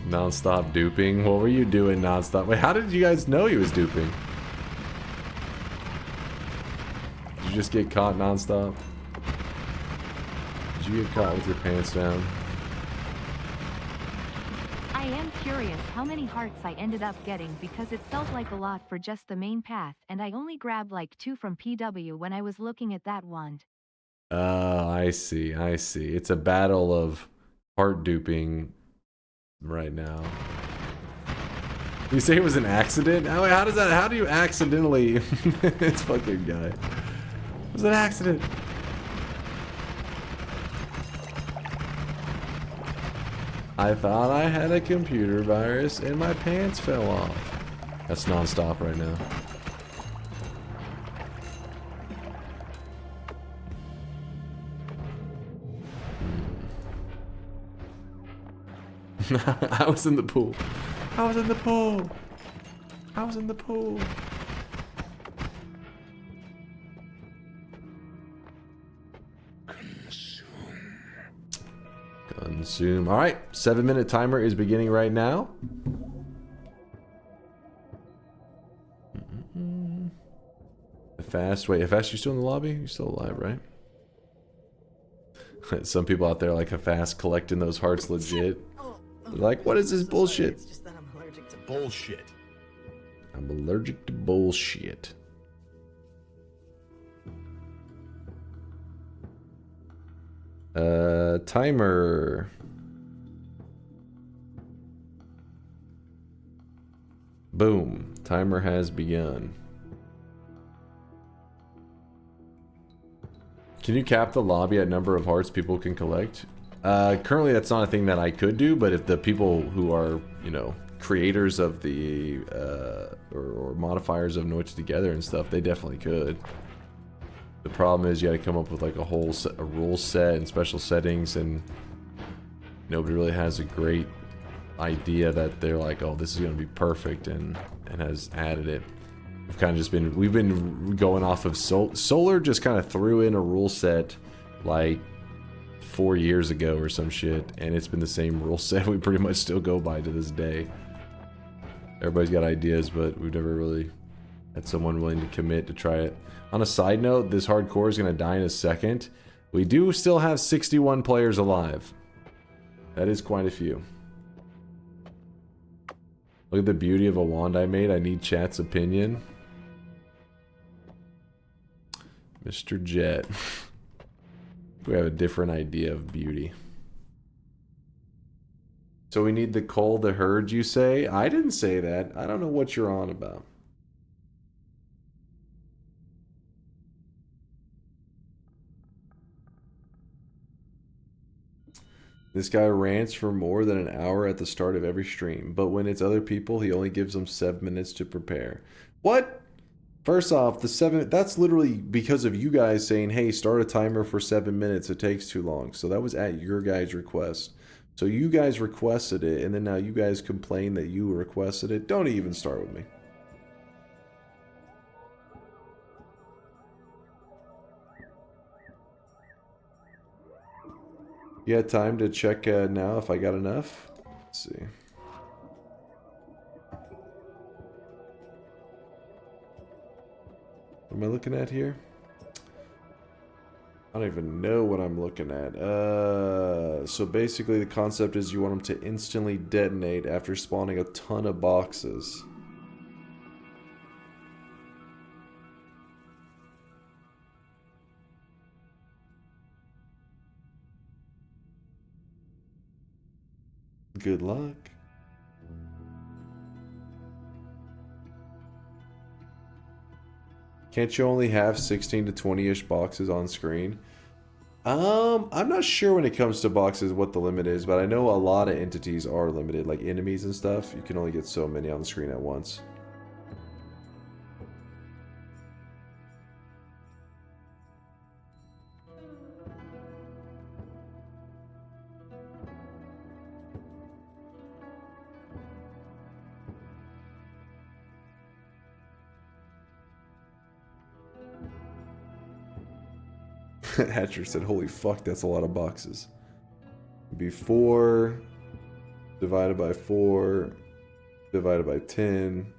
Non-stop duping. What were you doing non-stop? Wait, how did you guys know he was duping? Did you just get caught non-stop? Did you get caught with your pants down? I am curious how many hearts I ended up getting because it felt like a lot for just the main path, and I only grabbed like 2 from PW when I was looking at that wand. Oh, I see, I see. It's a battle of heart duping right now. You say it was an accident? How does that? How do you accidentally? This fucking guy. It was an accident. I thought I had a computer virus and my pants fell off. That's non-stop right now. I was in the pool. I was in the pool. I was in the pool. Consume. All right, 7-minute timer is beginning right now. Fast. Wait, Fast, you still in the lobby? You're still alive, right? Some people out there like Fast collecting those hearts legit. They're like, what is this bullshit? It's just that I'm allergic to bullshit. I'm allergic to bullshit. Timer. Boom. Timer has begun. Can you cap the lobby at number of hearts people can collect? Currently that's not a thing that I could do, but if the people who are, you know, creators of the, or modifiers of Noita Together and stuff, they definitely could. The problem is you gotta come up with like a whole set, a rule set and special settings, and nobody really has a great idea that they're like, oh, this is going to be perfect, and has added it. We've been going off of Solar just kind of threw in a rule set like 4 years ago or some shit, and it's been the same rule set we pretty much still go by to this day. Everybody's got ideas, but we've never really had someone willing to commit to try it. On a side note, this hardcore is going to die in a second. We do still have 61 players alive. That is quite a few. Look at the beauty of a wand I made. I need chat's opinion. Mr. Jet. We have a different idea of beauty. So we need the cull the herd, you say? I didn't say that. I don't know what you're on about. This guy rants for more than an hour at the start of every stream, but when it's other people, he only gives them 7 minutes to prepare. What? First off, that's literally because of you guys saying, hey, start a timer for 7 minutes, it takes too long. So that was at your guys' request. So you guys requested it, and then now you guys complain that you requested it. Don't even start with me. You had time to check now if I got enough? Let's see. What am I looking at here? I don't even know what I'm looking at. So basically the concept is you want them to instantly detonate after spawning a ton of boxes. Good luck. Can't you only have 16 to 20-ish boxes on screen? I'm not sure when it comes to boxes what the limit is, but I know a lot of entities are limited, like enemies and stuff. You can only get so many on the screen at once. Hatcher said, holy fuck, that's a lot of boxes. It'd be 4 divided by 4 divided by 10,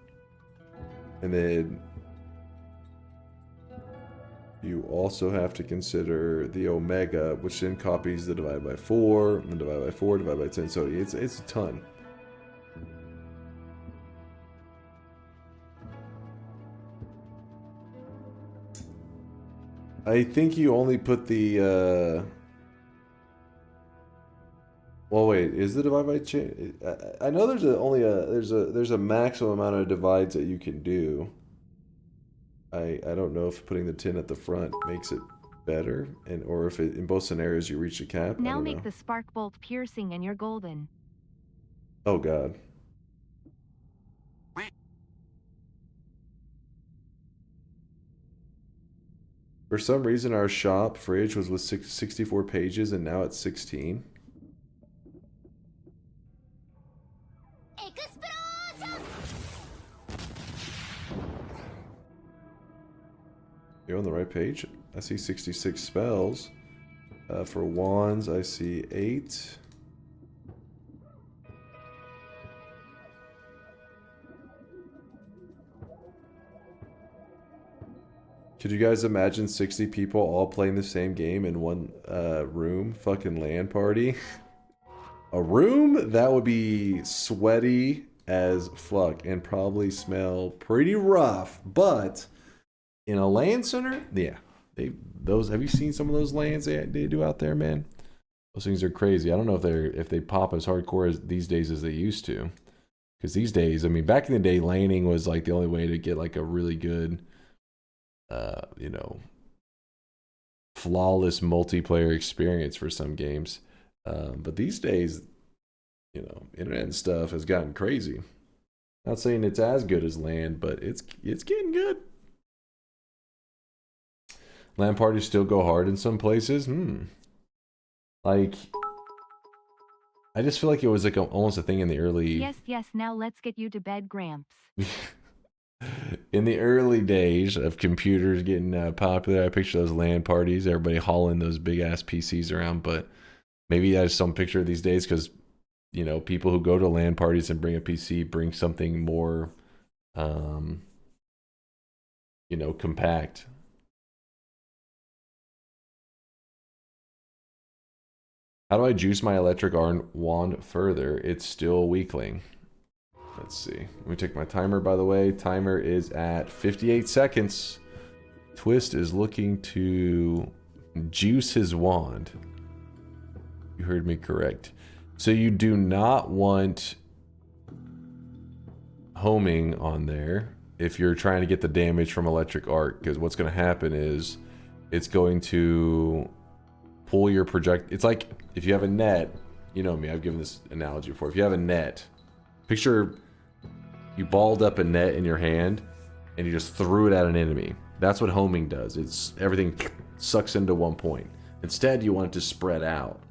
and then you also have to consider the omega, which then copies the divided by 4, and then divided by 4, divided by 10, so it's a ton. I think you only put the, well, wait, is the divide by chain? I know there's there's a maximum amount of divides that you can do. I don't know if putting the 10 at the front makes it better, or if in both scenarios you reach the cap. Now make the spark bolt piercing and you're golden. Oh god. For some reason, our shop fridge was with 64 pages, and now it's 16. You're on the right page. I see 66 spells. For wands, I see 8. Could you guys imagine 60 people all playing the same game in one room? Fucking LAN party. A room? That would be sweaty as fuck and probably smell pretty rough. But in a LAN center, yeah. Have you seen some of those LANs they do out there, man? Those things are crazy. I don't know if they pop as hardcore as these days as they used to. Because these days, I mean, back in the day, LANing was like the only way to get like a really good you know, flawless multiplayer experience for some games. But these days, you know, internet and stuff has gotten crazy. Not saying it's as good as LAN, but it's getting good. LAN parties still go hard in some places. Like, I just feel like it was like almost a thing in the early. Yes, yes, now let's get you to bed, Gramps. In the early days of computers getting popular, I picture those LAN parties, everybody hauling those big ass PCs around. But maybe I just don't picture it these days because, you know, people who go to LAN parties and bring a PC bring something more, you know, compact. How do I juice my electric wand further? It's still weakling. Let's see. Let me take my timer, by the way. Timer is at 58 seconds. Twist is looking to juice his wand. You heard me correct. So you do not want homing on there if you're trying to get the damage from electric arc, because what's going to happen is it's going to pull your project. It's like if you have a net, you know me, I've given this analogy before. If you have a net, picture you balled up a net in your hand and you just threw it at an enemy. That's what homing does. It's everything sucks into one point. Instead, you want it to spread out.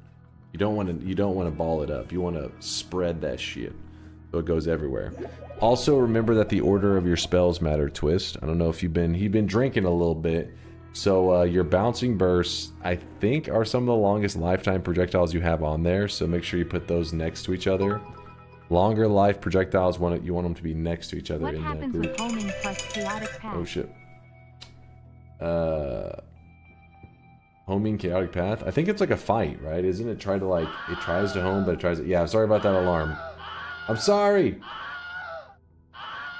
You don't want to ball it up. You want to spread that shit so it goes everywhere. Also, remember that the order of your spells matter, Twist. I don't know if you've been drinking a little bit. So your bouncing bursts, I think, are some of the longest lifetime projectiles you have on there. So make sure you put those next to each other. Longer life projectiles, you want them to be next to each other What in that happens group. with homing plus chaotic path? Oh shit. Homing chaotic path. I think it's like a fight, right? Isn't it? It tries to home, but it tries to. Yeah. Sorry about that alarm. I'm sorry.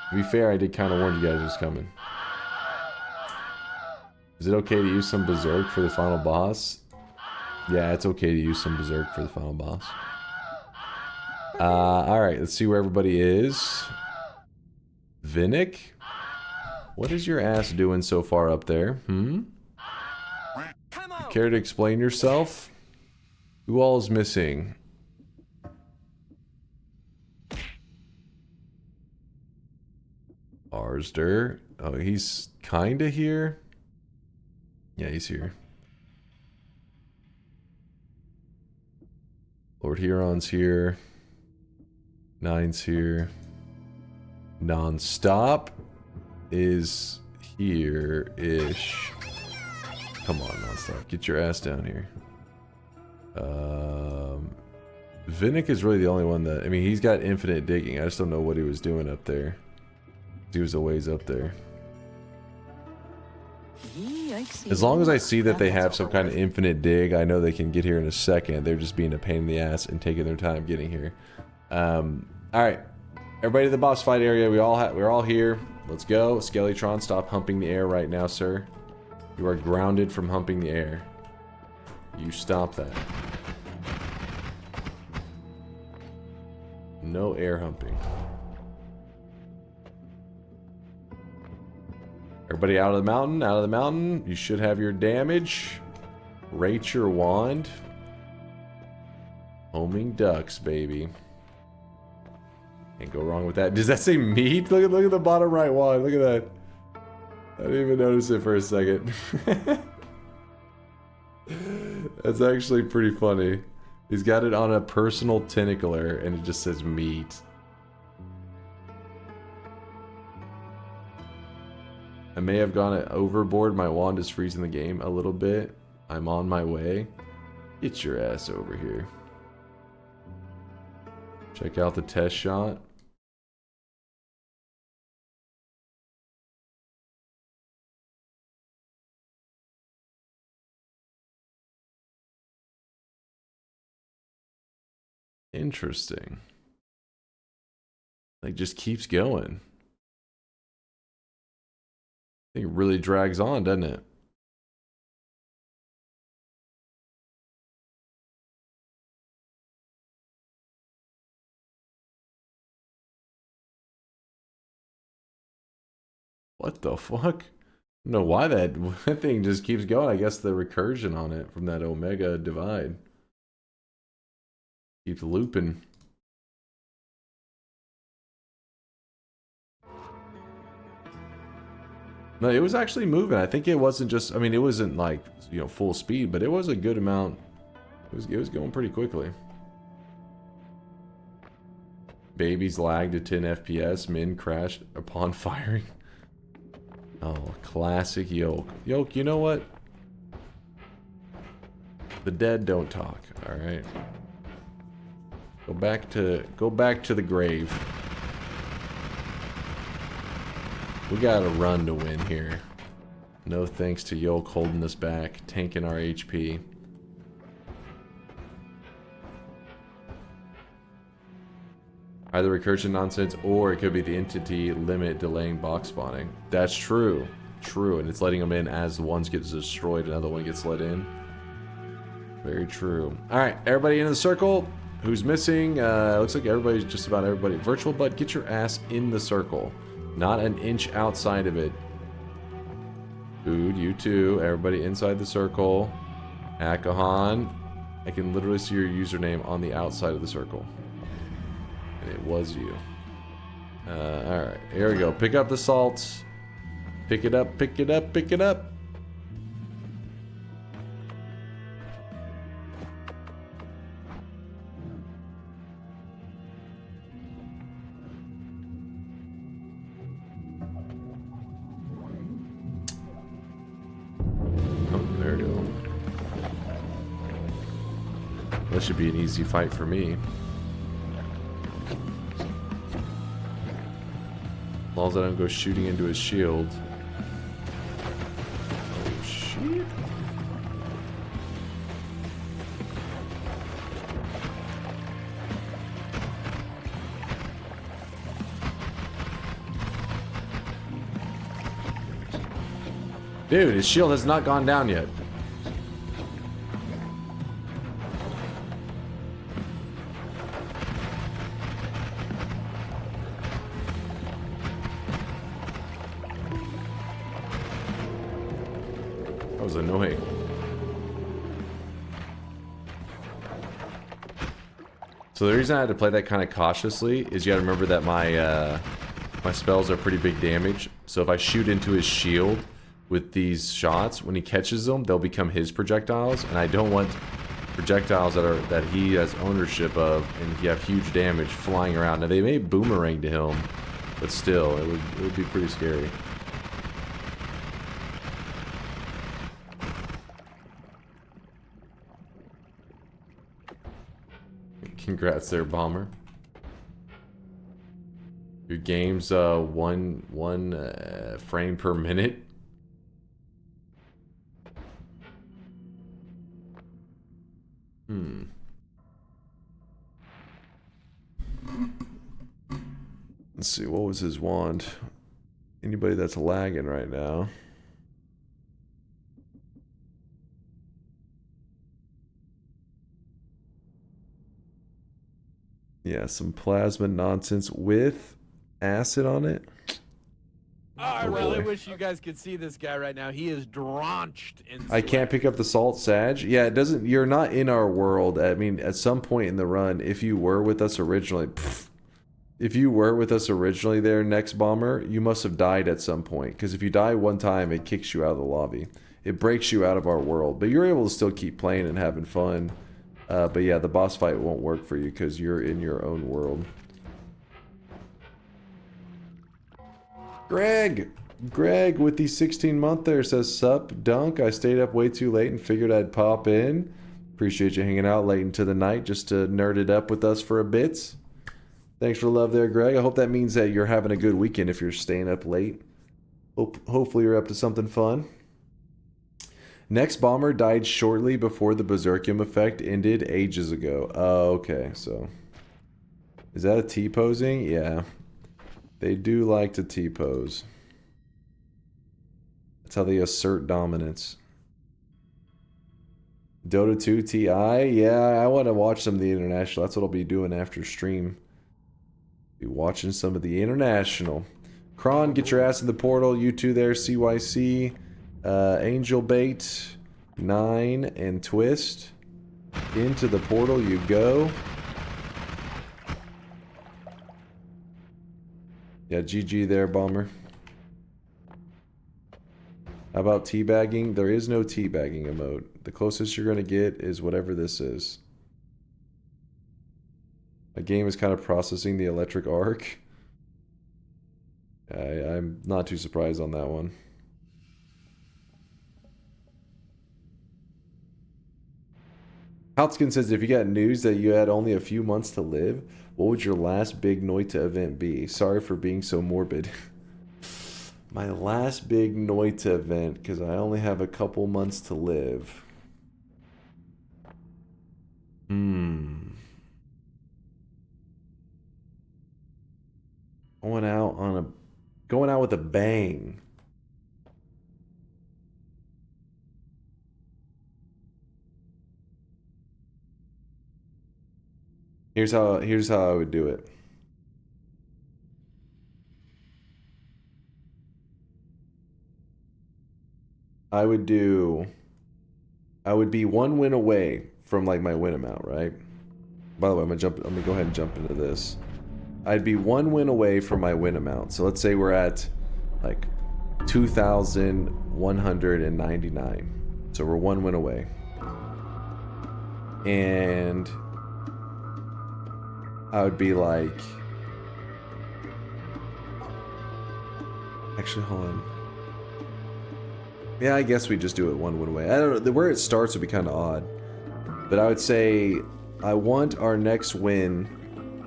To be fair, I did kind of warn you guys it was coming. Is it okay to use some Berserk for the final boss? Yeah, it's okay to use some Berserk for the final boss. Alright, let's see where everybody is. Vinnick? What is your ass doing so far up there? Care to explain yourself? Who all is missing? Arsder. Oh, he's kinda here? Yeah, he's here. Lord Huron's here. Nine's here. Nonstop is here-ish. Come on, Nonstop. Get your ass down here. Vinnick is really the only one that... I mean, he's got infinite digging. I just don't know what he was doing up there. He was a ways up there. As long as I see that they have some kind of infinite dig, I know they can get here in a second. They're just being a pain in the ass and taking their time getting here. Alright. Everybody to the boss fight area. We're all here. Let's go. Skeletron, stop humping the air right now, sir. You are grounded from humping the air. You stop that. No air humping. Everybody out of the mountain, out of the mountain. You should have your damage. Rate your wand. Homing ducks, baby. Can't go wrong with that. Does that say meat? Look at the bottom right wand. Look at that. I didn't even notice it for a second. That's actually pretty funny. He's got it on a personal tentacler and it just says meat. I may have gone overboard. My wand is freezing the game a little bit. I'm on my way. Get your ass over here. Check out the test shot. Interesting. Like, just keeps going. I think it really drags on, doesn't it? What the fuck? I don't know why that thing just keeps going. I guess the recursion on it from that Omega divide keeps looping. No, it was actually moving. I think it wasn't just, I mean, it wasn't like, you know, full speed, but it was a good amount. It was going pretty quickly. Babies lagged to 10 FPS. Min crashed upon firing. Oh, classic Yoke. Yoke, you know what? The dead don't talk. All right. Go back to the grave. We gotta run to win here. No thanks to Yoke holding us back, tanking our HP. Either recursion nonsense, or it could be the entity limit delaying box spawning. That's true. True, and it's letting them in as ones get destroyed, another one gets let in. Very true. Alright, everybody in the circle. Who's missing? Looks like everybody's just about everybody. Virtual Bud, get your ass in the circle. Not an inch outside of it. Food, you too. Everybody inside the circle. Akahan. I can literally see your username on the outside of the circle. And it was you. Alright, here we go. Pick up the salts. Pick it up, pick it up, pick it up. That should be an easy fight for me. As long as I don't go shooting into his shield. Oh, shit. Dude, his shield has not gone down yet. That was annoying. So the reason I had to play that kind of cautiously is you gotta remember that my my spells are pretty big damage. So if I shoot into his shield with these shots, when he catches them, they'll become his projectiles, and I don't want projectiles that he has ownership of and he have huge damage flying around. Now they may boomerang to him, but still, it would be pretty scary. Congrats there, Bomber. Your game's one frame per minute. Let's see, what was his wand? Anybody that's lagging right now? Yeah, some plasma nonsense with acid on it. I really wish you guys could see this guy right now. He is drenched in sweat. I can't pick up the salt, Sag. Yeah, it doesn't. You're not in our world. I mean, at some point in the run, if you were with us originally, there, Next Bomber, you must have died at some point. Because if you die one time, it kicks you out of the lobby. It breaks you out of our world. But you're able to still keep playing and having fun. But yeah, the boss fight won't work for you because you're in your own world. Greg with the 16-month there says, sup, Dunk. I stayed up way too late and figured I'd pop in. Appreciate you hanging out late into the night just to nerd it up with us for a bit. Thanks for the love there, Greg. I hope that means that you're having a good weekend if you're staying up late. Hopefully you're up to something fun. Next Bomber died shortly before the Berserkium effect ended ages ago. Oh, okay, so... Is that a T-posing? Yeah. They do like to T-pose. That's how they assert dominance. Dota 2 TI? Yeah, I want to watch some of the international. That's what I'll be doing after stream. Be watching some of the international. Kron, get your ass in the portal. You two there, CYC. Angel Bait, 9, and Twist. Into the portal you go. Yeah, GG there, Bomber. How about teabagging? There is no teabagging emote. The closest you're going to get is whatever this is. A game is kind of processing the electric arc. I'm not too surprised on that one. Haltskin says, if you got news that you had only a few months to live, what would your last big Noita event be? Sorry for being so morbid. My last big Noita event, because I only have a couple months to live. Going out with a bang. Here's how I would do it. I would be 1 win away from like my win amount, right? By the way, I'm gonna go ahead and jump into this. I'd be 1 win away from my win amount. So let's say we're at like 2,199. So we're 1 win away. And I would be like, actually, hold on. Yeah, I guess we just do it 1 win away. I don't know, where it starts would be kind of odd. But I would say I want our next win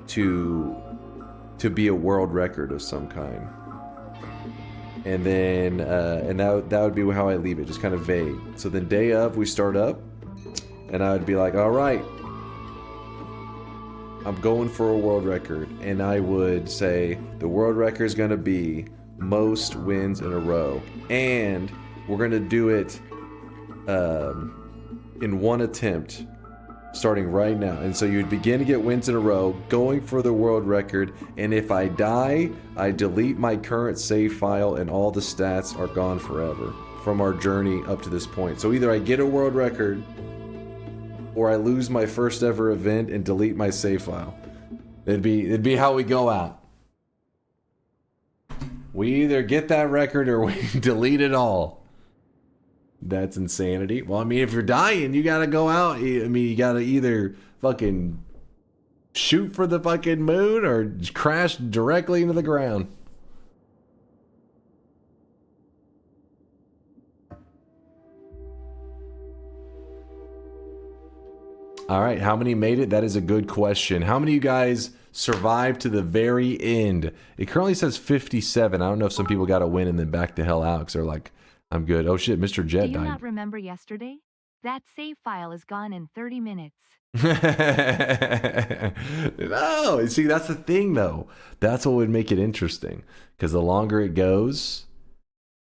to be a world record of some kind. And then and that would be how I leave it, just kind of vague. So then day of we start up and I would be like, all right, I'm going for a world record, and I would say the world record is going to be most wins in a row, and we're going to do it in one attempt starting right now. And so you'd begin to get wins in a row, going for the world record, and if I die, I delete my current save file and all the stats are gone forever from our journey up to this point. So either I get a world record or I lose my first ever event and delete my save file. It'd be how we go out. We either get that record or we delete it all. That's insanity. Well, I mean, if you're dying, you gotta go out. I mean, you gotta either fucking shoot for the fucking moon or crash directly into the ground. All right, how many made it? That is a good question. How many of you guys survived to the very end? It currently says 57. I don't know if some people got a win and then back the hell out because they're like, I'm good. Oh shit, Mr. Jet Do you died. not remember yesterday? That save file is gone in 30 minutes. No, see, that's the thing though. That's what would make it interesting. Because the longer it goes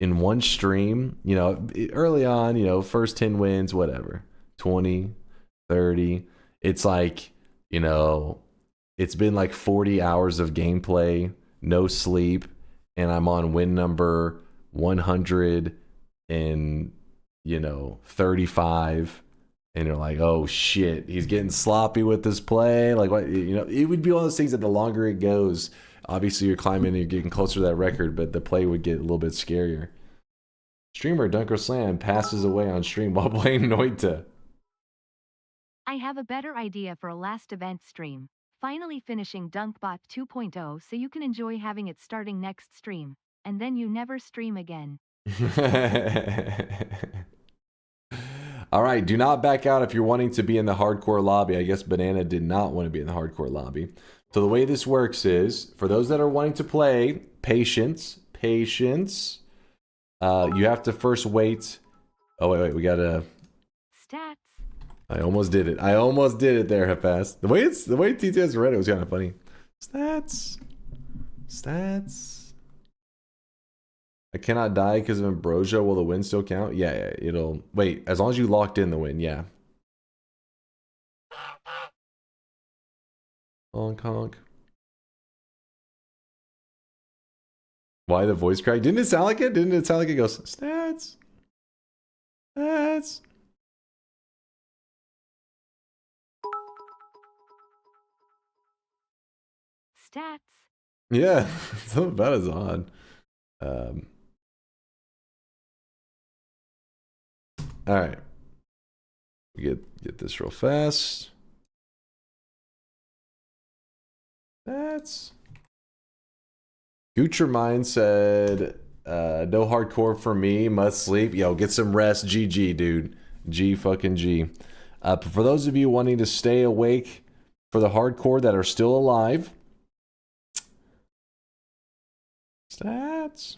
in one stream, you know, early on, you know, first 10 wins, whatever. 20, 30. It's like, you know, it's been like 40 hours of gameplay, no sleep, and I'm on win number 100 and, you know, 35. And you're like, oh shit, he's getting sloppy with this play. Like, what, you know, it would be one of those things that the longer it goes, obviously you're climbing and you're getting closer to that record, but the play would get a little bit scarier. Streamer DunkOrSlam passes away on stream while playing Noita. I have a better idea for a last event stream. Finally finishing DunkBot 2.0 so you can enjoy having it starting next stream. And then you never stream again. All right, do not back out if you're wanting to be in the hardcore lobby. I guess Banana did not want to be in the hardcore lobby. So the way this works is, for those that are wanting to play, patience. You have to first wait. Oh, wait, we gotta... Stats. I almost did it. There, Hafaz. The way TTS read it was kind of funny. Stats. I cannot die because of ambrosia. Will the win still count? Yeah, it'll... Wait, as long as you locked in the win, yeah. Honk, honk. Why the voice crack? Didn't it sound like it? Didn't it sound like it goes, stats? Stats. Yeah, something about it's odd. All right, we get this real fast. That's... Gutermine said, no hardcore for me, must sleep. Yo, get some rest, GG, dude. G fucking G. But for those of you wanting to stay awake for the hardcore that are still alive, stats.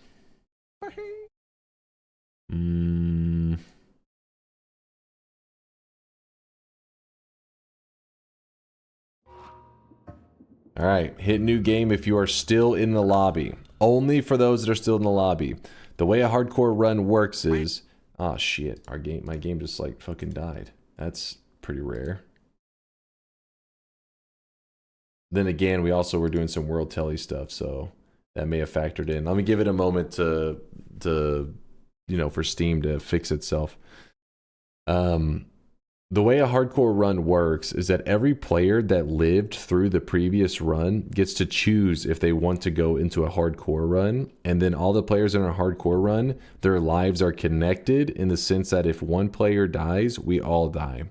All right, hit new game if you are still in the lobby. Only for those that are still in the lobby. The way a hardcore run works is, oh shit, my game just like fucking died. That's pretty rare. Then again, we also were doing some World Telly stuff, so that may have factored in. Let me give it a moment to you know, for Steam to fix itself. The way a hardcore run works is that every player that lived through the previous run gets to choose if they want to go into a hardcore run, and then all the players in a hardcore run, their lives are connected in the sense that if one player dies, we all die.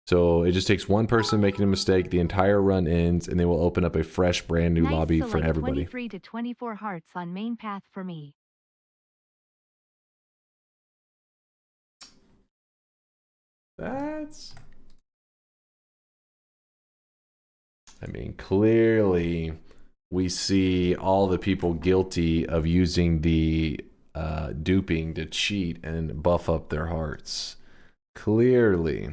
So it just takes one person making a mistake, the entire run ends, and they will open up a fresh, brand new lobby for everybody. 23 to 24 hearts on main path for me. That's... I mean, clearly we see all the people guilty of using the duping to cheat and buff up their hearts. Clearly.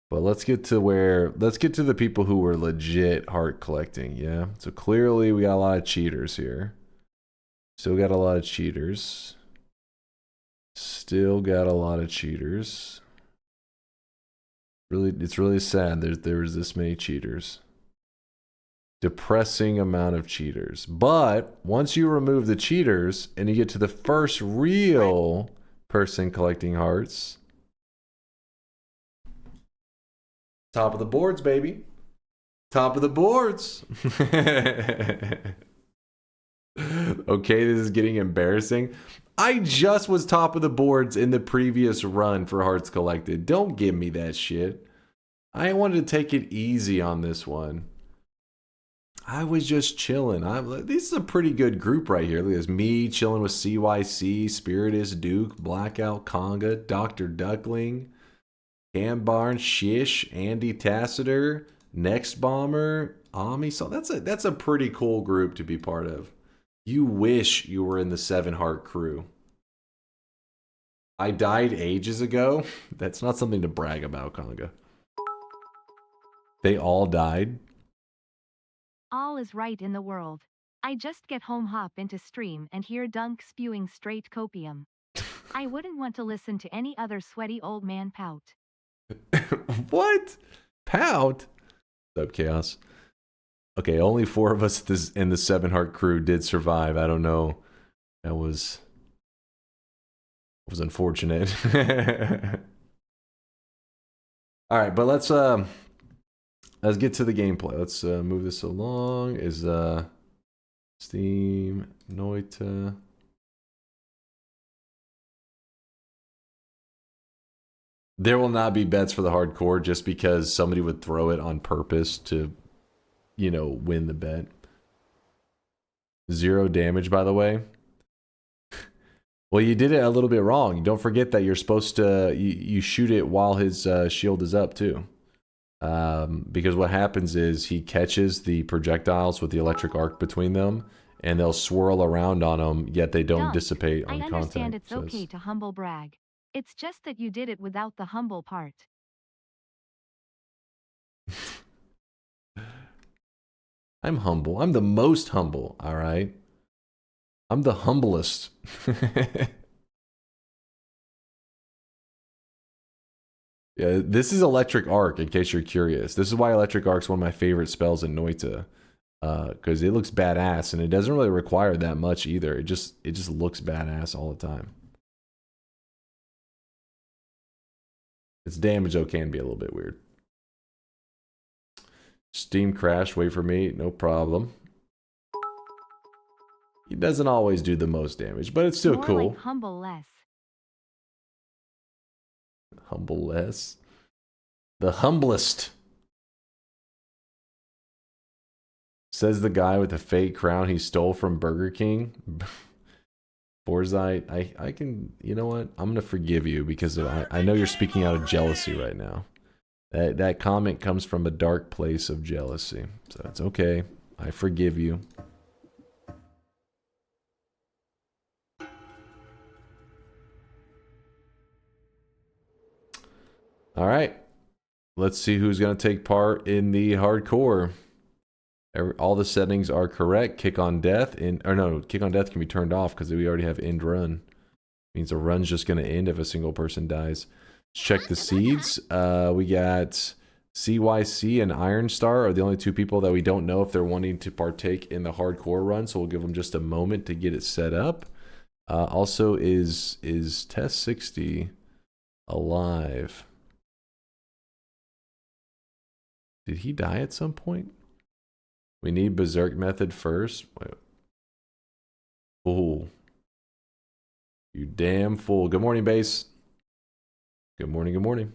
But let's get to the people who were legit heart collecting, yeah? So clearly we got a lot of cheaters here. Still got a lot of cheaters. Still got a lot of cheaters. Really, it's really sad there was this many cheaters. Depressing amount of cheaters. But once you remove the cheaters and you get to the first real person collecting hearts, top of the boards, baby. Top of the boards. Okay, this is getting embarrassing. I just was top of the boards in the previous run for hearts collected. Don't give me that shit. I wanted to take it easy on this one. I was just chilling. This is a pretty good group right here. Look at this. Me chilling with CYC, Spiritus, Duke, Blackout, Conga, Dr. Duckling, Cam Barnes, Shish, Andy Tassiter, Next Bomber, Ami. So that's a pretty cool group to be part of. You wish you were in the 7 Heart crew. I died ages ago. That's not something to brag about, Conga. They all died. All is right in the world. I just get home, hop into stream, and hear Dunk spewing straight copium. I wouldn't want to listen to any other sweaty old man pout. What? Pout? What's up, Chaos? Okay, only 4 of us in the 7 Heart crew did survive. I don't know. That was unfortunate. All right, but let's get to the gameplay. Let's move this along. Is Steam Noita? There will not be bets for the hardcore just because somebody would throw it on purpose to, you know, win the bet. 0 damage, by the way. Well, you did it a little bit wrong. Don't forget that you're supposed to you shoot it while his shield is up too. Because what happens is he catches the projectiles with the electric arc between them, and they'll swirl around on them, yet they don't dissipate on contact. I understand it's okay to humble brag. It's just that you did it without the humble part. I'm humble. I'm the most humble, all right? I'm the humblest. Yeah, this is Electric Arc, in case you're curious. This is why Electric Arc's one of my favorite spells in Noita. Because it looks badass, and it doesn't really require that much either. It just looks badass all the time. Its damage, though, can be a little bit weird. Steam crash, wait for me, no problem. He doesn't always do the most damage, but it's still More cool. Like humble less. Humble less. The humblest. Says the guy with the fake crown he stole from Burger King. Borzite, I can, you know what? I'm going to forgive you because I know you're speaking out of jealousy right now. That comment comes from a dark place of jealousy. So it's okay. I forgive you. All right. Let's see who's going to take part in the hardcore. All the settings are correct. Kick on death. Kick on death can be turned off because we already have end run. Means a run's just going to end if a single person dies. Let's check the seeds. We got CYC and Iron Star are the only two people that we don't know if they're wanting to partake in the hardcore run, so we'll give them just a moment to get it set up. Also, is Test 60 alive? Did he die at some point? We need Berserk method first. Wait. Ooh. You damn fool. Good morning, base. Good morning, good morning.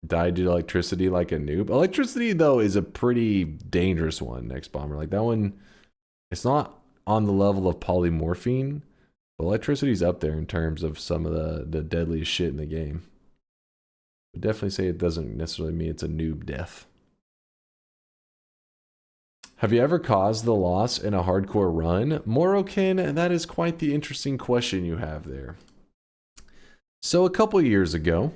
Died due to electricity like a noob. Electricity, though, is a pretty dangerous one, Next Bomber. Like, that one, it's not on the level of polymorphine, but electricity's up there in terms of some of the deadliest shit in the game. Would definitely say it doesn't necessarily mean it's a noob death. Have you ever caused the loss in a hardcore run? Morokin, that is quite the interesting question you have there. So a couple years ago,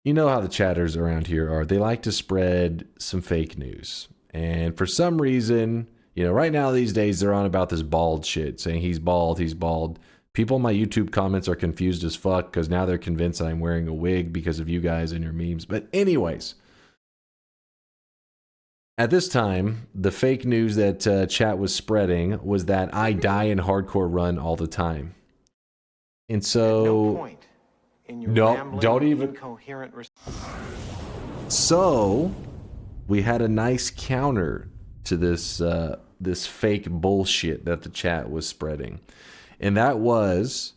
you know how the chatters around here are. They like to spread some fake news. And for some reason, you know, right now these days they're on about this bald shit, saying he's bald, he's bald. People in my YouTube comments are confused as fuck because now they're convinced that I'm wearing a wig because of you guys and your memes. But anyways, at this time, the fake news that chat was spreading was that I die in hardcore run all the time. And so... no point in your no, don't even... incoherent... So, we had a nice counter to this, this fake bullshit that the chat was spreading. And that was,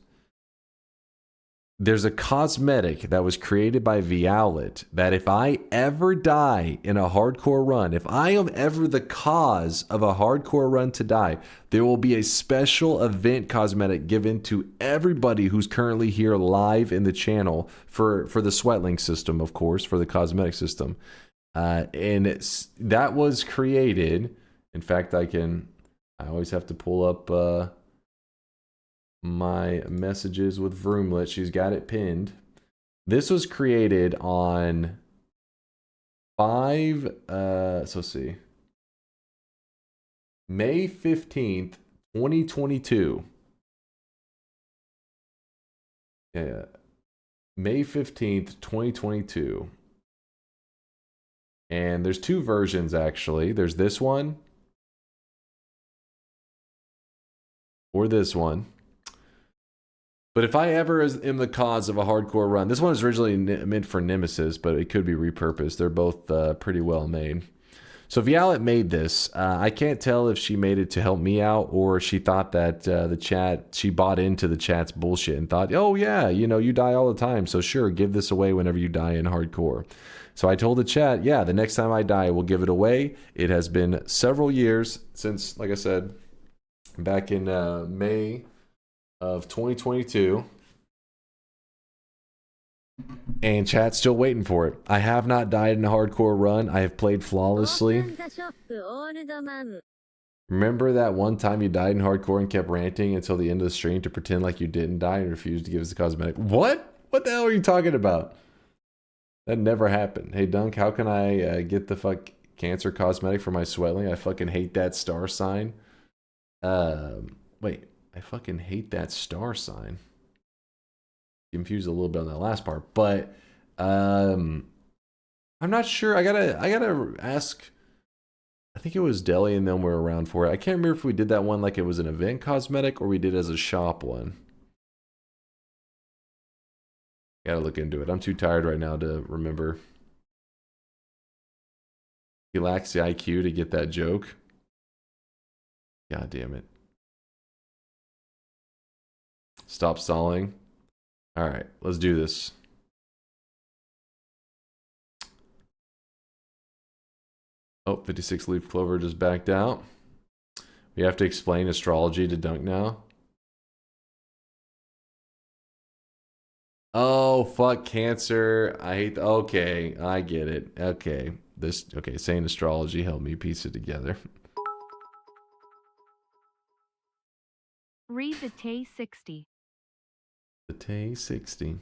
there's a cosmetic that was created by Viowlet that if I ever die in a hardcore run, if I am ever the cause of a hardcore run to die, there will be a special event cosmetic given to everybody who's currently here live in the channel for the Sweatling system, of course, for the cosmetic system. And that was created. In fact, I always have to pull up... my messages with Vroomlet. She's got it pinned. This was created on 5 so let's see, May 15th 2022. Yeah, May 15th 2022. And there's two versions actually. There's this one or this one. But if I ever am the cause of a hardcore run, this one was originally meant for Nemesis, but it could be repurposed. They're both pretty well made. So Vialet made this. I can't tell if she made it to help me out or she thought that the chat, she bought into the chat's bullshit and thought, oh yeah, you know, you die all the time. So sure, give this away whenever you die in hardcore. So I told the chat, yeah, the next time I die, we'll give it away. It has been several years since, like I said, back in May of 2022, and chat's still waiting for it. I have not died in a hardcore run. I have played flawlessly. Remember that one time you died in hardcore and kept ranting until the end of the stream to pretend like you didn't die and refused to give us the cosmetic? What? What the hell are you talking about? That never happened. Hey Dunk, how can I get the fuck cancer cosmetic for my Sweatling? I fucking hate that star sign. Wait. I fucking hate that star sign. Confused a little bit on that last part, but I'm not sure. I gotta ask. I think it was Deli and them were around for it. I can't remember if we did that one like it was an event cosmetic or we did it as a shop one. Gotta look into it. I'm too tired right now to remember. He lacks the IQ to get that joke. God damn it. Stop stalling. All right, let's do this. Oh, 56 Leaf Clover just backed out. We have to explain astrology to Dunk now. Oh, fuck Cancer. I hate okay, I get it. Okay. Okay, saying astrology helped me piece it together. Read the Tay 60. The Tay 60.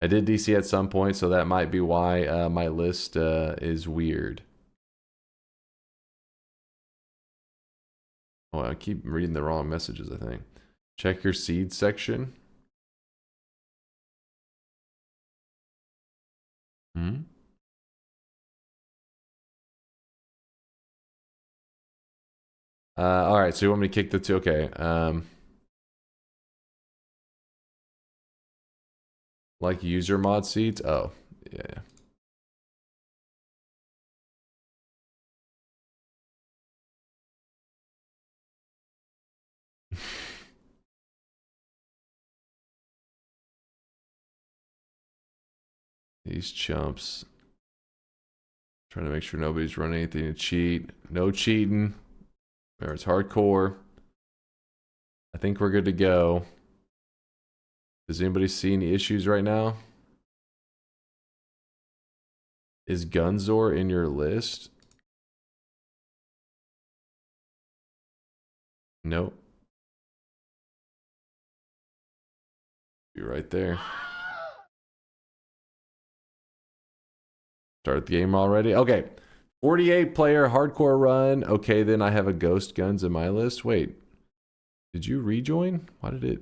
I did DC at some point, so that might be why my list is weird. Oh, I keep reading the wrong messages, I think. Check your seed section. All right, so you want me to kick the two? Okay. Like user mod seeds? Oh, yeah. These chumps. Trying to make sure nobody's running anything to cheat. No cheating. Remember, it's hardcore. I think we're good to go. Does anybody see any issues right now? Is Gunzor in your list? Nope. Be right there. Start the game already? Okay. 48 player hardcore run. Okay, then I have a Ghost Guns in my list. Wait. Did you rejoin? Why did it?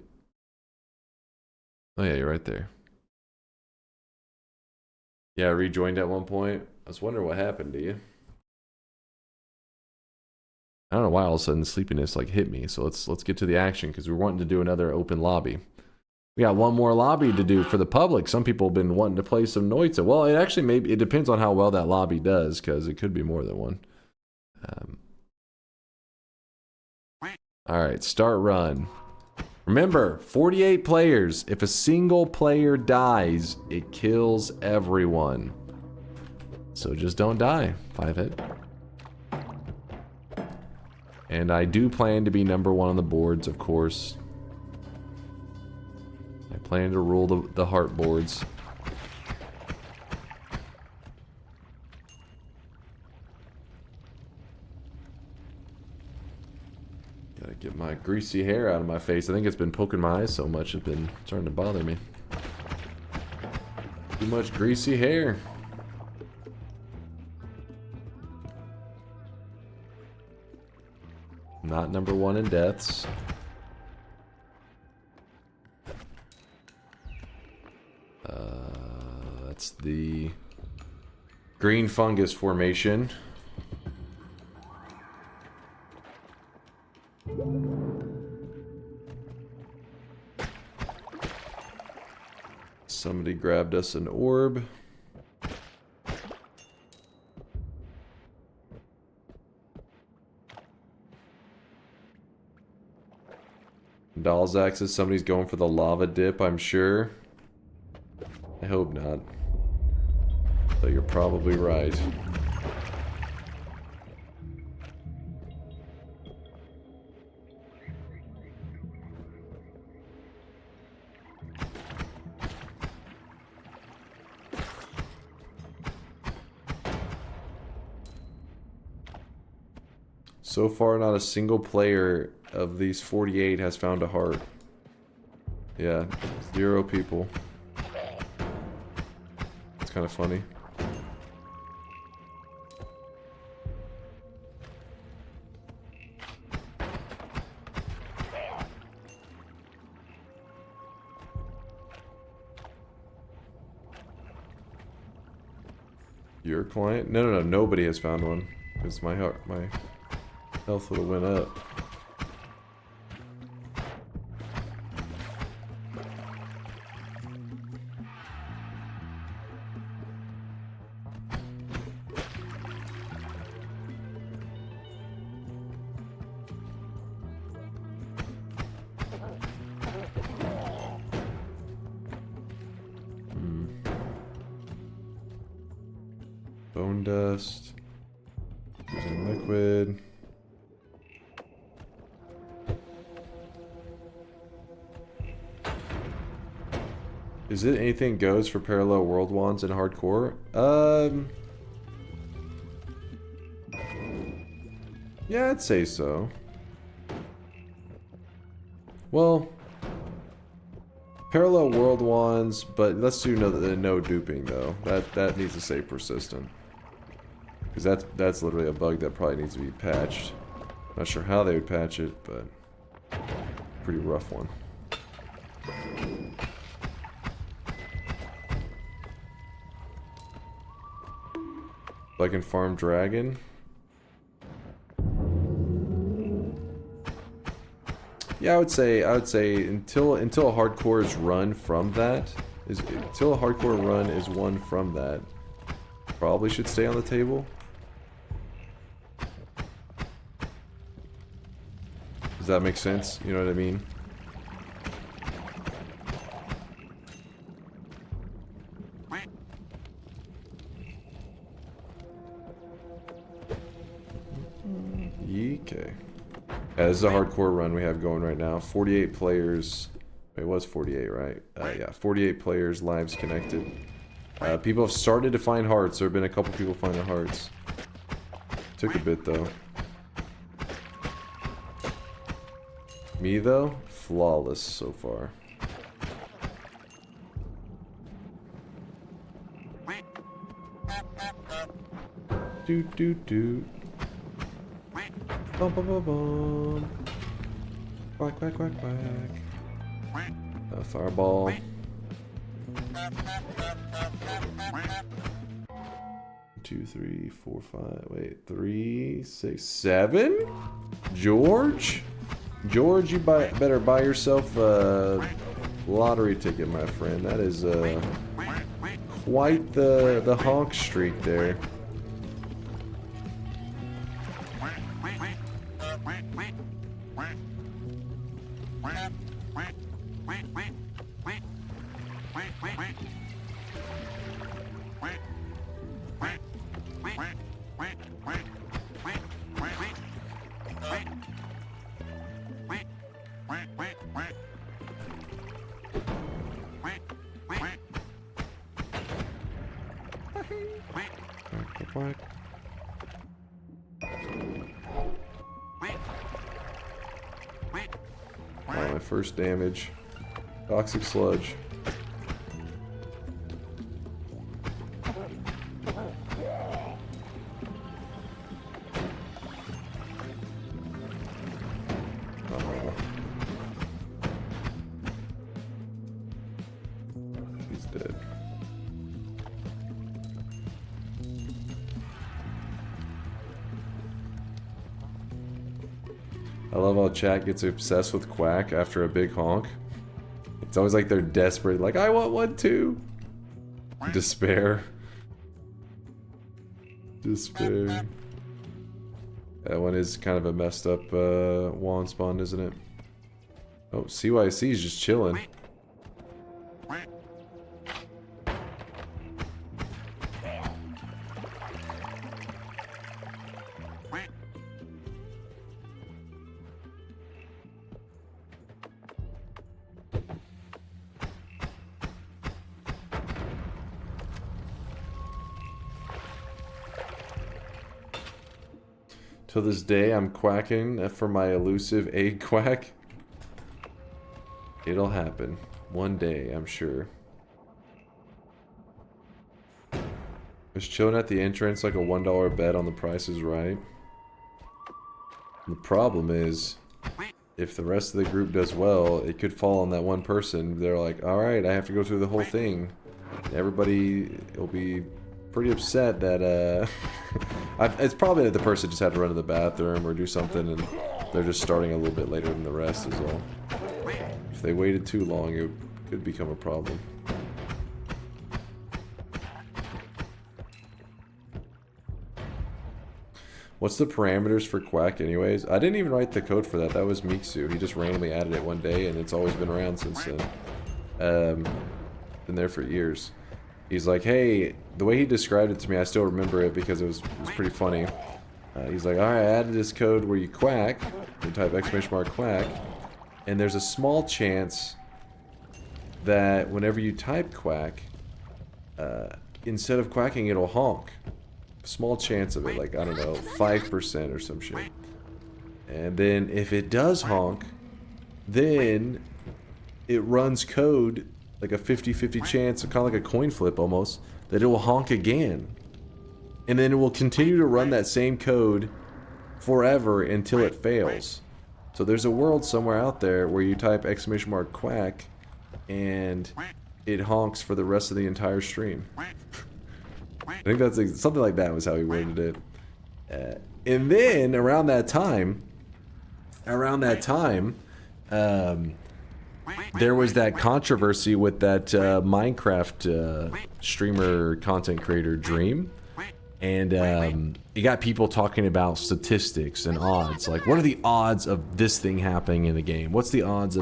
Oh yeah, you're right there. Yeah, I rejoined at one point. I was wondering what happened to you. I don't know why all of a sudden sleepiness like hit me. So let's get to the action because we're wanting to do another open lobby. We got one more lobby to do for the public. Some people have been wanting to play some Noita. Well, it actually it depends on how well that lobby does because it could be more than one. All right, start run. Remember, 48 players. If a single player dies, it kills everyone. So just don't die. 5 hit. And I do plan to be number 1 on the boards, of course. I plan to rule the heart boards. Gotta get my greasy hair out of my face. I think it's been poking my eyes so much it's been starting to bother me. Too much greasy hair. Not number 1 in deaths. That's the green fungus formation. Somebody grabbed us an orb. Doll's axis, somebody's going for the lava dip, I'm sure. I hope not. So you're probably right. So far, not a single player of these 48 has found a heart. Yeah, 0 people. It's kind of funny. Your client? No, nobody has found one. Because my health would have went up. Bone dust. liquid. Is it anything goes for parallel world wands in hardcore? Yeah, I'd say so. Well, parallel world wands, but let's do no duping though. That needs to stay persistent. Because that's literally a bug that probably needs to be patched. Not sure how they would patch it, but pretty rough one. I can farm dragon. Yeah, I would say until a hardcore is run from that until a hardcore run is won from that, probably should stay on the table. Does that make sense? You know what I mean? Okay. Yeah, this is a hardcore run we have going right now. 48 players. It was 48, right? Yeah, 48 players, lives connected. People have started to find hearts. There have been a couple people finding hearts. Took a bit, though. Me, though? Flawless so far. Do. Bum bum bum bum. Quack quack quack quack. Fireball. 2, 3, 4, 5. Wait, 3, 6, 7. George, you better buy yourself a lottery ticket, my friend. That is quite the honk streak there. My first damage. Toxic sludge. He's dead. I love how chat gets obsessed with Quack after a big honk. It's always like they're desperate, like, I want one too. Despair. Despair. That one is kind of a messed up wand spawn, isn't it? Oh, CYC is just chilling. To this day, I'm quacking for my elusive egg quack. It'll happen. One day, I'm sure. I was chilling at the entrance like a $1 bet on The Price is Right. The problem is, if the rest of the group does well, it could fall on that one person. They're like, alright, I have to go through the whole thing. Everybody will be pretty upset that, it's probably that the person just had to run to the bathroom or do something and they're just starting a little bit later than the rest is all. If they waited too long, it could become a problem. What's the parameters for Quack anyways? I didn't even write the code for that. That was Miksu. He just randomly added it one day and it's always been around since then. Been there for years. He's like, hey, the way he described it to me, I still remember it because it was pretty funny. He's like, all right, I added this code where you quack. You type !quack. And there's a small chance that whenever you type quack, instead of quacking, it'll honk. Small chance of it, like, I don't know, 5% or some shit. And then if it does honk, then it runs code, like a 50-50 chance, kind of like a coin flip almost, that it will honk again. And then it will continue to run that same code forever until it fails. So there's a world somewhere out there where you type !quack and it honks for the rest of the entire stream. I think that's something like that was how he worded it. And then around that time, there was that controversy with that Minecraft streamer content creator Dream. And you got people talking about statistics and odds. Like, what are the odds of this thing happening in the game? What's the odds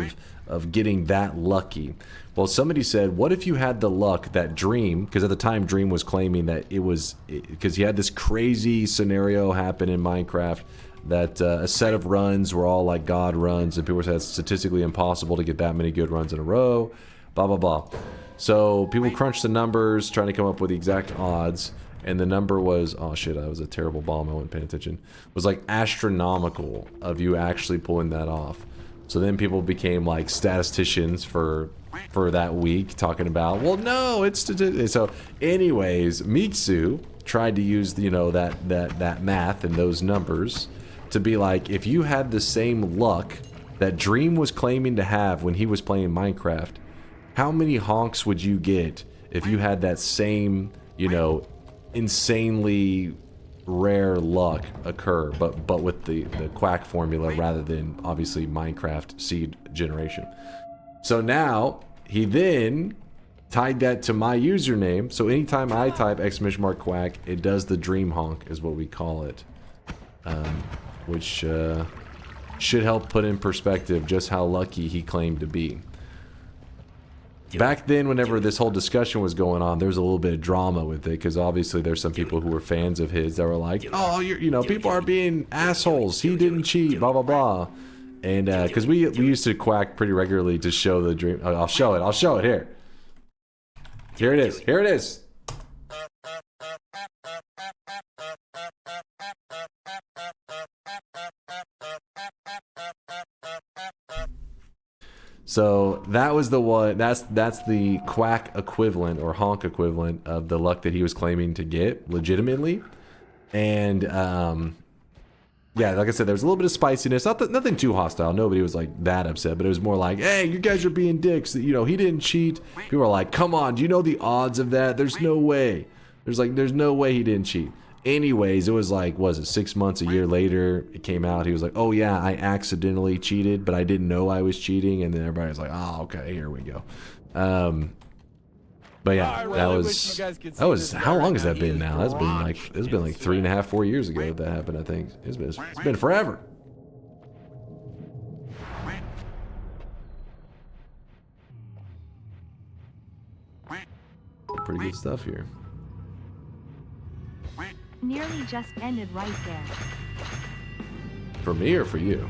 of getting that lucky? Well, somebody said, what if you had the luck that Dream, because at the time Dream was claiming that it was, because he had this crazy scenario happen in Minecraft that a set of runs were all like God runs, and people said it's statistically impossible to get that many good runs in a row, blah, blah, blah. So people crunched the numbers, trying to come up with the exact odds. And the number was, oh shit, that was a terrible bomb, I wasn't paying attention. It was like astronomical of you actually pulling that off. So then people became like statisticians for that week, talking about, well, no, it's statistics. So anyways, Mitsu tried to use, you know, that math and those numbers to be like, if you had the same luck that Dream was claiming to have when he was playing Minecraft, how many honks would you get if you had that same, you know, insanely rare luck occur, but with the quack formula rather than obviously Minecraft seed generation. So now he then tied that to my username, so anytime I type !quack, it does the dream honk is what we call it, which should help put in perspective just how lucky he claimed to be. Back then, whenever this whole discussion was going on, there was a little bit of drama with it, because obviously there's some people who were fans of his that were like, oh, you know, people are being assholes, he didn't cheat, blah, blah, blah. And, because we used to quack pretty regularly to show the dream. I'll show it, here. Here it is. So that was the one. That's the quack equivalent or honk equivalent of the luck that he was claiming to get legitimately. And yeah, like I said, there was a little bit of spiciness. Nothing too hostile. Nobody was like that upset, but it was more like, hey, you guys are being dicks. You know, he didn't cheat. People were like, come on, do you know the odds of that? There's no way. There's no way he didn't cheat. Anyways, it was like, was it 6 months, a year later, it came out. He was like, oh yeah, I accidentally cheated, but I didn't know I was cheating. And then everybody was like, oh, okay, here we go. But yeah, that was how long has that been now? That's been like, it's been like 3.5, 4 years ago that happened, I think. It's been forever. Pretty good stuff here. Nearly just ended right there. For me or for you?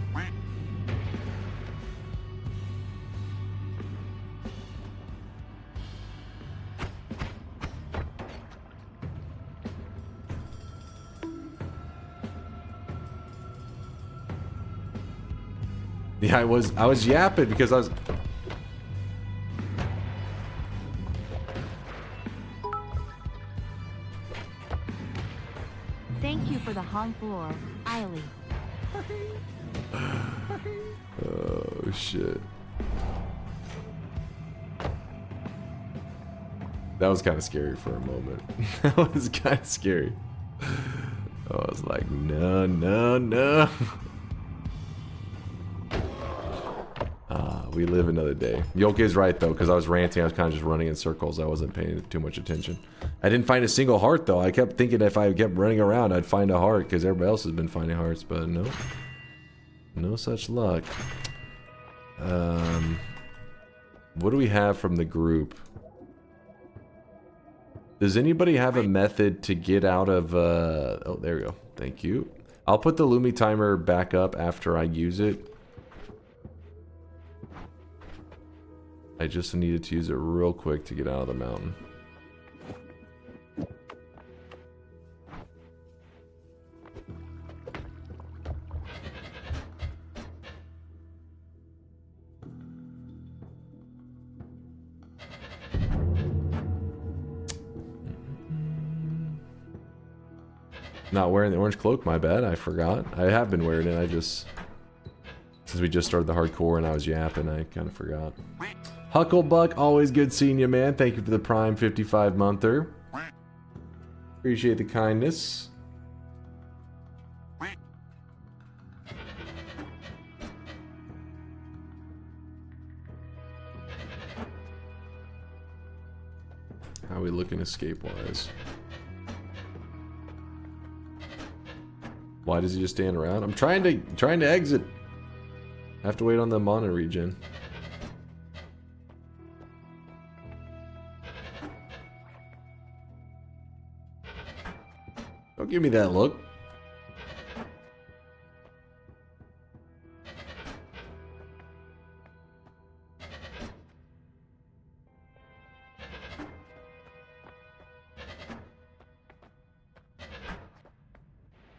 Yeah, I was yapping because I was... Thank you for the honk lore, Eiley. Oh shit. That was kind of scary for a moment. That was kind of scary. I was like, no. We live another day. Yoke is right though, because I was ranting. I was kind of just running in circles. I wasn't paying too much attention. I didn't find a single heart though. I kept thinking if I kept running around, I'd find a heart because everybody else has been finding hearts, but no. No such luck. What do we have from the group? Does anybody have a method to get out of... oh, there we go. Thank you. I'll put the Lumi timer back up after I use it. I just needed to use it real quick to get out of the mountain. Not wearing the orange cloak, my bad. I forgot. I have been wearing it. I just... Since we just started the hardcore and I was yapping, I kind of forgot. Hucklebuck, always good seeing you, man. Thank you for the Prime 55-monther. Appreciate the kindness. How are we looking escape-wise? Why does he just stand around? I'm trying to exit. I have to wait on the mana regen. Don't give me that look.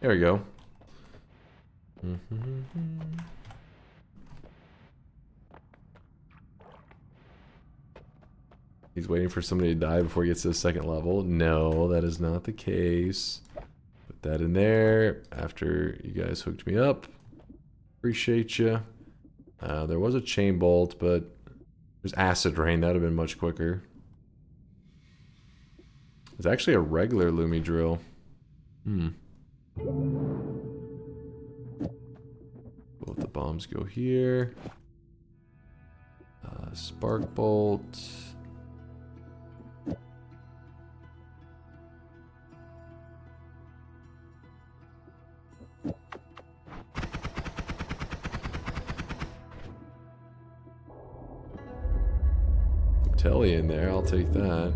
There we go. He's waiting for somebody to die before he gets to the second level. No, that is not the case. Put that in there after you guys hooked me up. Appreciate you. There was a chain bolt, but there's acid rain. That would have been much quicker. It's actually a regular Lumi drill. Both the bombs go here. Spark bolt. Telly in there, I'll take that.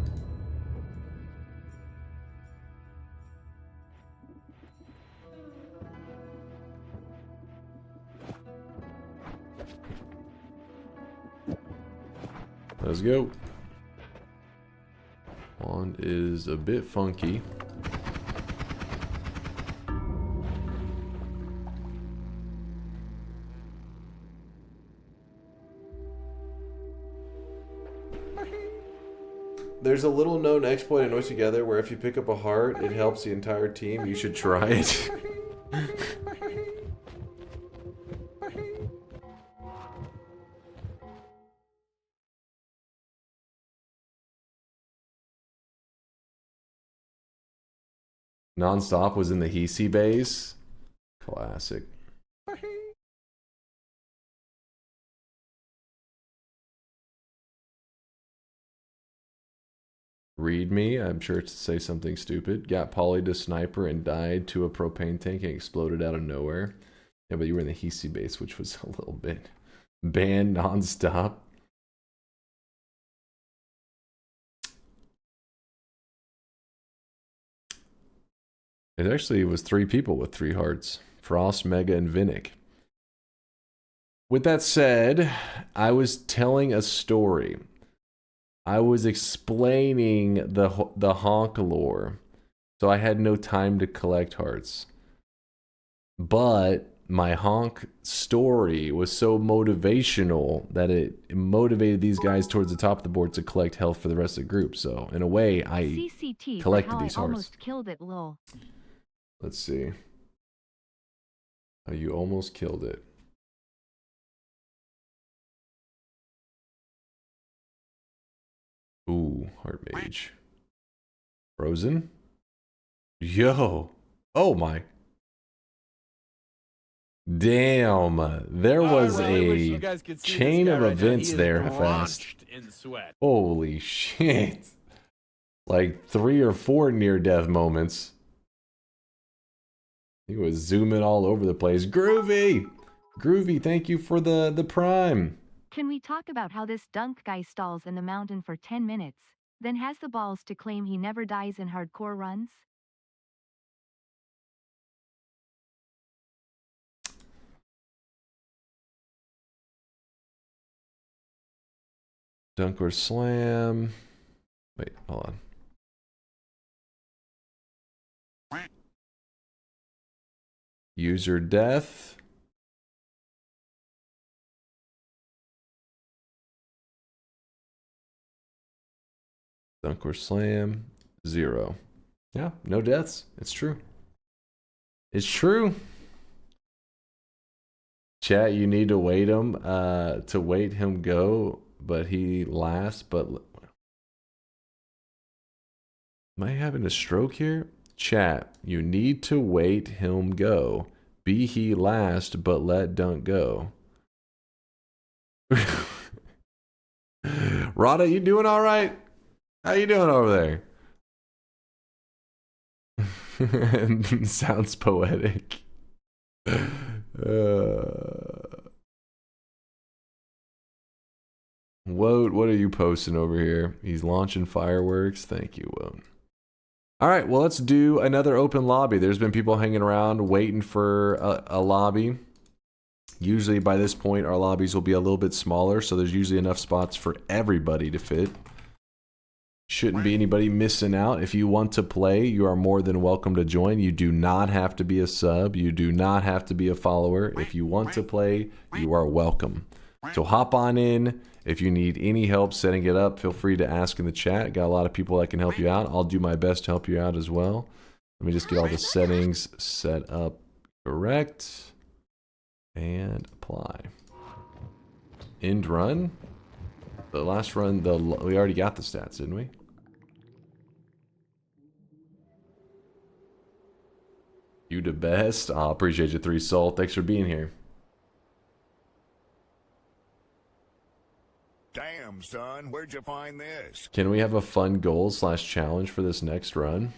Let's go. Wand is a bit funky. There's a little known exploit in Noita Together where if you pick up a heart, it helps the entire team. You should try it. Nonstop was in the Hisi base. Classic. Read me. I'm sure it's to say something stupid. Got polyed to sniper and died to a propane tank and exploded out of nowhere. Yeah, but you were in the Hisi base, which was a little bit banned nonstop. It actually was 3 people with 3 hearts. Frost, Mega, and Vinnick. With that said, I was telling a story. I was explaining the honk lore. So I had no time to collect hearts. But my honk story was so motivational that it motivated these guys towards the top of the board to collect health for the rest of the group. So in a way, I CCT collected for how these I hearts. almost killed it, lol. Let's see. Oh, you almost killed it. Ooh, Heart Mage. Frozen? Yo! Oh my. Damn. There was a chain of events there fast. Holy shit. Like 3 or 4 near-death moments. He was zooming all over the place. Groovy! Groovy, thank you for the prime. Can we talk about how this dunk guy stalls in the mountain for 10 minutes, then has the balls to claim he never dies in hardcore runs? DunkOrSlam. Wait, hold on. User death. DunkOrSlam. 0. Yeah, no deaths. It's true. It's true. Chat, you need to wait him to wait him go, but he lasts. But am I having a stroke here? Chat, you need to wait him go. Be he last, but let Dunk go. Rada, you doing all right? How you doing over there? Sounds poetic. Woat, what are you posting over here? He's launching fireworks. Thank you, Woat. All right, well, let's do another open lobby. There's been people hanging around waiting for a lobby. Usually by this point, our lobbies will be a little bit smaller, so there's usually enough spots for everybody to fit. Shouldn't be anybody missing out. If you want to play, you are more than welcome to join. You do not have to be a sub. You do not have to be a follower. If you want to play, you are welcome. So hop on in. If you need any help setting it up, feel free to ask in the chat. Got a lot of people that can help you out. I'll do my best to help you out as well. Let me just get all the settings set up correct. And apply. End run. The last run, we already got the stats, didn't we? You the best. I appreciate you, 3 Soul. Thanks for being here. Damn, son, where'd you find this? Can we have a fun goal / challenge for this next run?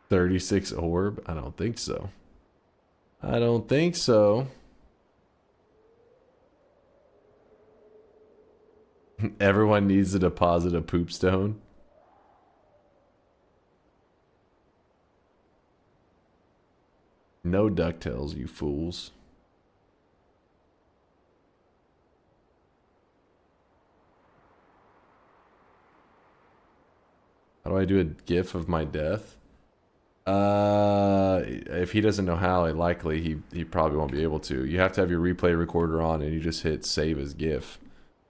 36 orb? I don't think so. I don't think so. Everyone needs to deposit a poop stone. No DuckTales, you fools. How do I do a GIF of my death? If he doesn't know how, likely he probably won't be able to. You have to have your replay recorder on and you just hit save as GIF.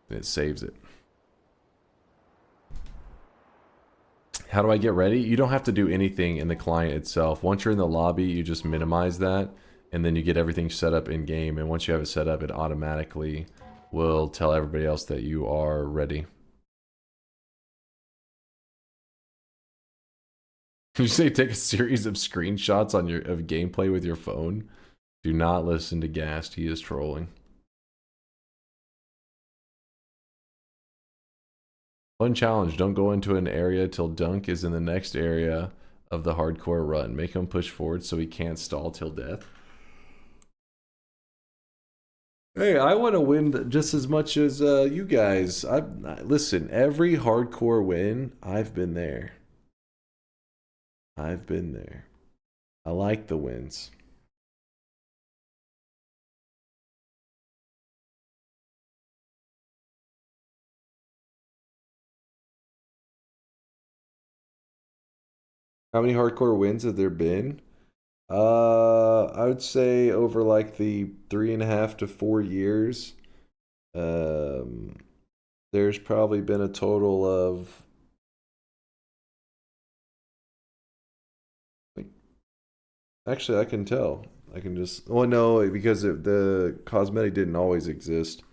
And it saves it. How do I get ready? You don't have to do anything in the client itself. Once you're in the lobby, you just minimize that. And then you get everything set up in game. And once you have it set up, it automatically will tell everybody else that you are ready. You say take a series of screenshots on of gameplay with your phone? Do not listen to Gast. He is trolling. Fun challenge. Don't go into an area till Dunk is in the next area of the hardcore run. Make him push forward so he can't stall till death. Hey, I want to win just as much as you guys. Listen, every hardcore win, I've been there. I've been there. I like the wins. How many hardcore wins have there been? I would say over like the 3.5 to 4 years, there's probably been a total of actually, I can tell. I can just... Oh, no, because the cosmetic didn't always exist.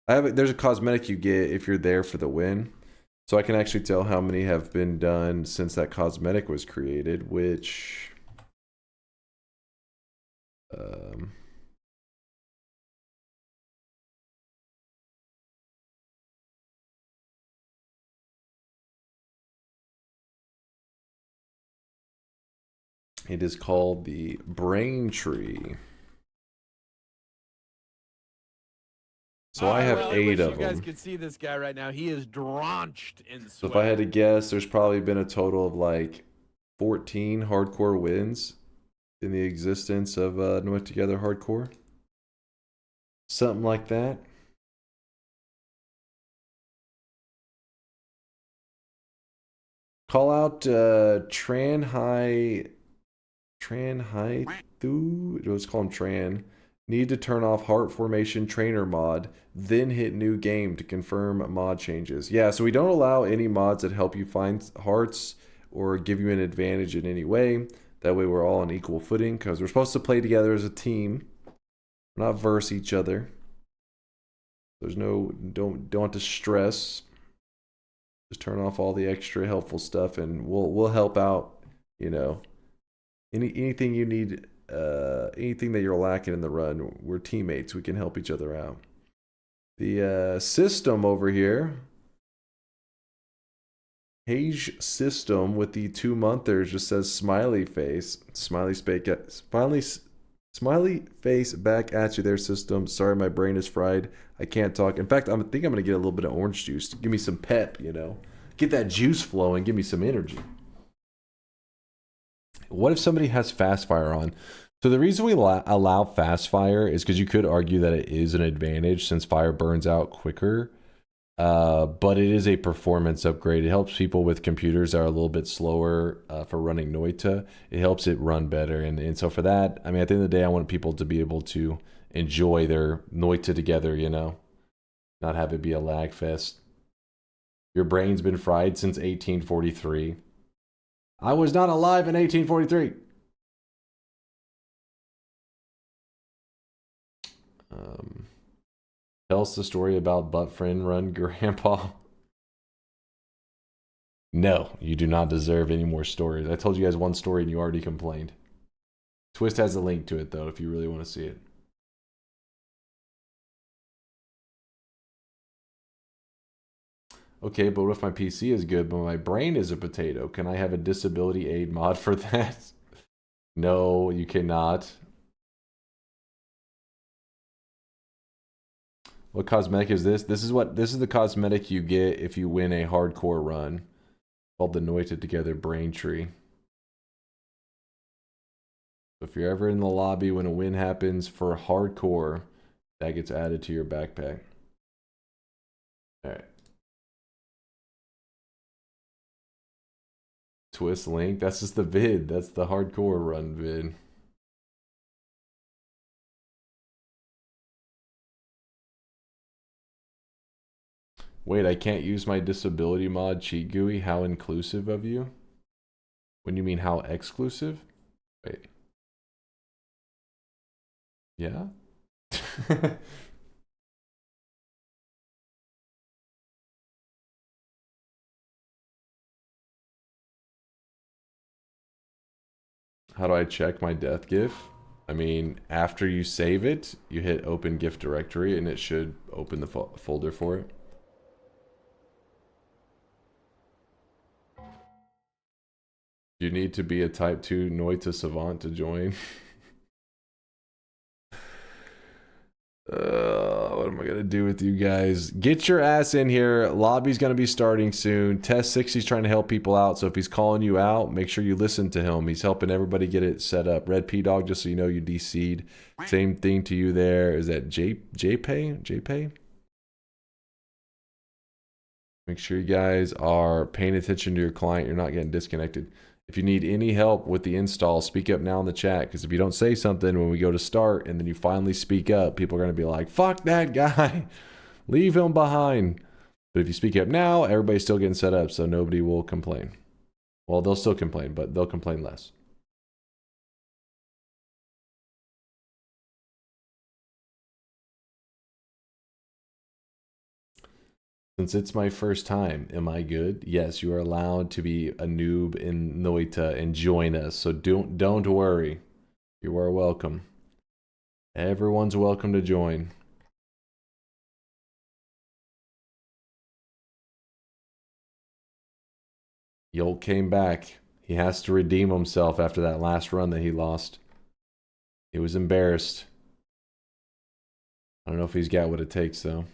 There's a cosmetic you get if you're there for the win. So I can actually tell how many have been done since that cosmetic was created, which... it is called the Brain Tree. So I have well, 8 of You guys them. can see this guy right now. He is drenched in So sweat. if I had to guess, there's probably been a total of like 14 hardcore wins in the existence of Noita Together Hardcore. Something like that. Call out Tran Hai Thu. Let's call him Tran. Need to turn off heart formation trainer mod, then hit new game to confirm mod changes. Yeah, so we don't allow any mods that help you find hearts or give you an advantage in any way. That way we're all on equal footing because we're supposed to play together as a team. We're not verse each other. There's no, don't have to stress. Just turn off all the extra helpful stuff and we'll help out, you know. Anything you need, anything that you're lacking in the run, we're teammates. We can help each other out. The system over here, Hage system with the 2-monthers just says smiley face. Smiley face back at you there, system. Sorry, my brain is fried. I can't talk. In fact, I think I'm gonna get a little bit of orange juice to give me some pep, you know. Get that juice flowing, give me some energy. What if somebody has fast fire on? So the reason we allow fast fire is because you could argue that it is an advantage since fire burns out quicker. But it is a performance upgrade. It helps people with computers that are a little bit slower for running Noita. It helps it run better. And so for that, I mean, at the end of the day, I want people to be able to enjoy their Noita together, you know, not have it be a lag fest. Your brain's been fried since 1843. I was not alive in 1843. Tell us the story about butt friend run grandpa. No, you do not deserve any more stories. I told you guys one story and you already complained. Twist has a link to it though if you really want to see it. Okay, but what if my PC is good but my brain is a potato? Can I have a disability aid mod for that? No, you cannot. What cosmetic is this? This is the cosmetic you get if you win a hardcore run. Called the Noita Together Brain Tree. So if you're ever in the lobby when a win happens for hardcore, that gets added to your backpack. Alright. Twist link. That's just the vid. That's the hardcore run vid. Wait, I can't use my disability mod cheat GUI? How inclusive of you? When you mean how exclusive? Wait. Yeah? How do I check my death GIF? I mean, after you save it, you hit open GIF directory and it should open the folder for it. You need to be a type 2 Noita savant to join. What am I gonna do with you guys? Get your ass in here. Lobby's gonna be starting soon. Test 60's trying to help people out, so if he's calling you out, make sure you listen to him. He's helping everybody get it set up. Red P Dog, just so you know, you DC'd. Same thing to you there. Is that JPay? Make sure you guys are paying attention to your client. You're not getting disconnected. If you need any help with the install, speak up now in the chat, because if you don't say something when we go to start and then you finally speak up, people are going to be like, fuck that guy, leave him behind. But if you speak up now, everybody's still getting set up, so nobody will complain. Well, they'll still complain, but they'll complain less. Since it's my first time, am I good? Yes, you are allowed to be a noob in Noita and join us. So don't worry. You are welcome. Everyone's welcome to join. Yolt came back. He has to redeem himself after that last run that he lost. He was embarrassed. I don't know if he's got what it takes though.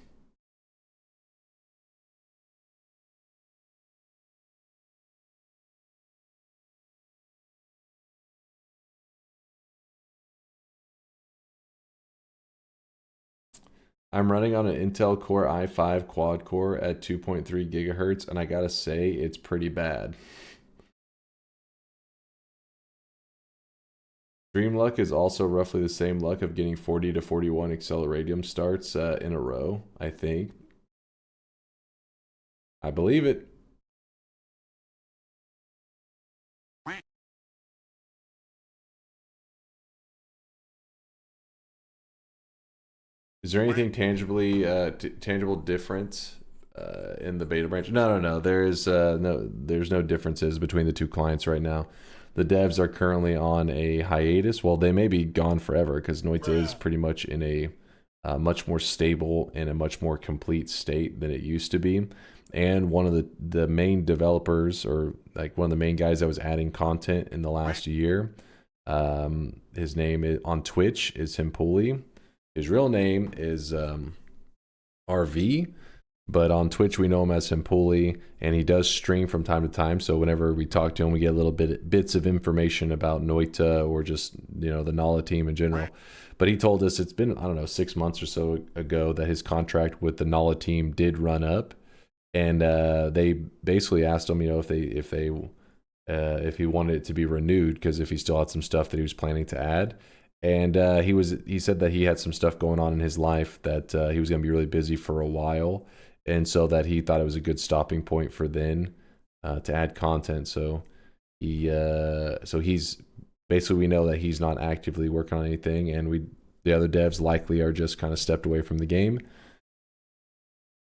I'm running on an Intel Core i5 quad core at 2.3 gigahertz, and I gotta say, it's pretty bad. Dream luck is also roughly the same luck of getting 40 to 41 Acceleradium starts in a row, I think. I believe it. Is there anything tangible difference in the beta branch? No. There's no differences between the two clients right now. The devs are currently on a hiatus. Well, they may be gone forever because Noita is pretty much in a much more stable and a much more complete state than it used to be. And one of the main developers, or like one of the main guys that was adding content in the last year, his name on Twitch is Himpuli. His real name is RV, but on Twitch we know him as Himpuli, and he does stream from time to time. So whenever we talk to him, we get a little bits of information about Noita or just, you know, the Nala team in general. But he told us it's been, I don't know, 6 months or so ago that his contract with the Nala team did run up, and they basically asked him, you know, if he wanted it to be renewed, because if he still had some stuff that he was planning to add. And he said that he had some stuff going on in his life that he was going to be really busy for a while, and so that he thought it was a good stopping point for then to add content. So he's basically, we know that he's not actively working on anything, and the other devs likely are just kind of stepped away from the game.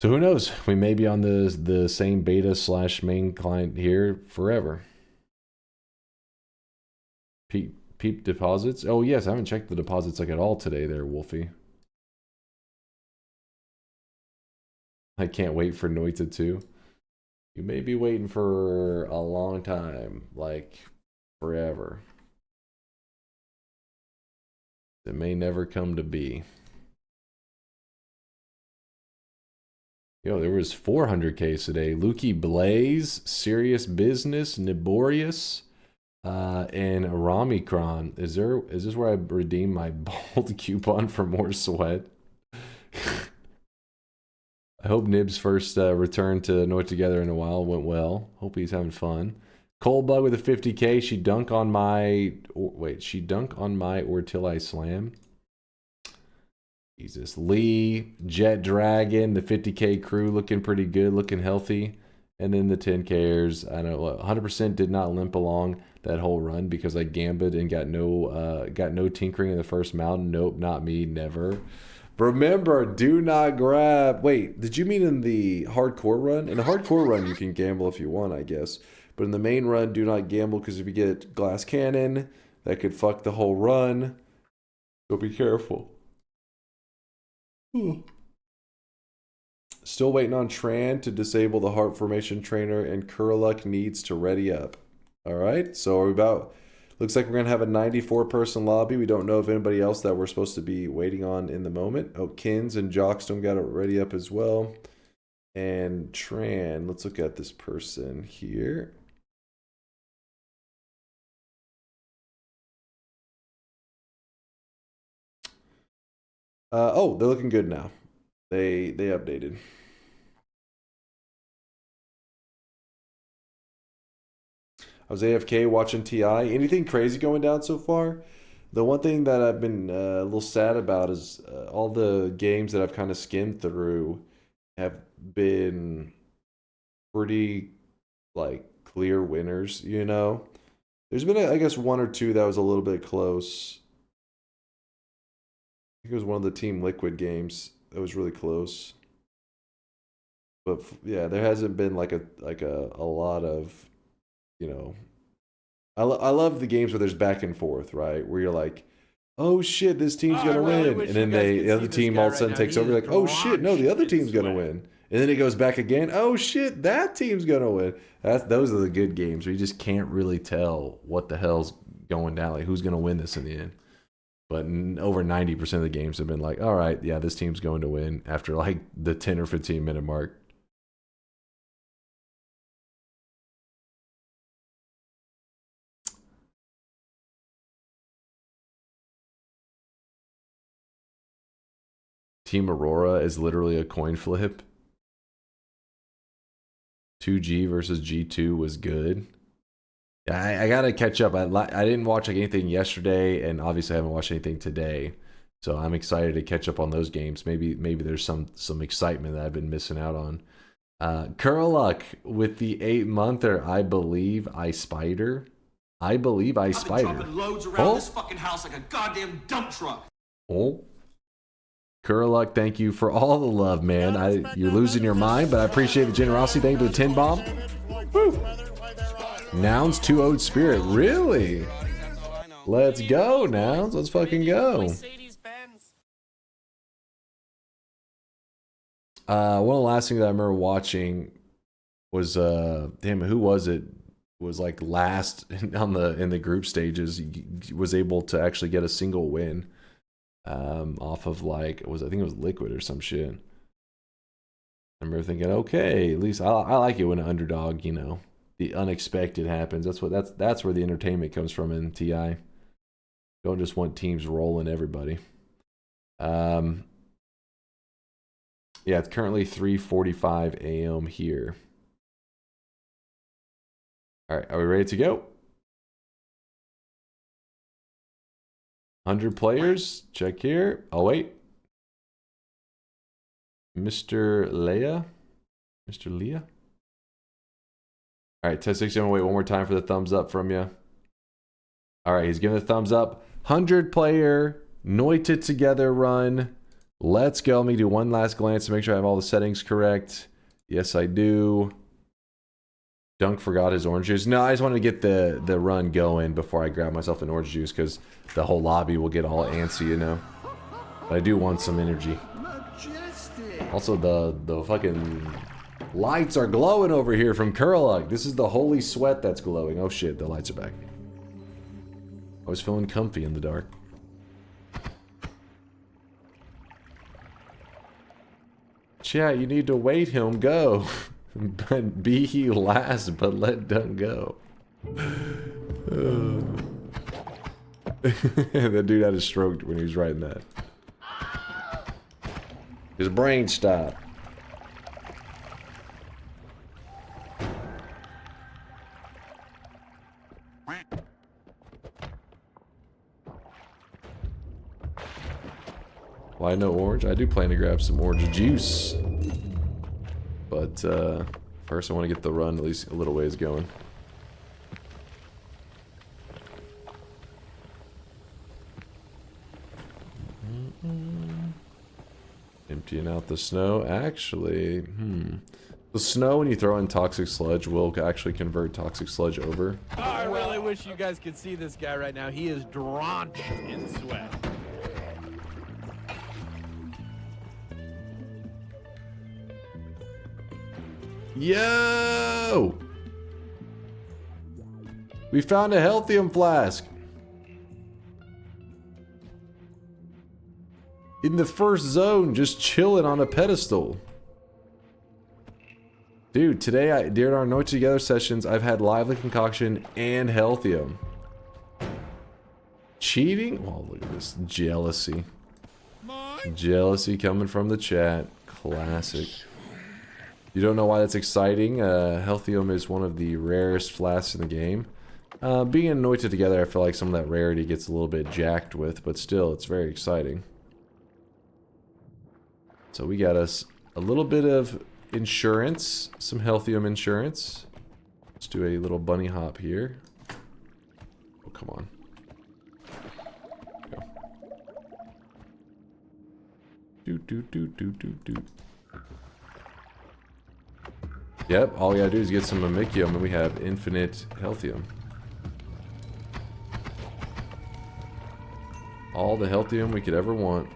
So who knows? We may be on the same beta / main client here forever. Peep deposits. Oh yes, I haven't checked the deposits like at all today there, Wolfie. I can't wait for Noita 2. You may be waiting for a long time, like forever. It may never come to be. Yo, there was 400K today. Lukey Blaze, Serious Business, Niborius, and Ramikron. Is this where I redeem my bold coupon for more sweat? I hope Nib's first return to Noita Together in a while went well. Hope he's having fun. Coldbug with a 50K. She dunk on my or till I slam. Jesus. Lee, Jet Dragon, the 50K crew looking pretty good, looking healthy. And then the 10Kers, I don't know, 100% did not limp along that whole run because I gambled and got no tinkering in the first mountain. Nope, not me, never. Remember, do not grab. Wait, did you mean in the hardcore run? In the hardcore run, you can gamble if you want, I guess. But in the main run, do not gamble because if you get glass cannon, that could fuck the whole run. So be careful. Still waiting on Tran to disable the heart formation trainer, and Kurluk needs to ready up. Alright, so are we about... Looks like we're going to have a 94-person lobby. We don't know of anybody else that we're supposed to be waiting on in the moment. Oh, Kins and Jockstone got it ready up as well. And Tran, let's look at this person here. Oh, they're looking good now. They updated. I was AFK watching TI. Anything crazy going down so far? The one thing that I've been a little sad about is all the games that I've kind of skimmed through have been pretty, like, clear winners, you know? There's been, I guess, one or two that was a little bit close. I think it was one of the Team Liquid games that was really close. But yeah, there hasn't been like a lot of, you know, I love the games where there's back and forth, right? Where you're like, oh shit, this team's gonna win, and then the other team all of a sudden takes over. Like, oh shit, no, the other team's gonna win, and then it goes back again. Oh shit, that team's gonna win. Those are the good games where you just can't really tell what the hell's going down, like who's gonna win this in the end. But over 90% of the games have been like, all right, yeah, this team's going to win after like the 10 or 15 minute mark. Team Aurora is literally a coin flip. 2G versus G2 was good. I gotta catch up. I didn't watch like anything yesterday, and obviously I haven't watched anything today. So I'm excited to catch up on those games. Maybe there's some excitement that I've been missing out on. Curluck with the 8-monther. I believe I spider. I believe I spider. I've been dropping loads around this fucking house like a goddamn dump truck. Oh. Curluck, thank you for all the love, man. You're losing your mind, but I appreciate the generosity. Thank you for the 10 bomb. Woo. Nouns 2-0 spirit. Really? Let's go, Nouns. Let's fucking go. One of the last things that I remember watching was damn, who was it? Was like last in the group stages. He was able to actually get a single win. Off of like I think it was Liquid or some shit. I remember thinking, okay, at least I like it when an underdog, you know, the unexpected happens. That's where the entertainment comes from in TI. Don't just want teams rolling everybody. Yeah, it's currently 3:45 a.m. here. All right, are we ready to go? 100 players. Check here. Oh, wait. Mr. Leah? Mr. Leah? All right, test 6. Wait one more time for the thumbs up from you. All right, he's giving the thumbs up. 100 player Noita Together run. Let's go. Let me do one last glance to make sure I have all the settings correct. Yes, I do. Dunk forgot his orange juice. No, I just wanted to get the run going before I grab myself an orange juice because the whole lobby will get all antsy, you know. But I do want some energy. Also, the fucking lights are glowing over here from Curluck. This is the holy sweat that's glowing. Oh shit, the lights are back. I was feeling comfy in the dark. Chat, you need to wait him go. But be he last, but let Dunk go. That dude had a stroke when he was writing that. His brain stopped. Why no orange? I do plan to grab some orange juice. But first I want to get the run at least a little ways going. Emptying out the snow. Actually, the snow when you throw in toxic sludge will actually convert toxic sludge over. Oh, I really wish you guys could see this guy right now. He is drenched in sweat. Yo! We found a Healthium flask. In the first zone, just chilling on a pedestal. Dude, today during our Noita Together sessions, I've had Lively Concoction and Healthium. Cheating? Oh, look at this. Jealousy. Jealousy coming from the chat. Classic. You don't know why that's exciting? Healthium is one of the rarest flasks in the game. Being in Noita Together, I feel like some of that rarity gets a little bit jacked with, but still, it's very exciting. So we got us a little bit of insurance, some Healthium insurance. Let's do a little bunny hop here. Oh, come on. Go. Do. Yep, all we gotta do is get some Mimikium and we have infinite Healthium. All the Healthium we could ever want.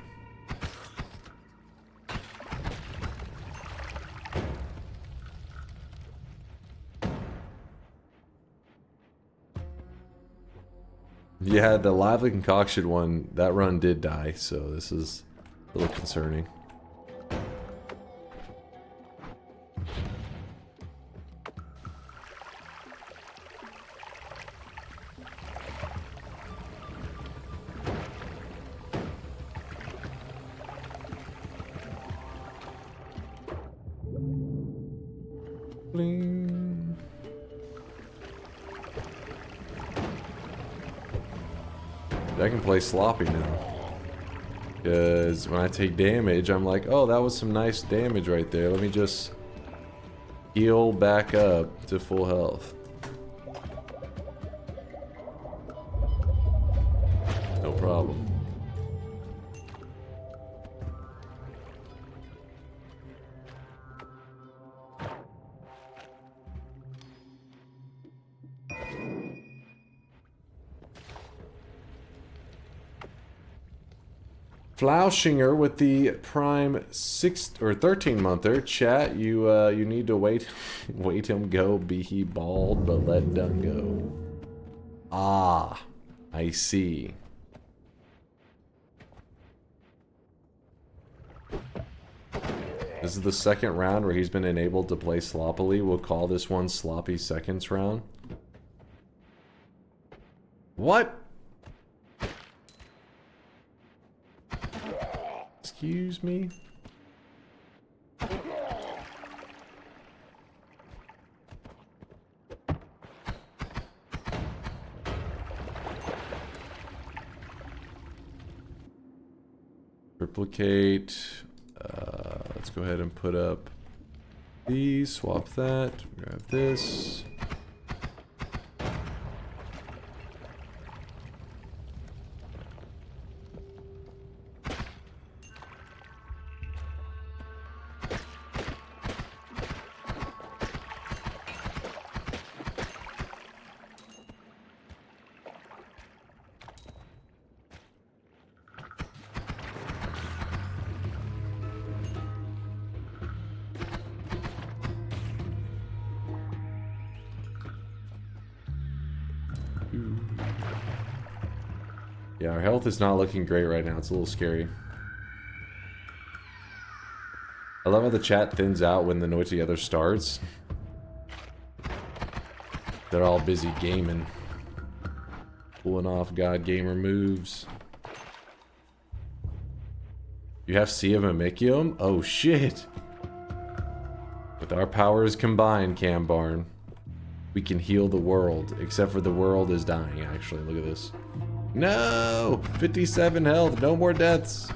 Yeah, the lively concoction one, that run did die, so this is a little concerning. Bling. I can play sloppy now. Because when I take damage, I'm like, oh, that was some nice damage right there. Let me just heal back up to full health. No problem. Flauschinger with the Prime 6 or 13-monther. Chat, you need to wait him go, be he bald, but let done go. Ah, I see. This is the second round where he's been enabled to play sloppily. We'll call this one Sloppy Seconds round. What? Excuse me? Replicate. Let's go ahead and put up these, swap that, grab this. Yeah, our health is not looking great right now. It's a little scary. I love how the chat thins out when the Noita Together starts. They're all busy gaming. Pulling off God Gamer moves. You have Sea of Mimikium? Oh shit! With our powers combined, Cambarn, we can heal the world. Except for the world is dying, actually. Look at this. No! 57 health, no more deaths.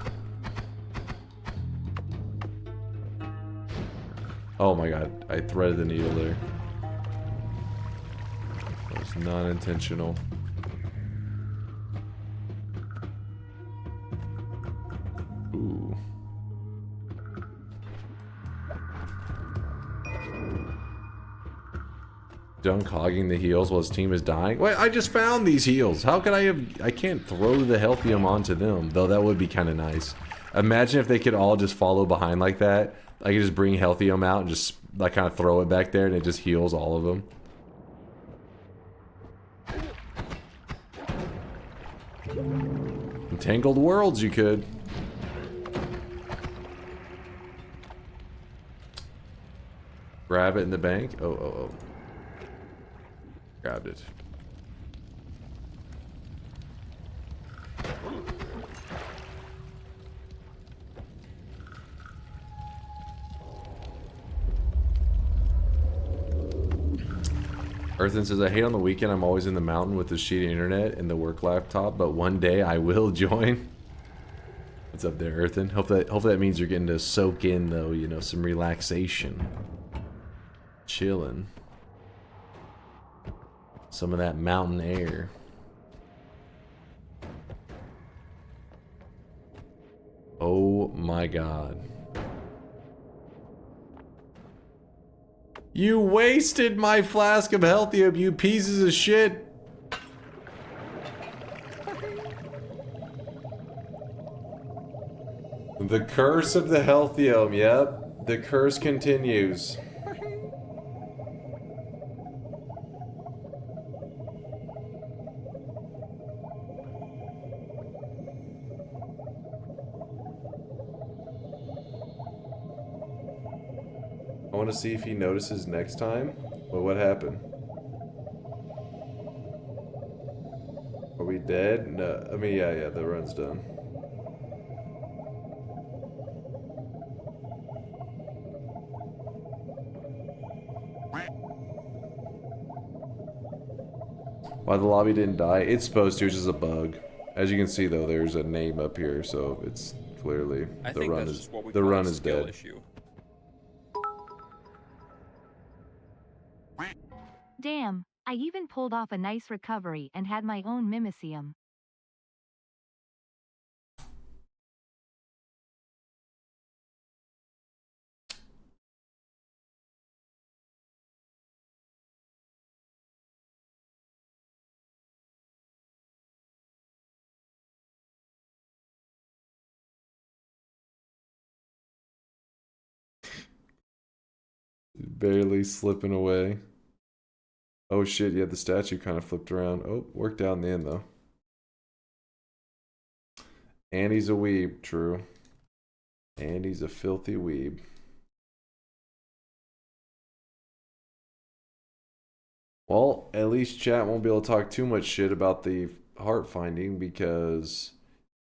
Oh my god, I threaded the needle there. That was not intentional. Ooh. Dunk hogging the heals while his team is dying. Wait, I just found these heals. How could I have... I can't throw the healthium onto them, though that would be kind of nice. Imagine if they could all just follow behind like that. I could just bring healthium out and just like kind of throw it back there and it just heals all of them. Entangled Worlds you could. Grab it in the bank. Oh. Grabbed it. Earthen says, I hate on the weekend I'm always in the mountain with the shitty internet and the work laptop, but one day I will join. What's up there, Earthen? Hopefully that means you're getting to soak in, though, you know, some relaxation. Chilling. Some of that mountain air. Oh my god. You wasted my flask of healthium, you pieces of shit! The curse of the healthium, yep. The curse continues. I want to see if he notices next time. Well, what happened? Are we dead? No. I mean, yeah, the run's done. Why the lobby didn't die? It's supposed to, it's just a bug. As you can see though, there's a name up here, so it's clearly the run is dead. Issue. Damn, I even pulled off a nice recovery and had my own mimicium. Barely slipping away. Oh shit, yeah, the statue kind of flipped around. Oh, worked out in the end though. And he's a weeb, true. And he's a filthy weeb. Well, at least chat won't be able to talk too much shit about the heart finding because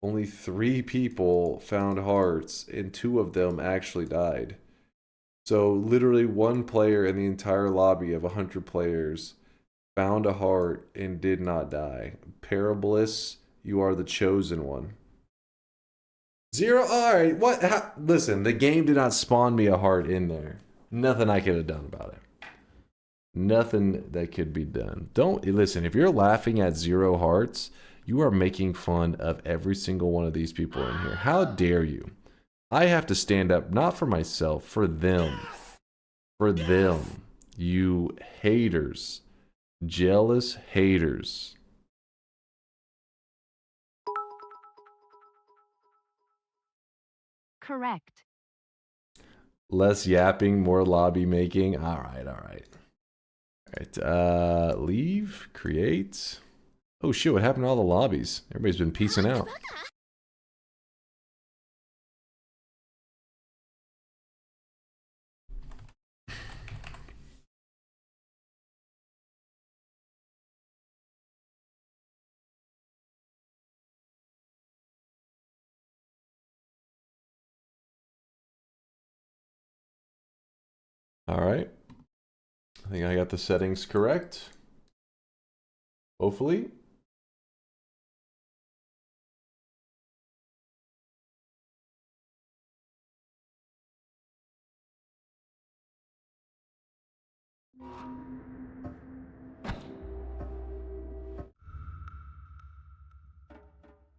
only 3 people found hearts and 2 of them actually died. So literally 1 player in the entire lobby of 100 players found a heart and did not die. Parabolus, you are the chosen one. 0, alright, what? Listen, the game did not spawn me a heart in there. Nothing I could have done about it. Nothing that could be done. Don't listen, if you're laughing at 0 hearts, you are making fun of every single one of these people in here. How dare you? I have to stand up, not for myself, for them. For them. You haters. Jealous haters. Correct. Less yapping, more lobby making. Alright, alright. Alright, leave, create. Oh shit, what happened to all the lobbies? Everybody's been peacing out. Alright. I think I got the settings correct. Hopefully.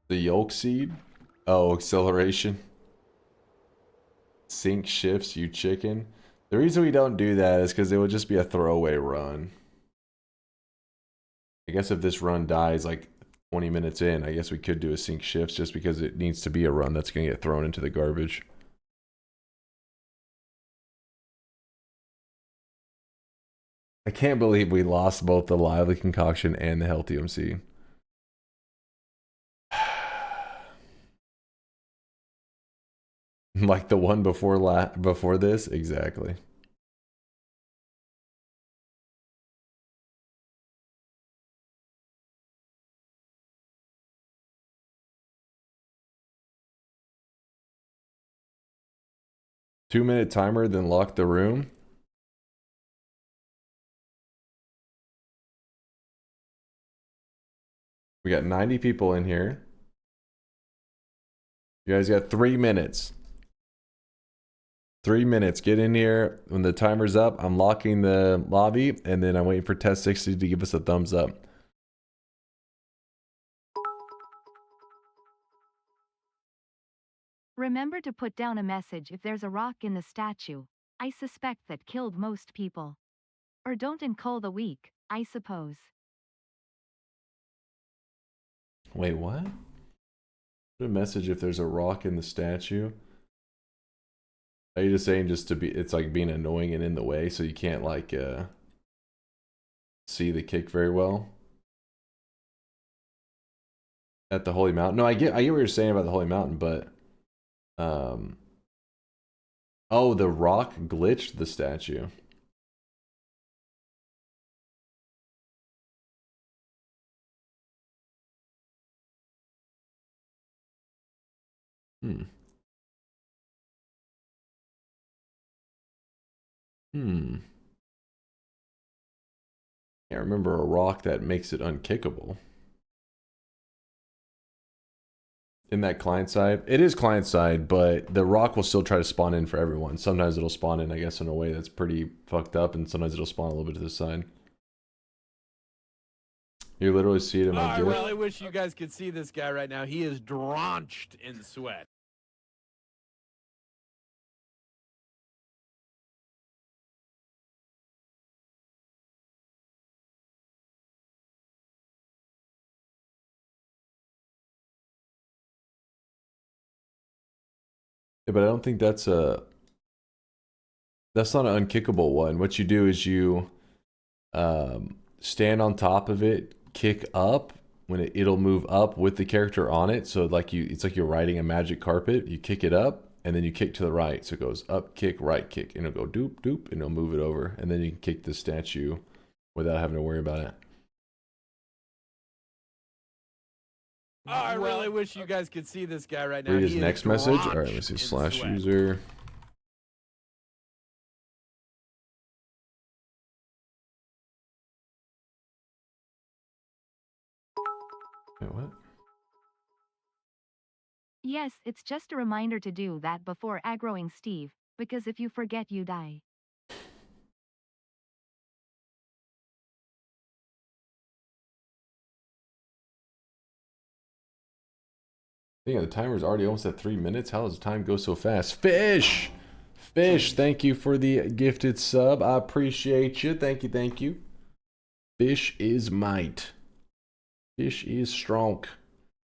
The yolk seed? Oh, acceleration. Sync shifts, you chicken. The reason we don't do that is because it would just be a throwaway run. I guess if this run dies like 20 minutes in, I guess we could do a sync shifts just because it needs to be a run that's going to get thrown into the garbage. I can't believe we lost both the lively concoction and the healthy MC. Like the one before this? Exactly. Two-minute timer, then lock the room. We got 90 people in here. You guys got 3 minutes. 3 minutes. Get in here. When the timer's up, I'm locking the lobby, and then I'm waiting for Test 60 to give us a thumbs up. Remember to put down a message if there's a rock in the statue. I suspect that killed most people. Or don't encall the weak, I suppose. Wait, what? Put a message if there's a rock in the statue. Are you just saying just to be, it's like being annoying and in the way so you can't like see the kick very well? At the Holy Mountain? No, I get what you're saying about the Holy Mountain, but oh, Oh, the rock glitched the statue. Hmm. Hmm. Can't remember a rock that makes it unkickable. In that client side? It is client side, but the rock will still try to spawn in for everyone. Sometimes it'll spawn in, I guess, in a way that's pretty fucked up, and sometimes it'll spawn a little bit to the side. You literally see it in my I GIF. really wish you guys could see this guy right now. He is drenched in sweat. Yeah, but I don't think that's not an unkickable one. What you do is you stand on top of it, kick up when it'll move up with the character on it. So it's like you're riding a magic carpet. You kick it up and then you kick to the right. So it goes up, kick, right, kick, and it'll go doop, doop, and it'll move it over. And then you can kick the statue without having to worry about it. I really wish you guys could see this guy right now. Read his He is next message. All right, let me drenched see. in Slash sweat. user. Wait, what? Yes, it's just a reminder to do that before aggroing Steve, because if you forget you die. Dang, the timer's already almost at 3 minutes. How does time go so fast? Fish! Fish, thank you for the gifted sub. I appreciate you. Thank you, thank you. Fish is might. Fish is strong.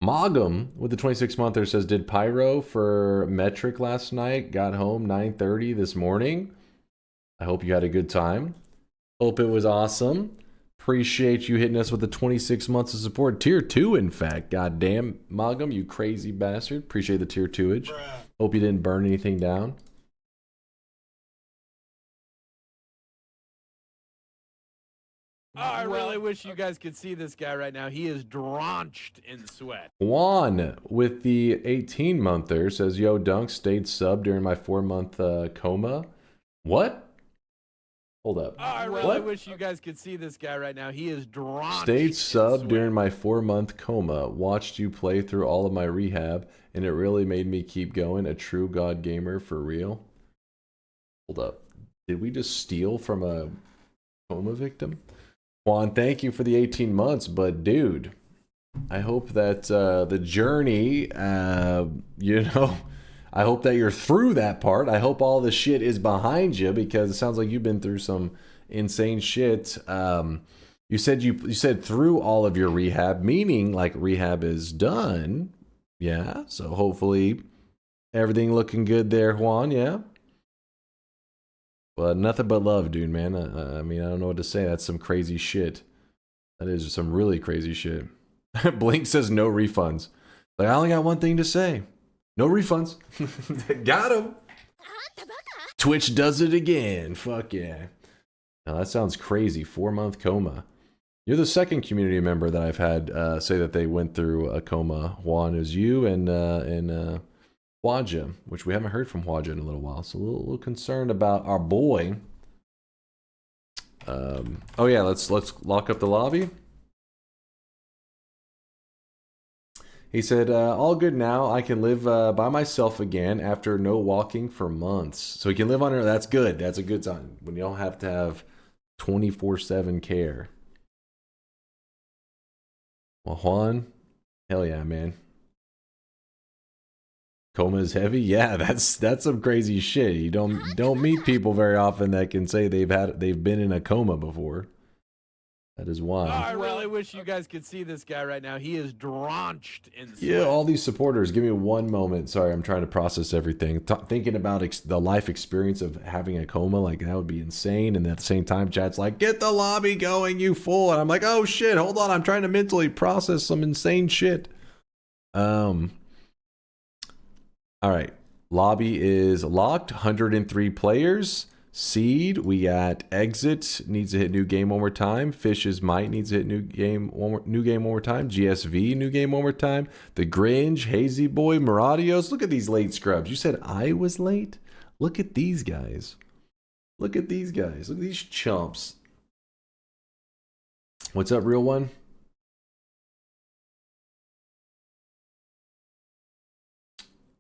Mogum with the 26-monther says, did Pyro for Metric last night. Got home 9:30 this morning. I hope you had a good time. Hope it was awesome. Appreciate you hitting us with the 26 months of support. Tier 2, in fact. Goddamn, Mogum, you crazy bastard. Appreciate the tier 2-age. Hope you didn't burn anything down. I really wish you guys could see this guy right now. He is drenched in sweat. Juan with the 18-monther says, yo, Dunk stayed sub during my 4-month coma. What? Hold up. I really wish you guys could see this guy right now. He is drenched. Stayed sub during my 4-month coma. Watched you play through all of my rehab, and it really made me keep going. A true god gamer for real. Hold up. Did we just steal from a coma victim? Juan, thank you for the 18 months, but dude, I hope that the journey, I hope that you're through that part. I hope all the shit is behind you, because it sounds like you've been through some insane shit. You said through all of your rehab, meaning like rehab is done. Yeah, so hopefully everything looking good there, Juan. Yeah. But nothing but love, dude, man. I mean, I don't know what to say. That's some crazy shit. That is some really crazy shit. Blink says no refunds. Like, I only got one thing to say. No refunds. Got him. Twitch does it again. Fuck yeah. Now, that sounds crazy. 4-month coma. You're the second community member that I've had say that they went through a coma. Juan, is you and Hwaja, which we haven't heard from Hwaja in a little while. So a little concerned about our boy. Oh yeah, let's lock up the lobby. He said, all good now. I can live by myself again after no walking for months. So he can live on her. That's good. That's a good sign. When you don't have to have 24/7 care. Well, Juan, hell yeah, man. Coma is heavy? Yeah, that's some crazy shit. You don't meet people very often that can say they've been in a coma before. That is why. I really wish you guys could see this guy right now. He is drenched in sweat. Yeah, all these supporters. Give me one moment. Sorry, I'm trying to process everything. Thinking about the life experience of having a coma, like that would be insane. And at the same time, chat's like, get the lobby going, you fool. And I'm like, oh shit, hold on. I'm trying to mentally process some insane shit. All right. Lobby is locked. 103 players. Seed, we got Exit needs to hit new game one more time. Fish's Might needs to hit new game one more time. GSV new game one more time. The Gringe, Hazy Boy, Maradios. Look at these late scrubs. You said I was late? Look at these guys. Look at these guys. Look at these chumps. What's up, real one?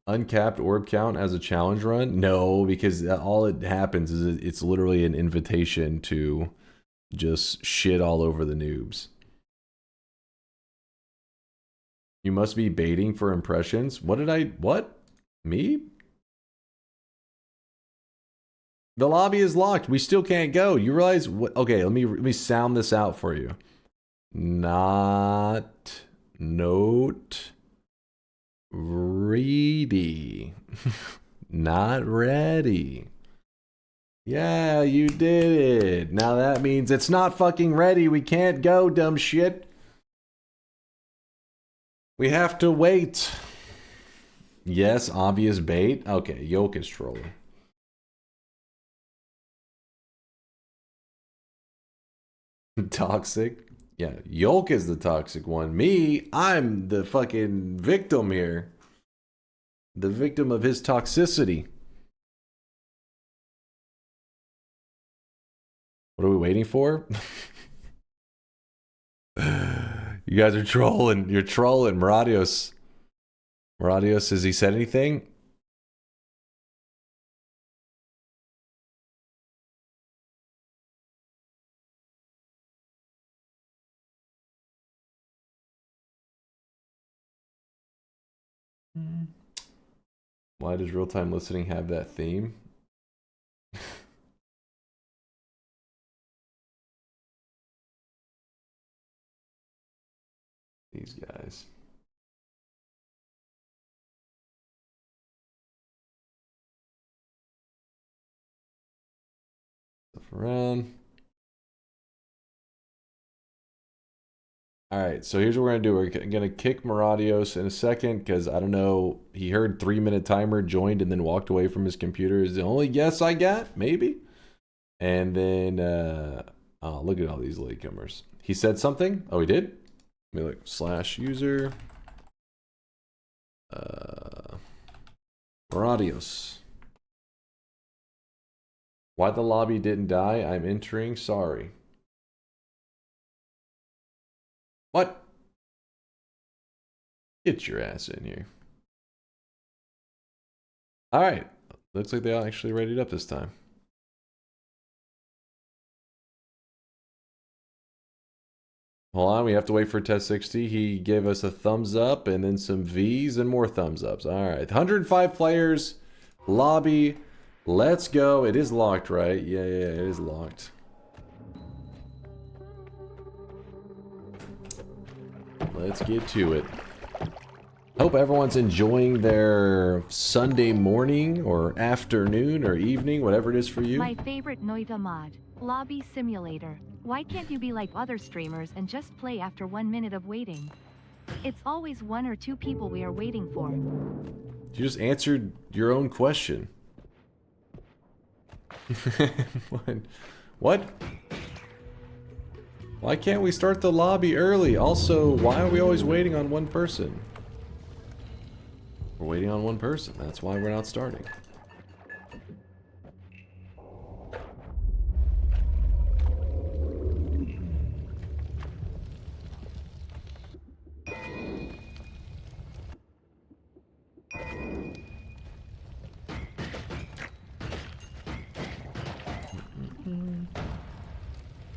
Uncapped orb count as a challenge run? No, because all it happens is it's literally an invitation to just shit all over the noobs. You must be baiting for impressions. What? Me? The lobby is locked. We still can't go. You realize what? Okay, let me sound this out for you. Not note ready. Not ready. Yeah, you did it. Now that means it's not fucking ready. We can't go, dumb shit. We have to wait. Yes, obvious bait. Okay, Yoke is trolling. Toxic. Yeah, Yoke is the toxic one. Me, I'm the fucking victim here. The victim of his toxicity. What are we waiting for? You guys are trolling. You're trolling. Maradios. Maradios, has he said anything? Why does real-time listening have that theme? These guys. Stuff around. Alright, so here's what we're gonna do. We're gonna kick Maradios in a second because I don't know. He heard 3-minute timer, joined, and then walked away from his computer. Is the only guess I got, maybe. And then, oh, look at all these latecomers. He said something. Oh, he did. Let me look. /user. Maradios. Why the lobby didn't die? I'm entering. Sorry. What? Get your ass in here. Alright. Looks like they all actually readied up this time. Hold on, we have to wait for test 60. He gave us a thumbs up and then some V's and more thumbs ups. Alright. 105 players. Lobby. Let's go. It is locked, right? Yeah, it is locked. Let's get to it. Hope everyone's enjoying their Sunday morning or afternoon or evening, whatever it is for you. My favorite Noita mod, Lobby Simulator. Why can't you be like other streamers and just play after 1 minute of waiting? It's always 1 or 2 people we are waiting for. You just answered your own question. What? Why can't we start the lobby early? Also, why are we always waiting on one person? We're waiting on one person. That's why we're not starting.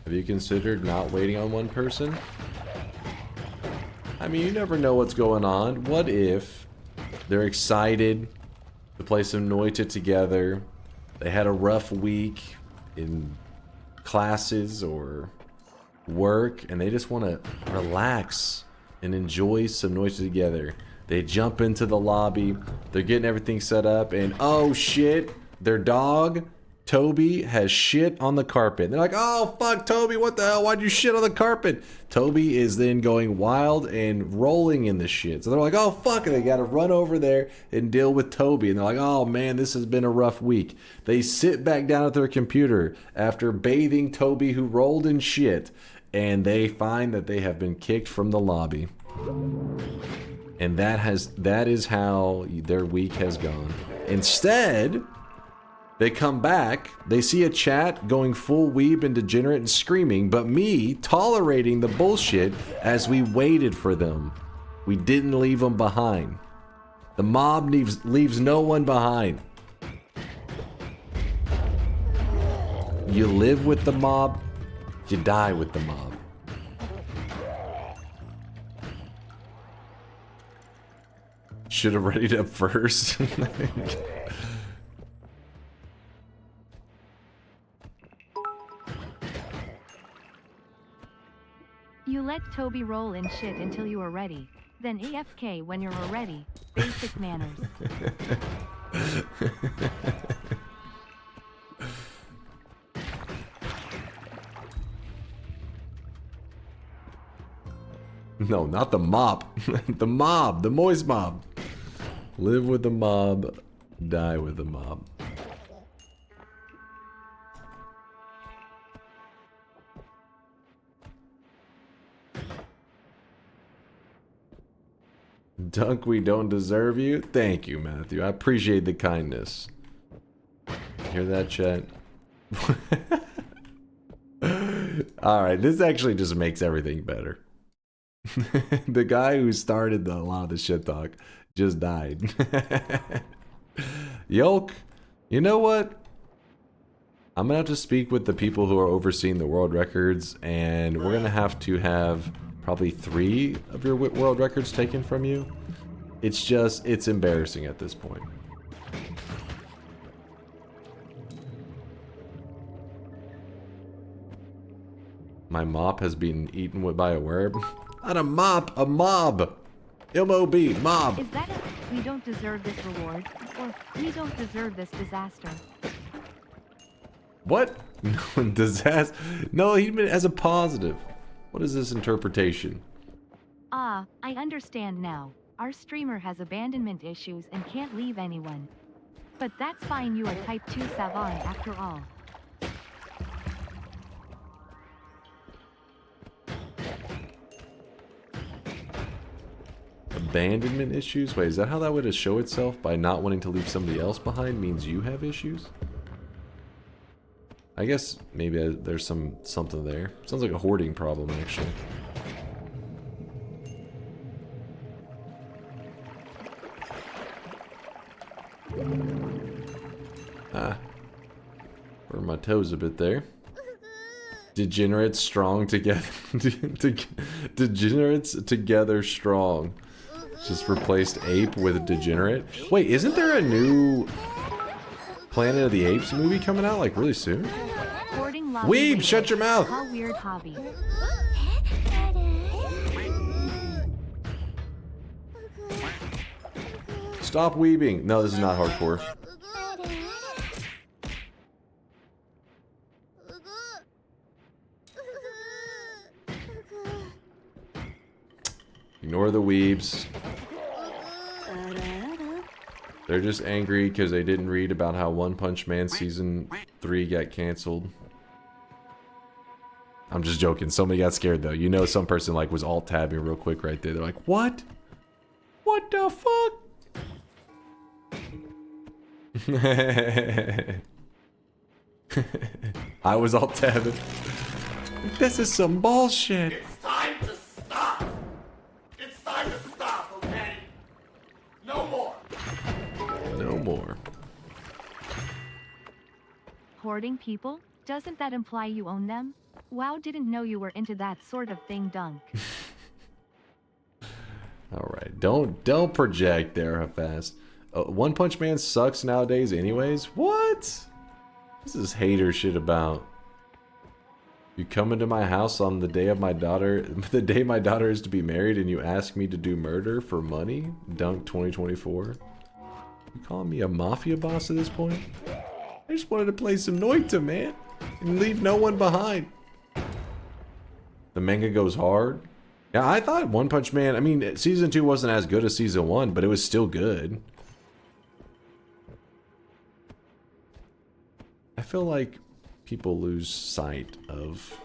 Have you considered not waiting on one person? I mean, you never know what's going on. What if they're excited to play some Noita Together? They had a rough week in classes or work, and they just want to relax and enjoy some Noita Together. They jump into the lobby, they're getting everything set up, and oh shit, their dog Toby has shit on the carpet. They're like, oh, fuck, Toby, what the hell? Why'd you shit on the carpet? Toby is then going wild and rolling in the shit. So they're like, oh, fuck, they got to run over there and deal with Toby. And they're like, oh, man, this has been a rough week. They sit back down at their computer after bathing Toby, who rolled in shit, and they find that they have been kicked from the lobby. And that is how their week has gone. Instead, they come back, they see a chat going full weeb and degenerate and screaming, but me tolerating the bullshit as we waited for them. We didn't leave them behind. The mob leaves no one behind. You live with the mob, you die with the mob. Should have readied up first. You let Toby roll in shit until you were ready. Then AFK when you're ready. Basic manners. No, not the mop. The mob. The moist mob. Live with the mob. Die with the mob. Dunk, we don't deserve you. Thank you, Matthew. I appreciate the kindness. Hear that, chat? Alright, this actually just makes everything better. The guy who started a lot of the shit talk just died. Yolk, you know what? I'm gonna have to speak with the people who are overseeing the world records, and we're gonna have to have probably 3 of your world records taken from you. It's embarrassing at this point. My mop has been eaten by a worm. Not a mop, a mob. M-O-B, mob. Is that a we don't deserve this reward, or we don't deserve this disaster? What? No, disaster. No, he meant as a positive. What is this interpretation? Ah, I understand now. Our streamer has abandonment issues and can't leave anyone. But that's fine, you are type 2 savant after all. Abandonment issues? Wait, is that how that would show itself? By not wanting to leave somebody else behind means you have issues? I guess maybe there's something there. Sounds like a hoarding problem, actually. Ah. Burned my toes a bit there. Degenerates strong together. Degenerates together strong. Just replaced ape with degenerate. Wait, isn't there a new Planet of the Apes movie coming out like really soon? Weeb, shut your mouth! How weird hobby. Stop weebing. No, this is not hardcore. Ignore the weebs. They're just angry because they didn't read about how One Punch Man Season 3 got canceled. I'm just joking. Somebody got scared though. You know, some person like was alt-tabbing real quick right there. They're like, what? What the fuck? I was alt-tabbing. This is some bullshit. It's time to stop. It's time to stop, okay? No more. No more. Hoarding people? Doesn't that imply you own them? Wow, didn't know you were into that sort of thing, Dunk. Alright, don't project there, Hafast. One Punch Man sucks nowadays anyways? What? This is hater shit about. You come into my house on the day of my daughter, the day my daughter is to be married, and you ask me to do murder for money? Dunk 2024. You calling me a mafia boss at this point? I just wanted to play some Noita, man. And leave no one behind. The manga goes hard. Yeah, I thought One Punch Man, I mean, season 2 wasn't as good as season 1, but it was still good. I feel like people lose sight of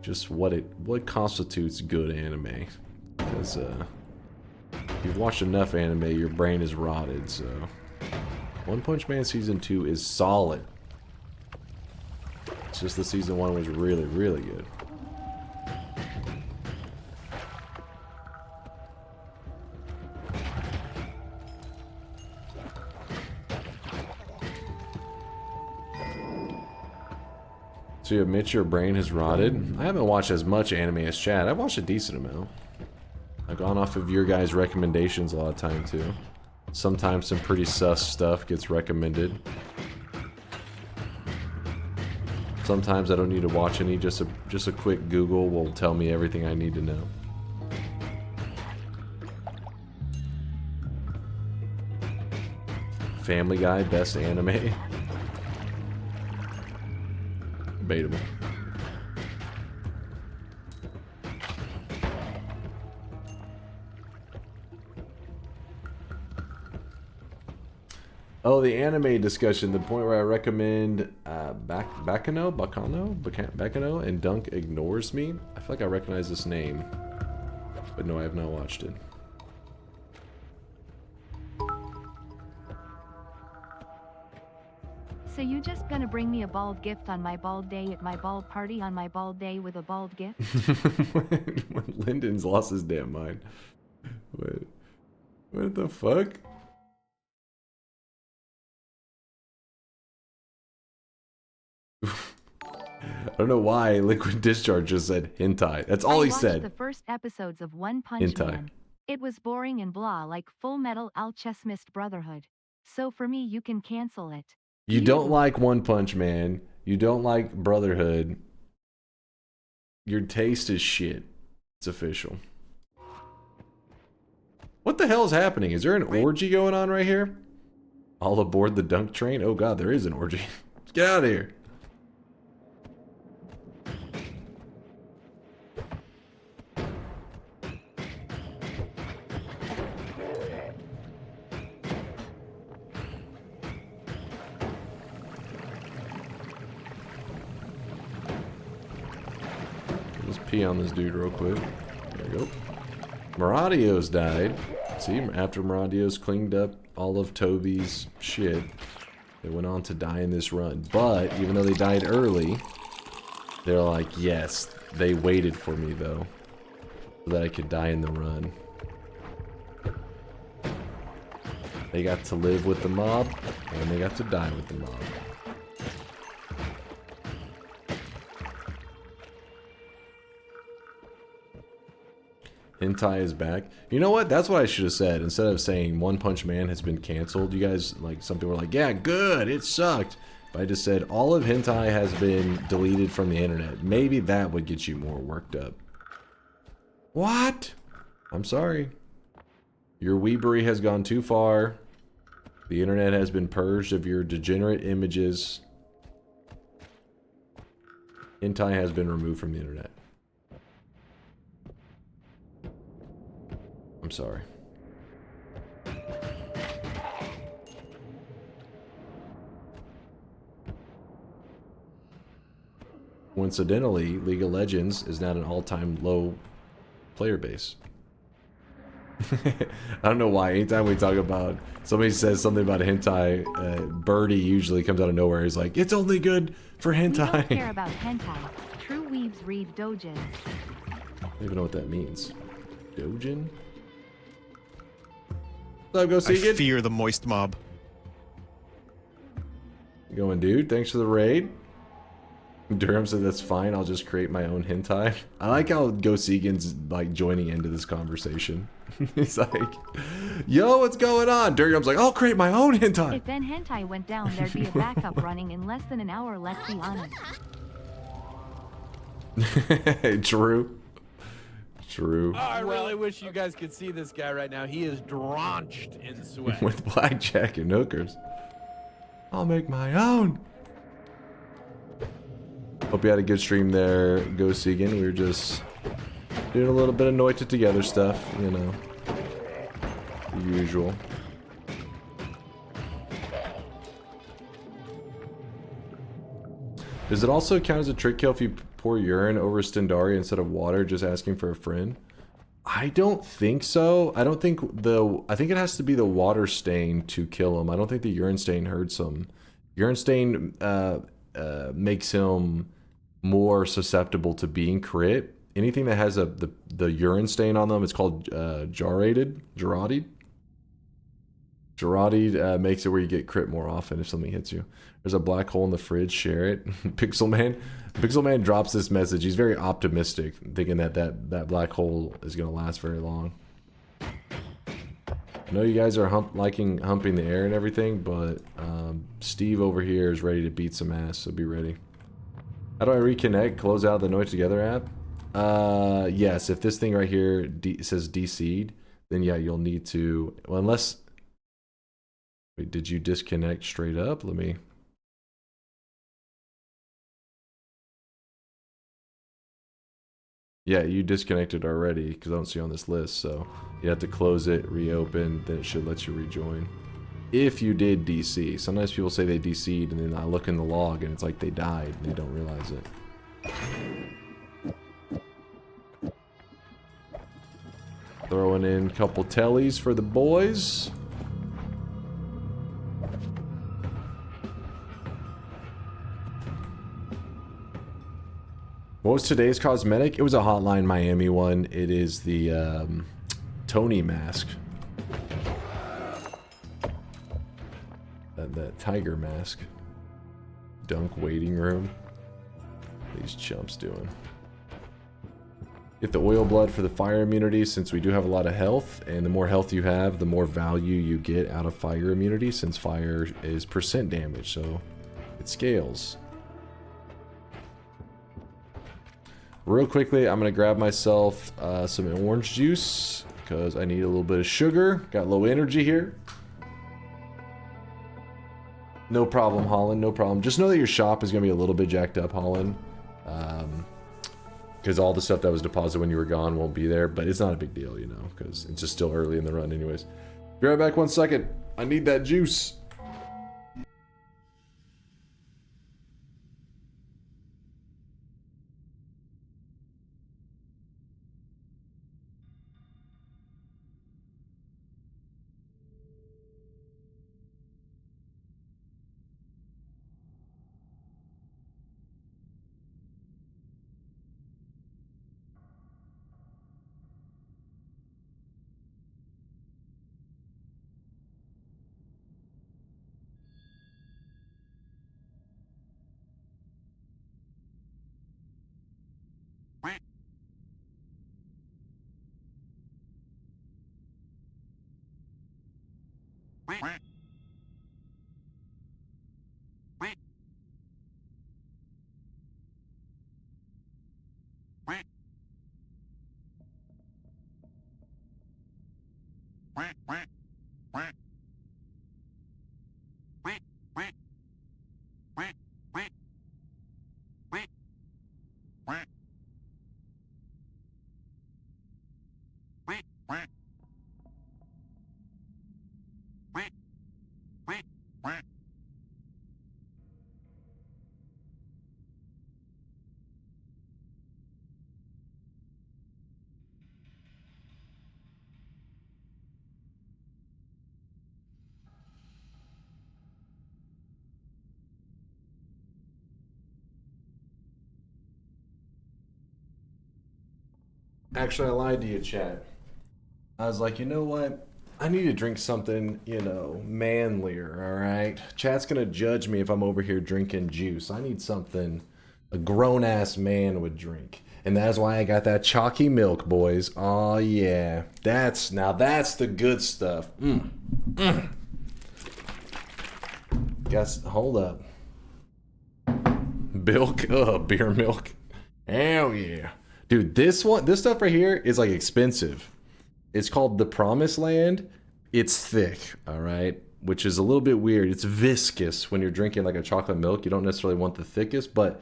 just what constitutes good anime. Because if you've watched enough anime, your brain is rotted, so One Punch Man season 2 is solid. It's just the season 1 was really, really good. So you admit your brain has rotted? I haven't watched as much anime as Chad. I've watched a decent amount. I've gone off of your guys' recommendations a lot of time too. Sometimes some pretty sus stuff gets recommended. Sometimes I don't need to watch any, just a quick Google will tell me everything I need to know. Family Guy, best anime. Debatable. Oh, the anime discussion, the point where I recommend Bacano, and Dunk Ignores Me. I feel like I recognize this name, but no, I have not watched it. So you just gonna bring me a bald gift on my bald day at my bald party on my bald day with a bald gift? When Lyndon's lost his damn mind. What the fuck? I don't know why Liquid Discharge just said hentai. That's all he said. I watched the first episodes of One Punch Man. It was boring and blah like Full Metal Alchemist Brotherhood. So for me, you can cancel it. You don't like One Punch Man. You don't like Brotherhood. Your taste is shit. It's official. What the hell is happening? Is there an orgy going on right here? All aboard the dunk train? Oh god, there is an orgy. Let's get out of here. Pee on this dude real quick. There we go. Maradios died. See, after Maradios cleaned up all of Toby's shit, they went on to die in this run. But even though they died early, they're like, yes, they waited for me though, so that I could die in the run. They got to live with the mob, and they got to die with the mob. Hentai is back. You know what? That's what I should have said. Instead of saying One Punch Man has been canceled, you guys, like, some people were like, yeah, good, it sucked. But I just said all of hentai has been deleted from the internet. Maybe that would get you more worked up. What? I'm sorry. Your weebery has gone too far. The internet has been purged of your degenerate images. Hentai has been removed from the internet. I'm sorry. Coincidentally, League of Legends is now at an all-time low player base. I don't know why. Anytime we talk about, somebody says something about hentai, Birdie usually comes out of nowhere. He's like, it's only good for hentai. We don't care about hentai. True weebs read dojin. I don't even know what that means. Dojin? What's up, go see it? I fear the moist mob. Going, dude. Thanks for the raid. Durham said that's fine. I'll just create my own hentai. I like how Go Segan's like joining into this conversation. He's like, yo, what's going on? Durham's like, I'll create my own hentai. If Ben Hentai went down, there'd be a backup running in less than an hour, let's be honest. True. True. Oh, I really wish you guys could see this guy right now. He is drenched in sweat. With blackjack and hookers. I'll make my own. Hope you had a good stream there, Go Segan. We were just doing a little bit of Noita Together stuff, you know. The usual. Does it also count as a trick kill if you pour urine over Stendaria instead of water, just asking for a friend? I don't think so. I think it has to be the water stain to kill him. I don't think the urine stain hurts him. Urine stain makes him more susceptible to being crit. Anything that has the urine stain on them, it's called Jarradied. Jarradied makes it where you get crit more often if something hits you. There's a black hole in the fridge, share it. Pixelman drops this message. He's very optimistic, thinking that black hole is going to last very long. I know you guys are humping the air and everything, but Steve over here is ready to beat some ass, so be ready. How do I reconnect? Close out the Noita Together app? Yes, if this thing right here says DC'd, then yeah, you'll need to... Well, unless... Wait, did you disconnect straight up? Let me... Yeah, you disconnected already, because I don't see on this list, so you have to close it, reopen, then it should let you rejoin. If you did DC. Sometimes people say they DC'd, and then I look in the log, and it's like they died, and they don't realize it. Throwing in a couple tellies for the boys. What was today's cosmetic? It was a Hotline Miami one. It is the Tony mask. That tiger mask. Dunk waiting room. What are these chumps doing? Get the oil blood for the fire immunity, since we do have a lot of health, and the more health you have, the more value you get out of fire immunity, since fire is percent damage, so it scales. Real quickly, I'm going to grab myself some orange juice, because I need a little bit of sugar. Got low energy here. No problem, Holland, no problem. Just know that your shop is going to be a little bit jacked up, Holland. Because all the stuff that was deposited when you were gone won't be there, but it's not a big deal, you know, because it's just still early in the run anyways. Be right back 1 second. I need that juice. Actually, I lied to you, chat. I was like, you know what? I need to drink something, you know, manlier, alright? Chat's gonna judge me if I'm over here drinking juice. I need something a grown-ass man would drink. And that's why I got that chalky milk, boys. Oh, yeah. Now that's the good stuff. Guess, hold up. Bilk? Beer milk. Hell yeah. Dude, this stuff right here is like expensive. It's called the Promised Land. It's thick, all right? which is a little bit weird. It's viscous when you're drinking like a chocolate milk. You don't necessarily want the thickest, but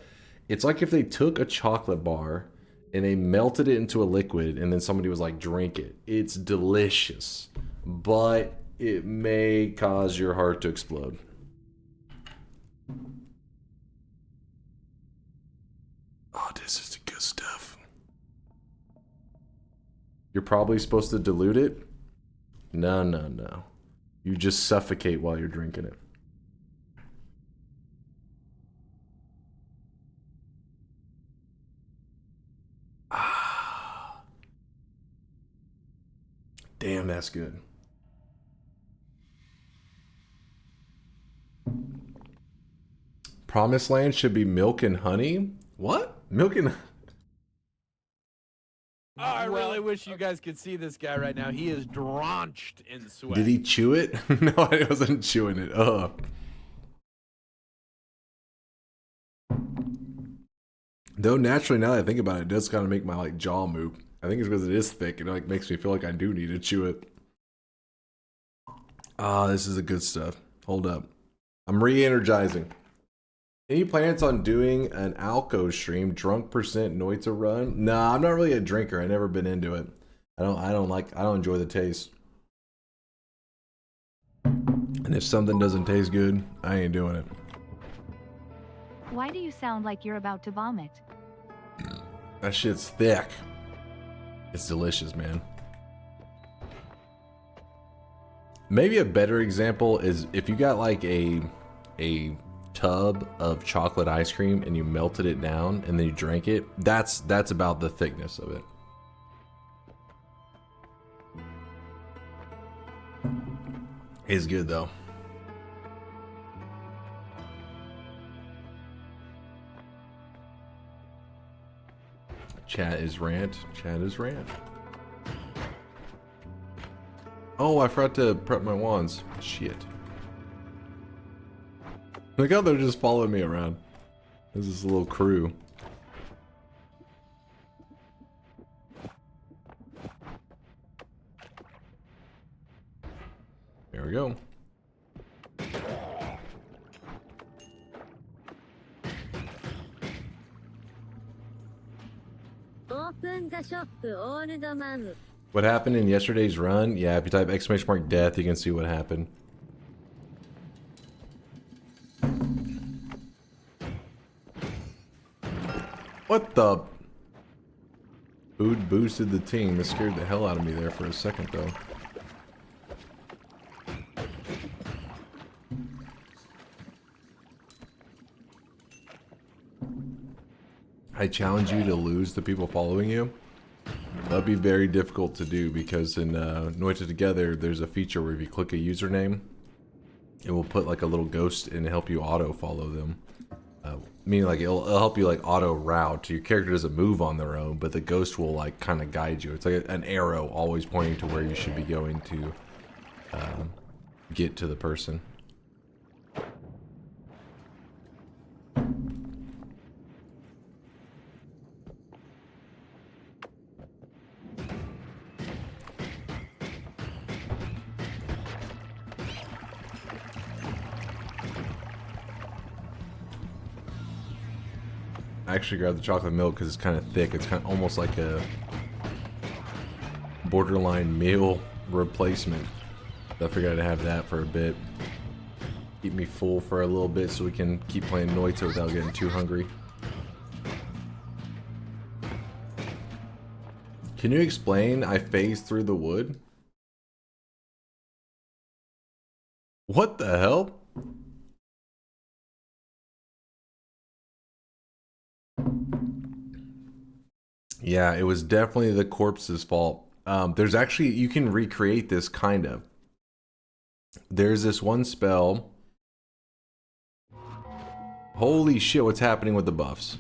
it's like if they took a chocolate bar and they melted it into a liquid and then somebody was like, drink it. It's delicious, but it may cause your heart to explode. Oh, this is the good stuff. You're probably supposed to dilute it. No, no, no. You just suffocate while you're drinking it. Ah. Damn, that's good. Promised Land should be milk and honey? What? Milk and... Oh, I really wish you guys could see this guy right now. He is drenched in sweat. Did he chew it? No, I wasn't chewing it. Ugh. Though naturally, now that I think about it, it does kind of make my like jaw move. I think it's because it is thick. It like makes me feel like I do need to chew it. Ah, this is the good stuff. Hold up. I'm re-energizing. Any plans on doing an Alco stream, drunk percent Noita run? Nah, I'm not really a drinker. I've never been into it. I don't enjoy the taste. And if something doesn't taste good, I ain't doing it. Why do you sound like you're about to vomit? That shit's thick. It's delicious, man. Maybe a better example is if you got like a tub of chocolate ice cream and you melted it down and then you drank it, that's about the thickness of it. It's good though. Chat is rant. Chat is rant. Oh, I forgot to prep my wands. Shit. Look how they're just following me around. This is a little crew. There we go. Open the shop, old man. What happened in yesterday's run? Yeah, if you type !death, you can see what happened. What the? Food boosted the team. It scared the hell out of me there for a second, though. I challenge you to lose the people following you. That'd be very difficult to do because in Noita Together, there's a feature where if you click a username, it will put like a little ghost and help you auto follow them. Meaning like it'll help you like auto route. Your character doesn't move on their own, but the ghost will like kind of guide you. It's like an arrow always pointing to where you should be going to get to the person. I actually grabbed the chocolate milk because it's kind of thick. It's kind of almost like a borderline meal replacement. So I figured I'd have that for a bit. Keep me full for a little bit so we can keep playing Noita without getting too hungry. Can you explain I phased through the wood? What the hell? Yeah, it was definitely the corpse's fault. There's actually, you can recreate this kind of. There's this one spell. Holy shit, what's happening with the buffs?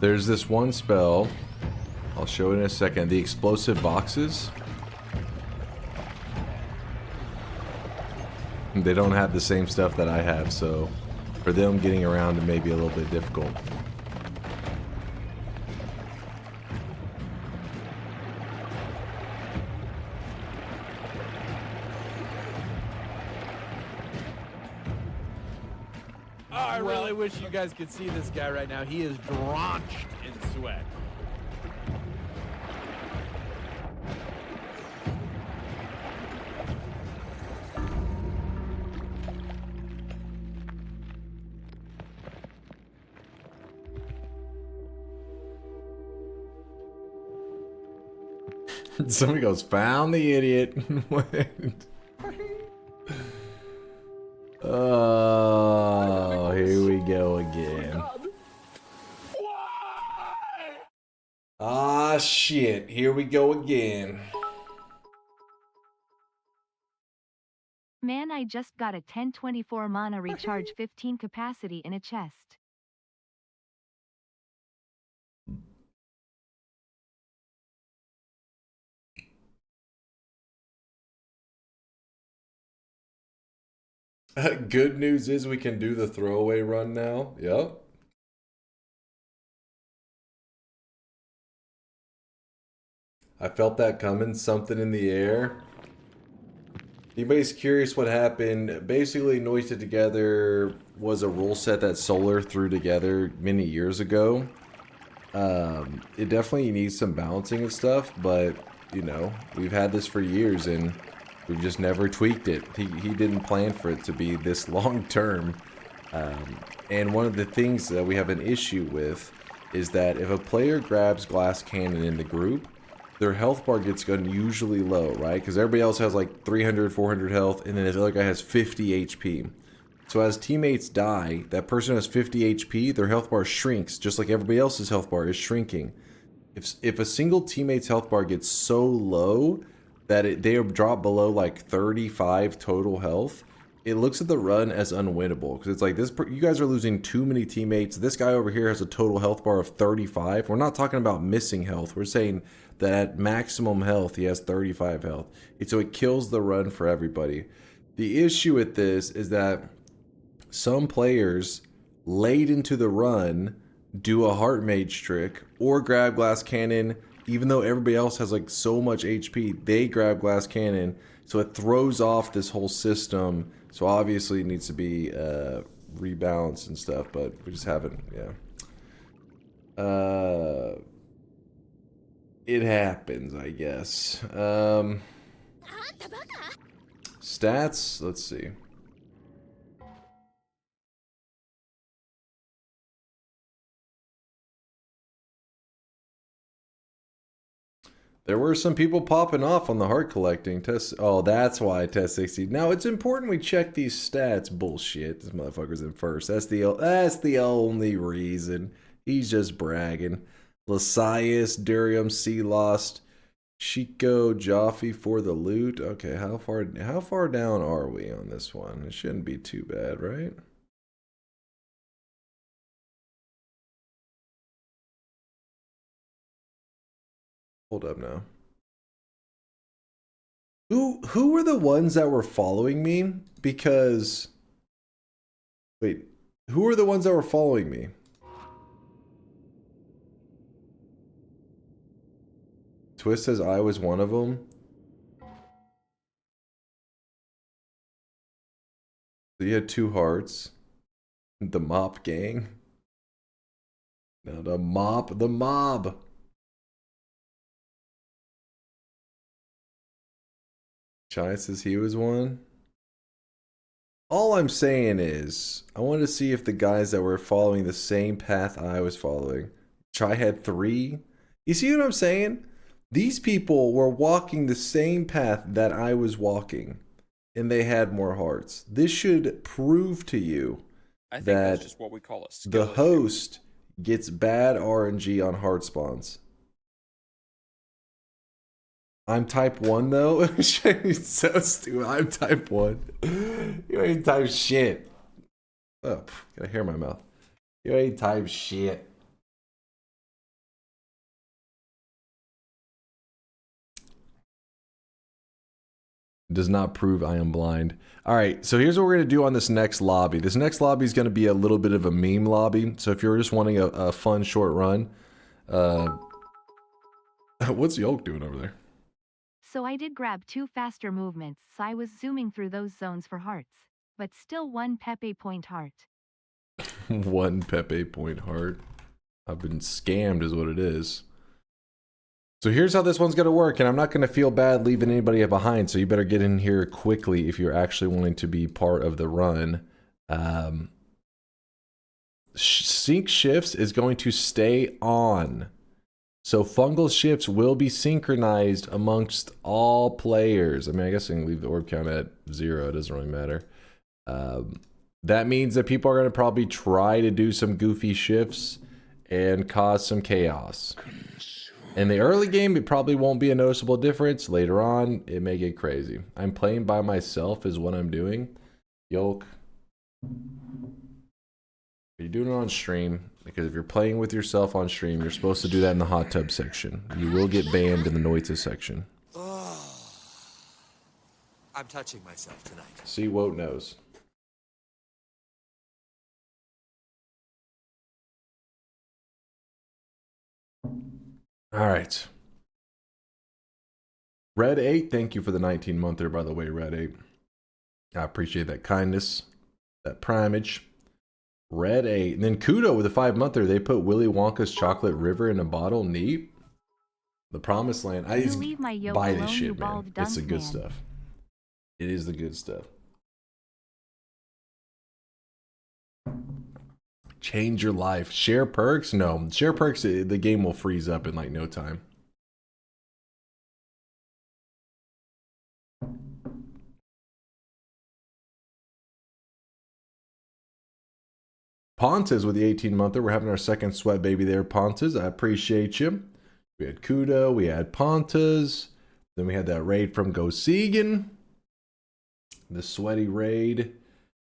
There's this one spell. I'll show it in a second. The explosive boxes. They don't have the same stuff that I have, so for them getting around it may be a little bit difficult. Well, I wish you guys could see this guy right now. He is drenched in sweat. Somebody goes, found the idiot. Oh, here we go again. Ah, shit. Here we go again. Man, I just got a 1024 mana recharge 15 capacity in a chest. Good news is we can do the throwaway run now. Yep. I felt that coming. Something in the air. Anybody's curious what happened? Basically, Noita Together was a rule set that Solar threw together many years ago. It definitely needs some balancing and stuff, but, you know, we've had this for years and we've just never tweaked it. He didn't plan for it to be this long term. And one of the things that we have an issue with is that if a player grabs Glass Cannon in the group, their health bar gets unusually low, right? Because everybody else has like 300, 400 health, and then this other guy has 50 HP. So as teammates die, that person has 50 HP, their health bar shrinks, just like everybody else's health bar is shrinking. If a single teammate's health bar gets so low that they drop below like 35 total health, it looks at the run as unwinnable. Because it's like, you guys are losing too many teammates. This guy over here has a total health bar of 35. We're not talking about missing health. We're saying that at maximum health, he has 35 health. And so it kills the run for everybody. The issue with this is that some players late into the run do a heart mage trick or grab Glass Cannon, even though everybody else has like so much HP. They grab Glass Cannon, so it throws off this whole system. So obviously it needs to be rebalanced and stuff, but we just haven't. It happens, I guess. Stats, let's see. There were some people popping off on the heart collecting test. Oh, that's why test 60. Now it's important we check these stats. Bullshit. This motherfucker's in first. That's the only reason. He's just bragging. Lasias, Durium, Sea Lost, Chico, Jaffe for the loot. Okay, how far down are we on this one? It shouldn't be too bad, right? Hold up now. Who were the ones that were following me? Because wait, who were the ones that were following me? Twist says I was one of them. So you had 2 hearts. The mop gang. No, the mob. Chai says he was one. All I'm saying is, I wanted to see if the guys that were following the same path I was following. Chai had 3. You see what I'm saying? These people were walking the same path that I was walking, and they had more hearts. This should prove to you I think that that's just what we call a skill the issue. host gets bad RNG on heart spawns. I'm type 1 though? It's so stupid. I'm type 1. You ain't type shit. Oh, got a hair in my mouth. You ain't type shit. Does not prove I am blind. Alright, so here's what we're going to do on this next lobby. This next lobby is going to be a little bit of a meme lobby. So if you're just wanting a fun short run, what's Yolk doing over there? So I did grab 2 faster movements, so I was zooming through those zones for hearts. But still 1 Pepe point heart. 1 Pepe point heart. I've been scammed is what it is. So here's how this one's going to work, and I'm not going to feel bad leaving anybody behind, so you better get in here quickly if you're actually wanting to be part of the run. Sync shifts is going to stay on. So fungal shifts will be synchronized amongst all players. I mean, I guess I can leave the orb count at 0. It doesn't really matter. That means that people are going to probably try to do some goofy shifts and cause some chaos. In the early game, it probably won't be a noticeable difference. Later on, it may get crazy. I'm playing by myself is what I'm doing. Yolk. You're doing it on stream, because if you're playing with yourself on stream, you're supposed to do that in the hot tub section. You will get banned in the Noita section. I'm touching myself tonight. See, Woat knows. All right. Red 8, thank you for the 19-monther, by the way, Red 8. I appreciate that kindness, that primage. Red 8. And then Kudo with a 5-monther. They put Willy Wonka's Chocolate River in a bottle. Neat. The Promised Land. I just buy this shit, man. It's the good stuff. It is the good stuff. Change your life. Share perks? No. Share perks, the game will freeze up in like no time. Pontas with the 18-monther. We're having our second sweat baby there, Pontas. I appreciate you. We had Kudo. We had Pontas. Then we had that raid from Gosegan. The sweaty raid.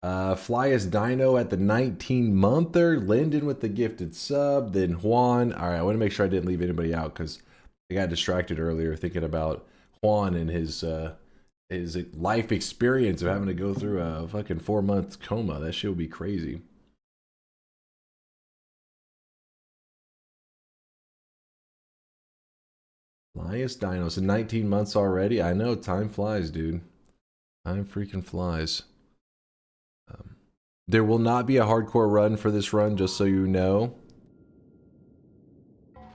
Flyest Dino at the 19-monther. Lyndon with the gifted sub. Then Juan. All right, I want to make sure I didn't leave anybody out because I got distracted earlier thinking about Juan and his life experience of having to go through a fucking 4-month coma. That shit would be crazy. Flyest Dino. So 19 months already. I know, time flies, dude. Time freaking flies. There will not be a hardcore run for this run, just so you know.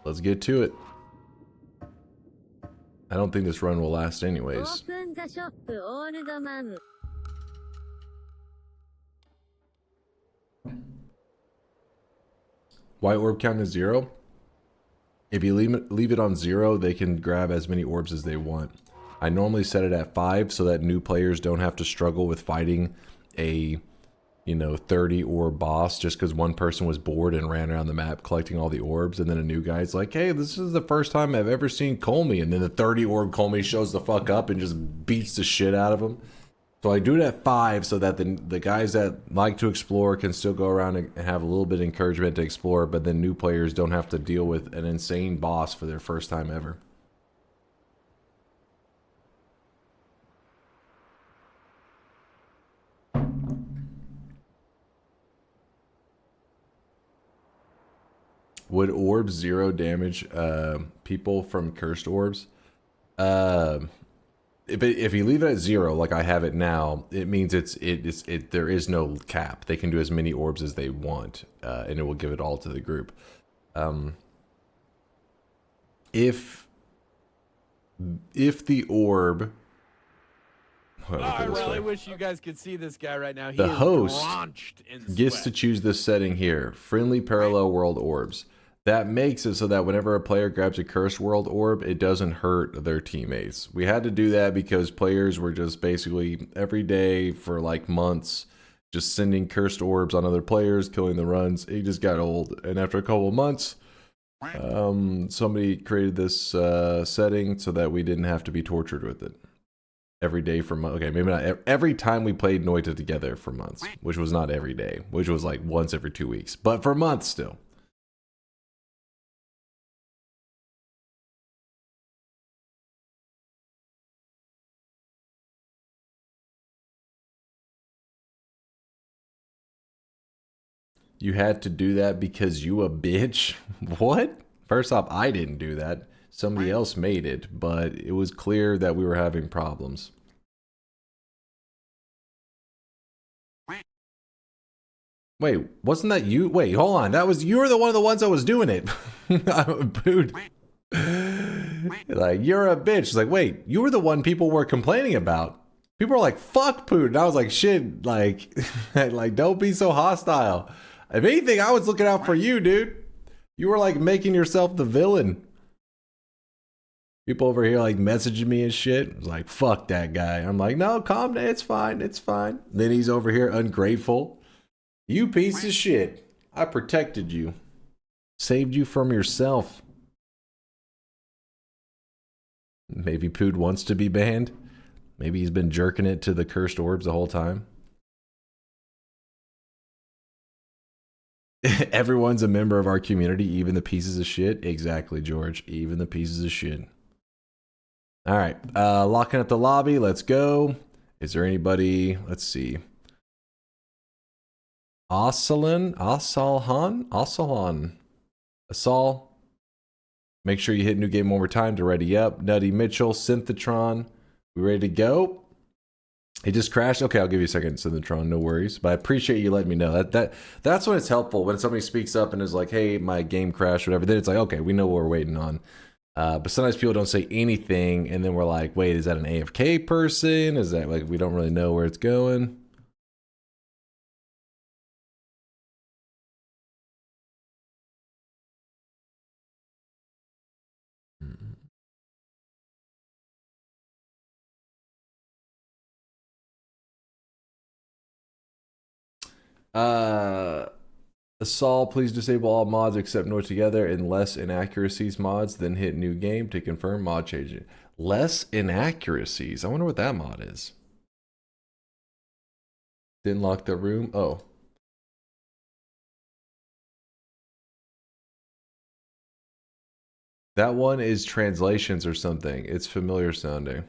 Let's get to it. I don't think this run will last anyways. Why orb count is 0? If you leave it on 0, they can grab as many orbs as they want. I normally set it at 5 so that new players don't have to struggle with fighting a 30 orb boss just because one person was bored and ran around the map collecting all the orbs, and then a new guy's like, hey, this is the first time I've ever seen Colmy, and then the 30 orb Colmy shows the fuck up and just beats the shit out of him. So I do it at 5 so that the guys that like to explore can still go around and have a little bit of encouragement to explore, but then new players don't have to deal with an insane boss for their first time ever. Would orbs 0 damage people from cursed orbs? If you leave it at 0, like I have it now, it means there is no cap. They can do as many orbs as they want, and it will give it all to the group. If the orb, I really wish you guys could see this guy right now. He the is host drenched in gets sweat. to choose this setting here: friendly parallel world orbs. That makes it so that whenever a player grabs a cursed world orb, it doesn't hurt their teammates. We had to do that because players were just basically every day for like months just sending cursed orbs on other players, killing the runs. It just got old. And after a couple of months, somebody created this setting so that we didn't have to be tortured with it every day for months. Okay, maybe not every time we played Noita Together for months, which was not every day, which was like once every 2 weeks, but for months still. You had to do that because you a bitch? What? First off, I didn't do that. Somebody else made it, but it was clear that we were having problems. Wait, wasn't that you? Wait, hold on. You were one of the ones that was doing it. Dude. Like, you're a bitch. It's like, wait, you were the one people were complaining about. People were like, fuck Poot. And I was like, shit, like, like, don't be so hostile. If anything, I was looking out for you, dude. You were like making yourself the villain. People over here like messaging me and shit. I was like, fuck that guy. I'm like, no, calm down. It's fine. It's fine. Then he's over here ungrateful. You piece of shit. I protected you. Saved you from yourself. Maybe Poot wants to be banned. Maybe he's been jerking it to the cursed orbs the whole time. Everyone's a member of our community, even the pieces of shit. Exactly, George. Even the pieces of shit. All right. Locking up the lobby. Let's go. Is there anybody? Let's see. Asalhan? Asal. Make sure you hit new game one more time to ready up. Nutty Mitchell, Synthetron. We ready to go? It just crashed. Okay, I'll give you a second, Synthetron. No worries. But I appreciate you letting me know. That's when it's helpful. When somebody speaks up and is like, hey, my game crashed, whatever. Then it's like, okay, we know what we're waiting on. But sometimes people don't say anything, and then we're like, wait, is that an AFK person? Is that like, we don't really know where it's going? Assault, please disable all mods except Noita Together and less inaccuracies mods, then hit new game to confirm mod changing. Less inaccuracies? I wonder what that mod is. Didn't lock the room? Oh. That one is translations or something. It's familiar sounding.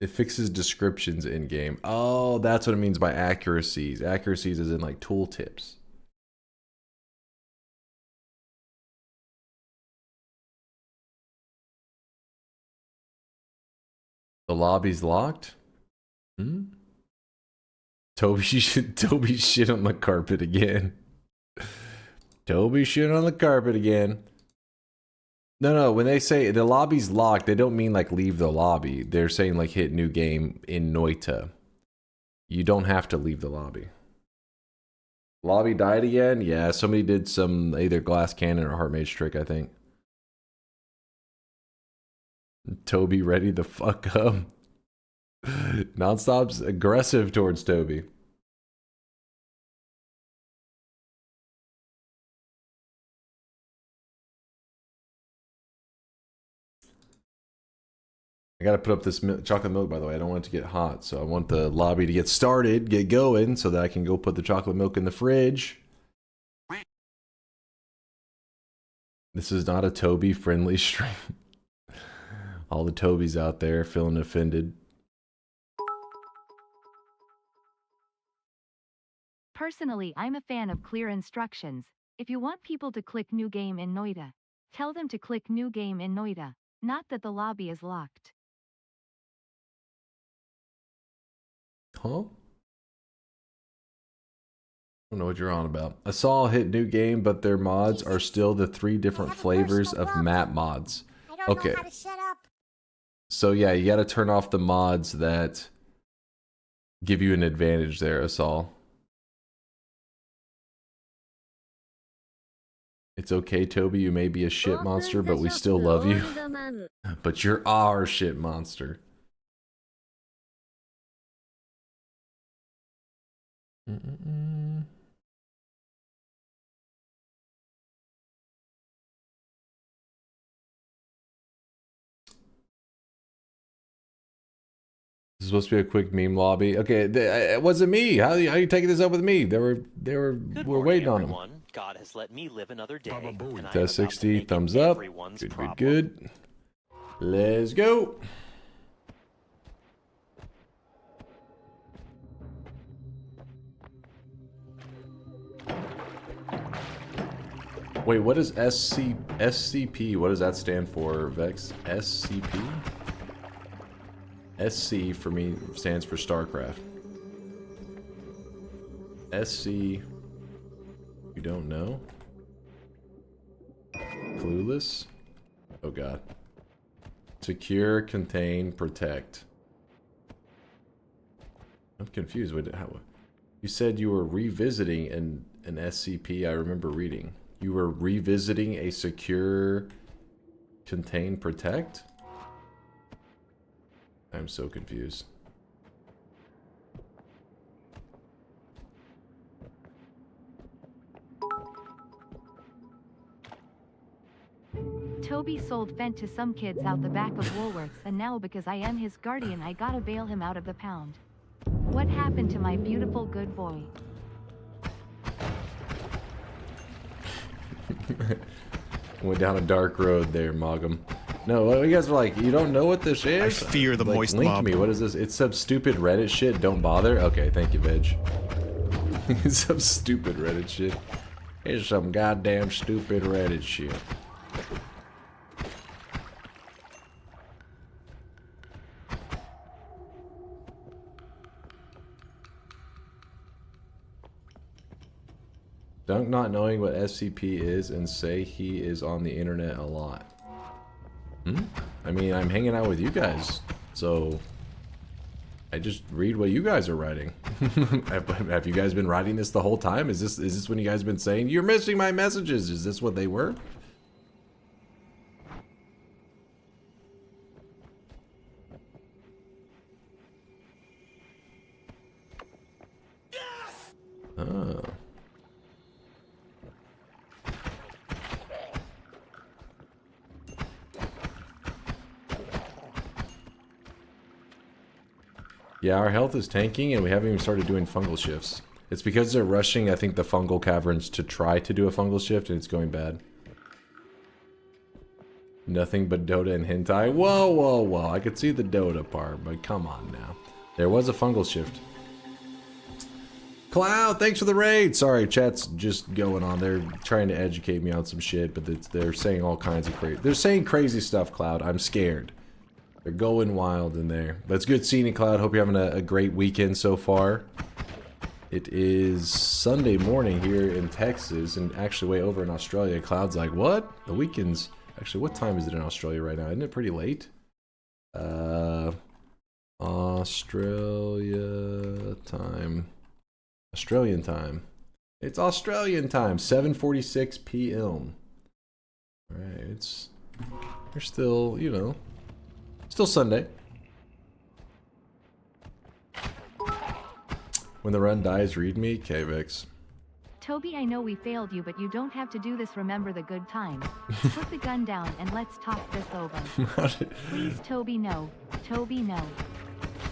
It fixes descriptions in game. Oh, that's what it means by accuracies. Accuracies is in like tooltips. The lobby's locked? Hmm? Toby shit on the carpet again. Toby shit on the carpet again. No, when they say the lobby's locked, they don't mean like leave the lobby. They're saying like hit new game in Noita. You don't have to leave the lobby. Lobby died again? Yeah, somebody did some either glass cannon or heart mage trick, I think. Toby ready the fuck up. Nonstop's aggressive towards Toby. I gotta put up this chocolate milk, by the way. I don't want it to get hot, so I want the lobby to get started, get going, so that I can go put the chocolate milk in the fridge. This is not a Toby-friendly stream. All the Tobys out there feeling offended. Personally, I'm a fan of clear instructions. If you want people to click new game in Noita, tell them to click new game in Noita, not that the lobby is locked. Huh? I don't know what you're on about. I saw hit new game, but their mods are still the 3 different flavors of map mods. Okay. So yeah, you gotta turn off the mods that give you an advantage there, Asal. It's okay, Toby, you may be a shit monster, but we still love you. But you're our shit monster. This is supposed to be a quick meme lobby. Okay, it wasn't me. How are you taking this up with me? We're waiting on them. God has let me live another day. Test 60, thumbs up. Good. Let's go. Wait, what is SCP? What does that stand for, Vex? SCP? SC for me stands for StarCraft. SC. You don't know? Clueless? Oh god. Secure, contain, protect. I'm confused. How? You said you were revisiting an SCP I remember reading. You were revisiting a secure, contain, protect? I'm so confused. Toby sold Fent to some kids out the back of Woolworths, and now because I am his guardian I gotta bail him out of the pound. What happened to my beautiful good boy? Went down a dark road there, Mogum. No, you guys were like, you don't know what this is? I fear the like, moist link mob. me. What is this? It's some stupid Reddit shit. Don't bother. Okay, thank you, Veg. It's some stupid Reddit shit. It's some goddamn stupid Reddit shit. Dunk not knowing what SCP is and say he is on the internet a lot. I mean, I'm hanging out with you guys, so I just read what you guys are writing. Have you guys been writing this the whole time? Is this when you guys have been saying, you're missing my messages? Is this what they were? Oh. Yeah, our health is tanking and we haven't even started doing fungal shifts. It's because they're rushing, I think, the fungal caverns to try to do a fungal shift and it's going bad. Nothing but Dota and hentai. Whoa, whoa, whoa. I could see the Dota part, but come on now. There was a fungal shift. Cloud, thanks for the raid. Sorry, chat's just going on. They're trying to educate me on some shit, but they're saying all kinds of crazy. They're saying crazy stuff, Cloud. I'm scared. They're going wild in there. But it's good seeing you, Cloud. Hope you're having a great weekend so far. It is Sunday morning here in Texas, and actually way over in Australia. Cloud's like, what? The weekend's... Actually, what time is it in Australia right now? Isn't it pretty late? Australia time. Australian time. It's Australian time. 7:46 p.m. Alright, it's... They're still, you know... Still Sunday. When the run dies, read me, KVX. Toby, I know we failed you, but you don't have to do this. Remember the good times. Put the gun down and let's talk this over. Please, Toby, no. Toby, no.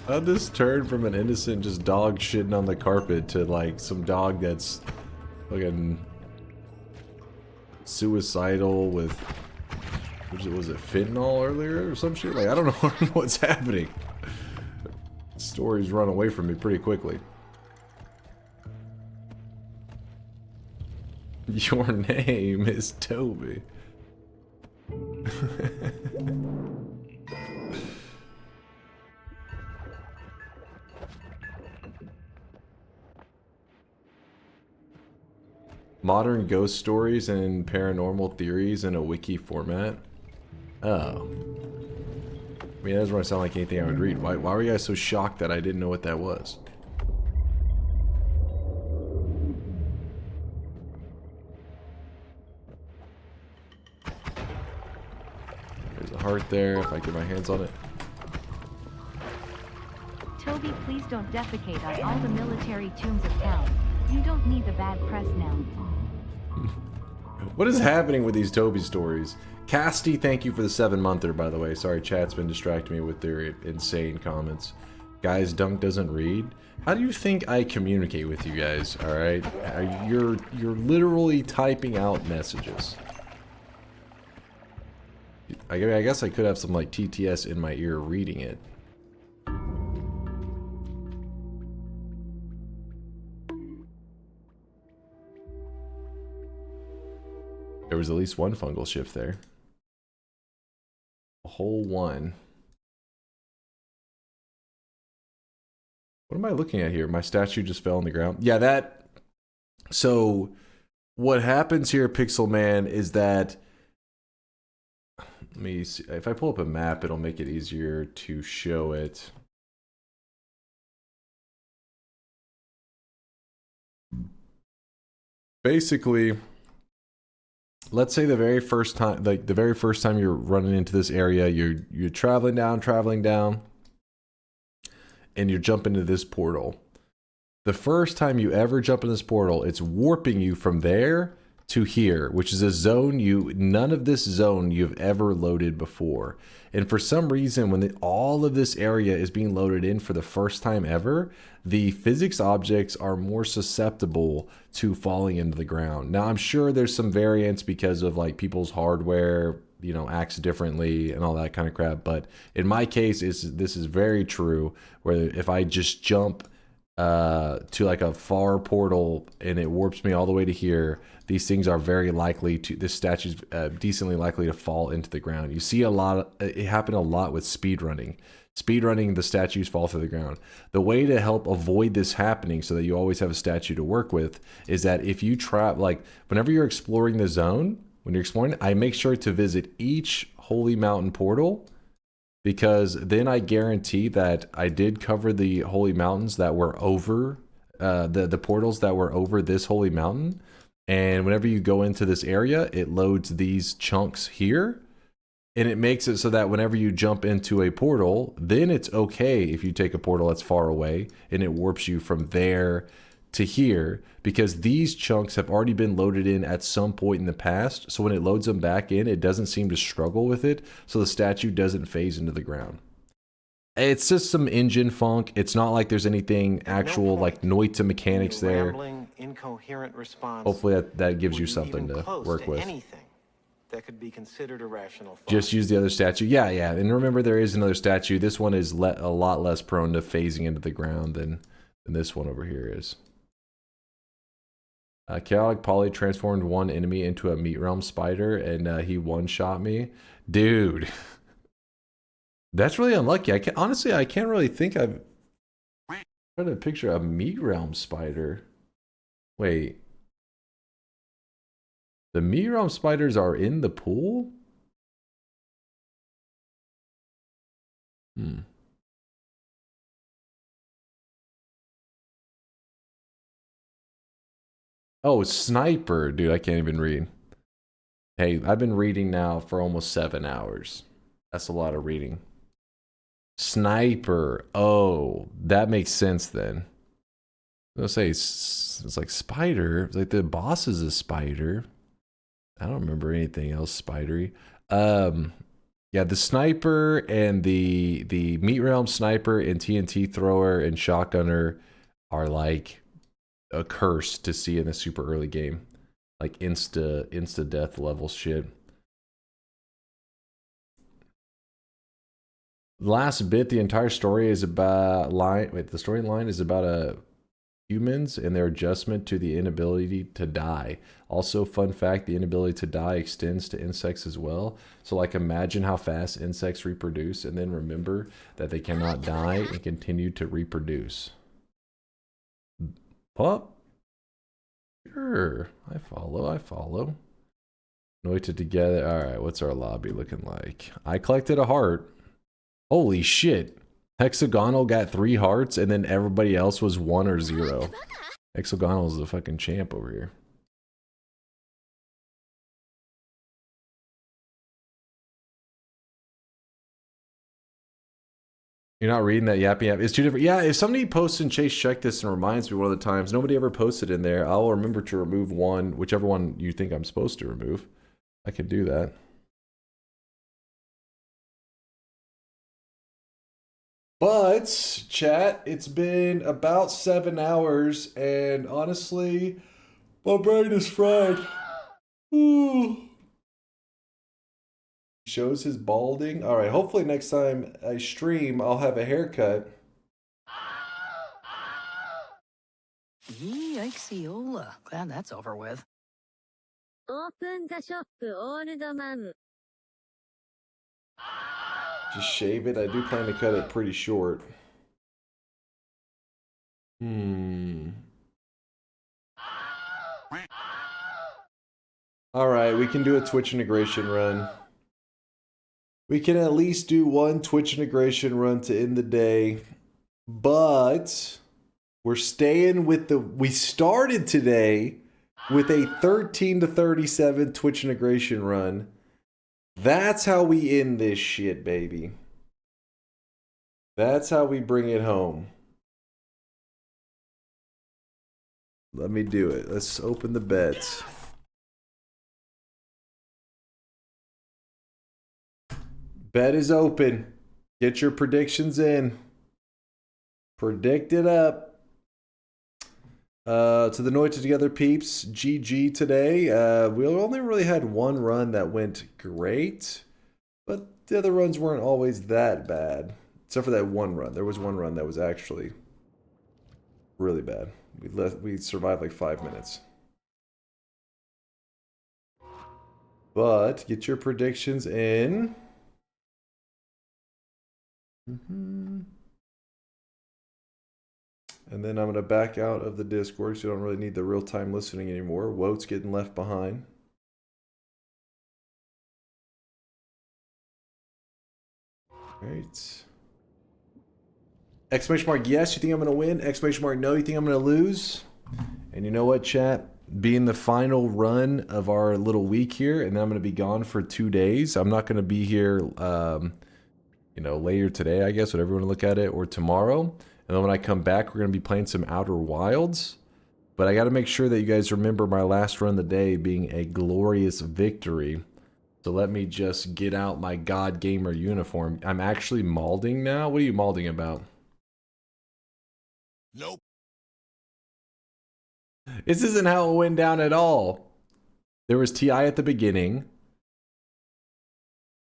How'd this turn from an innocent just dog shitting on the carpet to like some dog that's fucking suicidal with... Was it fentanyl earlier or some shit? Like, I don't know what's happening. Stories run away from me pretty quickly. Your name is Toby. Modern ghost stories and paranormal theories in a wiki format. Oh. I mean, that doesn't really sound like anything I would read. Why were you guys so shocked that I didn't know what that was? There's a heart there, if I get my hands on it. Toby, please don't defecate on all the military tombs of town. You don't need the bad press now. What is happening with these Toby stories? Casty, thank you for the 7-monther, by the way. Sorry, chat's been distracting me with their insane comments. Guys, Dunk doesn't read. How do you think I communicate with you guys? All right, you're literally typing out messages. I guess I could have some like TTS in my ear reading it. There was at least one fungal shift there. A whole one. What am I looking at here? My statue just fell on the ground. Yeah, that So what happens here, Pixel Man, is that, let me see, if I pull up a map, it'll make it easier to show it. Basically, let's say the very first time, you're running into this area, you're traveling down, and you're jumping into this portal. The first time you ever jump in this portal, it's warping you from there to here, which is a zone none of this zone you've ever loaded before. And for some reason, when all of this area is being loaded in for the first time ever, the physics objects are more susceptible to falling into the ground. Now, I'm sure there's some variance because of like people's hardware, you know, acts differently and all that kind of crap. But in my case, this is very true, where if I just jump to like a far portal and it warps me all the way to here, these things are very likely to, this statue's decently likely to fall into the ground. You see it happen a lot with speedrunning. Speedrunning, the statues fall through the ground. The way to help avoid this happening so that you always have a statue to work with is that if you like whenever you're exploring the zone, when you're exploring, I make sure to visit each holy mountain portal, because then I guarantee that I did cover the holy mountains that were over, the portals that were over this holy mountain. And whenever you go into this area, it loads these chunks here. And it makes it so that whenever you jump into a portal, then it's okay if you take a portal that's far away and it warps you from there to here, because these chunks have already been loaded in at some point in the past. So when it loads them back in, it doesn't seem to struggle with it. So the statue doesn't phase into the ground. It's just some engine funk. It's not like there's anything actual like Noita mechanics there. Incoherent response. Hopefully that gives you something to work with. Anything that could be considered a rational thought. Just use the other statue. Yeah. And remember, there is another statue. This one is a lot less prone to phasing into the ground than this one over here is. Chaotic Poly transformed one enemy into a Meat Realm spider, and he one-shot me. Dude. That's really unlucky. Honestly, I can't really think I've tried to picture a Meat Realm spider. Wait. The Meat Realm spiders are in the pool? Oh, Sniper. Dude, I can't even read. Hey, I've been reading now for almost 7 hours. That's a lot of reading. Sniper. Oh, that makes sense then. I'll say it's like spider. It's like the boss is a spider. I don't remember anything else spidery. Yeah, the sniper and the Meat Realm sniper and TNT thrower and shotgunner are like a curse to see in the super early game. Like insta death level shit. Last bit, the entire story is about the storyline is about humans and their adjustment to the inability to die. Also, fun fact, the inability to die extends to insects as well. So like imagine how fast insects reproduce, and then remember that they cannot die and continue to reproduce. Pup? Sure, I follow. Noita Together. Alright, what's our lobby looking like? I collected a heart. Holy shit. Hexagonal got 3 hearts, and then everybody else was 1 or 0. Hexagonal is the fucking champ over here. You're not reading that yappy yap. It's 2 different. Yeah, if somebody posts in Chase Check This and reminds me one of the times, nobody ever posted in there, I'll remember to remove one, whichever one you think I'm supposed to remove. I could do that. But, chat, it's been about 7 hours, and honestly, my brain is fried. Ooh. Shows his balding. Alright, hopefully next time I stream, I'll have a haircut. Yikes-iola. Glad that's over with. Open the shop, old man. Just shave it. I do plan to cut it pretty short. Alright, we can do a Twitch integration run. We can at least do one Twitch integration run to end the day. But we're staying with the... We started today with a 13 to 37 Twitch integration run. That's how we end this shit, baby. That's how we bring it home. Let me do it. Let's open the bets. Bet is open. Get your predictions in. Predict it up. To the Noita Together peeps, GG today. We only really had one run that went great, but the other runs weren't always that bad. Except for that one run. There was one run that was actually really bad. We survived like 5 minutes. But get your predictions in. And then I'm going to back out of the Discord so you don't really need the real-time listening anymore. Wote's getting left behind. Right. Exclamation mark, yes, you think I'm going to win? Exclamation mark, no, you think I'm going to lose? And you know what, chat? Being the final run of our little week here, and then I'm going to be gone for 2 days. I'm not going to be here, you know, later today, I guess, whatever you want to look at it, or tomorrow. And then when I come back, we're going to be playing some Outer Wilds. But I got to make sure that you guys remember my last run of the day being a glorious victory. So let me just get out my God Gamer uniform. I'm actually malding now? What are you malding about? Nope. This isn't how it went down at all. There was TI at the beginning.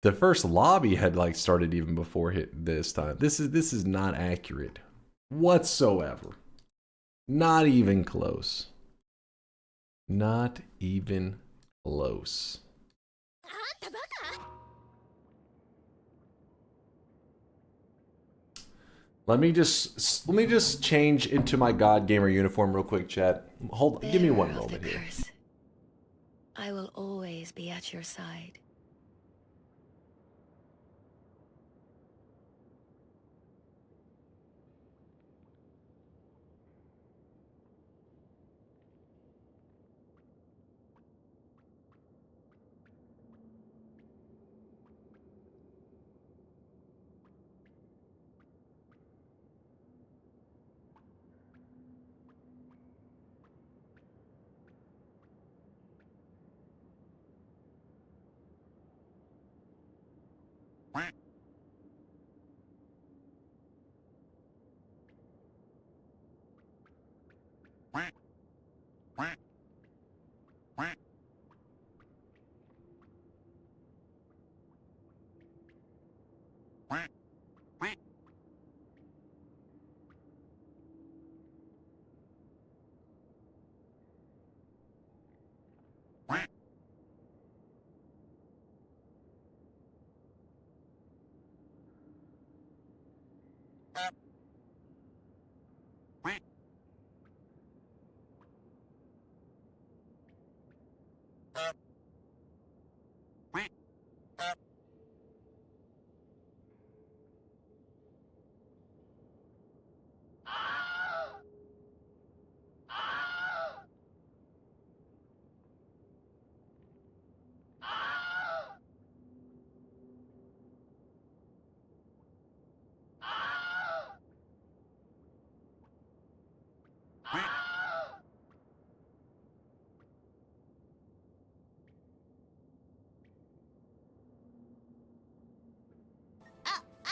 The first lobby had like started even before this time. This is not accurate whatsoever. Not even close. Not even close. Let me just change into my God Gamer uniform real quick, chat. Hold, give me one moment here. I will always be at your side.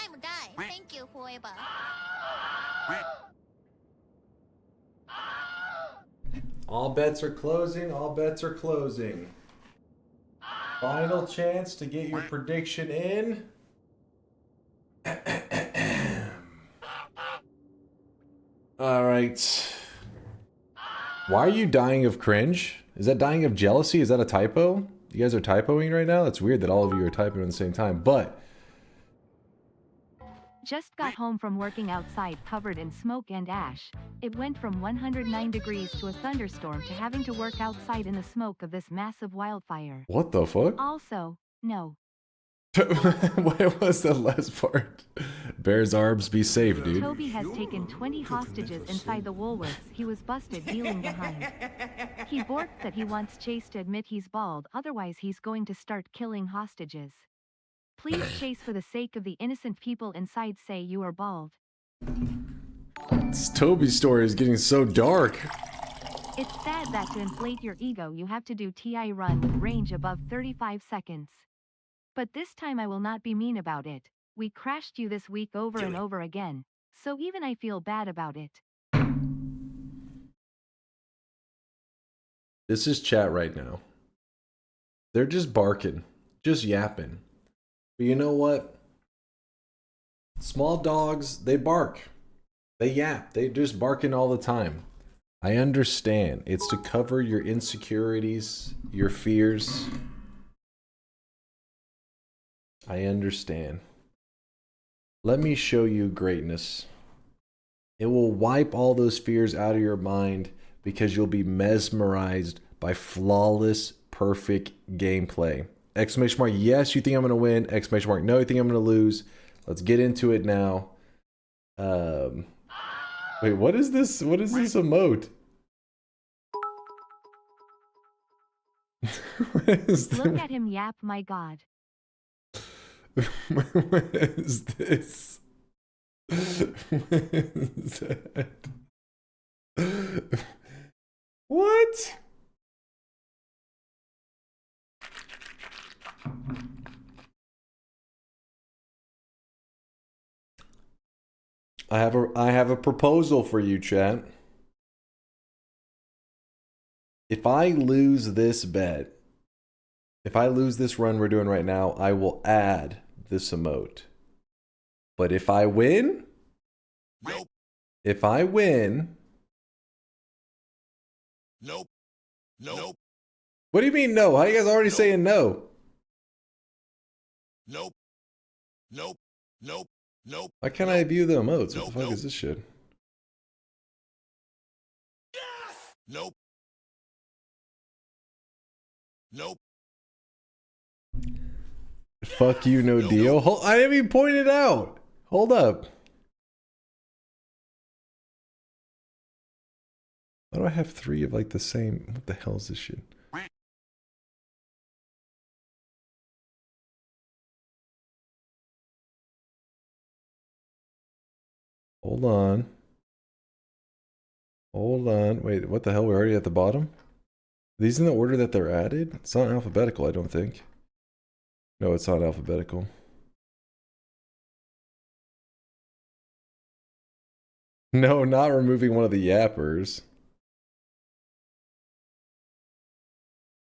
I'm a guy. Thank you, forever. All bets are closing. All bets are closing. Final chance to get your prediction in. All right. Why are you dying of cringe? Is that dying of jealousy? Is that a typo? You guys are typoing right now? That's weird that all of you are typing at the same time, but Just got home from working outside covered in smoke and ash. It went from 109 degrees to a thunderstorm to having to work outside in the smoke of this massive wildfire. What the fuck? Also, no. What was the last part? Bear's arms be safe, dude. Toby has taken 20 hostages inside the Woolworths. He was busted kneeling behind. He borked that he wants Chase to admit he's bald, otherwise he's going to start killing hostages. Please, Chase, for the sake of the innocent people inside, say you are bald. This Toby's story is getting so dark. It's sad that to inflate your ego you have to do TI run with range above 35 seconds. But this time I will not be mean about it. We crashed you this week over and over again, so even I feel bad about it. This is chat right now. They're just barking, just yapping. But you know what? Small dogs, they bark. They yap. They just barking all the time. I understand. It's to cover your insecurities, your fears. I understand. Let me show you greatness. It will wipe all those fears out of your mind because you'll be mesmerized by flawless, perfect gameplay. Exclamation mark, yes, you think I'm going to win. Exclamation mark, no, you think I'm going to lose. Let's get into it now. Wait, what is this? What is this emote? Look at him yap, my god. What is this? What is that? What? I have a proposal for you, chat. If I lose this bet, if I lose this run we're doing right now, I will add this emote. But if I win, Nope. if I win, Nope. Nope. what do you mean no? How are you guys already saying no? Nope. Nope. Nope. Nope. Why can't I view the emotes? What the fuck is this shit? Nope. Nope. Fuck you, no deal. I didn't even point it out. Hold up. Why do I have 3 of like the same? What the hell is this shit? Hold on. Hold on. Wait, what the hell? We're already at the bottom? Are these in the order that they're added? It's not alphabetical, I don't think. No, it's not alphabetical. No, not removing one of the yappers.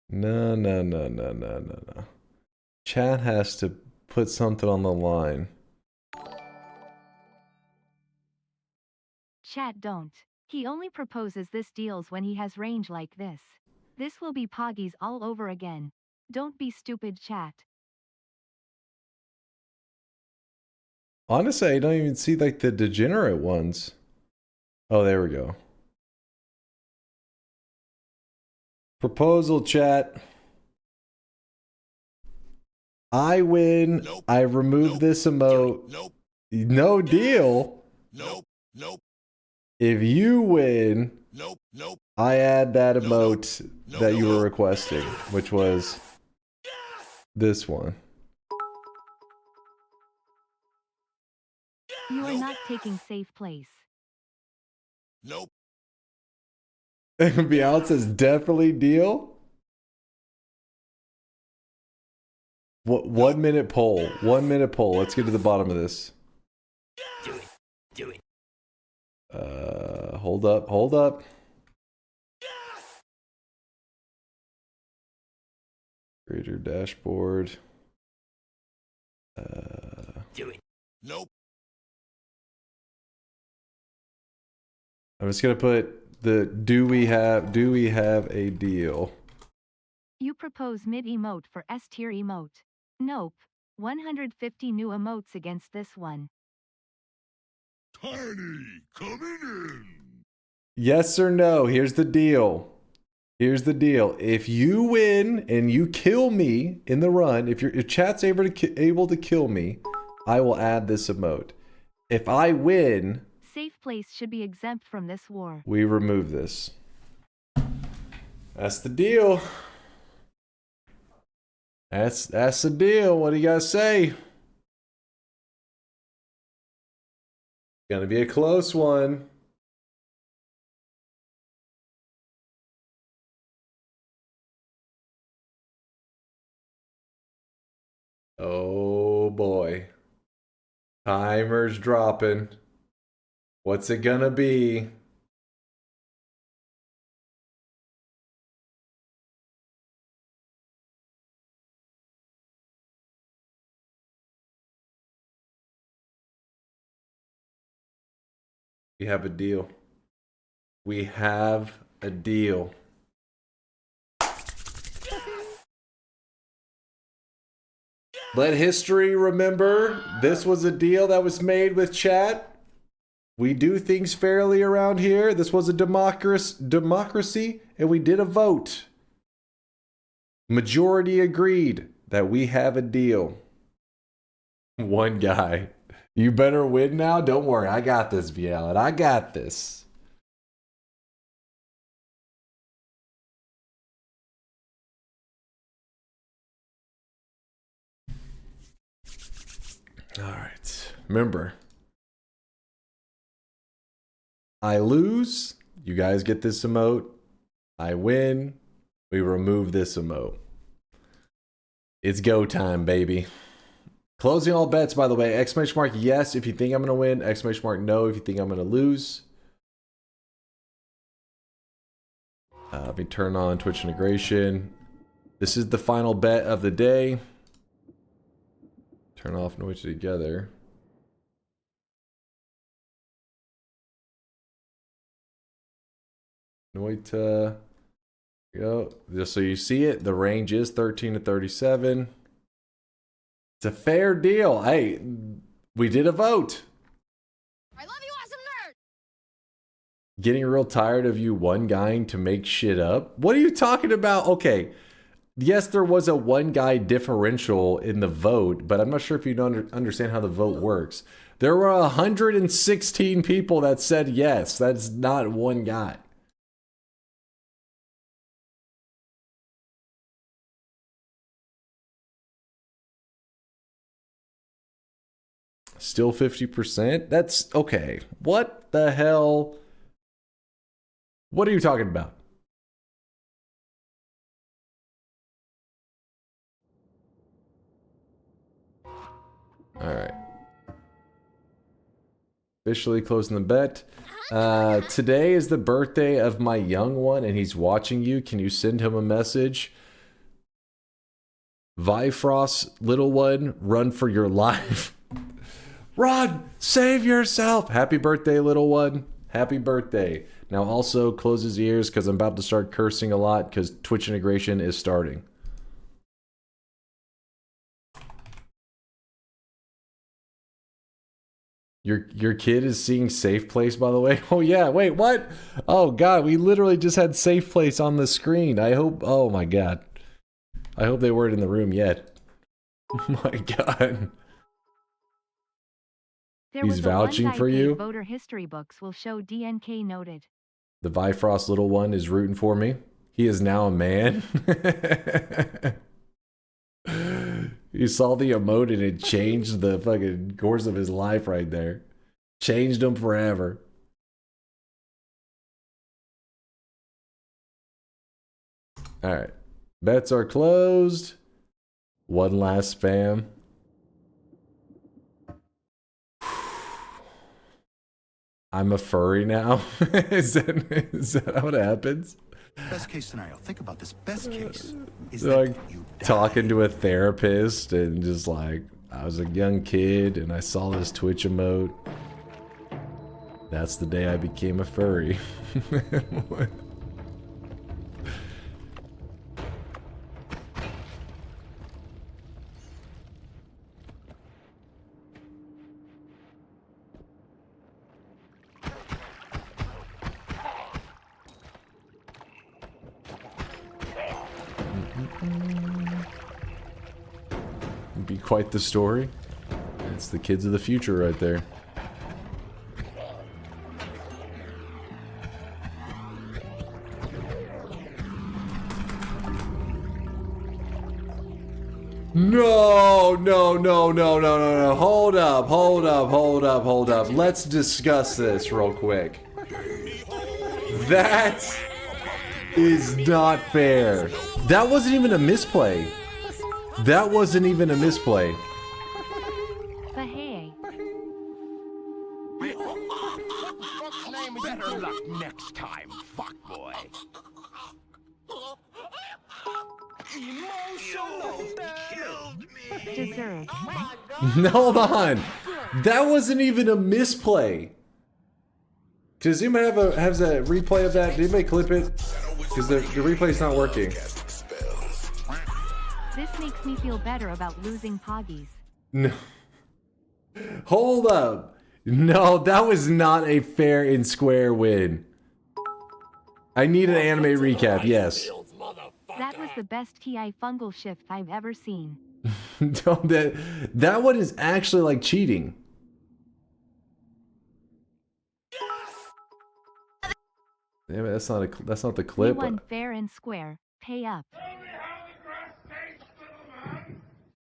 No. Chat has to put something on the line. Chat don't. He only proposes this deals when he has range like this. This will be Poggies all over again. Don't be stupid, chat. Honestly, I don't even see like the degenerate ones. Oh, there we go. Proposal, chat. I win. Nope. I remove Nope. this emote. Nope. No deal. Nope. Nope. If you win, Nope. Nope. I add that No, emote no. that No, you no. were requesting, which was this one. You are not taking safe place. Nope. Beyonce says definitely deal. What 1 minute poll? 1 minute poll. Let's get to the bottom of this. Do it. Do it. Hold up. Hold up. Creator dashboard. Do it. Nope. I'm just gonna put the do we have a deal? You propose mid emote for S tier emote. Nope. 150 new emotes against this one. Tiny, coming in. Yes or no? Here's the deal. Here's the deal. If you win and you kill me in the run, if chat's able to kill me, I will add this emote. If I win, Safe place should be exempt from this war. we remove this. That's the deal. That's the deal. What do you guys say? Gonna be a close one. Oh boy. Timer's dropping. What's it gonna be? We have a deal. We have a deal. Let history remember this was a deal that was made with chat. We do things fairly around here. This was a democracy, and we did a vote. Majority agreed that we have a deal. One guy. You better win now. Don't worry. I got this, Vialet. I got this. All right. Remember, I lose. You guys get this emote. I win. We remove this emote. It's go time, baby. Closing all bets, by the way. Exclamation mark yes if you think I'm going to win. Exclamation mark no if you think I'm going to lose. Let me turn on Twitch integration. This is the final bet of the day. Turn off Noita Together. Noita. Go. Just so you see it, the range is 13 to 37. It's a fair deal. Hey, we did a vote. I love you, awesome nerd. Getting real tired of you one guying to make shit up. What are you talking about? Okay. Yes, there was a one guy differential in the vote, but I'm not sure if you don't understand how the vote works. There were 116 people that said yes. That's not one guy. Still 50%? That's okay. What the hell? What are you talking about? All right. Officially closing the bet. Today is the birthday of my young one, and he's watching you. Can you send him a message? Bifrost, little one, run for your life. Run! Save yourself! Happy birthday, little one. Happy birthday. Now also close his ears because I'm about to start cursing a lot because Twitch integration is starting. Your kid is seeing Safe Place, by the way. Oh yeah, wait, what? Oh god, we literally just had Safe Place on the screen. I hope, oh my god. I hope they weren't in the room yet. Oh my god. He's vouching for you. Voter history books will show DNK noted. The Bifrost little one is rooting for me. He is now a man. You saw the emote and it changed the fucking course of his life right there. Changed him forever. Alright. Bets are closed. One last spam. I'm a furry now. is that how it happens? Best case scenario. Think about this. Best case is Like that you die. talking to a therapist and just like, I was a young kid and I saw this Twitch emote. That's the day I became a furry. Quite the story. It's the kids of the future right there. No, no, no, no, no, no, no. Hold up, hold up, hold up, hold up. Let's discuss this real quick. That is not fair. That wasn't even a misplay. That wasn't even a misplay. But hey. Better luck next time, fuckboy. Deserved. Hold on. That wasn't even a misplay. Does anybody have a replay of that? Did anybody clip it? Because the replay's not working. This makes me feel better about losing Poggies. No. Hold up. No, that was not a fair and square win. I need an anime recap, yes. That was the best TI fungal shift I've ever seen. No, that one is actually like cheating. Damn it, that's not the clip. We won fair and square. Pay up.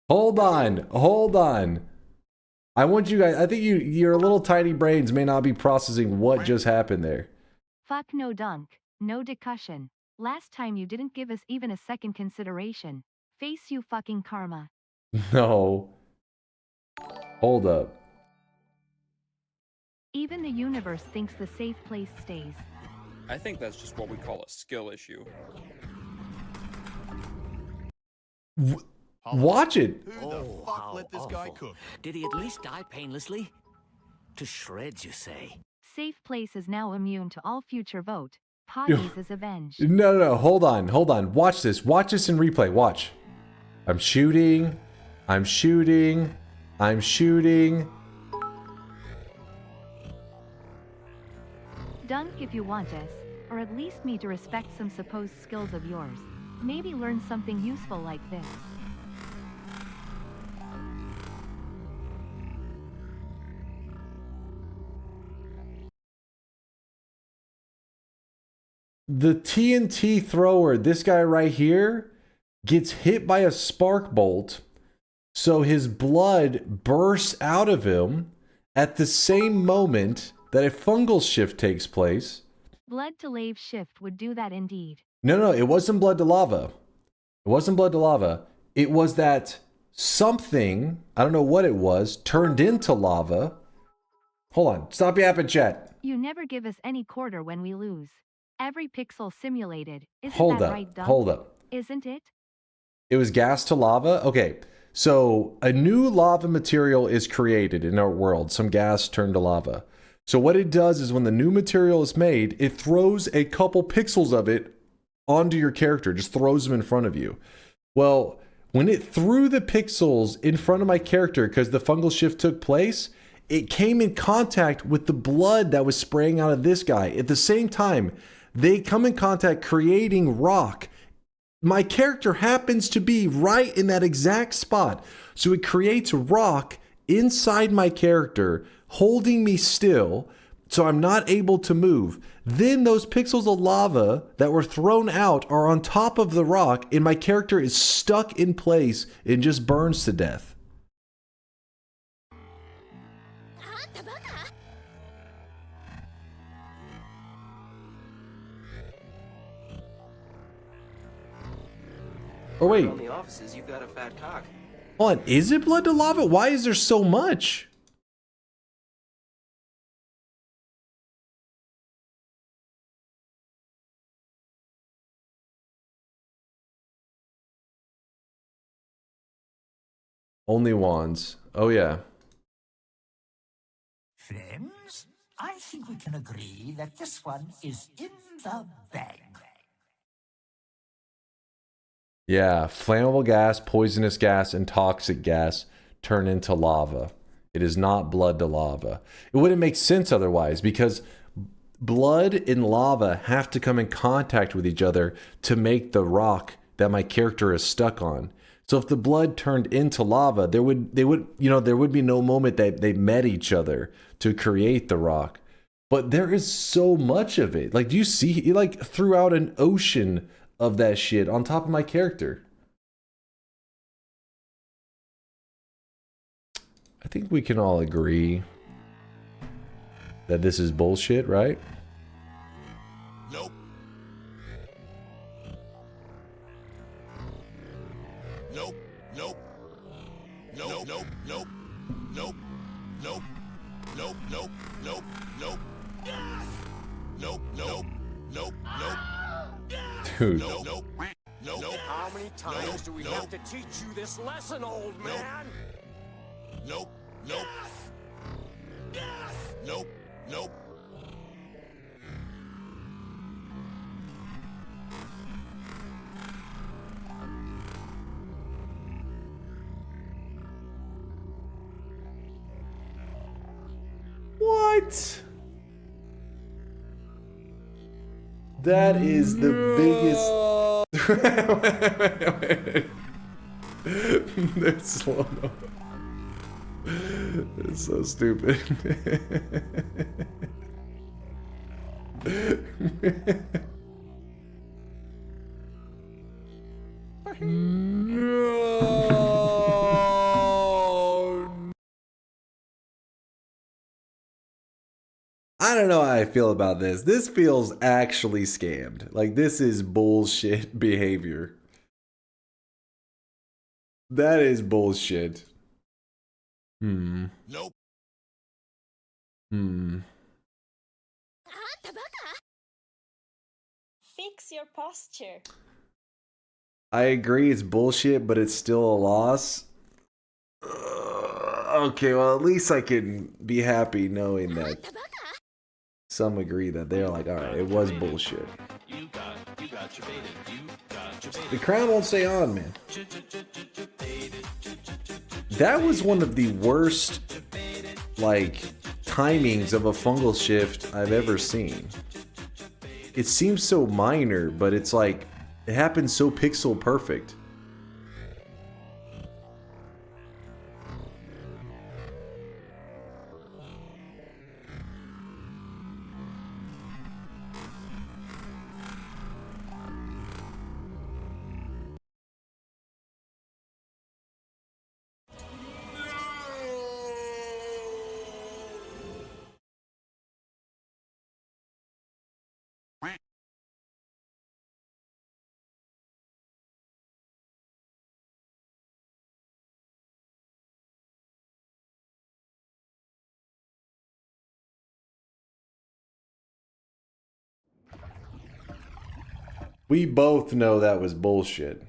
Hold on, hold on. I want you guys. I think your little tiny brains may not be processing what just happened there. Fuck no dunk, no discussion. Last time you didn't give us even a second consideration. Face you fucking karma. No. Hold up. Even the universe thinks the safe place stays. I think that's just what we call a skill issue. Watch it. Who the fuck let this guy cook? Did he at least die painlessly? To shreds, you say? Safe place is now immune to all future vote. Poggies is avenged. No, hold on. Watch this in replay. Watch. I'm shooting. Dunk if you want us, or at least me to respect some supposed skills of yours. Maybe learn something useful like this. The TNT thrower, this guy right here, gets hit by a spark bolt, so his blood bursts out of him at the same moment that a fungal shift takes place. Blood to lave shift would do that indeed. No, it wasn't blood to lava. It was that something, I don't know what it was, turned into lava. Hold on, stop yapping, chat. You never give us any quarter when we lose. Every pixel simulated. Isn't Hold that up, right, Dunk? hold up. Isn't it? It was gas to lava? Okay, so a new lava material is created in our world. Some gas turned to lava. So what it does is when the new material is made, it throws a couple pixels of it onto your character, just throws them in front of you. Well, when it threw the pixels in front of my character because the fungal shift took place, it came in contact with the blood that was spraying out of this guy. At the same time, they come in contact creating rock. My character happens to be right in that exact spot. So it creates rock inside my character, holding me still, so I'm not able to move. Then those pixels of lava that were thrown out are on top of the rock, and my character is stuck in place and just burns to death. Oh wait. On the offices, you've got a fat cock. Hold on, is it blood to lava? Why is there so much? Only wands. Oh yeah. Friends, I think we can agree that this one is in the bag. Yeah, flammable gas, poisonous gas, and toxic gas turn into lava. It is not blood to lava. It wouldn't make sense otherwise, because blood and lava have to come in contact with each other to make the rock that my character is stuck on. So if the blood turned into lava, there would be no moment that they met each other to create the rock. But there is so much of it. Like, do you see? He like threw out an ocean of that shit on top of my character. I think we can all agree that this is bullshit, right? Nope. Nope. Nope. Nope. Nope. Nope. Nope. Nope. Nope. Nope. Nope. Nope. Yes. Nope. Nope. Nope. Nope. Dude. Nope. Nope. Nope. Nope. How many times do we have to teach you this lesson, old man? Nope. Nope. Yes. Nope. Nope. What? That is the biggest. They're slow mo. It's so stupid. I don't know how I feel about this. This feels actually scammed. Like, this is bullshit behavior. That is bullshit. Nope. Fix your posture. I agree it's bullshit, but it's still a loss. Okay, well, at least I can be happy knowing that some agree that they're like, alright, it was bullshit. The crown won't stay on, man. That was one of the worst, like, timings of a fungal shift I've ever seen. It seems so minor, but it's like, it happens so pixel perfect. We both know that was bullshit.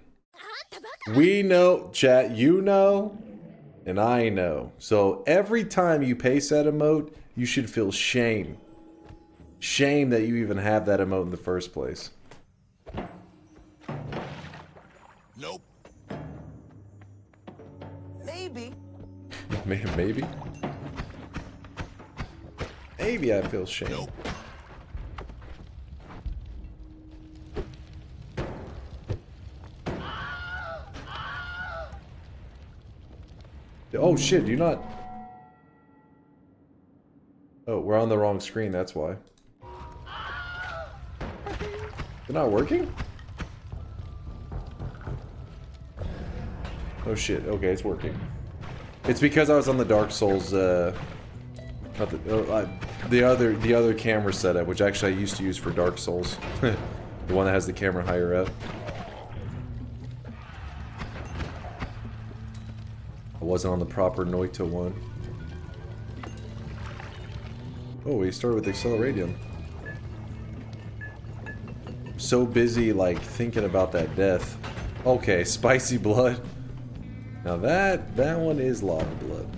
We know, chat, you know, and I know. So every time you paste that emote, you should feel shame. Shame that you even have that emote in the first place. Nope. Maybe. Maybe? Maybe I feel shame. Nope. Oh shit, do you not... Oh, we're on the wrong screen, that's why. They're not working? Oh shit, okay, it's working. It's because I was on the Dark Souls, not the other camera setup, which actually I used to use for Dark Souls. The one that has the camera higher up. I wasn't on the proper Noita one. Oh, we started with Acceleradium. I'm so busy, like, thinking about that death. Okay, spicy blood. Now that one is lava blood.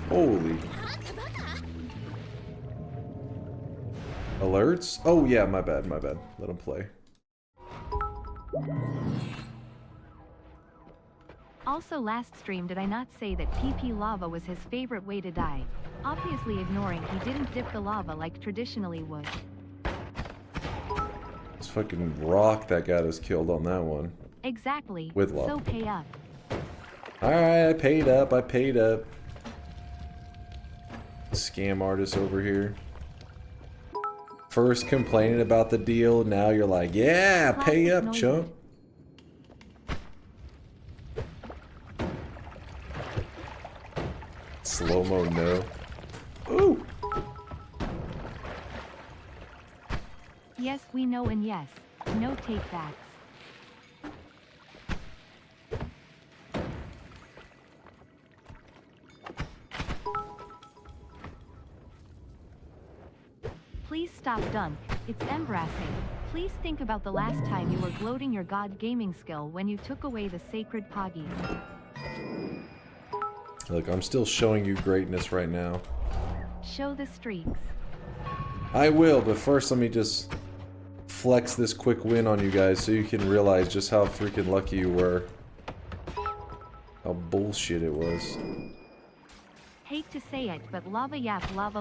Holy. Alerts? Oh yeah, my bad, my bad. Let him play. Also last stream did I not say that PP lava was his favorite way to die? Obviously ignoring he didn't dip the lava like traditionally would. It's fucking rock that got us killed on that one. Exactly. With lava. So pay up. Alright, I paid up. I paid up. Scam artist over here. First complaining about the deal, now you're like, yeah, pay up, chump. Slow-mo, no. Ooh! Yes, we know, and yes, no take backs. Please stop, Dunk. It's embarrassing. Please think about the last time you were gloating your god gaming skill when you took away the sacred poggies. Look, I'm still showing you greatness right now. Show the streaks. I will, but first let me just flex this quick win on you guys so you can realize just how freaking lucky you were. How bullshit it was. Hate to say it, but lava yap yap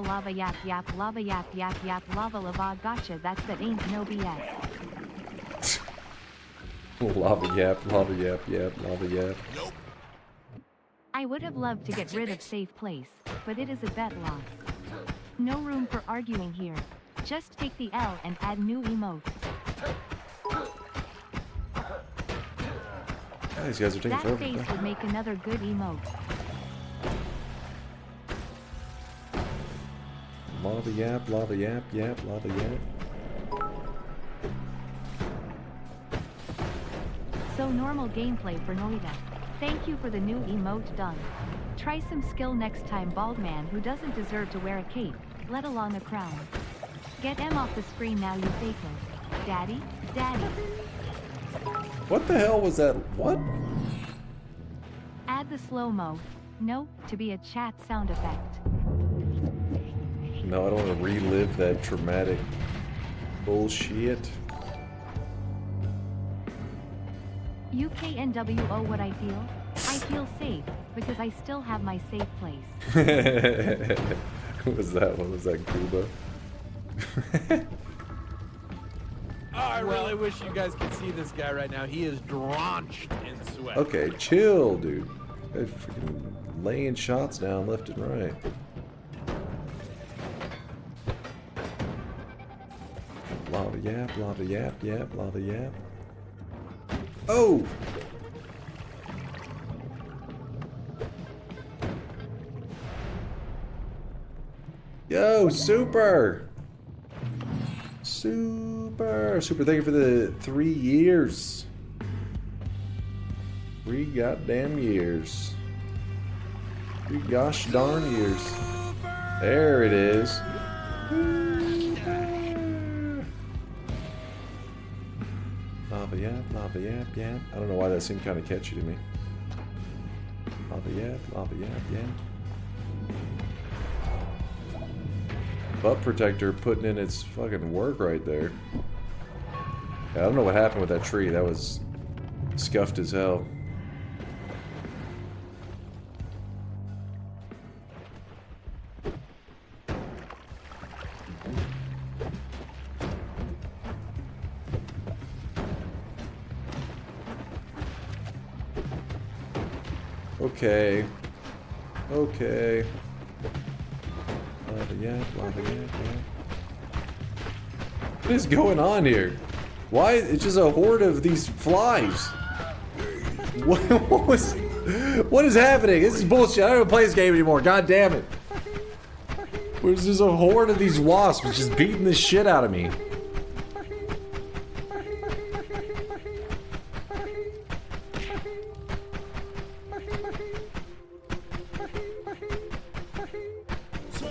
lava yap yap lava lava gotcha, that ain't no BS. Lava yap lava yap. Nope. I would have loved to get rid of safe place, but it is a bet loss. No room for arguing here. Just take the L and add new emote. These guys are taking forever. That face would make another good emote. Lava yap lava yap. So normal gameplay for Noita. Thank you for the new emote, Dunk. Try some skill next time, bald man who doesn't deserve to wear a cape, let alone a crown. Get M off the screen now, you faker. Daddy? Daddy. What the hell was that? What? Add the slow-mo. No, to be a chat sound effect. No, I don't want to relive that traumatic bullshit. UKNWO, what I feel? I feel safe, because I still have my safe place. What was that one? Was that Cuba? Oh, I really wish you guys could see this guy right now. He is drenched in sweat. Okay, chill, dude. They're freaking laying shots down left and right. Lava yap, lava yap, lava yap. Oh! Yo, super! Super! Super, thank you for the 3 years. 3 goddamn years. 3 gosh darn years. There it is. Lava yap, lava yap, yap. I don't know why that seemed kind of catchy to me. Lava yap, yap. Butt protector putting in its fucking work right there. Yeah, I don't know what happened with that tree. That was scuffed as hell. Okay. Okay. Lava yap, yap. What is going on here? Why? It's just a horde of these flies. What is happening? This is bullshit. I don't even play this game anymore. God damn it. There's just a horde of these wasps just beating the shit out of me.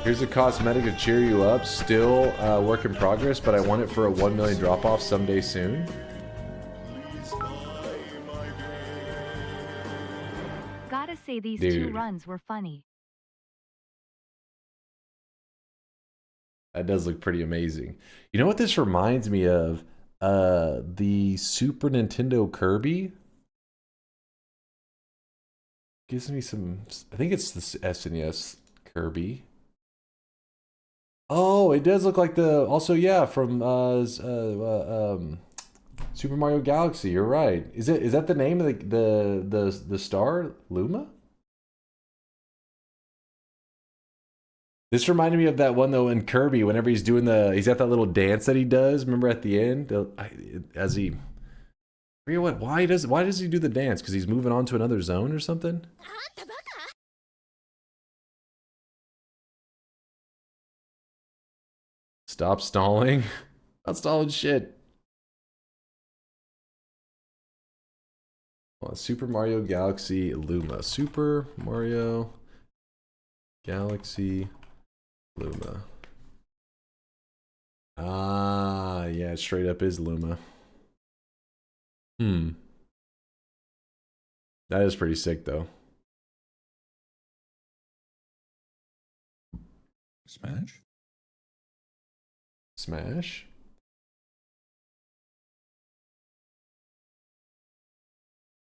Here's a cosmetic to cheer you up. Still work in progress, but I want it for a 1 million drop-off someday soon. Gotta say these Dude. 2 runs were funny. That does look pretty amazing. You know what this reminds me of? The Super Nintendo Kirby. gives me some. I think it's the SNES Kirby. Oh, it does look like the. Also, yeah, from Super Mario Galaxy. You're right. Is that the name of the star Luma? This reminded me of that one though in Kirby. Whenever he's doing he's got that little dance that he does. Remember at the end, as he. I forget what. Why does he do the dance? Because he's moving on to another zone or something. Stop stalling. Not stalling shit. Well, Super Mario Galaxy Luma. Super Mario Galaxy Luma. Ah, yeah, it straight up is Luma. That is pretty sick, though. Smash? Smash?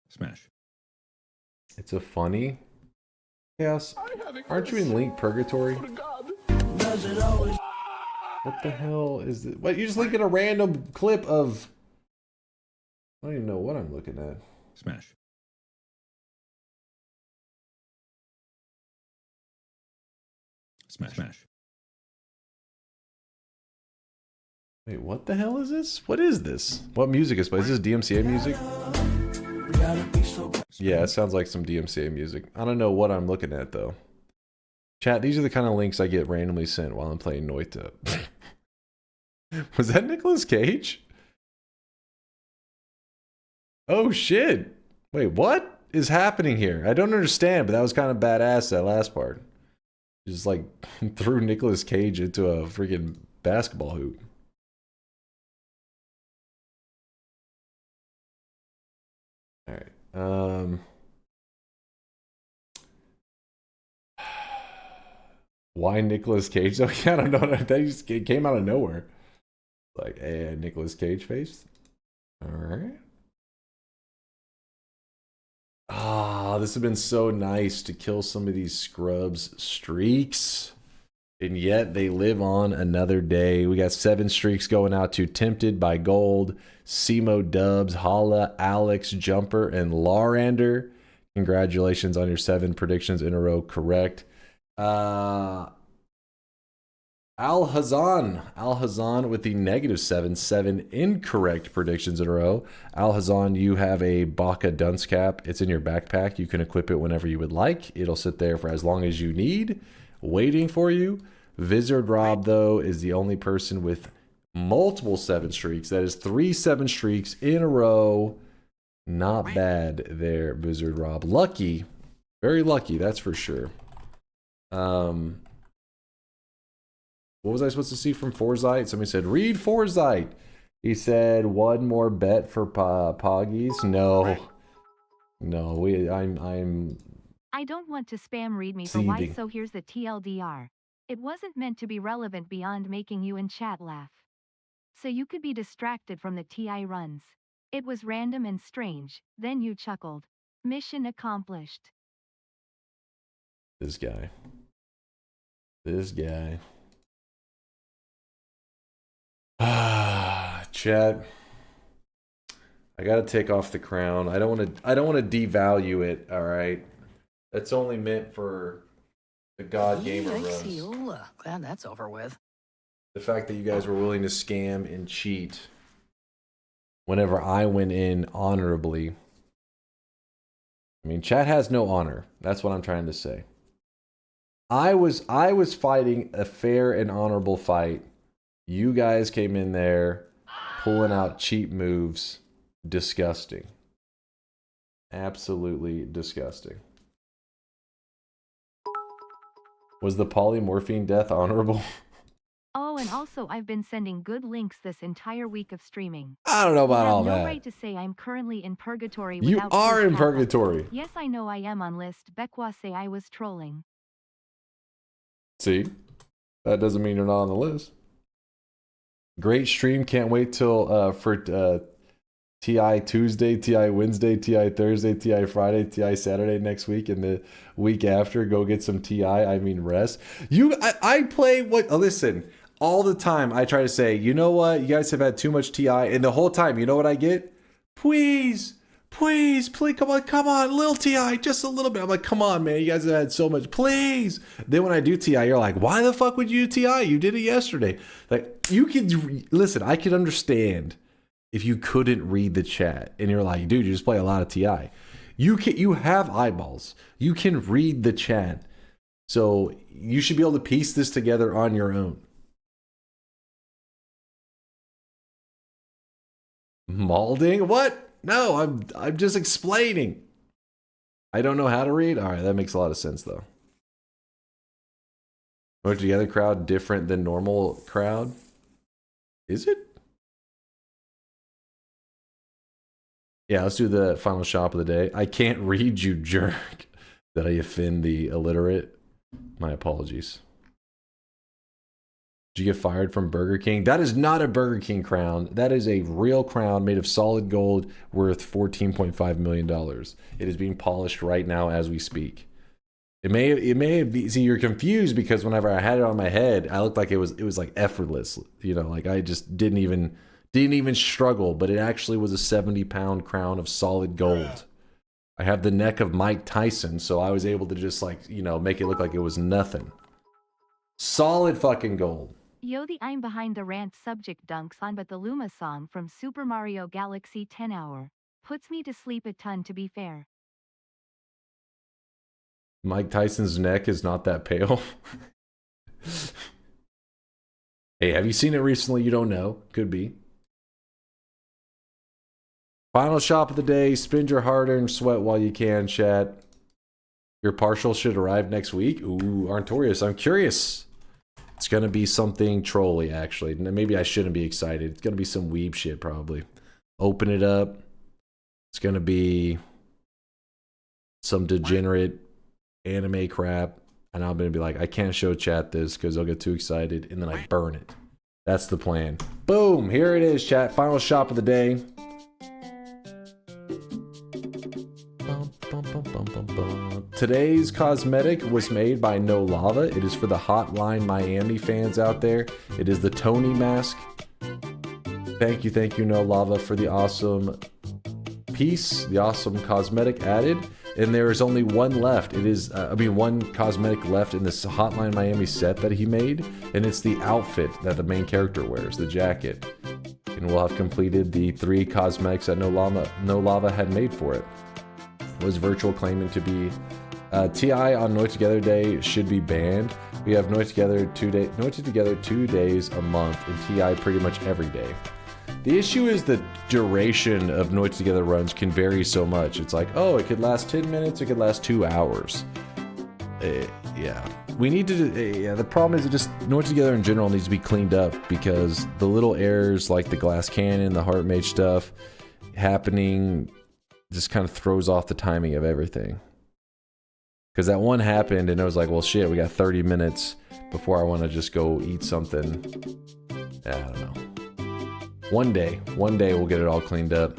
Smash. It's a funny. Yes. Aren't you in Link Purgatory? What the hell is it? What, you just link in a random clip of... I don't even know what I'm looking at. Smash. Smash. Smash. Wait, what the hell is this? What is this? What music is playing? Is this DMCA music? Yeah, it sounds like some DMCA music. I don't know what I'm looking at, though. Chat, these are the kind of links I get randomly sent while I'm playing Noita. Was that Nicolas Cage? Oh, shit. Wait, what is happening here? I don't understand, but that was kind of badass, that last part. Just, like, threw Nicolas Cage into a freaking basketball hoop. Alright, why Nicolas Cage? Oh, yeah, I don't know. That just came out of nowhere. Like, a Nicolas Cage face. Alright. Ah, this has been so nice to kill some of these scrubs' streaks. And yet they live on another day. We got 7 streaks going out to Tempted by Gold, Simo Dubs, Hala, Alex, Jumper, and Larander. Congratulations on your 7 predictions in a row correct. Al Hazan with the -7 incorrect predictions in a row. Al Hazan, you have a Baka dunce cap. It's in your backpack. You can equip it whenever you would like. It'll sit there for as long as you need, waiting for you. Vizard Rob, though, is the only person with multiple 7 streaks. That is 3 7 streaks in a row. Not bad there, Vizard Rob. Lucky. Very lucky, that's for sure. What was I supposed to see from Foresight? Somebody said, read Foresight. He said, 1 more bet for Poggies. No. No, I don't want to spam read me for why, so here's the TLDR. It wasn't meant to be relevant beyond making you in chat laugh. So you could be distracted from the TI runs. It was random and strange, then you chuckled. Mission accomplished. This guy. This guy. Ah, chat. I gotta take off the crown. I don't want to devalue it. All right. That's only meant for the God Gamer runs. Glad that's over with. The fact that you guys were willing to scam and cheat whenever I went in honorably. I mean, chat has no honor. That's what I'm trying to say. I was fighting a fair and honorable fight. You guys came in there pulling out cheap moves. Disgusting. Absolutely disgusting. Was the polymorphine death honorable? Oh, and also I've been sending good links this entire week of streaming. I don't know about all that. that. No right to say I'm currently in purgatory. You without are proof in purgatory. Yes, I know I am on list. Bekwa say I was trolling. See? That doesn't mean you're not on the list. Great stream. Can't wait till TI Tuesday, TI Wednesday, TI Thursday, TI Friday, TI Saturday next week, and the week after, go get some TI. I mean, rest. I play what? Oh, listen, all the time I try to say, you know what? You guys have had too much TI, and the whole time, you know what I get? Please, come on, little TI, just a little bit. I'm like, come on, man, you guys have had so much, please. Then when I do TI, you're like, why the fuck would you do TI? You did it yesterday. Like, you could listen. I could understand if you couldn't read the chat and you're like, dude, you just play a lot of TI. You have eyeballs. You can read the chat. So you should be able to piece this together on your own. Malding? What? No, I'm just explaining. I don't know how to read? All right, that makes a lot of sense though. Noita Together crowd different than normal crowd? Is it? Yeah, let's do the final shop of the day. I can't read, you jerk. Did I offend the illiterate? My apologies. Did you get fired from Burger King? That is not a Burger King crown. That is a real crown made of solid gold worth $14.5 million. It is being polished right now as we speak. It may be, see, you're confused because whenever I had it on my head, I looked like it was like effortless. You know, like I just didn't even struggle, but it actually was a 70-pound crown of solid gold. I have the neck of Mike Tyson, so I was able to just like, you know, make it look like it was nothing. Solid fucking gold. Yo, the I'm behind the rant subject dunks on, but the Luma song from Super Mario Galaxy 10 hour puts me to sleep a ton, to be fair. Mike Tyson's neck is not that pale. Hey, have you seen it recently? You don't know. Could be. Final shop of the day. Spend your hard-earned sweat while you can, chat. Your partial should arrive next week. Ooh, Artorius, I'm curious. It's going to be something trolly, actually. Maybe I shouldn't be excited. It's going to be some weeb shit, probably. Open it up. It's going to be some degenerate anime crap. And I'm going to be like, I can't show chat this because they'll get too excited. And then I burn it. That's the plan. Boom. Here it is, chat. Final shop of the day. Today's cosmetic was made by No Lava. It is for the Hotline Miami fans out there. It is the Tony mask. Thank you, No Lava, for the awesome piece, the awesome cosmetic added. And there is only one left. It is, one cosmetic left in this Hotline Miami set that he made. And it's the outfit that the main character wears, the jacket. And we'll have completed the 3 cosmetics that No Lava had made for it. Was virtual claiming to be TI on Noita Together Day should be banned. We have Noita Together 2 days a month and TI pretty much every day. The issue is the duration of Noita Together runs can vary so much. It's like, oh, it could last 10 minutes, it could last 2 hours. Yeah. We need to, the problem is Noita Together in general needs to be cleaned up because the little errors like the glass cannon, the heart mage stuff happening just kind of throws off the timing of everything. Because that one happened and it was like, well, shit, we got 30 minutes before I want to just go eat something. I don't know. One day we'll get it all cleaned up.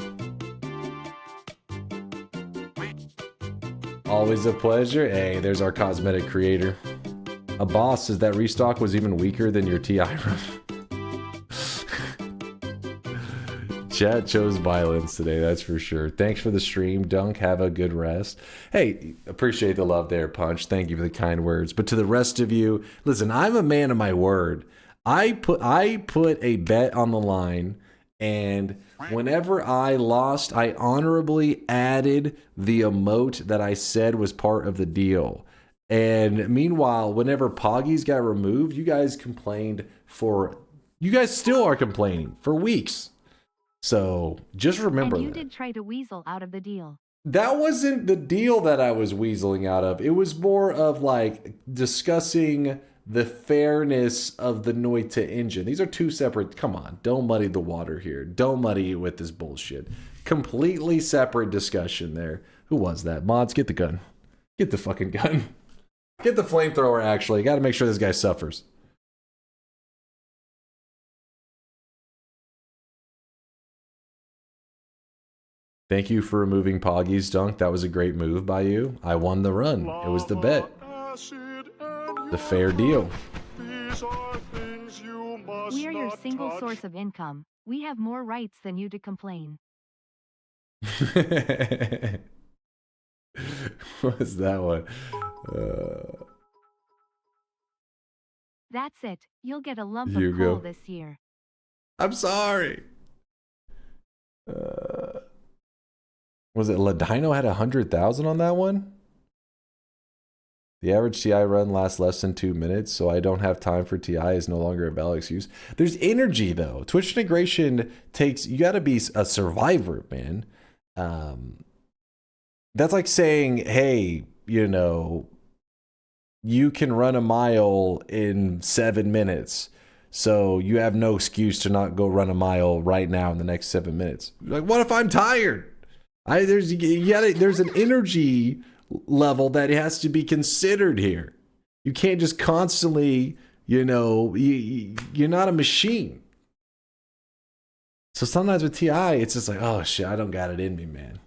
Always a pleasure. Hey, there's our cosmetic creator. A boss says that restock was even weaker than your TI run. Chat chose violence today, that's for sure. Thanks for the stream, Dunk. Have a good rest. Hey, appreciate the love there, Punch. Thank you for the kind words. But to the rest of you, listen, I'm a man of my word. I put a bet on the line, and whenever I lost, I honorably added the emote that I said was part of the deal. And meanwhile, whenever Poggies got removed, you guys still are complaining for weeks. So just remember that. And you did try to weasel out of the deal. That wasn't the deal that I was weaseling out of. It was more of like discussing the fairness of the Noita engine. These are 2 separate, come on, don't muddy the water here. Don't muddy it with this bullshit. Completely separate discussion there. Who was that? Mods, get the gun. Get the fucking gun. Get the flamethrower, actually. Got to make sure this guy suffers. Thank you for removing Poggy's dunk. That was a great move by you. I won the run. It was the bet. The fair deal. We are your single source of income. We have more rights than you to complain. What was that one? That's it. You'll get a lump You of coal go. this year. I'm sorry. Was it Ladino had 100,000 on that one? The average TI run lasts less than 2 minutes, so I don't have time for TI is no longer a valid excuse. There's energy though. Twitch integration takes, you gotta be a survivor, man. That's like saying, hey, you know, you can run a mile in 7 minutes. So you have no excuse to not go run a mile right now in the next 7 minutes. Like, what if I'm tired? There's an energy level that has to be considered here. You can't just constantly, you know, you're not a machine. So sometimes with TI, it's just like, oh shit, I don't got it in me, man.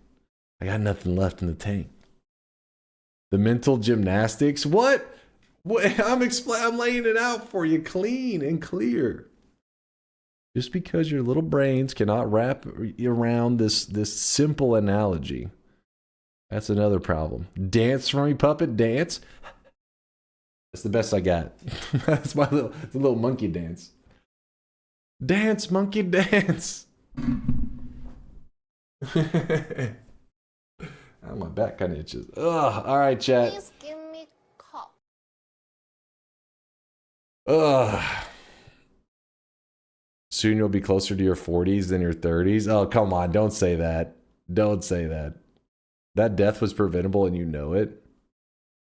I got nothing left in the tank. The mental gymnastics, what? I'm laying it out for you clean and clear. Just because your little brains cannot wrap around this simple analogy. That's another problem. Dance for me, puppet, dance. That's the best I got. That's my little monkey dance. Dance, monkey, dance. Oh, my back kind of itches. Ugh. All right, chat. Please give me cup. Ugh. Soon you'll be closer to your 40s than your 30s. Oh, come on. Don't say that. Don't say that. That death was preventable and you know it.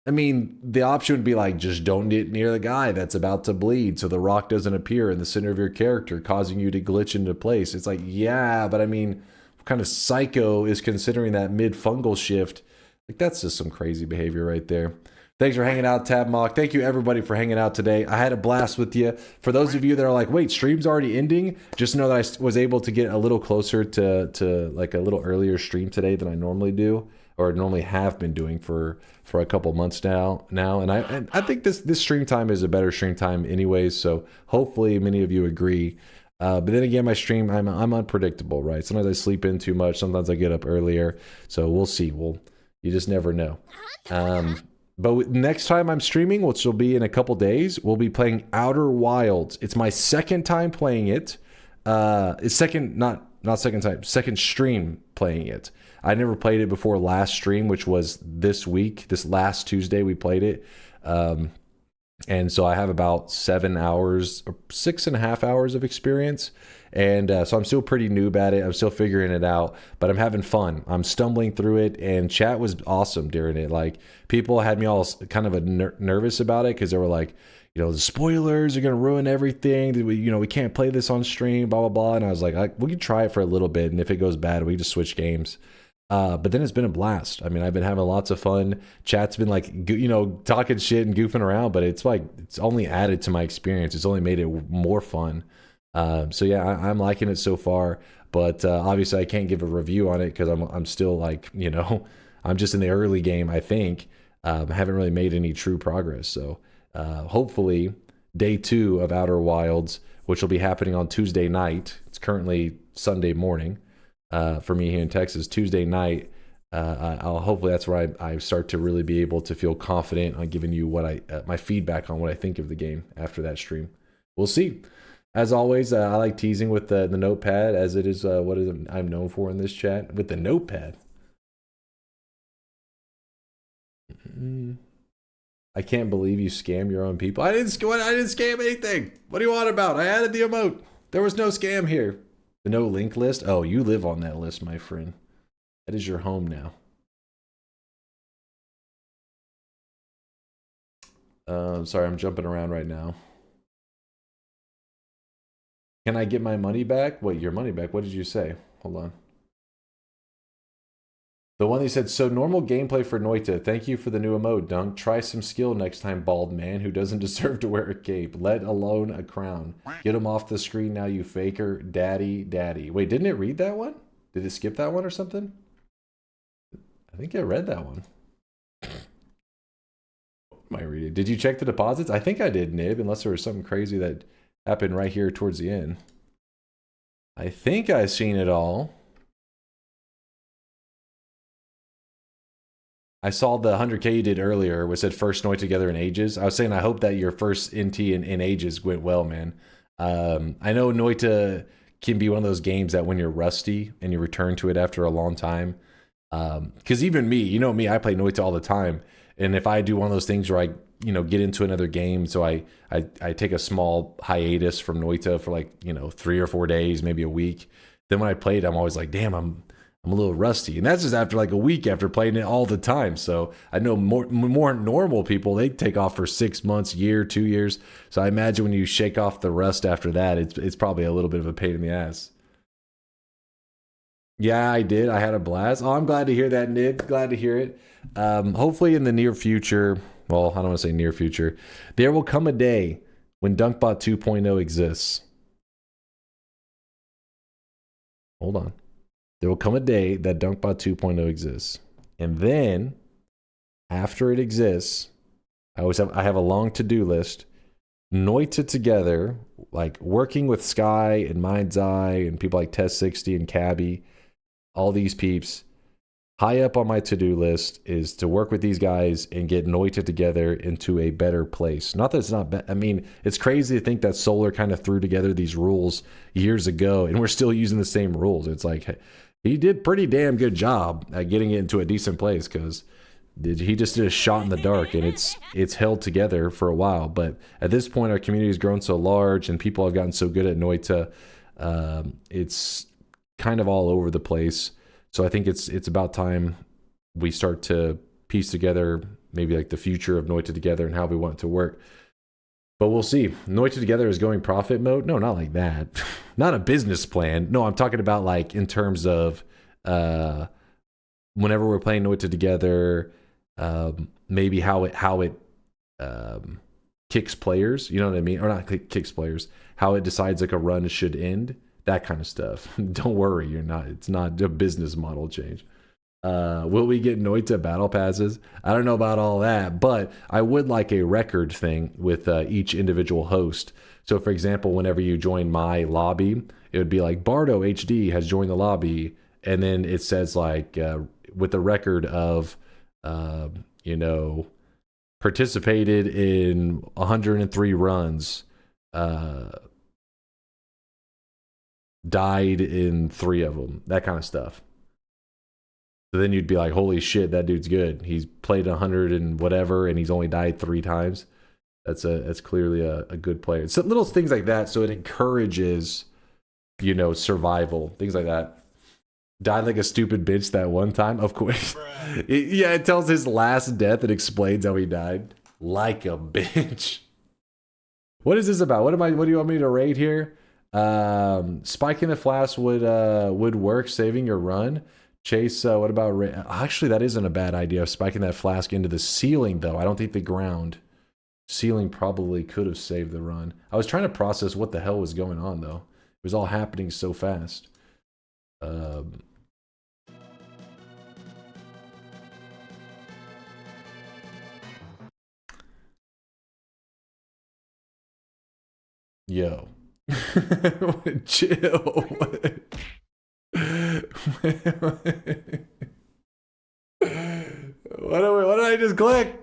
I mean, the option would be like, just don't get near the guy that's about to bleed so the rock doesn't appear in the center of your character, causing you to glitch into place. It's like, yeah, but I mean, what kind of psycho is considering that mid-fungal shift? Like, that's just some crazy behavior right there. Thanks for hanging out, Tabmock. Thank you, everybody, for hanging out today. I had a blast with you. For those of you that are like, wait, stream's already ending, just know that I was able to get a little closer to like a little earlier stream today than I normally do, or normally have been doing for a couple months now. And I think this stream time is a better stream time anyways, so hopefully many of you agree. But then again, my stream, I'm unpredictable, right? Sometimes I sleep in too much, sometimes I get up earlier, so we'll see. You just never know. But next time I'm streaming, which will be in a couple days, we'll be playing Outer Wilds. It's my second time playing it. It's second stream playing it. I never played it before last stream, which was this week. This last Tuesday we played it. And so I have about 7 hours, or 6.5 hours of experience. And so I'm still pretty noob at it. I'm still figuring it out, but I'm having fun. I'm stumbling through it, and chat was awesome during it. Like, people had me all kind of nervous about it because they were like, you know, the spoilers are going to ruin everything. We can't play this on stream, blah, blah, blah. And I was like, we can try it for a little bit, and if it goes bad, we just switch games. But then it's been a blast. I mean, I've been having lots of fun. Chat's been like, talking shit and goofing around, but it's like, it's only added to my experience. It's only made it more fun. So yeah, I'm liking it so far, but obviously I can't give a review on it because I'm still like, I'm just in the early game, I think. I haven't really made any true progress. So hopefully day 2 of Outer Wilds, which will be happening on Tuesday night. It's currently Sunday morning for me here in Texas. Tuesday night, hopefully that's where I start to really be able to feel confident on giving you what my feedback on what I think of the game after that stream. We'll see. As always, I like teasing with the notepad, as it is I'm known for in this chat, with the notepad. I can't believe you scam your own people. I didn't scam anything. What do you want about? I added the emote. There was no scam here. The no link list? Oh, you live on that list, my friend. That is your home now. Sorry, I'm jumping around right now. Can I get my money back? Wait, your money back? What did you say? Hold on. The one that said, so normal gameplay for Noita. Thank you for the new emote, Dunk. Try some skill next time, bald man who doesn't deserve to wear a cape, let alone a crown. Get him off the screen now, you faker. Daddy, daddy. Wait, didn't it read that one? Did it skip that one or something? think I read that one. Might read it. Did you check the deposits? I think I did, Nib, unless there was something crazy that happened right here towards the end. I think I've seen it all. I saw the 100K you did earlier, which said first Noita Together in ages. I was saying I hope that your first NT in ages went well, man. I know Noita can be one of those games that when you're rusty and you return to it after a long time. Because even me, you know me, I play Noita all the time. And if I do one of those things where I, get into another game, so I take a small hiatus from Noita for like, 3 or 4 days, maybe a week. Then when I play it, I'm always like, damn, I'm a little rusty. And that's just after like a week after playing it all the time. So I know more normal people, they take off for 6 months, year, 2 years. So I imagine when you shake off the rust after that, it's probably a little bit of a pain in the ass. Yeah, I did. I had a blast. Oh, I'm glad to hear that, Nib. Glad to hear it. Hopefully in the near future, well, I don't want to say near future, there will come a day when DunkBot 2.0 exists. Hold on. There will come a day that DunkBot 2.0 exists. And then, after it exists, I have a long to-do list. Noita Together, like working with Sky and Mind's Eye and people like Test60 and Cabby, all these peeps. High up on my to-do list is to work with these guys and get Noita Together into a better place. Not that it's not I mean, it's crazy to think that Solar kind of threw together these rules years ago and we're still using the same rules. It's like, hey, he did pretty damn good job at getting it into a decent place because he just did a shot in the dark and it's held together for a while. But at this point, our community has grown so large and people have gotten so good at Noita. It's kind of all over the place. So I think it's about time we start to piece together maybe like the future of Noita Together and how we want it to work. But we'll see. Noita Together is going profit mode? No, not like that. Not a business plan. No, I'm talking about like in terms of whenever we're playing Noita Together, maybe how it kicks players. You know what I mean? Or not kicks players. How it decides like a run should end. That kind of stuff. Don't worry, it's not a business model change. Will we get Noita battle passes? I don't know about all that, but I would like a record thing with each individual host. So for example, whenever you join my lobby, it would be like Bardo HD has joined the lobby, and then it says like with the record of participated in 103 runs, died in 3 of them, that kind of stuff. So then you'd be like, holy shit, that dude's good. He's played 100 and whatever, and he's only died 3 times. That's clearly a good player. So little things like that, so it encourages, survival, things like that. Died like a stupid bitch that one time, of course. It tells his last death and explains how he died. Like a bitch. What is this about? What do you want me to rate here? Spiking the flask would work, saving your run. Chase, what about actually that isn't a bad idea, spiking that flask into the ceiling though. I don't think the ground. Ceiling probably could have saved the run. I was trying to process what the hell was going on though. It was all happening so fast. Yo. Chill. What did I just click?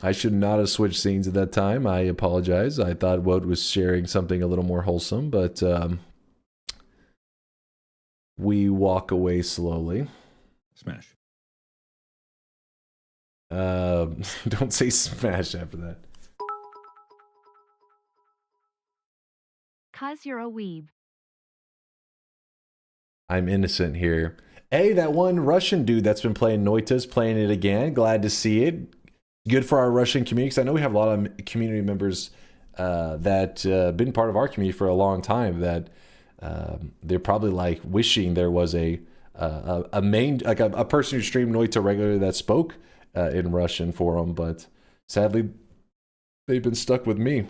I should not have switched scenes at that time. I apologize. I thought Woad was sharing something a little more wholesome, but we walk away slowly. Smash. Don't say smash after that. 'Cause you're a weeb. I'm innocent here. Hey, that one Russian dude that's been playing Noita's playing it again. Glad to see it. Good for our Russian community, because I know we have a lot of community members that been part of our community for a long time, that they're probably like wishing there was a main, like a person who streamed Noita regularly that spoke in Russian for them, but sadly they've been stuck with me.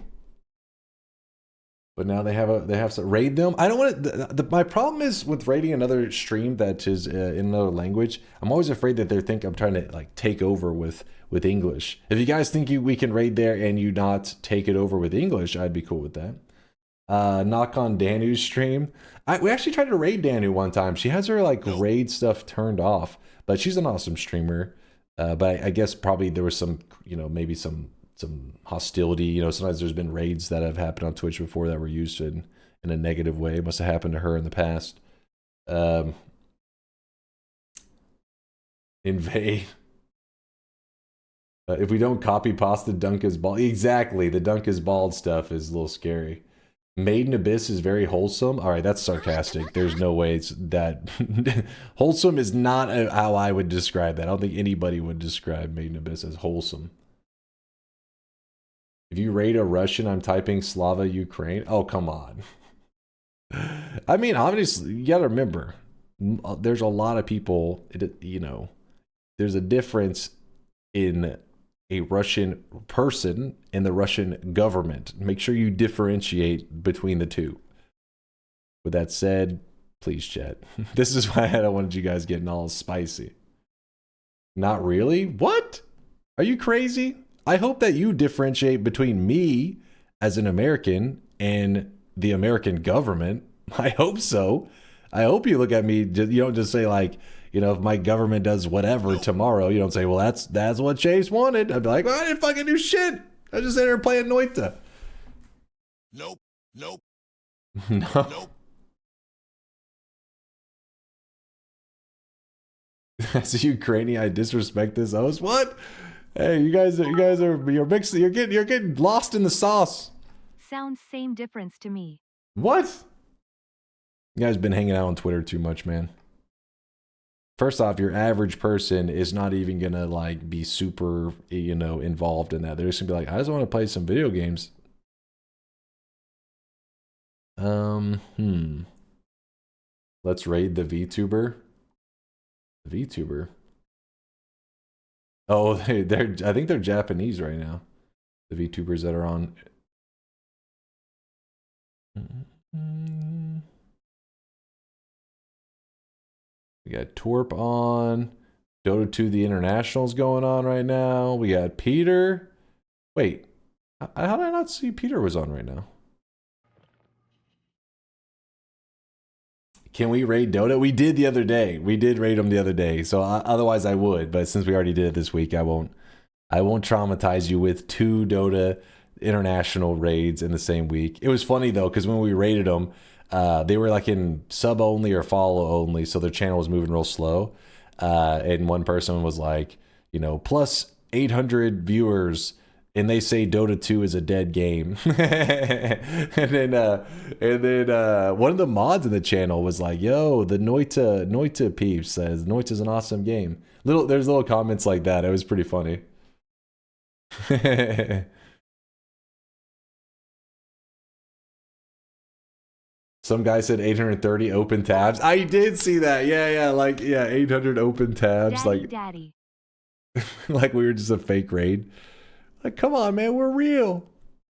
But now they have to raid them. I don't want to. My problem is with raiding another stream that is in another language. I'm always afraid that they think I'm trying to like take over with English. If you guys think we can raid there and you not take it over with English, I'd be cool with that. Knock on Danu's stream. We actually tried to raid Danu one time. She has her like raid stuff turned off, but she's an awesome streamer. But I guess probably there was some, maybe some hostility. Sometimes there's been raids that have happened on Twitch before that were used in a negative way. It must have happened to her in the past. Invade. If we don't copy pasta, dunk is bald. Exactly, the dunk is bald stuff is a little scary. Maiden Abyss is very wholesome. All right, that's sarcastic. There's no way it's that wholesome is not how I would describe that. I don't think anybody would describe Maiden Abyss as wholesome. If you raid a Russian, I'm typing Slava Ukraine. Oh, come on. I mean, obviously, you got to remember, there's a lot of people, there's a difference in a Russian person and the Russian government. Make sure you differentiate between the two. With that said, please chat. This is why I don't want you guys getting all spicy. Not really? What? Are you crazy? I hope that you differentiate between me as an American and the American government. I hope so. I hope you look at me, you don't just say like, if my government does whatever tomorrow, you don't say, well, that's what Chase wanted. I'd be like, well, I didn't fucking do shit. I just sat there playing Noita. Nope. No. As a Ukrainian, I disrespect this host. What? Hey, you're mixing, you're getting lost in the sauce. Sounds same difference to me. What? You guys been hanging out on Twitter too much, man. First off, your average person is not even gonna like be super, involved in that. They're just gonna be like, I just want to play some video games. Let's raid the VTuber. The VTuber. Oh, I think they're Japanese right now. The VTubers that are on. We got Torp on. Dota 2 the International's going on right now. We got Peter. Wait, how did I not see Peter was on right now? Can we raid Dota? We did the other day. We did raid him the other day. So otherwise I would, but since we already did it this week, I won't traumatize you with 2 Dota International raids in the same week. It was funny though, because when we raided them, they were like in sub only or follow only, so their channel was moving real slow. And one person was like, plus 800 viewers, and they say Dota 2 is a dead game. and then one of the mods in the channel was like, "Yo, the Noita peeps says Noita's an awesome game." There's little comments like that. It was pretty funny. Some guy said 830 open tabs. I did see that. Yeah, 800 open tabs. Daddy. Like we were just a fake raid. Like, come on, man, we're real.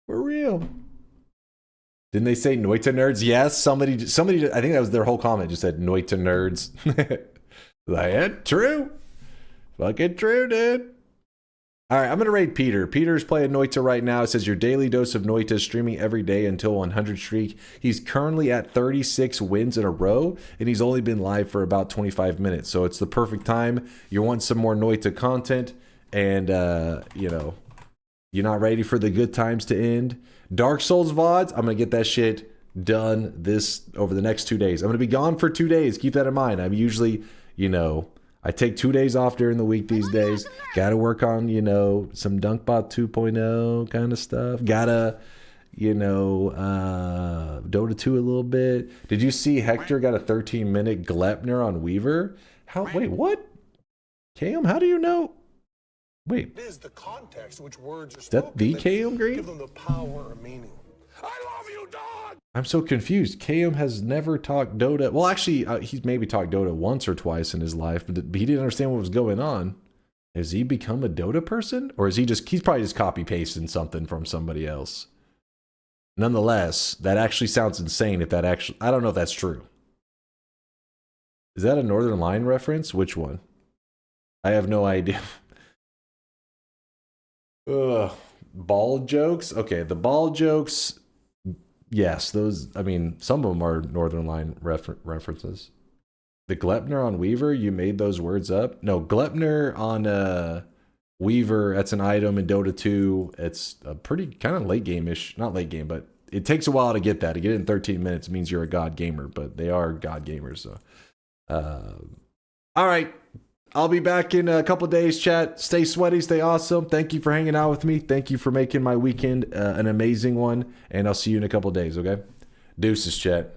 We're real. Didn't they say Noita nerds? Yes, somebody. I think that was their whole comment. Just said Noita nerds. Like, yeah, true. Fucking true, dude. All right, I'm going to raid Peter. Peter's playing Noita right now. It says your daily dose of Noita streaming every day until 100 streak. He's currently at 36 wins in a row, and he's only been live for about 25 minutes. So it's the perfect time. You want some more Noita content, and, you're not ready for the good times to end. Dark Souls VODs, I'm going to get that shit done over the next 2 days. I'm going to be gone for 2 days. Keep that in mind. I'm usually, I take 2 days off during the week these days. Gotta work on, some DunkBot 2.0 kind of stuff. Gotta, Dota 2 a little bit. Did you see Hector got a 13-minute Glepner on Weaver? Wait, what? Cam, how do you know? Wait. It is the context which words are Is that the KM Green? Give them the power or meaning. I love you, dog! I'm so confused. KM has never talked Dota. Well, actually, he's maybe talked Dota once or twice in his life, but he didn't understand what was going on. Has he become a Dota person? Or is he's probably just copy-pasting something from somebody else? Nonetheless, that actually sounds insane if that actually... I don't know if that's true. Is that a Northern Line reference? Which one? I have no idea. Ugh. Ball jokes? Okay, the ball jokes... Yes, those... I mean, some of them are Northern Line references. The Glepner on Weaver? You made those words up? No, Glepner on Weaver, that's an item in Dota 2. It's a pretty kind of late game-ish. Not late game, but it takes a while to get that. To get it in 13 minutes means you're a god gamer, but they are god gamers, so... all right, I'll be back in a couple days, chat. Stay sweaty, stay awesome. Thank you for hanging out with me. Thank you for making my weekend an amazing one, and I'll see you in a couple days, okay? Deuces, chat.